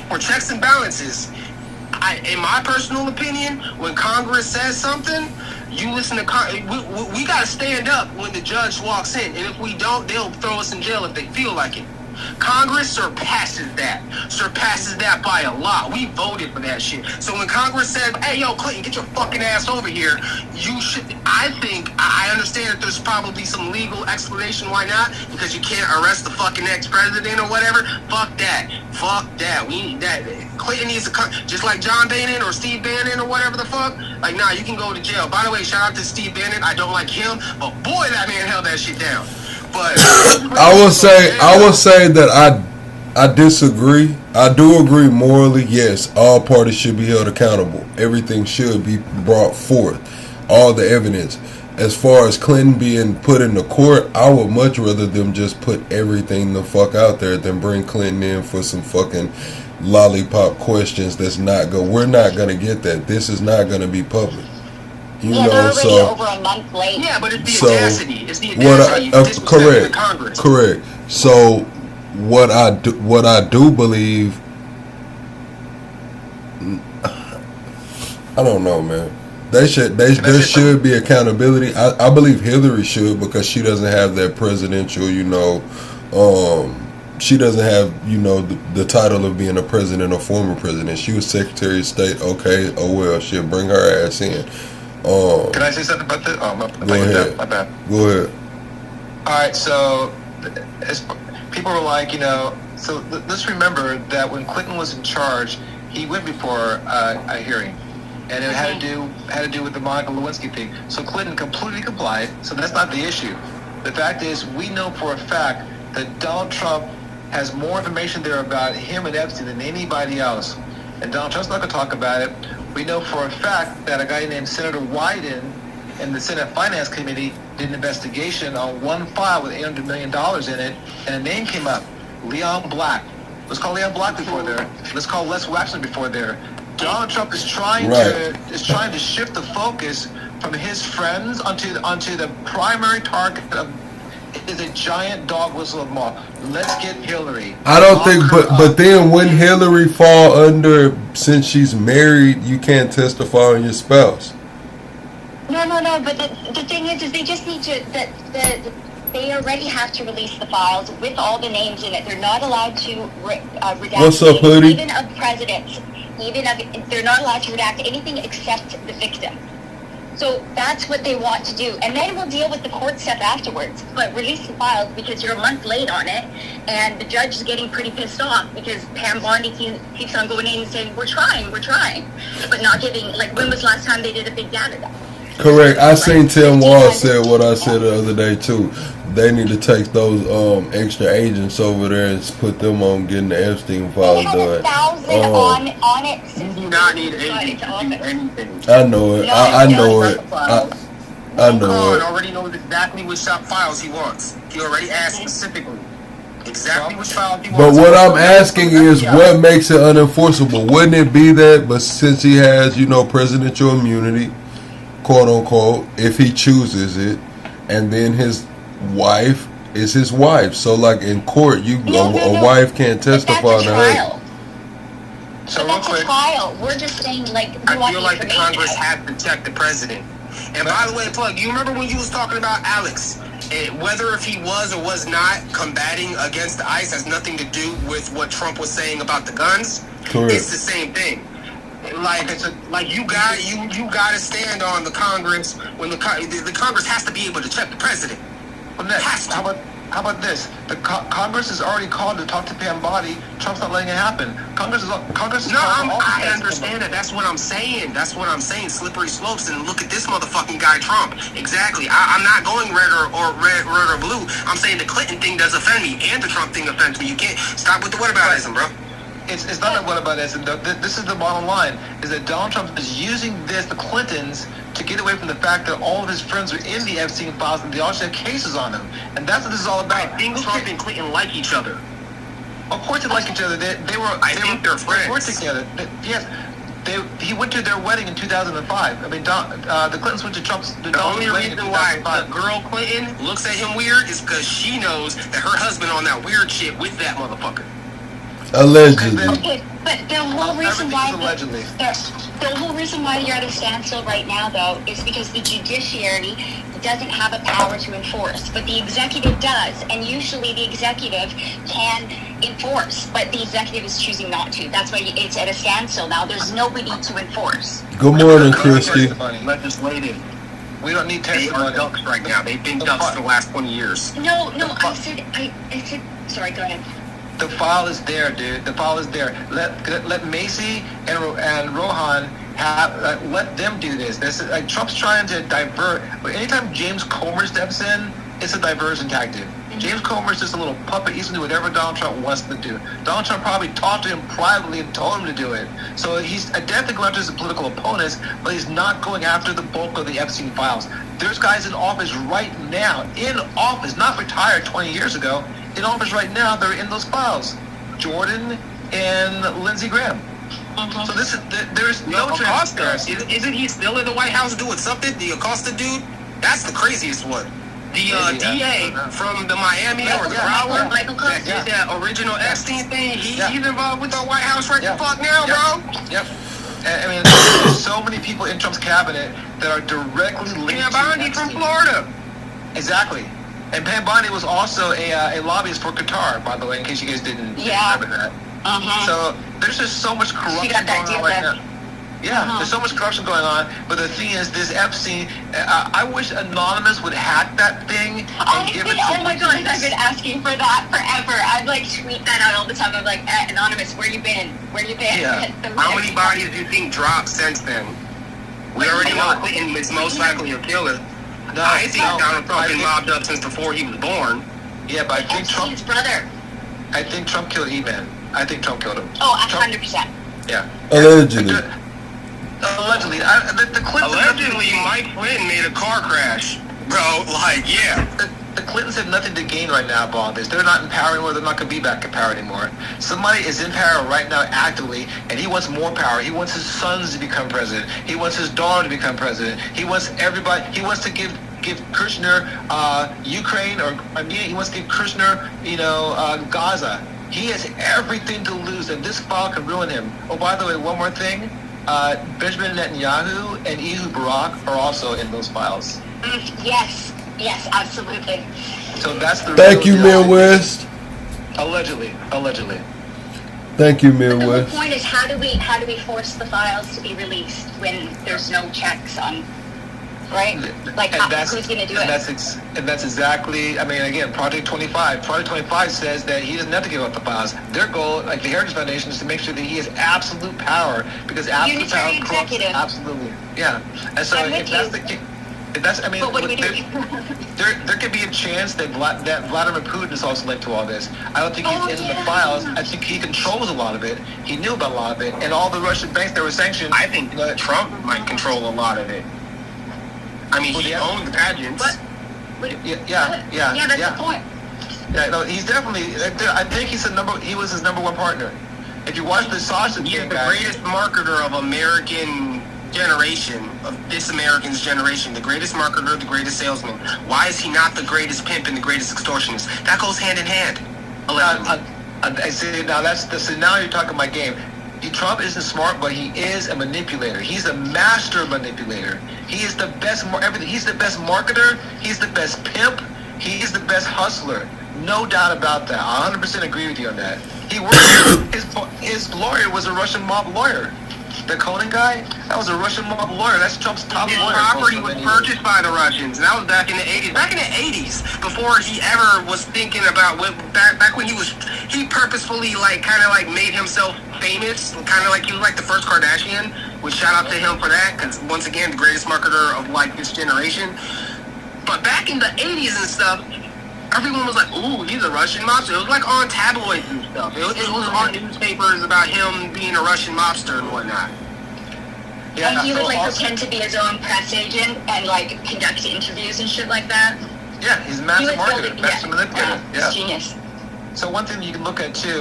for checks and balances, in my personal opinion, when Congress says something, you listen to we got to stand up when the judge walks in, and if we don't, they'll throw us in jail if they feel like it. Congress surpasses that by a lot. We voted for that shit. So when Congress said, hey, yo, Clinton, get your fucking ass over here, you should, I understand that there's probably some legal explanation why not, because you can't arrest the fucking ex-president or whatever. Fuck that. We need that. Clinton needs to come, just like John Bannon or Steve Bannon or whatever the fuck. Like, nah, you can go to jail. By the way, shout out to Steve Bannon. I don't like him, but boy, that man held that shit down. But I will say that I disagree. I do agree morally. Yes, all parties should be held accountable. Everything should be brought forth. All the evidence. As far as Clinton being put in the court, I would much rather them just put everything the fuck out there than bring Clinton in for some fucking lollipop questions. That's not good. We're not gonna get that. This is not gonna be public. You know, they're already so over a month late. Yeah, but it's the audacity. It's the audacity. Correct. So what I do believe, I don't know, man. There should be accountability. I believe Hillary should, because she doesn't have that presidential, she doesn't have, the title of being a president or former president. She was Secretary of State. Okay, oh well, she'll bring her ass in. Can I say something about this? Oh, go ahead. My bad. Go ahead. All right, so people were like, so let's remember that when Clinton was in charge, he went before a hearing, and it had to do with the Monica Lewinsky thing. So Clinton completely complied. So that's not the issue. The fact is, we know for a fact that Donald Trump has more information there about him and Epstein than anybody else, and Donald Trump's not going to talk about it. We know for a fact that a guy named Senator Wyden and the Senate Finance Committee did an investigation on one file with $800 million in it, and a name came up, Leon Black. Let's call Leon Black before there. Let's call Les Waxman before there. Donald Trump is trying to shift the focus from his friends onto the primary target of is a giant dog whistle of law. Let's get Hillary. I don't think, but then when Hillary fall under, since she's married, you can't testify on your spouse. No. But the thing is they just need to they already have to release the files with all the names in it. They're not allowed to redact. What's up, Hoodie? Even of presidents. They're not allowed to redact anything except the victim. So that's what they want to do. And then we'll deal with the court stuff afterwards. But release the files, because you're a month late on it, and the judge is getting pretty pissed off because Pam Bondi keeps on going in and saying, we're trying, but not giving, like, when was the last time they did a big data dump? Correct. I seen Tim Wall said what I said the other day too. They need to take those extra agents over there and put them on getting the Epstein files done. 1,000 on it. You do not need anything. I know it. I know it. I know it. Already knows exactly which files he wants. He already asked specifically exactly which files he wants. But what I'm asking is, what makes it unenforceable? Wouldn't it be that? But since he has, presidential immunity, quote unquote, if he chooses it, and then his wife is his wife. So, like in court, a wife can't testify on her. So but that's a trial. We're just saying, like, I feel like the Congress has to protect the president. And by the way, Plug, you remember when you was talking about Alex? Whether if he was or was not combating against the ICE has nothing to do with what Trump was saying about the guns. Correct. It's the same thing. Like you got to stand on the Congress when the Congress has to be able to check the president. How How about this? The Congress is already called to talk to Pam Bondi. Trump's not letting it happen. Congress is No, called I understand that. That's what I'm saying. That's what I'm saying. Slippery slopes. And look at this motherfucking guy, Trump. Exactly. I'm not going red or blue. I'm saying the Clinton thing does offend me, and the Trump thing offends me. You can't stop with the whataboutism, bro. It's not what about this. This is the bottom line: is that Donald Trump is using the Clintons, to get away from the fact that all of his friends are in the Epstein files and they also have cases on them, and that's what this is all about. I think Trump and Clinton like each other. Of course, they like each other. They think they're friends. They work together. Yes. He went to their wedding in 2005. I mean, the Clintons went to Trump's. The only reason why the girl Clinton looks at him weird is because she knows that her husband on that weird shit with that motherfucker. Allegedly. Okay, but the whole reason why the whole reason why you're at a standstill right now, though, is because the judiciary doesn't have a power to enforce, but the executive does, and usually the executive can enforce, but the executive is choosing not to. That's why it's at a standstill now. There's nobody to enforce. Good morning, Christy. Legislative. We don't need testimony. They are ducks right now. They've been ducks for the last 20 years. No, I said, sorry, go ahead. The file is there, dude. The file is there. Let Macy and Rohan let them do this. This is like Trump's trying to divert. But anytime James Comer steps in, it's a diversion tactic. James Comer's just a little puppet. He's gonna do whatever Donald Trump wants to do. Donald Trump probably talked to him privately and told him to do it. So he's definitely going after his political opponents, but he's not going after the bulk of the Epstein files. There's guys in office right now, not retired 20 years ago, in office right now. They're in those files. Jordan and Lindsey Graham. So there's no transparency. Isn't he still in the White House doing something? The Acosta dude? That's the craziest one. The DA from the Miami or the Broward that did that original Epstein thing, he's involved with the White House right the fuck now, bro. Yep. I mean, there's so many people in Trump's cabinet that are directly linked to Bondi from Florida. Exactly. And Pam Bondi was also a lobbyist for Qatar, by the way, in case you guys didn't remember that. So there's just so much corruption going on right now. Yeah, there's so much corruption going on. But the thing is, this Epstein, I wish Anonymous would hack that thing and give it to oh my God, I've been asking for that forever. I'd like tweet that out all the time. I'm like, Anonymous, where you been? Where you been? Yeah. How many bodies do you think dropped since then? We already know Clinton is most likely a killer. No, I think Donald Trump been locked up since before he was born. Yeah, but I think Epstein's brother. I think Trump killed E-Man. I think Trump killed him. Oh, 100%. Yeah. Allegedly. Allegedly. Allegedly, Mike Flynn made a car crash. Bro, like, yeah. The Clintons have nothing to gain right now about this. They're not in power anymore. They're not going to be back in power anymore. Somebody is in power right now actively, and he wants more power. He wants his sons to become president. He wants his daughter to become president. He wants everybody. He wants to give Kushner Ukraine, or he wants to give Kushner, Gaza. He has everything to lose, and this file can ruin him. Oh, by the way, one more thing. Benjamin Netanyahu and Ehud Barak are also in those files. Yes, absolutely. So that's the. Thank you, Midwest. Allegedly. Thank you, But the Midwest. whole point is, how do we force the files to be released when there's no checks on, right? Like, who's going to do it? And that's exactly. I mean, again, Project 25. Project 25 says that he doesn't have to give up the files. Their goal, like the Heritage Foundation, is to make sure that he has absolute power, because absolute power corrupts. Absolutely. Yeah. And so if that's the case. But what do we do? There could be a chance that Vladimir Putin is also linked to all this. I don't think he's in the files. I think he controls a lot of it. He knew about a lot of it, and all the Russian banks that were sanctioned. I think Trump might control a lot of it. I mean, he owns the pageants. Yeah, that's the point. Yeah, no, he's definitely. I think he was his number one partner. If you watch the sausage, he's the greatest marketer of American generation, of this American's generation, the greatest marketer, the greatest salesman. Why is he not the greatest pimp and the greatest extortionist? That goes hand in hand. I see. Now you're talking my game. Trump isn't smart, but he is a manipulator. He's a master manipulator. He is the best. Everything. He's the best marketer. He's the best pimp. He's the best hustler. No doubt about that. I 100% agree with you on that. He worked. His lawyer was a Russian mob lawyer. The Conan guy? That was a Russian mob lawyer. That's Trump's top His lawyer. property was purchased by the Russians, and that was back in the 80s. Back in the 80s, before he ever was thinking about what, back when he purposefully kind of made himself famous, kind of like he was like the first Kardashian, which shout out to him for that, because once again, the greatest marketer of this generation. But back in the 80s and stuff, everyone was like, ooh, he's a Russian mobster. It was like on tabloids and stuff. It was on newspapers about him being a Russian mobster and whatnot. Yeah, and he would pretend to be his own press agent and conduct interviews and shit like that. Yeah, he's a master marketer, master manipulator. Yeah. Genius. So one thing you can look at too,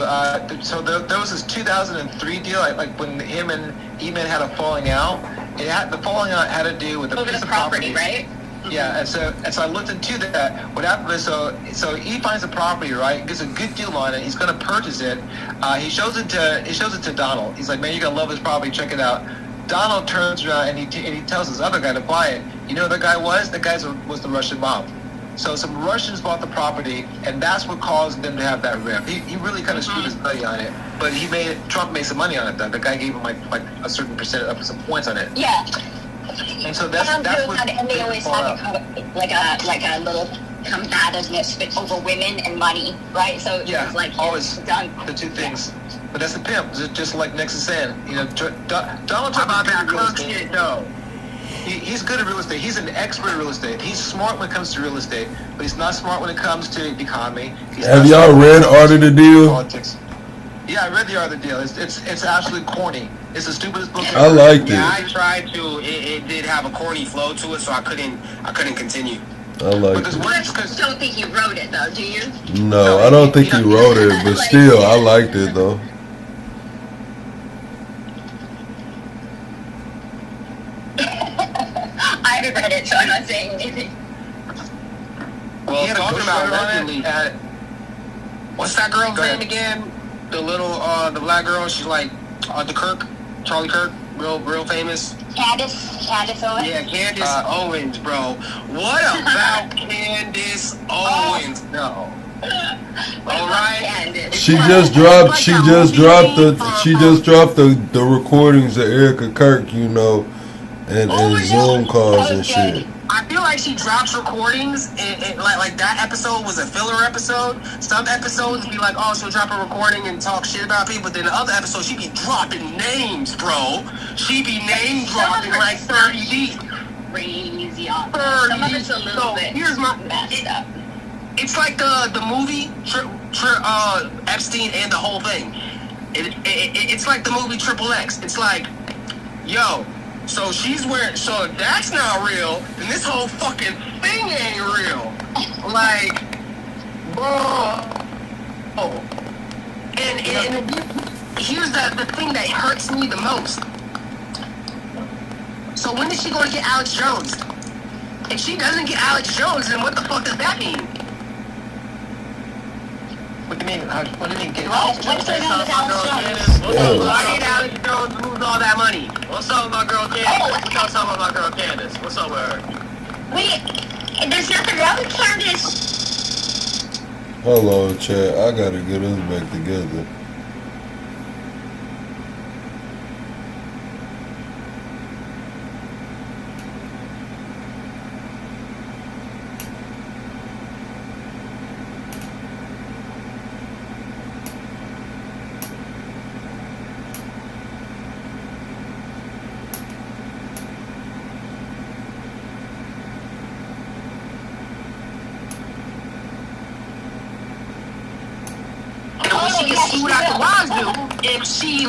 so there was this 2003 deal, like when him and E-Man had a falling out. The falling out had to do with a piece of property, right? Yeah, and so I looked into that. What happened is, so he finds a property, right? Gets a good deal on it. He's going to purchase it. He shows it to Donald. He's like, man, you're gonna love this property. Check it out. Donald turns around and he tells this other guy to buy it. You know who the guy was? The guy was the Russian mob. So some Russians bought the property, and that's what caused them to have that rift. He really kind of screwed his money on it, but Trump made some money on it. Though the guy gave him like a certain percent of some points on it. Yeah. And so that's what. And they always have a little combativeness over women and money, right? So yeah, it's always done. The two things. But that's the pimp. Just like Nick is saying, Donald Trump. How about that Kirk shit though? He's good at real estate. He's an expert at real estate. He's smart when it comes to real estate, but he's not smart when it comes to the economy. Have y'all read Art of the Deal? Politics. Yeah, I read the Art of the Deal. It's absolutely corny. It's the stupidest book ever. I liked it. Yeah, I tried to. It did have a corny flow to it, so I couldn't continue. I liked it. I don't think he wrote it though, do you? No, I don't think he wrote it, but still, I liked it though. I haven't read it, so I'm not saying anything. Well, talking about allegedly, what's that girl's name again? The little, the black girl. She's like Charlie Kirk, real famous. Candace Owens. Yeah, Candace Owens, bro. What about Candace Owens? No. All right. She just dropped the recordings of Erica Kirk, and Zoom calls and shit. I feel like she drops recordings, and like that episode was a filler episode. Some episodes be like, oh, she'll drop a recording and talk shit about people, but then the other episodes, she be dropping names, bro. She be name dropping like 30 deep. Crazy on some of it's a little bit messed up. It's like the movie Epstein and the whole thing. It's like the movie Triple X. It's like, yo, so she's wearing, so that's not real, and this whole fucking thing ain't real. Like, bro. And here's the thing that hurts me the most. So when is she going to get Alex Jones? If she doesn't get Alex Jones, then what the fuck does that mean? What do you mean? What do you mean? What's going on with Alex Jones? Why did Alex Jones lose all that money? What's up with my girl Candace? What's up with my girl Candace? What's up with her? Wait, there's nothing wrong with Candace. Hold on, Chad. I gotta get us back together. She gets sued out the wazoo. If she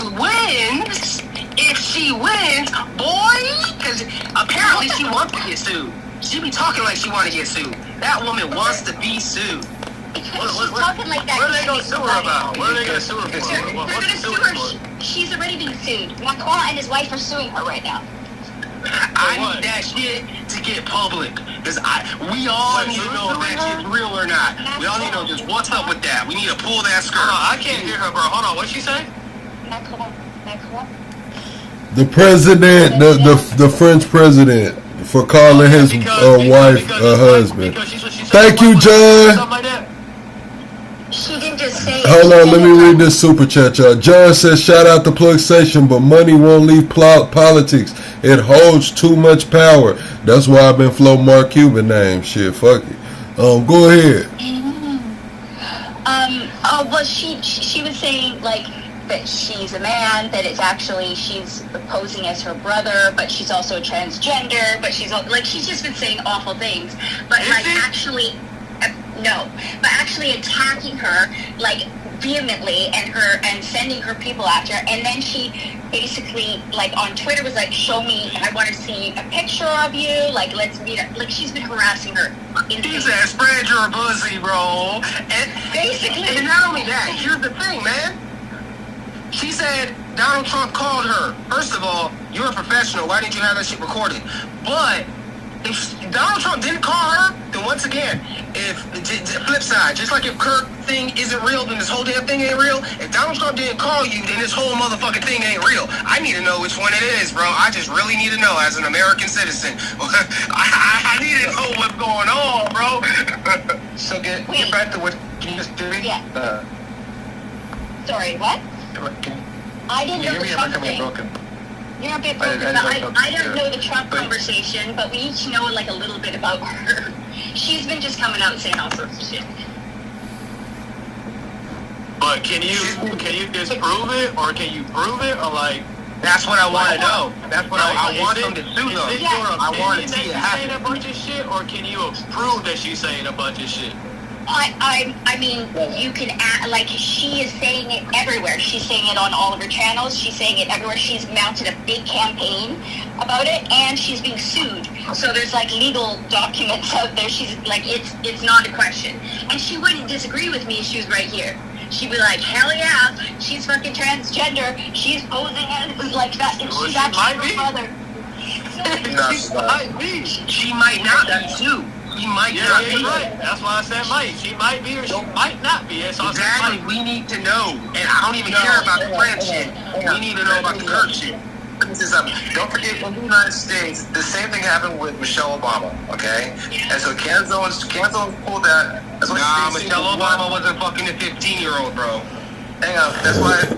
wins, boy, because apparently she wants to get sued. She be talking like she want to get sued. That woman wants to be sued. Talking like that. What are they going to sue her about? What are they going to sue her for? They're going to sue her. She's already being sued. Macron and his wife are suing her right now. I need that shit to get public. Because we all need to know if that shit's real or not. We all need to know just what's up with that. We need to pull that skirt. I can't hear her, bro. Hold on. What'd she say? Macron. The president, the French president, for calling his wife a husband. Thank you, John. She didn't just say. Hold on, let me read this super chat, y'all. John says, shout out to Plug Station, but money won't leave politics. It holds too much power. That's why I've been floating Mark Cuban name. Shit, fuck it. Go ahead. Well, she was saying, like, that she's a man, that it's actually, she's posing as her brother, but she's also transgender, but she's just been saying awful things. But, actually, no. But actually attacking her, like, vehemently and sending her people after her. And then she basically, like, on Twitter was like, show me, I want to see a picture of you, like, let's meet up. Like, she's been harassing her. She said, spread your pussy, bro. And basically. And not only that, here's the thing, man. She said Donald Trump called her. First of all, you're a professional. Why didn't you have that shit recorded? But if Donald Trump didn't call her, then once again, if flip side, just like if Kirk thing isn't real, then this whole damn thing ain't real. If Donald Trump didn't call you, then this whole motherfucking thing ain't real. I need to know which one it is, bro. I just really need to know as an American citizen. I need to know what's going on, bro. So get back to what you just did. Yeah. Sorry, what? I didn't know the Trump thing. You're a bit broken, but I don't know the Trump conversation, but we each know, like, a little bit about her. She's been just coming out saying all sorts of shit. But can you disprove it, or can you prove it, or like? That's what I want to know. That's what I want him to sue them. I want to see it happen. Saying a bunch of shit, or can you prove that she's saying a bunch of shit? I mean, you can act like she is saying it everywhere. She's saying it on all of her channels. She's saying it everywhere. She's mounted a big campaign about it, and she's being sued. So there's like legal documents out there. She's like, it's not a question. And she wouldn't disagree with me if she was right here. She'd be like, hell yeah, she's fucking transgender. She's posing as like that. And she's actually her mother. She might not be too. She might not be. Right. That's why I said might. She might be or she might not be. So exactly. We need to know. And I don't even care about the French shit. We need to know about the Kirk shit. Don't forget, in the United States, the same thing happened with Michelle Obama, okay? And so Candace Owens pulled that. Nah, Michelle Obama wasn't fucking a 15-year-old, bro. Hang on.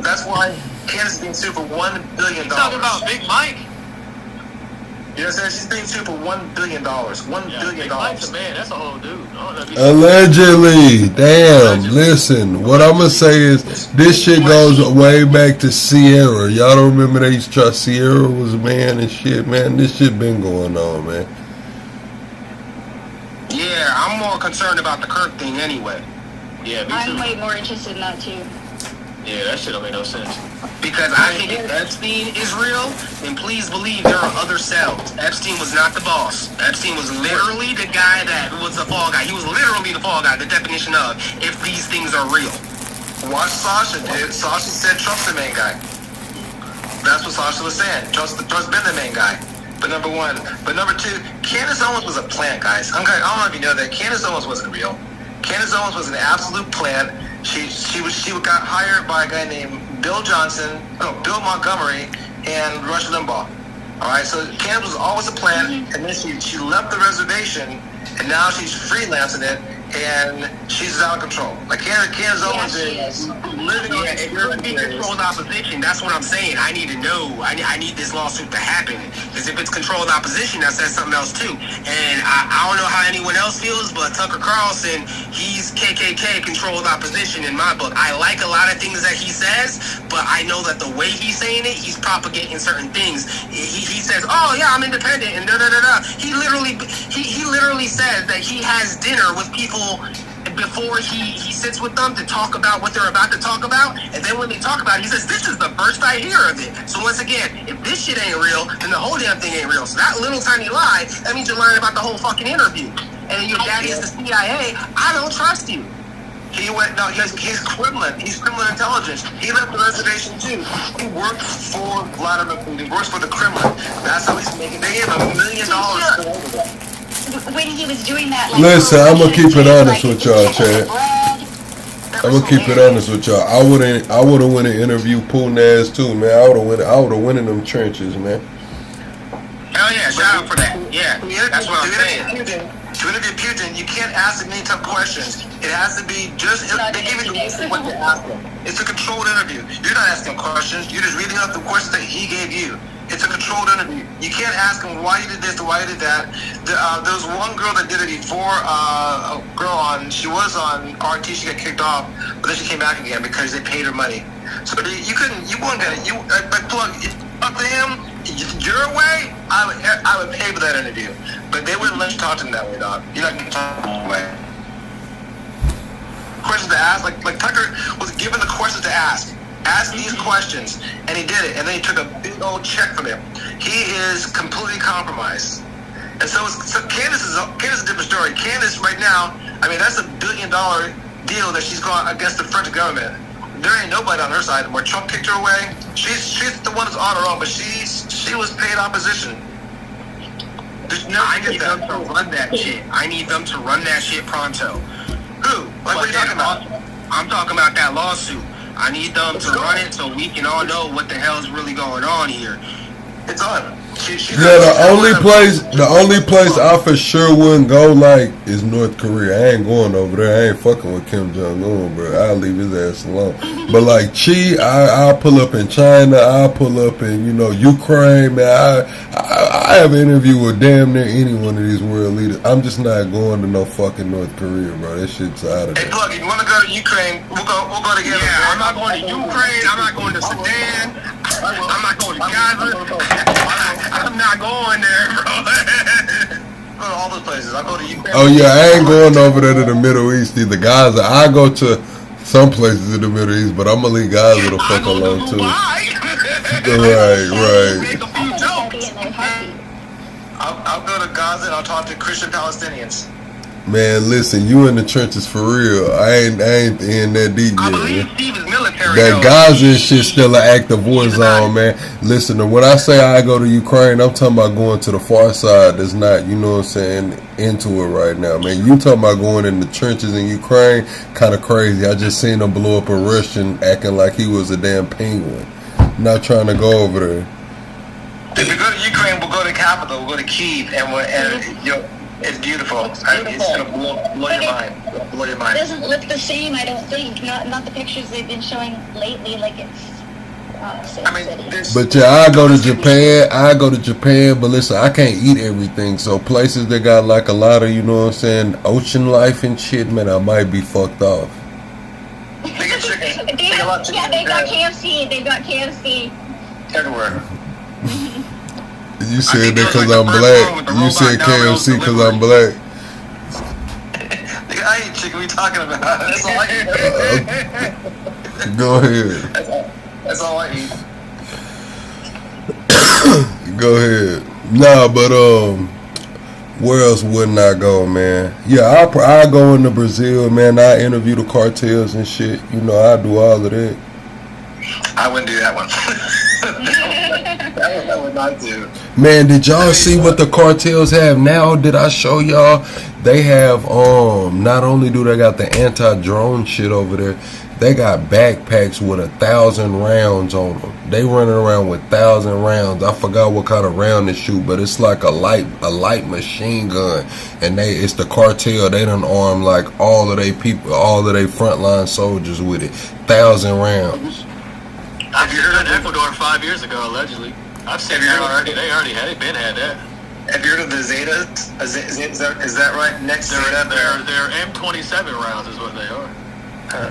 That's why Candace is being sued for $1 billion. You talking about Big Mike? You know what I'm saying? She's being sued for $1 billion. $1 billion. Mike's a man. That's a whole dude. Allegedly. Damn. Listen, what I'm going to say is this shit goes way back to Sierra. Y'all don't remember they used to try Sierra was a man and shit, man? This shit been going on, man. Yeah, I'm more concerned about the Kirk thing anyway. Yeah, me too. I'm way more interested in that too. Yeah, that shit don't make no sense. Because I think if Epstein is real, then please believe there are other cells. Epstein was not the boss. Epstein was literally the guy that was the fall guy. He was literally the fall guy, the definition of if these things are real. Watch Sasha, dude. Sasha said Trump's the main guy. That's what Sasha was saying. Trump's been the main guy. But number one. But number two, Candace Owens was a plant, guys. I don't know if you know that. Candace Owens wasn't real. Candace Owens was an absolute plant. She got hired by a guy named Bill Montgomery, and Rush Limbaugh. All right, so Candace was always a plant, and then she left the reservation, and now she's freelancing it, and she's out of control. Like Candace Owens is living on it. If you're in controlled opposition, that's what I'm saying. I need to know. I need this lawsuit to happen. Because if it's controlled opposition, that says something else too. And I don't know how anyone else feels, but Tucker Carlson, he's KKK controlled opposition in my book. I like a lot of things that he says, but I know that the way he's saying it, he's propagating certain things. He says, oh yeah, I'm independent, and da-da-da-da. He literally says that he has dinner with people before he sits with them to talk about what they're about to talk about, and then when they talk about it, he says, this is the first I hear of it. So once again, if this shit ain't real, then the whole damn thing ain't real. So that little tiny lie, that means you're learning about the whole fucking interview. And your daddy is the CIA, I don't trust you. He's criminal. He's criminal intelligence. He left the reservation too. He worked for Vladimir Putin. He works for the Kremlin. That's how he's making. They gave him $1 million for over that. When he was doing that, like, listen, I'm gonna keep it honest with y'all, Chad. I'm gonna keep it honest with y'all. I would have went and interviewed Putin ass too, man. I would have went in them trenches, man. Hell yeah, shout out for that. Yeah, that's what I'm saying. To interview Putin, you can't ask him any tough questions. It has to be just, they give you the list of what to ask him. It's a controlled interview. You're not asking questions. You're just reading out the questions that he gave you. It's a controlled interview. You can't ask him why you did this or why you did that. There was one girl that did it before, she was on RT, she got kicked off, but then she came back again because they paid her money. So you weren't gonna, Plug, up to him, your way, I would pay for that interview. But they wouldn't let you talk to him that way, dog. You're not gonna talk that way. Questions to ask, like Tucker was given the questions to ask. Ask these questions, and he did it, and then he took a big old check from him. He is completely compromised. And so Candace is a different story. Candace right now, I mean, that's $1 billion deal that she's going against the French government. There ain't nobody on her side. Where Trump kicked her away, she's the one that's on her own, but she was paid opposition. I need them to run that shit. I need them to run that shit pronto. Who? Like, what are you talking about? I'm talking about that lawsuit. I need them to run it so we can all know what the hell's really going on here. It's on. The only place I for sure wouldn't go like is North Korea. I ain't going over there. I ain't fucking with Kim Jong-un, bro. I'll leave his ass alone. But like I'll pull up in China. I'll pull up in Ukraine, man. I have an interview with damn near any one of these world leaders. I'm just not going to no fucking North Korea, bro. That shit's out of there. Hey, Plug, if you want to go to Ukraine, we'll go together. Yeah, I'm not going to Ukraine. I'm not going to Sudan. I'm not going to Gaza. I'm not going there, bro. Go to all those places. I'll go to Ukraine. Oh yeah, I ain't going over there to the Middle East either. Gaza, I go to some places in the Middle East, but I'm gonna leave Gaza the fuck alone too. Right. I'll go to Gaza and I'll talk to Christian Palestinians. Man, listen, you in the trenches for real. I ain't in that deep yet. I believe Steve is military. That Gaza shit still an active war zone, man. Listen, when I say I go to Ukraine, I'm talking about going to the far side that's not, you know what I'm saying, into it right now, man. You talking about going in the trenches in Ukraine, kind of crazy. I just seen him blow up a Russian acting like he was a damn penguin. Not trying to go over there. If we go to Ukraine, we'll go to the capital, we'll go to Kyiv, it's beautiful. It's gonna blow your mind. Blow your mind. It doesn't look the same, I don't think. Not the pictures they've been showing lately. Like it's not the same city. But yeah, I go to Japan. But listen, I can't eat everything. So places that got like a lot of, you know what I'm saying, ocean life and shit, man, I might be fucked off. They get chicken. They got KFC. They got KFC everywhere. You said that because I'm black. You said KFC because I'm black. I ain't chicken. What you talking about? That's all I eat. Go ahead. That's all I eat. Go ahead. Nah, but where else wouldn't I go, man? Yeah, I go into Brazil, man. I interview the cartels and shit. You know, I do all of that. I wouldn't do that one. That would not do. Man, did y'all see what the cartels have now? Did I show y'all? They have not only do they got the anti-drone shit over there, they got backpacks with 1,000 rounds on them. They running around with 1,000 rounds. I forgot what kind of round they shoot, but it's like a light machine gun. And it's the cartel. They done arm like all of their people, all of their frontline soldiers with it. 1,000 rounds. I've heard of Ecuador 5 years ago, allegedly. I've seen they already had that. Have you heard of the Zetas? Is that right? Next Zeta? They're M27 rounds is what they are.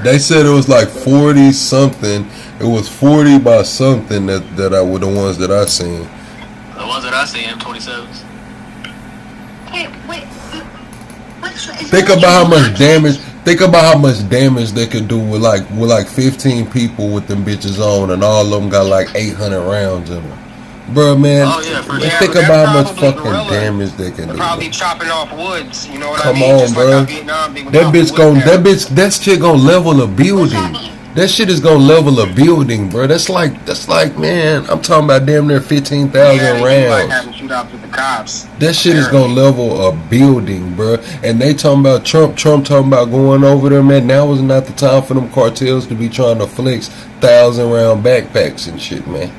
They said it was like 40 something. It was 40 by something that I were the ones that I seen. The ones that I seen, M27s. Hey, wait. Think about how much damage. Think about how much damage they could do with like 15 people with them bitches on, and all of them got like 800 rounds in them. Bro, man, think about how much fucking damage they can do. Probably chopping off woods, you know what Come I mean? on, Just bro. like Vietnam, that shit gonna level a building. That shit is gonna level a building, bro. That's like, man, I'm talking about damn near 15,000 rounds. Having shootouts with the cops. That shit is gonna level a building, bro. And they talking about Trump talking about going over there, man. Now is not the time for them cartels to be trying to flex 1,000 round backpacks and shit, man.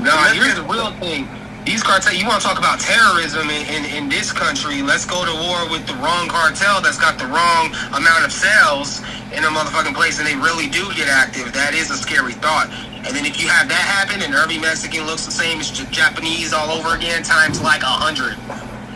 Nah, here's the real thing. These cartels, you want to talk about terrorism in this country, let's go to war with the wrong cartel that's got the wrong amount of cells in a motherfucking place, and they really do get active. That is a scary thought. And then if you have that happen and every Mexican looks the same as Japanese all over again, times like 100,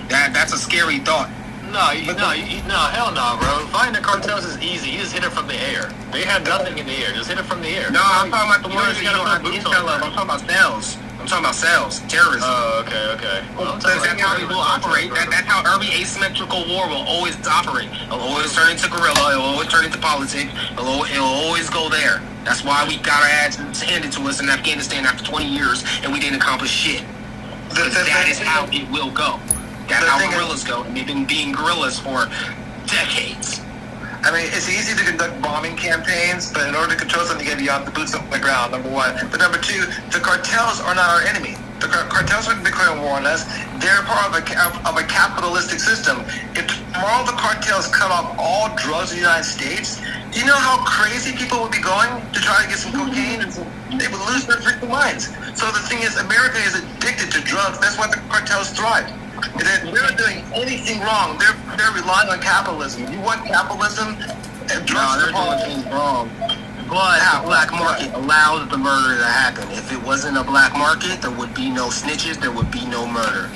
that's a scary thought. No, hell no, bro. Fighting the cartels is easy. You just hit it from the air. They have nothing in the air. Just hit it from the air. No, I'm talking about the ones you don't have the intel of. I'm talking about cells. I'm talking about cells, terrorism. Oh, okay. Well, that's how it will operate. That's how every asymmetrical war will always operate. It'll always turn into guerrilla. It'll always turn into politics. It'll always go there. That's why we got our ass handed to us in Afghanistan after 20 years, and we didn't accomplish shit. That is how it will go. That's how guerrillas go, and they've been being guerrillas for decades. I mean, it's easy to conduct bombing campaigns, but in order to control something, you got to be on the boots on the ground, number one. But number two, the cartels are not our enemy. The cartels are declaring war on us. They're part of a capitalistic system. If tomorrow the cartels cut off all drugs in the United States, you know how crazy people would be going to try to get some cocaine? They would lose their freaking minds. So the thing is, America is addicted to drugs. That's why the cartels thrive. They're not doing anything wrong. They're relying on capitalism. You want capitalism? No, they're doing things wrong. But the black market allows the murder to happen. If it wasn't a black market, there would be no snitches. There would be no murder.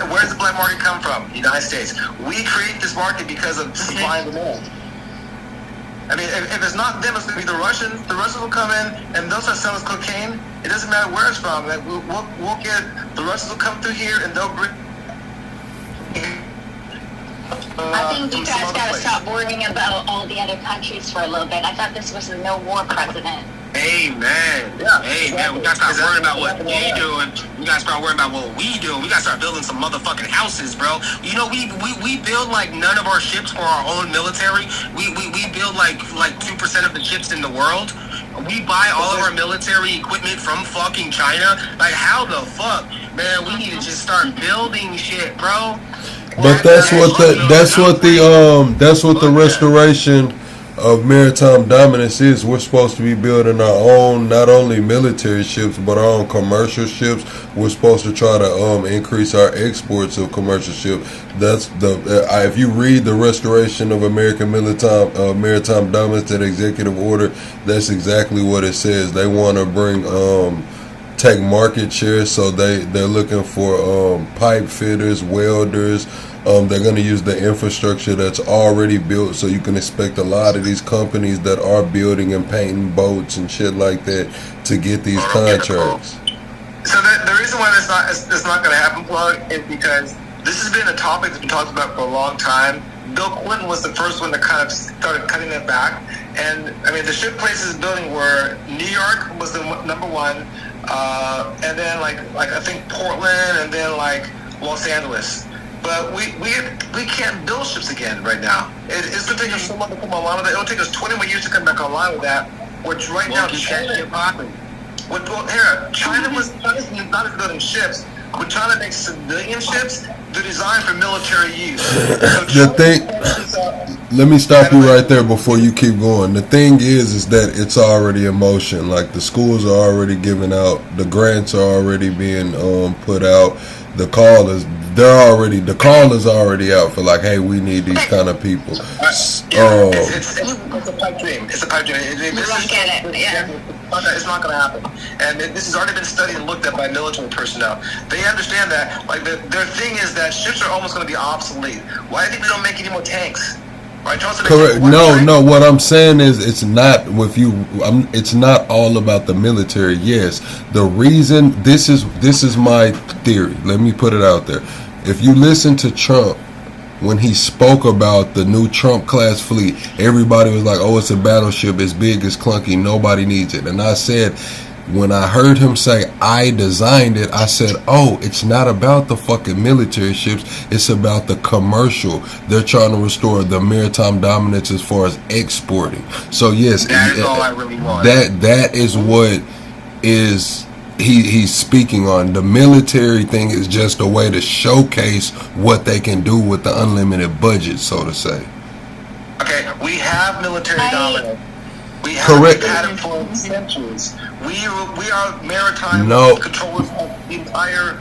Where does the black market come from? The United States. We create this market because of supply and demand. I mean, if it's not them, it's going to be the Russians. The Russians will come in, and they'll start selling us cocaine. It doesn't matter where it's from. Like, we'll get, the Russians will come through here, and they'll bring... I think you guys got to stop worrying about all the other countries for a little bit. I thought this was a no-war president. Amen. Yeah. Amen. We got to start worrying about what they doing. We got to start worrying about what we do. We got to start building some motherfucking houses, bro. You know, we build like none of our ships for our own military. We build like 2% of the ships in the world. We buy all of our military equipment from fucking China. Like, how the fuck, man? We need to just start building shit, bro. But that's what the restoration of maritime dominance is. We're supposed to be building our own, not only military ships, but our own commercial ships. We're supposed to try to increase our exports of commercial ships. That's if you read the restoration of American maritime dominance, that executive order, that's exactly what it says. They want to bring take market share, so they're looking for pipe fitters, welders. They're going to use the infrastructure that's already built, so you can expect a lot of these companies that are building and painting boats and shit like that to get these contracts. So the reason why it's not going to happen, Plug, is because this has been a topic that's been talked about for a long time. Bill Clinton was the first one to kind of started cutting it back. And, I mean, the ship places building were New York was the number one, and then, like I think Portland, and then, like, Los Angeles. But we can't build ships again right now. It's going to take us so long to come online with that. It'll take us 20 more years to come back online with that, which right now China's not building ships. We're trying to make civilian ships. They're designed for military use. Let me stop you right there before you keep going. The thing is that it's already in motion. Like, the schools are already giving out, the grants are already being put out. The call is already out for, like, hey, we need these kind of people. It's a pipe dream. It's a pipe dream. It's not going to happen. And this has already been studied and looked at by military personnel. They understand that. Like, their thing is that ships are almost going to be obsolete. Why do you think we don't make any more tanks? Right? Correct. No. What I'm saying is, it's not with you. It's not all about the military. Yes, the reason this is my theory. Let me put it out there. If you listen to Trump when he spoke about the new Trump class fleet, everybody was like, "Oh, it's a battleship. It's big. It's clunky. Nobody needs it." And I said, when I heard him say, I designed it, I said, oh, it's not about the fucking military ships. It's about the commercial. They're trying to restore the maritime dominance as far as exporting. So, yes, that is all I really want. That is what is he's speaking on. The military thing is just a way to showcase what they can do with the unlimited budget, so to say. Okay, we have military dominance. We've had it for centuries. We are maritime controllers of the entire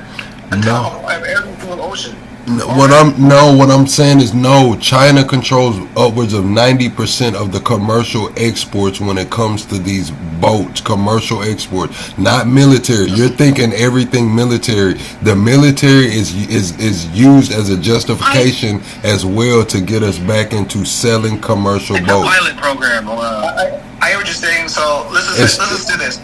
No. everything from the ocean. What I'm saying is no. China controls upwards of 90% of the commercial exports when it comes to these boats. Commercial exports, not military. You're thinking everything military. The military is used as a justification as well to get us back into selling commercial Like boats. a pilot program. I hear what you're saying. So let's do this.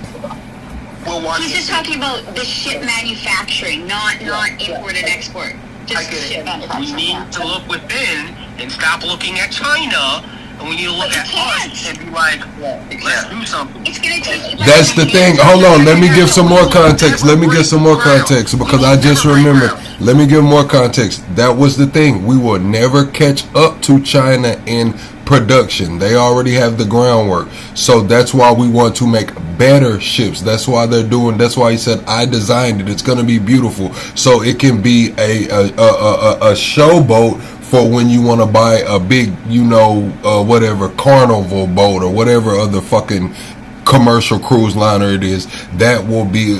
We'll watch. He's just talking about the ship manufacturing, not import and export. Just ship manufacturing. We need to look within and stop looking at China, and we need to look at us and be like, let's do something. It's gonna take. That's the thing. Hold on. Let me give some more context. Because I just remembered. Let me give more context. That was the thing. We will never catch up to China in production. They already have the groundwork. So that's why we want to make better ships. That's why that's why he said, I designed it. It's going to be beautiful. So it can be a showboat for when you want to buy a big, whatever Carnival boat or whatever other fucking commercial cruise liner it is. That will be,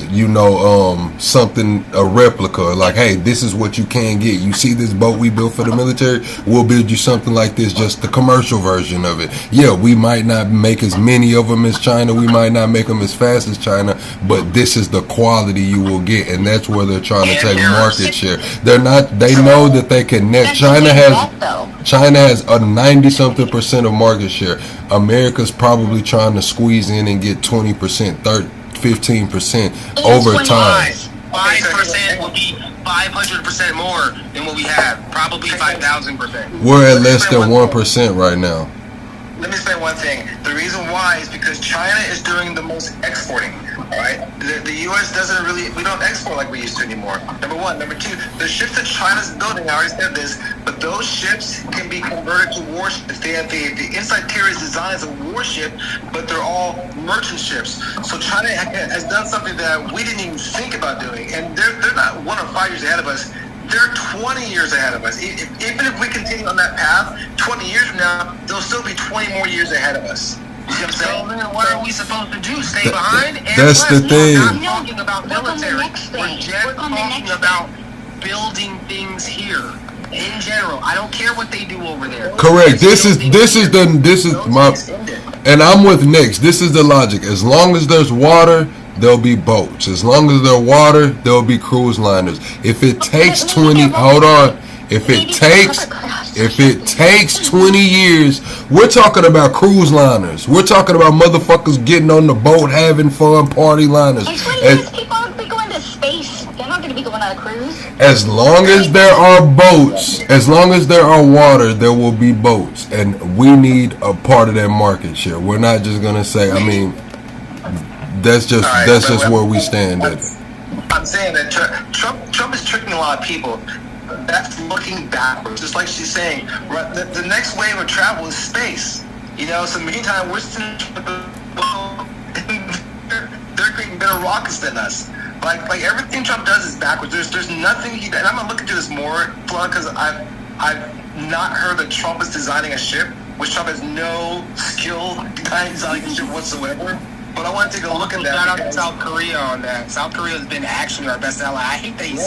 something, a replica. Like, hey, this is what you can get. You see this boat we built for the military? We'll build you something like this, just the commercial version of it. Yeah, we might not make as many of them as China. We might not make them as fast as China, but this is the quality you will get, and that's where they're trying to take market share. They know that they can net. China has a 90-something% of market share. America's probably trying to squeeze in and get 20%, 15% over time. 5% will be 500% more than what we have. Probably 5,000%. We're at less than 1% right now. Let me say one thing. The reason why is because China is doing the most exporting. All right, the U.S. we don't export like we used to anymore. Number one. Number two, the ships that China's building, I already said this, but those ships can be converted to warships. They have the inside tier is designed as a warship, but they're all merchant ships. So China has done something that we didn't even think about doing, and they're not 1 or 5 years ahead of us. They're 20 years ahead of us. Even if we continue on that path, 20 years from now, they'll still be 20 more years ahead of us. You see what I'm saying? So then what are we supposed to do? Stay behind? That's the thing. We're not talking about military. We're just talking about building things here. In general, I don't care what they do over there. Correct. This is my, and I'm with Nix. This is the logic. As long as there's water, there'll be boats. As long as there's water, there'll be cruise liners. If it takes 20, hold on. If it takes 20 years, we're talking about cruise liners. We're talking about motherfuckers getting on the boat, having fun, party liners. People will be going to space. They're not going to be going on a cruise. As long as there are boats, as long as there are water, there will be boats, and we need a part of that market share. We're not just gonna say. I mean, that's just where we stand at. I'm saying that Trump is tricking a lot of people. That's looking backwards. Just like she's saying, the next wave of travel is space. So meantime, we're still they're creating better rockets than us. Like everything Trump does is backwards. There's nothing and I'm gonna look into this more, because I've not heard that Trump is designing a ship, which Trump has no skill designing a ship whatsoever. But I want to take a look at that. Shout out to South Korea on that. South Korea has been actually our best ally. I hate that he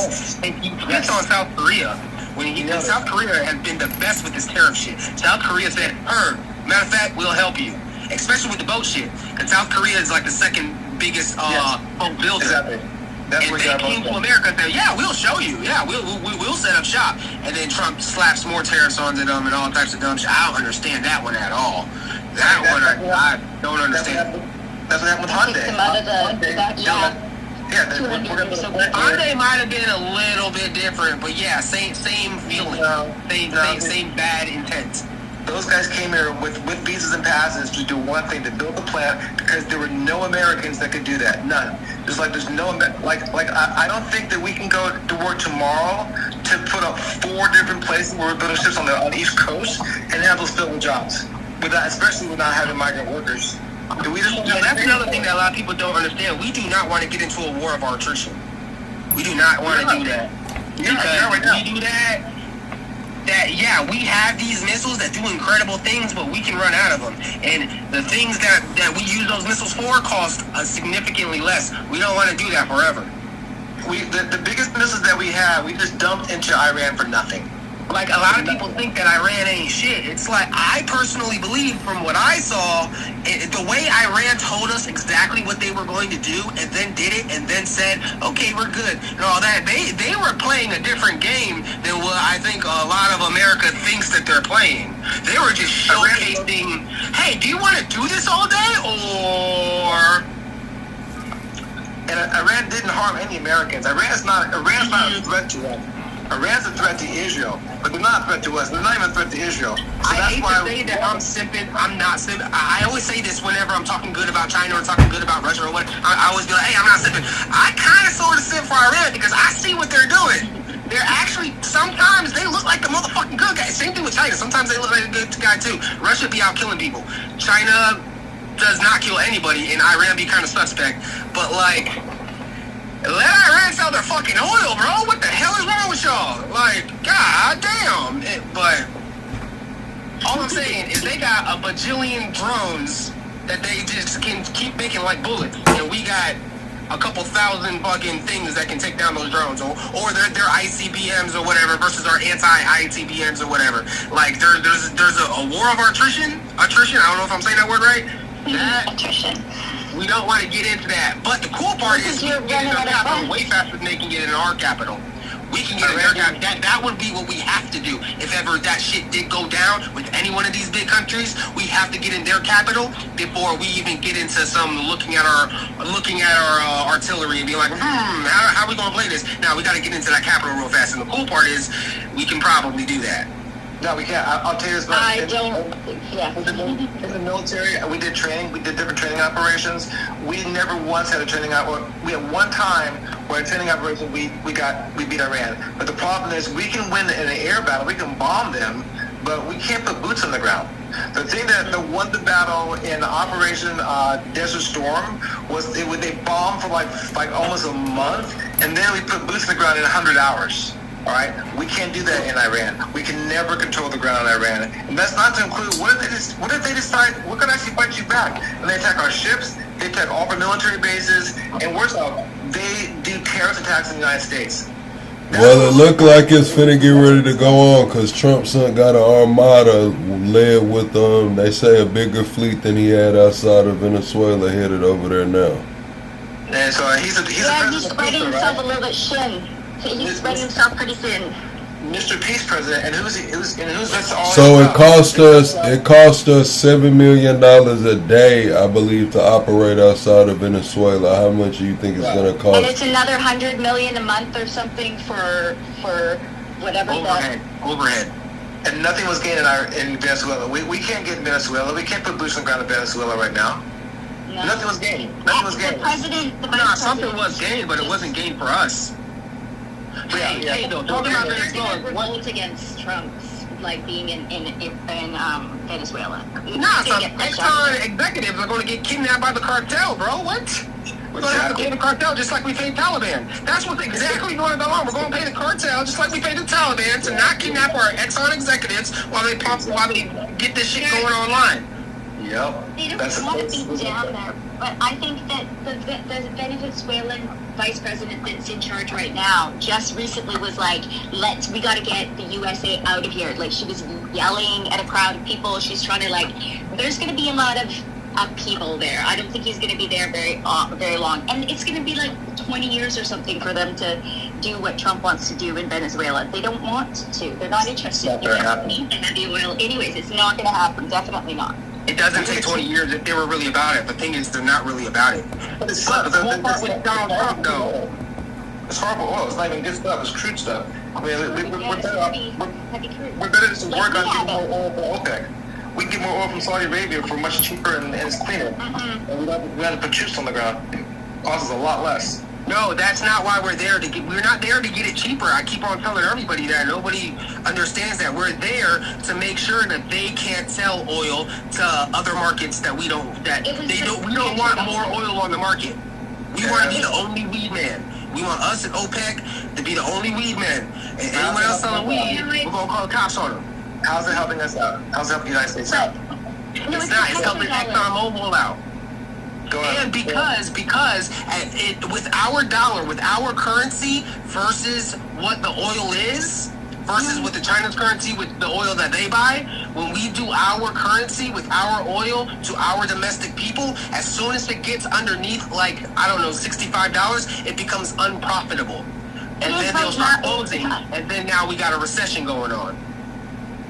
picks on South Korea. South Korea has been the best with this tariff shit. South Korea said, matter of fact, we'll help you. Especially with the boat shit. Because South Korea is like the second biggest boat builder. Exactly. And they came to America and said, yeah, we'll show you. Yeah, we'll set up shop. And then Trump slaps more tariffs onto them and all types of dumb shit. I don't understand that one at all. I don't understand. That's what happened with Hyundai. Hyundai might have been a little bit different, but yeah, same feeling, same bad intent. Those guys came here with visas and passes to do one thing, to build the plant, because there were no Americans that could do that. None. There's no I don't think that we can go to work tomorrow to put up 4 different places where we're building ships on the East Coast and have those filled with jobs, especially without having migrant workers. That's another thing that a lot of people don't understand. We do not want to get into a war of attrition. We do not want to do that. Because if we do that, we have these missiles that do incredible things, but we can run out of them. And the things that we use those missiles for cost significantly less. We don't want to do that forever. the biggest missiles that we have, we just dumped into Iran for nothing. Like, a lot of people think that Iran ain't shit. It's like, I personally believe, from what I saw, the way Iran told us exactly what they were going to do and then did it and then said, okay, we're good, and all that, they were playing a different game than what I think a lot of America thinks that they're playing. They were just showcasing, hey, do you want to do this all day, or... And Iran didn't harm any Americans. Iran's not a threat to us. Iran's a threat to Israel, but they're not a threat to us. They're not even a threat to Israel. So I hate to say that I'm simping. I'm not simping. I always say this whenever I'm talking good about China or talking good about Russia or what. I always be like, hey, I'm not simping. I kind of sort of simp for Iran because I see what they're doing. They're actually, sometimes they look like the motherfucking good guy. Same thing with China. Sometimes they look like a good guy too. Russia be out killing people. China does not kill anybody, and Iran be kind of suspect. But like, let Iran sell their fucking oil, bro. What the hell is wrong with y'all? Like, god damn. But all I'm saying is they got a bajillion drones that they just can keep making like bullets. And we got a couple thousand fucking things that can take down those drones, or their ICBMs or whatever versus our anti-ICBMs or whatever. Like, there's a war of attrition. I don't know if I'm saying that word right. Attrition. We don't want to get into that. But the cool part is we can get in their capital way faster than they can get in our capital. We can get in their capital. That would be what we have to do. If ever that shit did go down with any one of these big countries, we have to get in their capital before we even get into some looking at our artillery and be like, how are we gonna play this? Now we got to get into that capital real fast. And the cool part is we can probably do that. No, we can't. I'll tell you this. I don't. Yeah. In the military, we did training. We did different training operations. We never once had a training we had one time where a training operation we beat Iran. But the problem is we can win in an air battle. We can bomb them, but we can't put boots on the ground. The thing that won the battle in Operation Desert Storm was they bombed for like almost a month, and then we put boots on the ground in 100 hours. All right, we can't do that in Iran. We can never control the ground in Iran, and that's not to include what if they decide we're gonna actually fight you back, and they attack our ships, they attack all our military bases, and worse off, they do terrorist attacks in the United States. Well, it look like it's finna get ready to go on because Trump's son got an armada led with they say a bigger fleet than he had outside of Venezuela headed over there now. And so he's spreading himself a little bit thin. He's spreading himself pretty thin. Mr. Peace President, and who's that's all. So it cost us $7 million a day, I believe, to operate outside of Venezuela. How much do you think it's going to cost? And it's another $100 million a month or something for whatever overhead. And nothing was gained in Venezuela. We can't get in Venezuela. We can't put boots on the ground in Venezuela right now. No. Nothing was gained. Nothing was gained. Something was gained, but it wasn't gained for us. Hey, though, talking about Venezuela, revolt against Trump's being in Venezuela. Nah, some Exxon executives are going to get kidnapped by the cartel, bro. What? We're going to have to pay the cartel just like we paid Taliban. That's what's exactly going to go on. We're going to pay the cartel just like we paid the Taliban to not kidnap our Exxon executives while they get this shit going online. Yep. They don't want to be down there, but I think that the Venezuelan vice president that's in charge right now just recently was like, we got to get the USA out of here. Like, she was yelling at a crowd of people. She's trying to there's going to be a lot of upheaval there. I don't think he's going to be there very long. And it's going to be 20 years or something for them to do what Trump wants to do in Venezuela. They don't want to. They're not interested in heavy oil. Anyways, it's not going to happen. Definitely not. It doesn't take 20 years if they were really about it. The thing is, they're not really about it. But the whole part with Donald Trump, though, it's horrible oil. It's not even good stuff. It's crude stuff. I mean, we're better to work on getting more oil from OPEC. We can get more oil from Saudi Arabia for much cheaper and it's cleaner. And we don't have to put chips on the ground. It costs us a lot less. No, that's not why we're there. We're not there to get it cheaper. I keep on telling everybody that. Nobody understands that. We're there to make sure that they can't sell oil to other markets that we don't. We don't want more oil on the market. We want to be the only weed man. We want us at OPEC to be the only weed man. And anyone else selling weed, we're gonna call the cops on them. How's it helping us out? How's it helping the United States out? It's not. It's helping ExxonMobil out. And because with our dollar, with our currency versus what the oil is, versus with the China's currency, with the oil that they buy, when we do our currency with our oil to our domestic people, as soon as it gets underneath, like, I don't know, $65, it becomes unprofitable. And then they'll start closing, and then now we got a recession going on.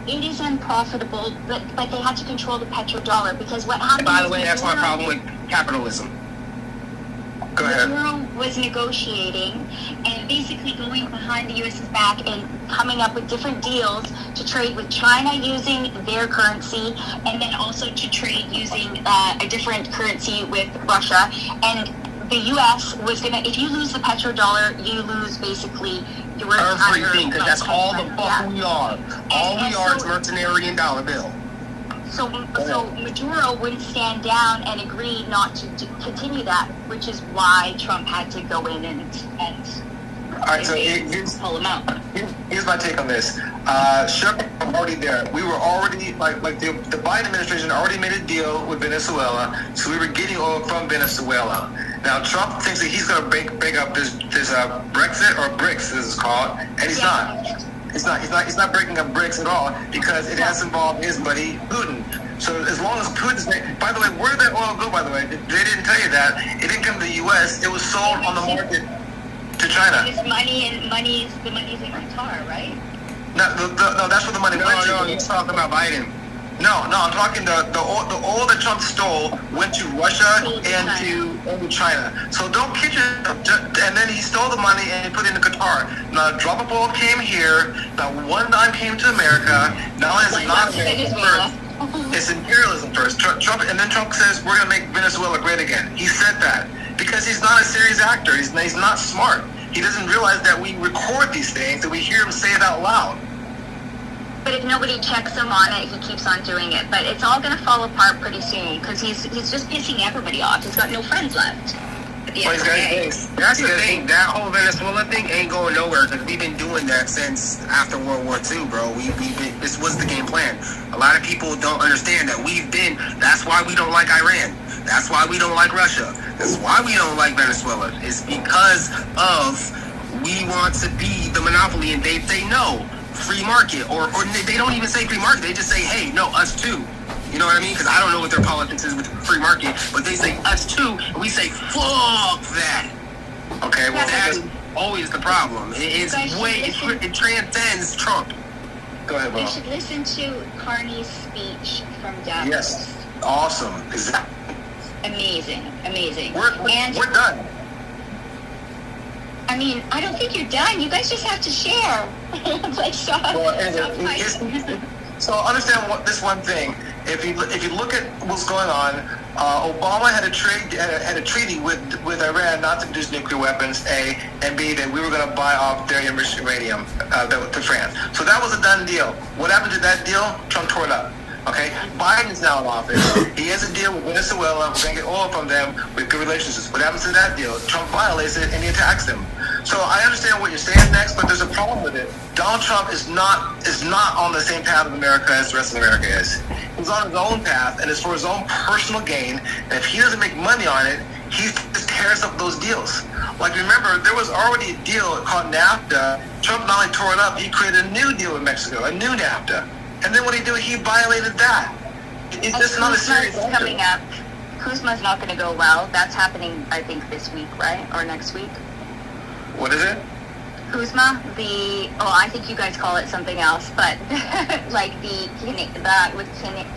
It is unprofitable, but they had to control the petrodollar because what happened. And by the way, that's my problem with capitalism. Go ahead. Maduro was negotiating and basically going behind the U.S.'s back and coming up with different deals to trade with China using their currency, and then also to trade using a different currency with Russia. And the U.S. was gonna, if you lose the petrodollar, you lose basically your everything, because that's all the fuck we are. All we are is mercenary and dollar bill. So Maduro wouldn't stand down and agree not to continue that, which is why Trump had to go in and all right, so pull him out. Here's my take on this. Shepard was already there. We were already, like the Biden administration already made a deal with Venezuela, so we were getting oil from Venezuela. Now, Trump thinks that he's going to break up this Brexit, or BRICS, as it's called, and he's not. He's not breaking up BRICS at all, because it has involved his buddy Putin. So as long as Putin's... By the way, where did that oil go, by the way? They didn't tell you that. It didn't come to the U.S. It was sold on the market to China. It's the money's in Qatar, right? No, that's where the money went to. No, he's talking about Biden. No, I'm talking the oil that Trump stole went to Russia and to China. So don't kid yourself. And then he stole the money and he put it into Qatar. Not a drop of oil came here. Not one dime came to America. Now it's not America first. It's imperialism first. Trump says we're gonna make Venezuela great again. He said that because he's not a serious actor. He's not smart. He doesn't realize that we record these things and we hear him say it out loud. But if nobody checks him on it, he keeps on doing it. But it's all going to fall apart pretty soon because he's just pissing everybody off. He's got no friends left. That's the thing. That whole Venezuela thing ain't going nowhere because we've been doing that since after World War II, bro. This was the game plan. A lot of people don't understand that that's why we don't like Iran. That's why we don't like Russia. That's why we don't like Venezuela. It's because of we want to be the monopoly, and they say no. Free market, or they don't even say free market, they just say, hey, no, us too. You know what I mean? Because I don't know what their politics is with free market, but they say us too, and we say, fuck that. Okay, well, that's always the problem. It transcends Trump. Go ahead, Bob. You should listen to Carney's speech from Davos. Yes, awesome. Exactly. Amazing. We're done. I mean, I don't think you're done. You guys just have to share. So understand this one thing. If you look at what's going on, Obama had a treaty with Iran not to produce nuclear weapons, A, and B, that we were going to buy off their enriched uranium to France. So that was a done deal. What happened to that deal? Trump tore it up. Okay, Biden's now in office. He has a deal with Venezuela. We're going to get oil from them with good relationships. What happens to that deal? Trump violates it and he attacks them. So I understand what you're saying next, but there's a problem with it. Donald Trump is not on the same path of America as the rest of America is. He's on his own path, and it's for his own personal gain. And if he doesn't make money on it, he just tears up those deals. Like, remember, there was already a deal called NAFTA. Trump not only tore it up, he created a new deal with Mexico, a new NAFTA. And then what he did, he violated that. It's just not a serious issue. Coming up. Kuzma's not going to go well. That's happening, I think, this week, right? Or next week? What is it? Kuzma, I think you guys call it something else, but like with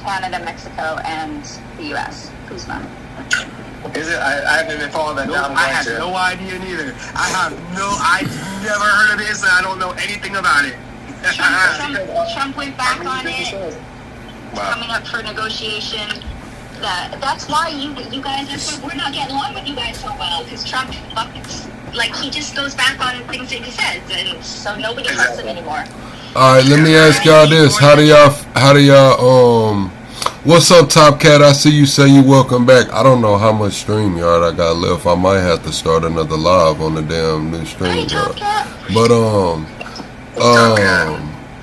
Canada, Mexico, and the U.S. Kuzma. Is it? I haven't been following that down. I have no idea neither. I've never heard of this, and I don't know anything about it. Trump went back on it. Coming up for negotiation. That's why you guys we're not getting along with you guys so well, because Trump he just goes back on things that he says, and so nobody trusts him anymore. All right, let me ask y'all this: How do y'all what's up, Top Cat? I see you say you welcome back. I don't know how much StreamYard I got left. I might have to start another live on the damn new StreamYard. But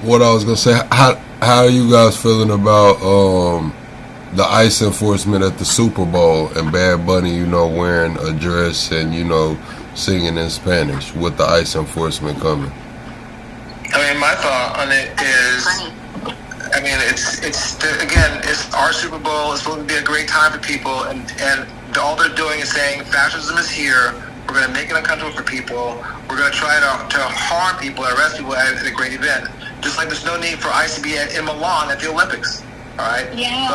what I was gonna say, how are you guys feeling about the ICE enforcement at the Super Bowl and Bad Bunny, you know, wearing a dress and, you know, singing in Spanish with the ICE enforcement coming? I mean, my thought on it is, I mean, it's our Super Bowl. It's supposed to be a great time for people, and all they're doing is saying fascism is here. We're going to make it uncomfortable for people. We're going to try to harm people, arrest people at a great event. Just like there's no need for ICE to be in Milan at the Olympics. All right. Yeah.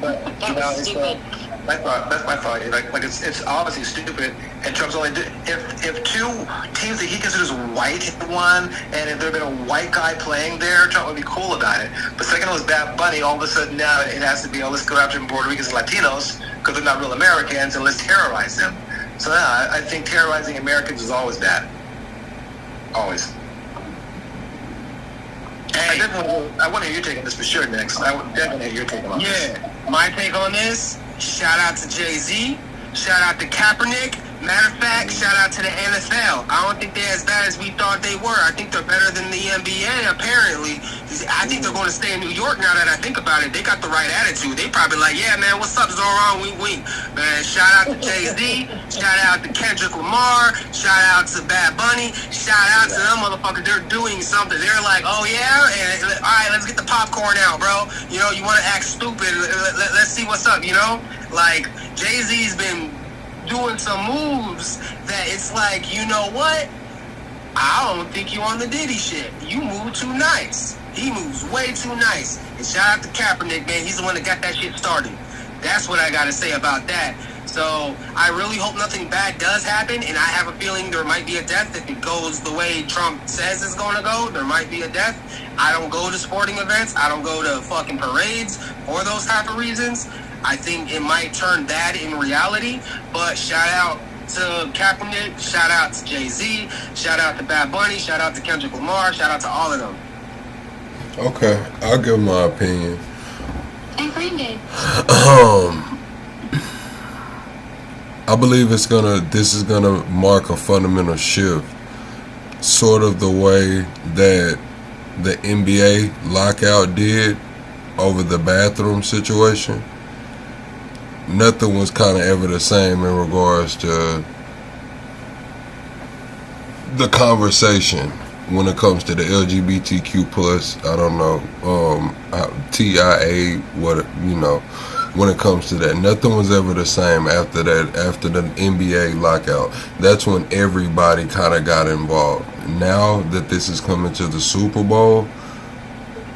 But That was stupid. That's my thought. Like it's obviously stupid. And Trump's only if two teams that he considers white won, and if there had been a white guy playing there, Trump would be cool about it. But second, it was Bad Bunny. All of a sudden now it has to be, let's go after Puerto Ricans and Latinos because they're not real Americans, and let's terrorize them. So yeah, I think terrorizing Americans is always bad. Always. Hey, I want to hear your take on this for sure next. I would definitely hear your take on this. yeah, my take on this, shout out to Jay-Z, shout out to Kaepernick. Matter of fact, shout out to the NFL. I don't think they're as bad as we thought they were. I think they're better than the NBA, apparently. I think they're going to stay in New York now that I think about it. They got the right attitude. They probably like, yeah, man, what's up? Is all wrong? Wink, wink. Man, shout out to Jay-Z. Shout out to Kendrick Lamar. Shout out to Bad Bunny. Shout out to them motherfuckers. They're doing something. They're like, oh, yeah? And, all right, let's get the popcorn out, bro. You know, you want to act stupid. Let's see what's up, you know? Like, Jay-Z's been doing some moves that it's like, you know what? I don't think you on the Diddy shit. You move too nice. He moves way too nice. And shout out to Kaepernick, man. He's the one that got that shit started. That's what I got to say about that. So I really hope nothing bad does happen, and I have a feeling there might be a death if it goes the way Trump says it's going to go. There might be a death. I don't go to sporting events. I don't go to fucking parades for those type of reasons. I think it might turn bad in reality, but shout out to Kaepernick, shout out to Jay-Z, shout out to Bad Bunny, shout out to Kendrick Lamar, shout out to all of them. Okay, I'll give my opinion. And Green Day. I believe this is gonna mark a fundamental shift, sort of the way that the NBA lockout did over the bathroom situation. Nothing was kind of ever the same in regards to the conversation when it comes to the LGBTQ plus, I don't know, TIA, what, you know, when it comes to that. Nothing was ever the same after that, after the NBA lockout. That's when everybody kind of got involved. Now that this is coming to the Super Bowl,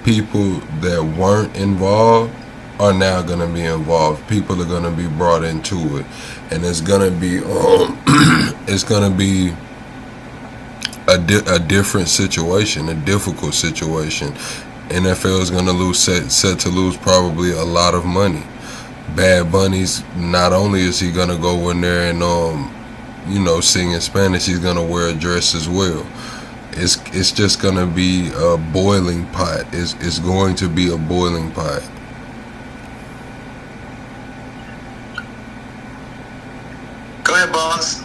people that weren't involved are now going to be involved. People are going to be brought into it, and it's going to be it's going to be a different situation, a difficult situation. NFL is going to set to lose probably a lot of money. Bad Bunny's, not only is he going to go in there and you know, sing in Spanish, he's going to wear a dress as well. It's just going to be a boiling pot. It's going to be a boiling pot. Go ahead, boss.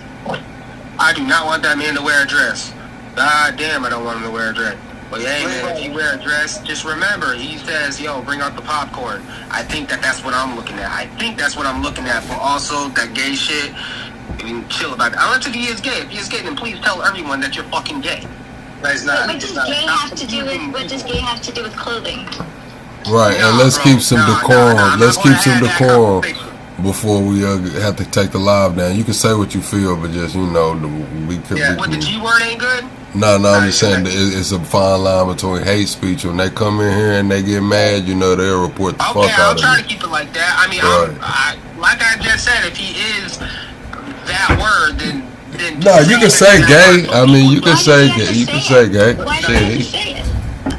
I do not want that man to wear a dress. God damn, I don't want him to wear a dress. But yeah, man, if you wear a dress, just remember, he says, yo, bring out the popcorn. I think that's what I'm looking at. I think that's what I'm looking at. But also, that gay shit, I mean, chill about it. I don't think he is gay. If he is gay, then please tell everyone that you're fucking gay. He's not. What does gay have to do with clothing? Right, and let's keep some decorum. Let's keep some decorum before we have to take the live down. You can say what you feel, but just, you know, we could. Yeah, what, the G word ain't good? No, I'm just saying it's a fine line between hate speech. When they come in here and they get mad, you know, they'll report the fuck out of you. Okay, I'll try to keep it like that. I mean, right. Like I just said, if he is that word, then no, you can say gay. I mean, you can say gay. You can say gay. Why don't you say it?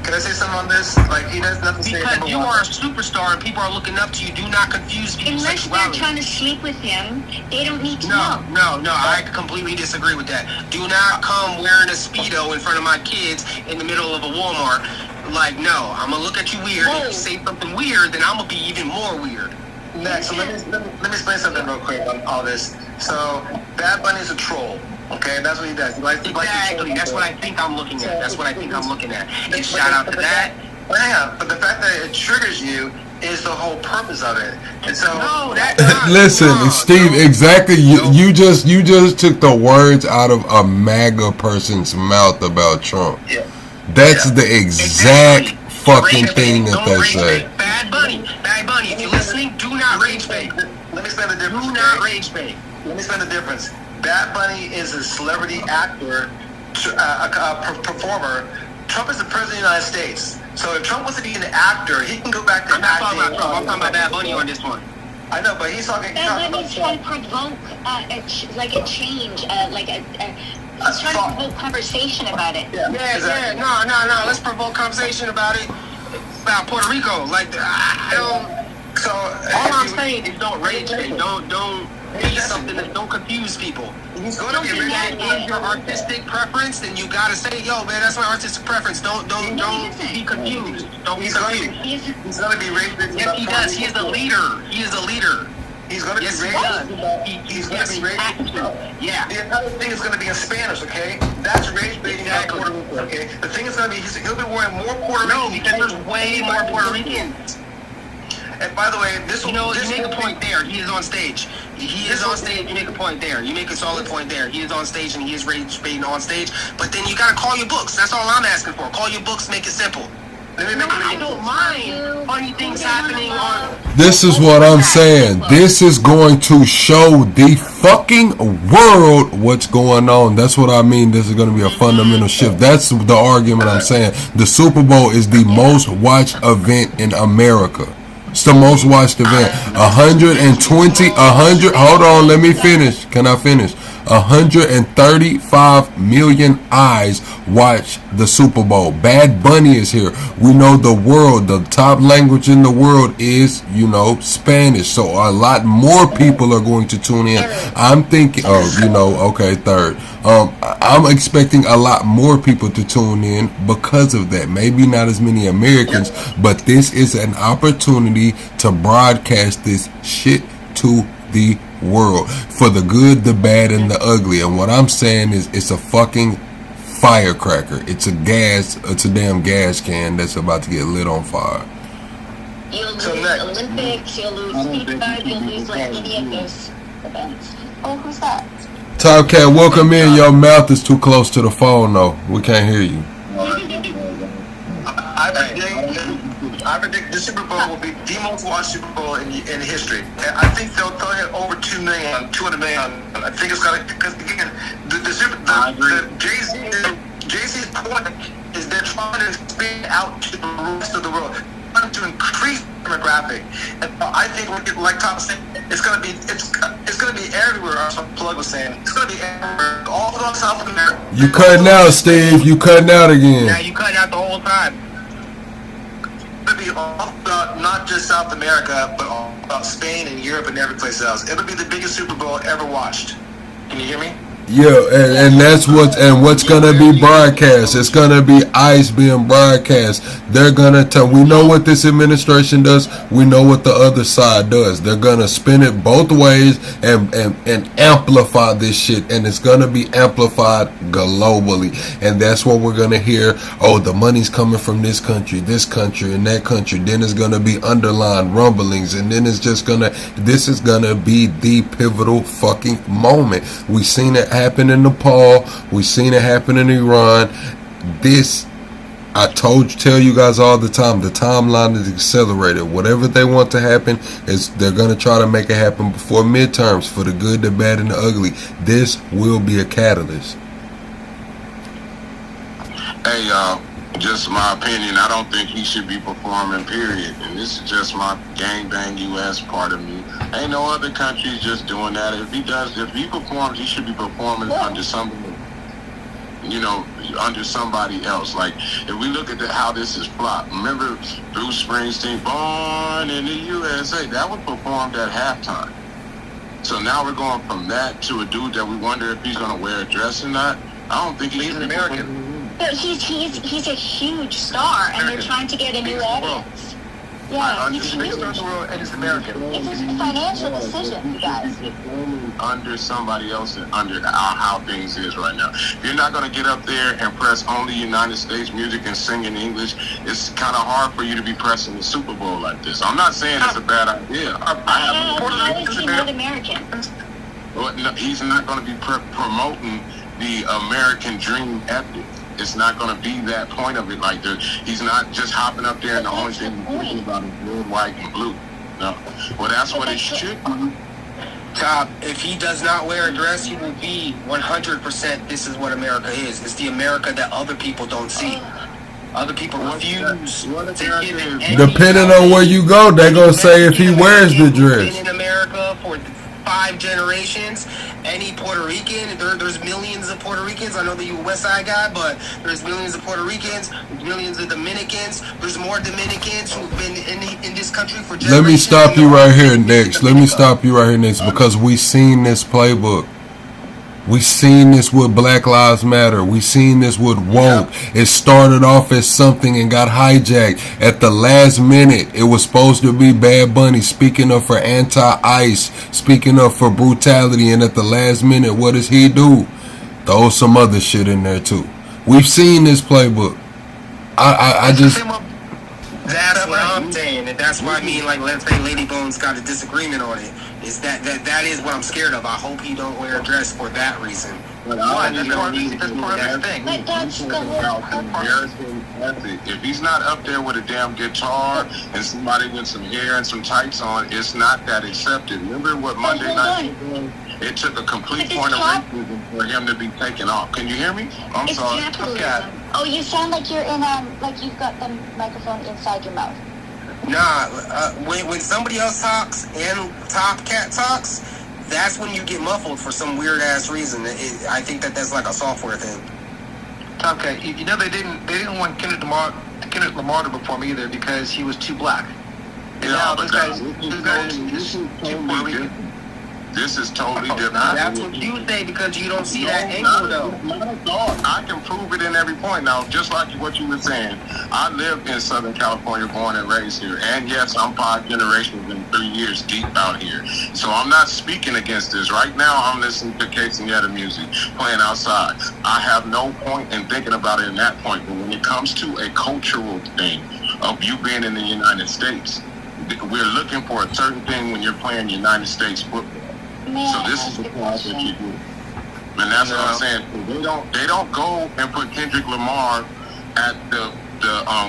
Can I say something on this? Like, he does nothing to say. Because you are a superstar and people are looking up to you. Do not confuse people's Unless sexuality. they're trying to sleep with him, they don't need to No, know. I completely disagree with that. Do not come wearing a Speedo in front of my kids in the middle of a Walmart. Like, no, I'm going to look at you weird. If you say something weird, then I'm going to be even more weird. Next, so let me explain something real quick on all this. So, Bad Bunny's a troll. Okay, that's what he does. Exactly. That's what I think I'm looking at. And shout out to that. Yeah, but the fact that it triggers you is the whole purpose of it. And so Listen, Steve, exactly. You just took the words out of a MAGA person's mouth about Trump. Yeah. That's the exact fucking thing that they say. Bad Bunny, if you're listening, do not rage bait. Let me explain the difference. Do not rage bait. Let me explain the difference. Bad Bunny is a celebrity actor, a performer. Trump is the president of the United States. So if Trump wants to be an actor, he can go back to acting. I'm not talking about Trump. I'm talking about Bad Bunny on this one. I know, but he's talking. Bad Bunny's trying to provoke a change, he's trying to provoke conversation about it. Yeah. No. Let's provoke conversation about it. About Puerto Rico. Like, I don't. So all I'm saying is don't rage bait. Don't be something that don't confuse people. He's going to be If that is your artistic preference, then you gotta say, yo, man, that's my artistic preference. Don't be confused. Don't be confused. He's going to be rage bait. Yes, he does. He is the leader. He is the leader. He's going to be rage. He's going to be rage. Yeah. The other thing is going to be in Spanish, okay? That's rage baiting out Puerto Rico, okay? The thing is going to be he'll be wearing more Puerto Rican. No, because there's way more Puerto Ricans. And by the way, this will... you make a point there. He is on stage. He is on stage. You make a point there. You make a solid point there. He is on stage and he is rage baiting on stage. But then you gotta call your books. That's all I'm asking for. Call your books. Make it simple. I don't mind funny things happening on... This is what I'm saying. This is going to show the fucking world what's going on. That's what I mean. This is going to be a fundamental shift. That's the argument I'm saying. The Super Bowl is the most watched event in America. It's the most watched event. 100. Hold on, let me finish. Can I finish? 135 million eyes watch the Super Bowl. Bad Bunny is here. We know the world, the top language in the world is, Spanish. So a lot more people are going to tune in. I'm thinking, third. I'm expecting a lot more people to tune in because of that. Maybe not as many Americans, but this is an opportunity to broadcast this shit to the world for the good, the bad, and the ugly. And what I'm saying is it's a fucking firecracker. It's a damn gas can that's about to get lit on fire. You'll lose Olympics, you'll lose FIFA, you'll lose any of those events. Oh, who's that? Top Cat, welcome in. Your mouth is too close to the phone, though. We can't hear you. I predict the Super Bowl will be the most watched Super Bowl in history. And I think they'll hit over 200 million. I think it's gonna, because again, Jay-Z's point is they're trying to expand out to the rest of the world, trying to increase demographic. And I think, like Tom said, it's gonna be everywhere. As Plug was saying, it's gonna be everywhere, all throughout South America. You cutting out, Steve. You cutting out again. Yeah, you cutting out the whole time. It'll be all about not just South America, but all about Spain and Europe and every place else. It'll be the biggest Super Bowl ever watched. Can you hear me? Yeah, and that's what's gonna be broadcast. It's gonna be ICE being broadcast. They're gonna tell. We know what this administration does. We know what the other side does. They're gonna spin it both ways and amplify this shit, and it's gonna be amplified globally. And that's what we're gonna hear. Oh, the money's coming from this country, and that country. Then it's gonna be underlined rumblings, and then it's just gonna. This is gonna be the pivotal fucking moment. We seen it happen in Nepal. We've seen it happen in Iran. I tell you guys all the time, the timeline is accelerated. Whatever they want to happen is they're going to try to make it happen before midterms, for the good, the bad, and the ugly. This will be a catalyst. Hey, y'all. Just my opinion, I don't think he should be performing, period. And this is just my gangbang U.S. part of me. Ain't no other countries just doing that. If he performs, he should be performing under somebody, under somebody else. Like, if we look at how this is flopped, remember Bruce Springsteen, Born in the USA, that was performed at halftime. So now we're going from that to a dude that we wonder if he's going to wear a dress or not. I don't think he's an American. But he's a huge star, and they're trying to get a new audience. Yeah, It's the biggest star in the world, and it's American. it's a financial decision, you guys. Under somebody else and under how things is right now. If you're not going to get up there and press only United States music and sing in English, it's kind of hard for you to be pressing the Super Bowl like this. I'm not saying it's a bad idea. How is he not American? Well, no, he's not going to be promoting the American dream ethic. It's not going to be that point of it. Like he's not just hopping up there and the only thing he's thinking about is red, white, and blue. No. Well, that's what it should be. Top, if he does not wear a dress, he will be 100%. This is what America is. It's the America that other people don't see. Other people refuse to give it any. Depending on where you go, they're going to say if he wears the dress. Been in America for 5 generations. Any Puerto Rican, there's millions of Puerto Ricans. I know that you're a West Side guy, but there's millions of Puerto Ricans, millions of Dominicans. There's more Dominicans who've been in this country for generations. Let me stop you right here next. Because we seen this playbook. We seen this with Black Lives Matter. We seen this with woke. It started off as something and got hijacked. At the last minute, it was supposed to be Bad Bunny speaking up for anti-ICE, speaking up for brutality, and at the last minute, what does he do? Throw some other shit in there too. We've seen this playbook. I just... That's what I'm saying, and that's why I mean, like, let's say Lady Bones got a disagreement on it. Is that is what I'm scared of. I hope he don't wear a dress for that reason. But that's part of the thing. But that's the whole purpose. If he's not up there with a damn guitar and somebody with some hair and some tights on, it's not that accepted. Remember what Monday night was doing? It took a complete point of racism for him to be taken off. Can you hear me? I'm sorry. Capitalism. Oh, you sound like you're in like you've got the microphone inside your mouth. Nah, when somebody else talks and Top Cat talks, that's when you get muffled for some weird ass reason. I think that's like a software thing. Top Cat, you know they didn't want Kendrick Lamar to perform either because he was too black. And now this guy's too Puerto Rican. This is totally different. That's what you say because you don't see that angle, though. I can prove it in every point. Now, just like what you were saying, I lived in Southern California, born and raised here. And yes, I'm 5 generations and 3 years deep out here. So I'm not speaking against this. Right now, I'm listening to Casey music, playing outside. I have no point in thinking about it in that point. But when it comes to a cultural thing of you being in the United States, we're looking for a certain thing when you're playing United States football. So this is the part that you do, and that's what I'm saying. They don't go and put Kendrick Lamar at the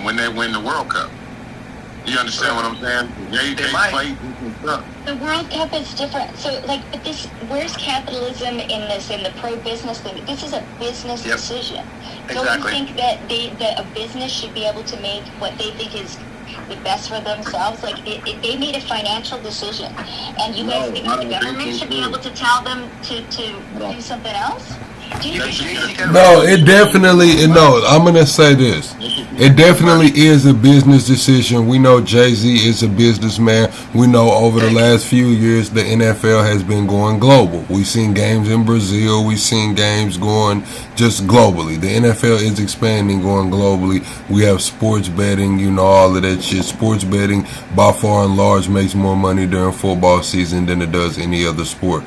when they win the World Cup. You understand what I'm saying? They play different stuff. The World Cup is different. So but this, where's capitalism in this? In the pro-business thing, this is a business decision. Exactly. Don't you think that a business should be able to make what they think is the best for themselves? Like they made a financial decision, and you guys think the government should be able to tell them to do something else? No, it definitely, no, I'm going to say this. It definitely is a business decision. We know Jay-Z is a businessman. We know over the last few years, the NFL has been going global. We've seen games in Brazil. We've seen games going just globally. The NFL is expanding, going globally. We have sports betting, all of that shit. Sports betting, by far and large, makes more money during football season than it does any other sport.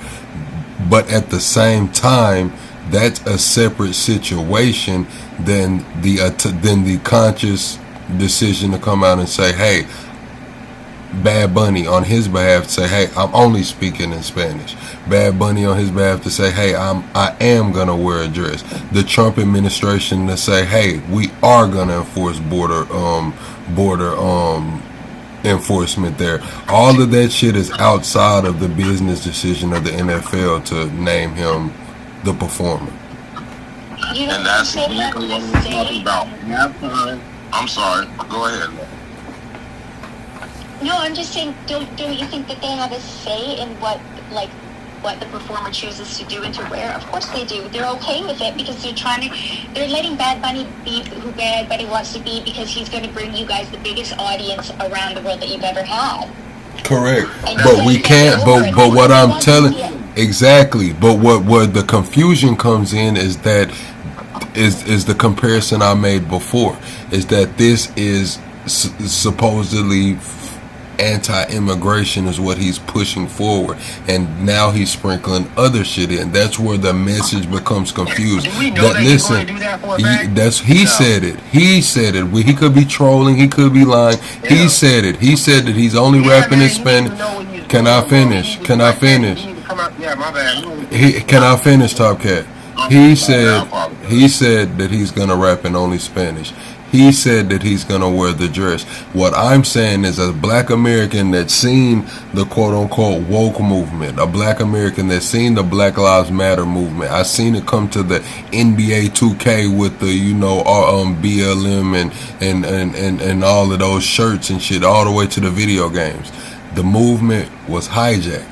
But at the same time, that's a separate situation than the conscious decision to come out and say, hey, Bad Bunny on his behalf to say, hey, I'm only speaking in Spanish. Bad Bunny on his behalf to say, hey, I am gonna wear a dress. The Trump administration to say, hey, we are gonna enforce border enforcement there. All of that shit is outside of the business decision of the NFL to name him the performer. And that's exactly what we're talking about. I'm sorry. Go ahead. No, I'm just saying, don't you think that they have a say in what the performer chooses to do and to wear? Of course they do. They're okay with it because they're letting Bad Bunny be who Bad Bunny wants to be because he's going to bring you guys the biggest audience around the world that you've ever had. Correct. But we can't, but what I'm telling, exactly. But what the confusion comes in is that is the comparison I made before, is that this is supposedly anti-immigration is what he's pushing forward, and now he's sprinkling other shit in. That's where the message becomes confused. Do we know that he's going to do that for a fact? He said it. He said it. He could be trolling. He could be lying. Yeah. He said it. He said that he's only rapping in Spanish. Can I finish? Can I finish? Yeah, my bad. Can I finish, Top Cat? He said that he's gonna rap in only Spanish. He said that he's gonna wear the dress. What I'm saying is, a black American that's seen the quote unquote woke movement, a black American that's seen the Black Lives Matter movement. I seen it come to the NBA 2K with the BLM and all of those shirts and shit, all the way to the video games. The movement was hijacked.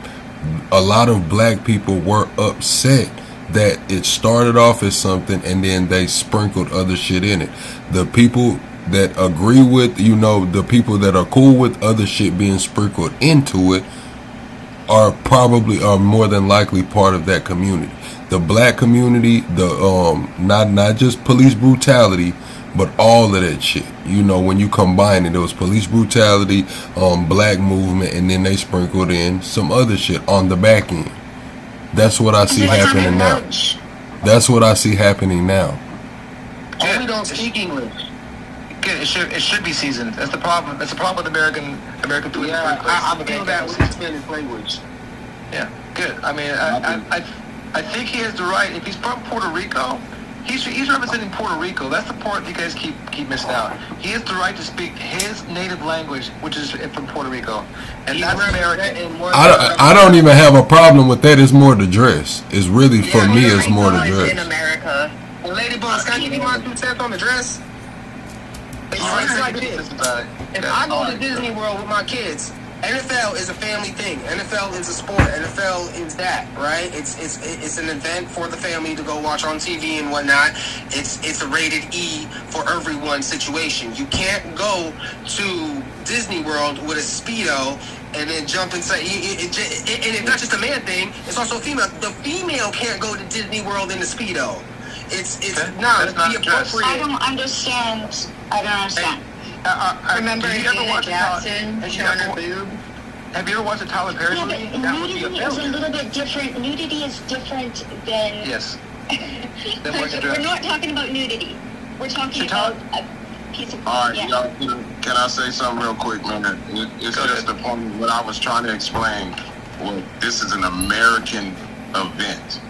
A lot of black people were upset that it started off as something and then they sprinkled other shit in it. The people that agree with, the people that are cool with other shit being sprinkled into it are more than likely part of that community. The black community, not just police brutality, but all of that shit. When you combine it, there was police brutality, black movement, and then they sprinkled in some other shit on the back end. That's what I see happening now. That's what I see happening now. Oh, we don't speak English. It should be seasoned. That's the problem. That's the problem with American food. Yeah, I feel that with Spanish language. Yeah, good. I mean, I think he has the right. If he's from Puerto Rico, he's representing Puerto Rico. That's the part you guys keep missing out. He has the right to speak his native language, which is from Puerto Rico, and that's American. I don't even have a problem with that. It's more the dress. It's really for me. It's more the dress. In America, and Ladybugs, can I give you my 2 cents on the dress? It's like this. If I go to Disney World with my kids, NFL is a family thing. NFL is a sport. NFL is that, right? It's an event for the family to go watch on TV and whatnot. It's a rated E for everyone situation. You can't go to Disney World with a Speedo and then jump inside. And it's not just a man thing. It's also a female. The female can't go to Disney World in a Speedo. Let's be appropriate. I don't understand. Remember Janet Jackson showing her boob? Have you ever watched a Tyler Perry movie? Yeah, but nudity is a little bit different. Nudity is different than... Yes. We're not talking about nudity. We're talking about a piece of... All right, y'all, can I say something real quick, man? It's just the point of what I was trying to explain. Well, this is an American event.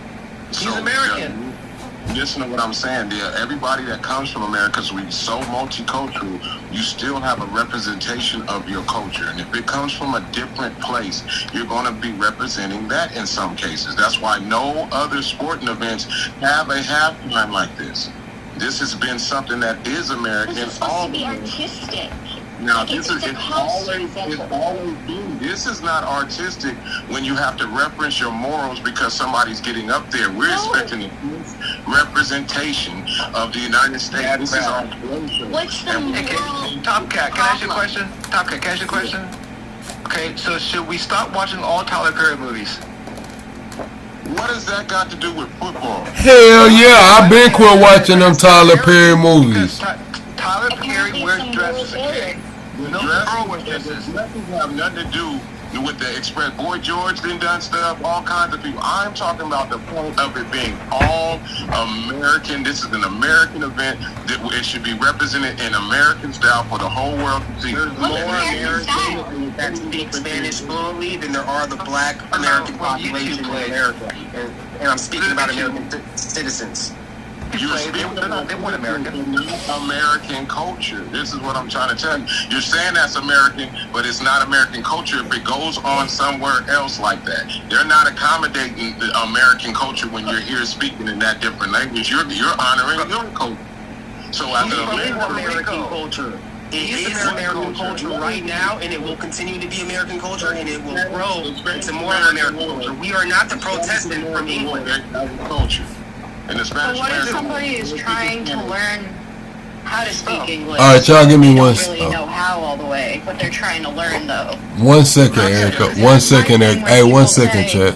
He's American. Listen to what I'm saying, dear. Everybody that comes from America, because we're so multicultural, you still have a representation of your culture. And if it comes from a different place, you're going to be representing that in some cases. That's why no other sporting events have a halftime like this. This has been something that is American. It's supposed to be artistic. Now, this is always been. This is not artistic when you have to reference your morals because somebody's getting up there. We're expecting a representation of the United States. This is our culture. What's the moral? Top Cat, can I ask you a question? Top Cat, can I ask you a question? Okay, so should we stop watching all Tyler Perry movies? What has that got to do with football? Hell yeah, I've been quit watching them Tyler Perry movies. Tyler Perry wears dresses, okay? No girl wears dresses. Dresses have nothing to do with the Express. Boy George done stuff, all kinds of people. I'm talking about the point of it being all American. This is an American event. That it should be represented in American style for the whole world to see. There's more Americans that speak Spanish fluently than there are the black American population in America. And I'm speaking about American citizens. They want American culture. This is what I'm trying to tell you. You're saying that's American, but it's not American culture if it goes on somewhere else like that. They're not accommodating the American culture when you're here speaking in that different language. You're honoring your culture. So as an American culture. It is American culture right now, and it will continue to be American culture, and it will grow into more American culture. We are not the Protestant from England. Culture. In the Spanish. But what if somebody is trying to learn how to speak English? All right, y'all give me one. They don't really know how all the way, but they're trying to learn though. 1 second, Erica. 1 second, Erica. Hey, 1 second, chat.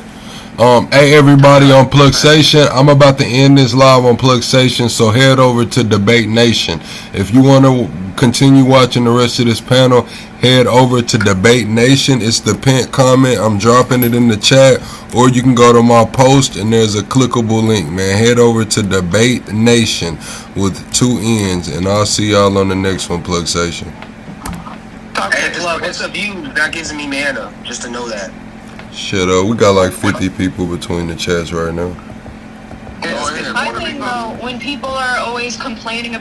Hey everybody on Plug Station, I'm about to end this live on Plug Station, so head over to Debate Nation. If you want to continue watching the rest of this panel, head over to Debate Nation. It's the pinned comment. I'm dropping it in the chat, or you can go to my post and there's a clickable link, man. Head over to Debate Nation with 2 N's, and I'll see y'all on the next one, Plugzation. What's up, you? That gives me mana, just to know that. Shit, we got like 50 people between the chats right now. I think when people are always complaining about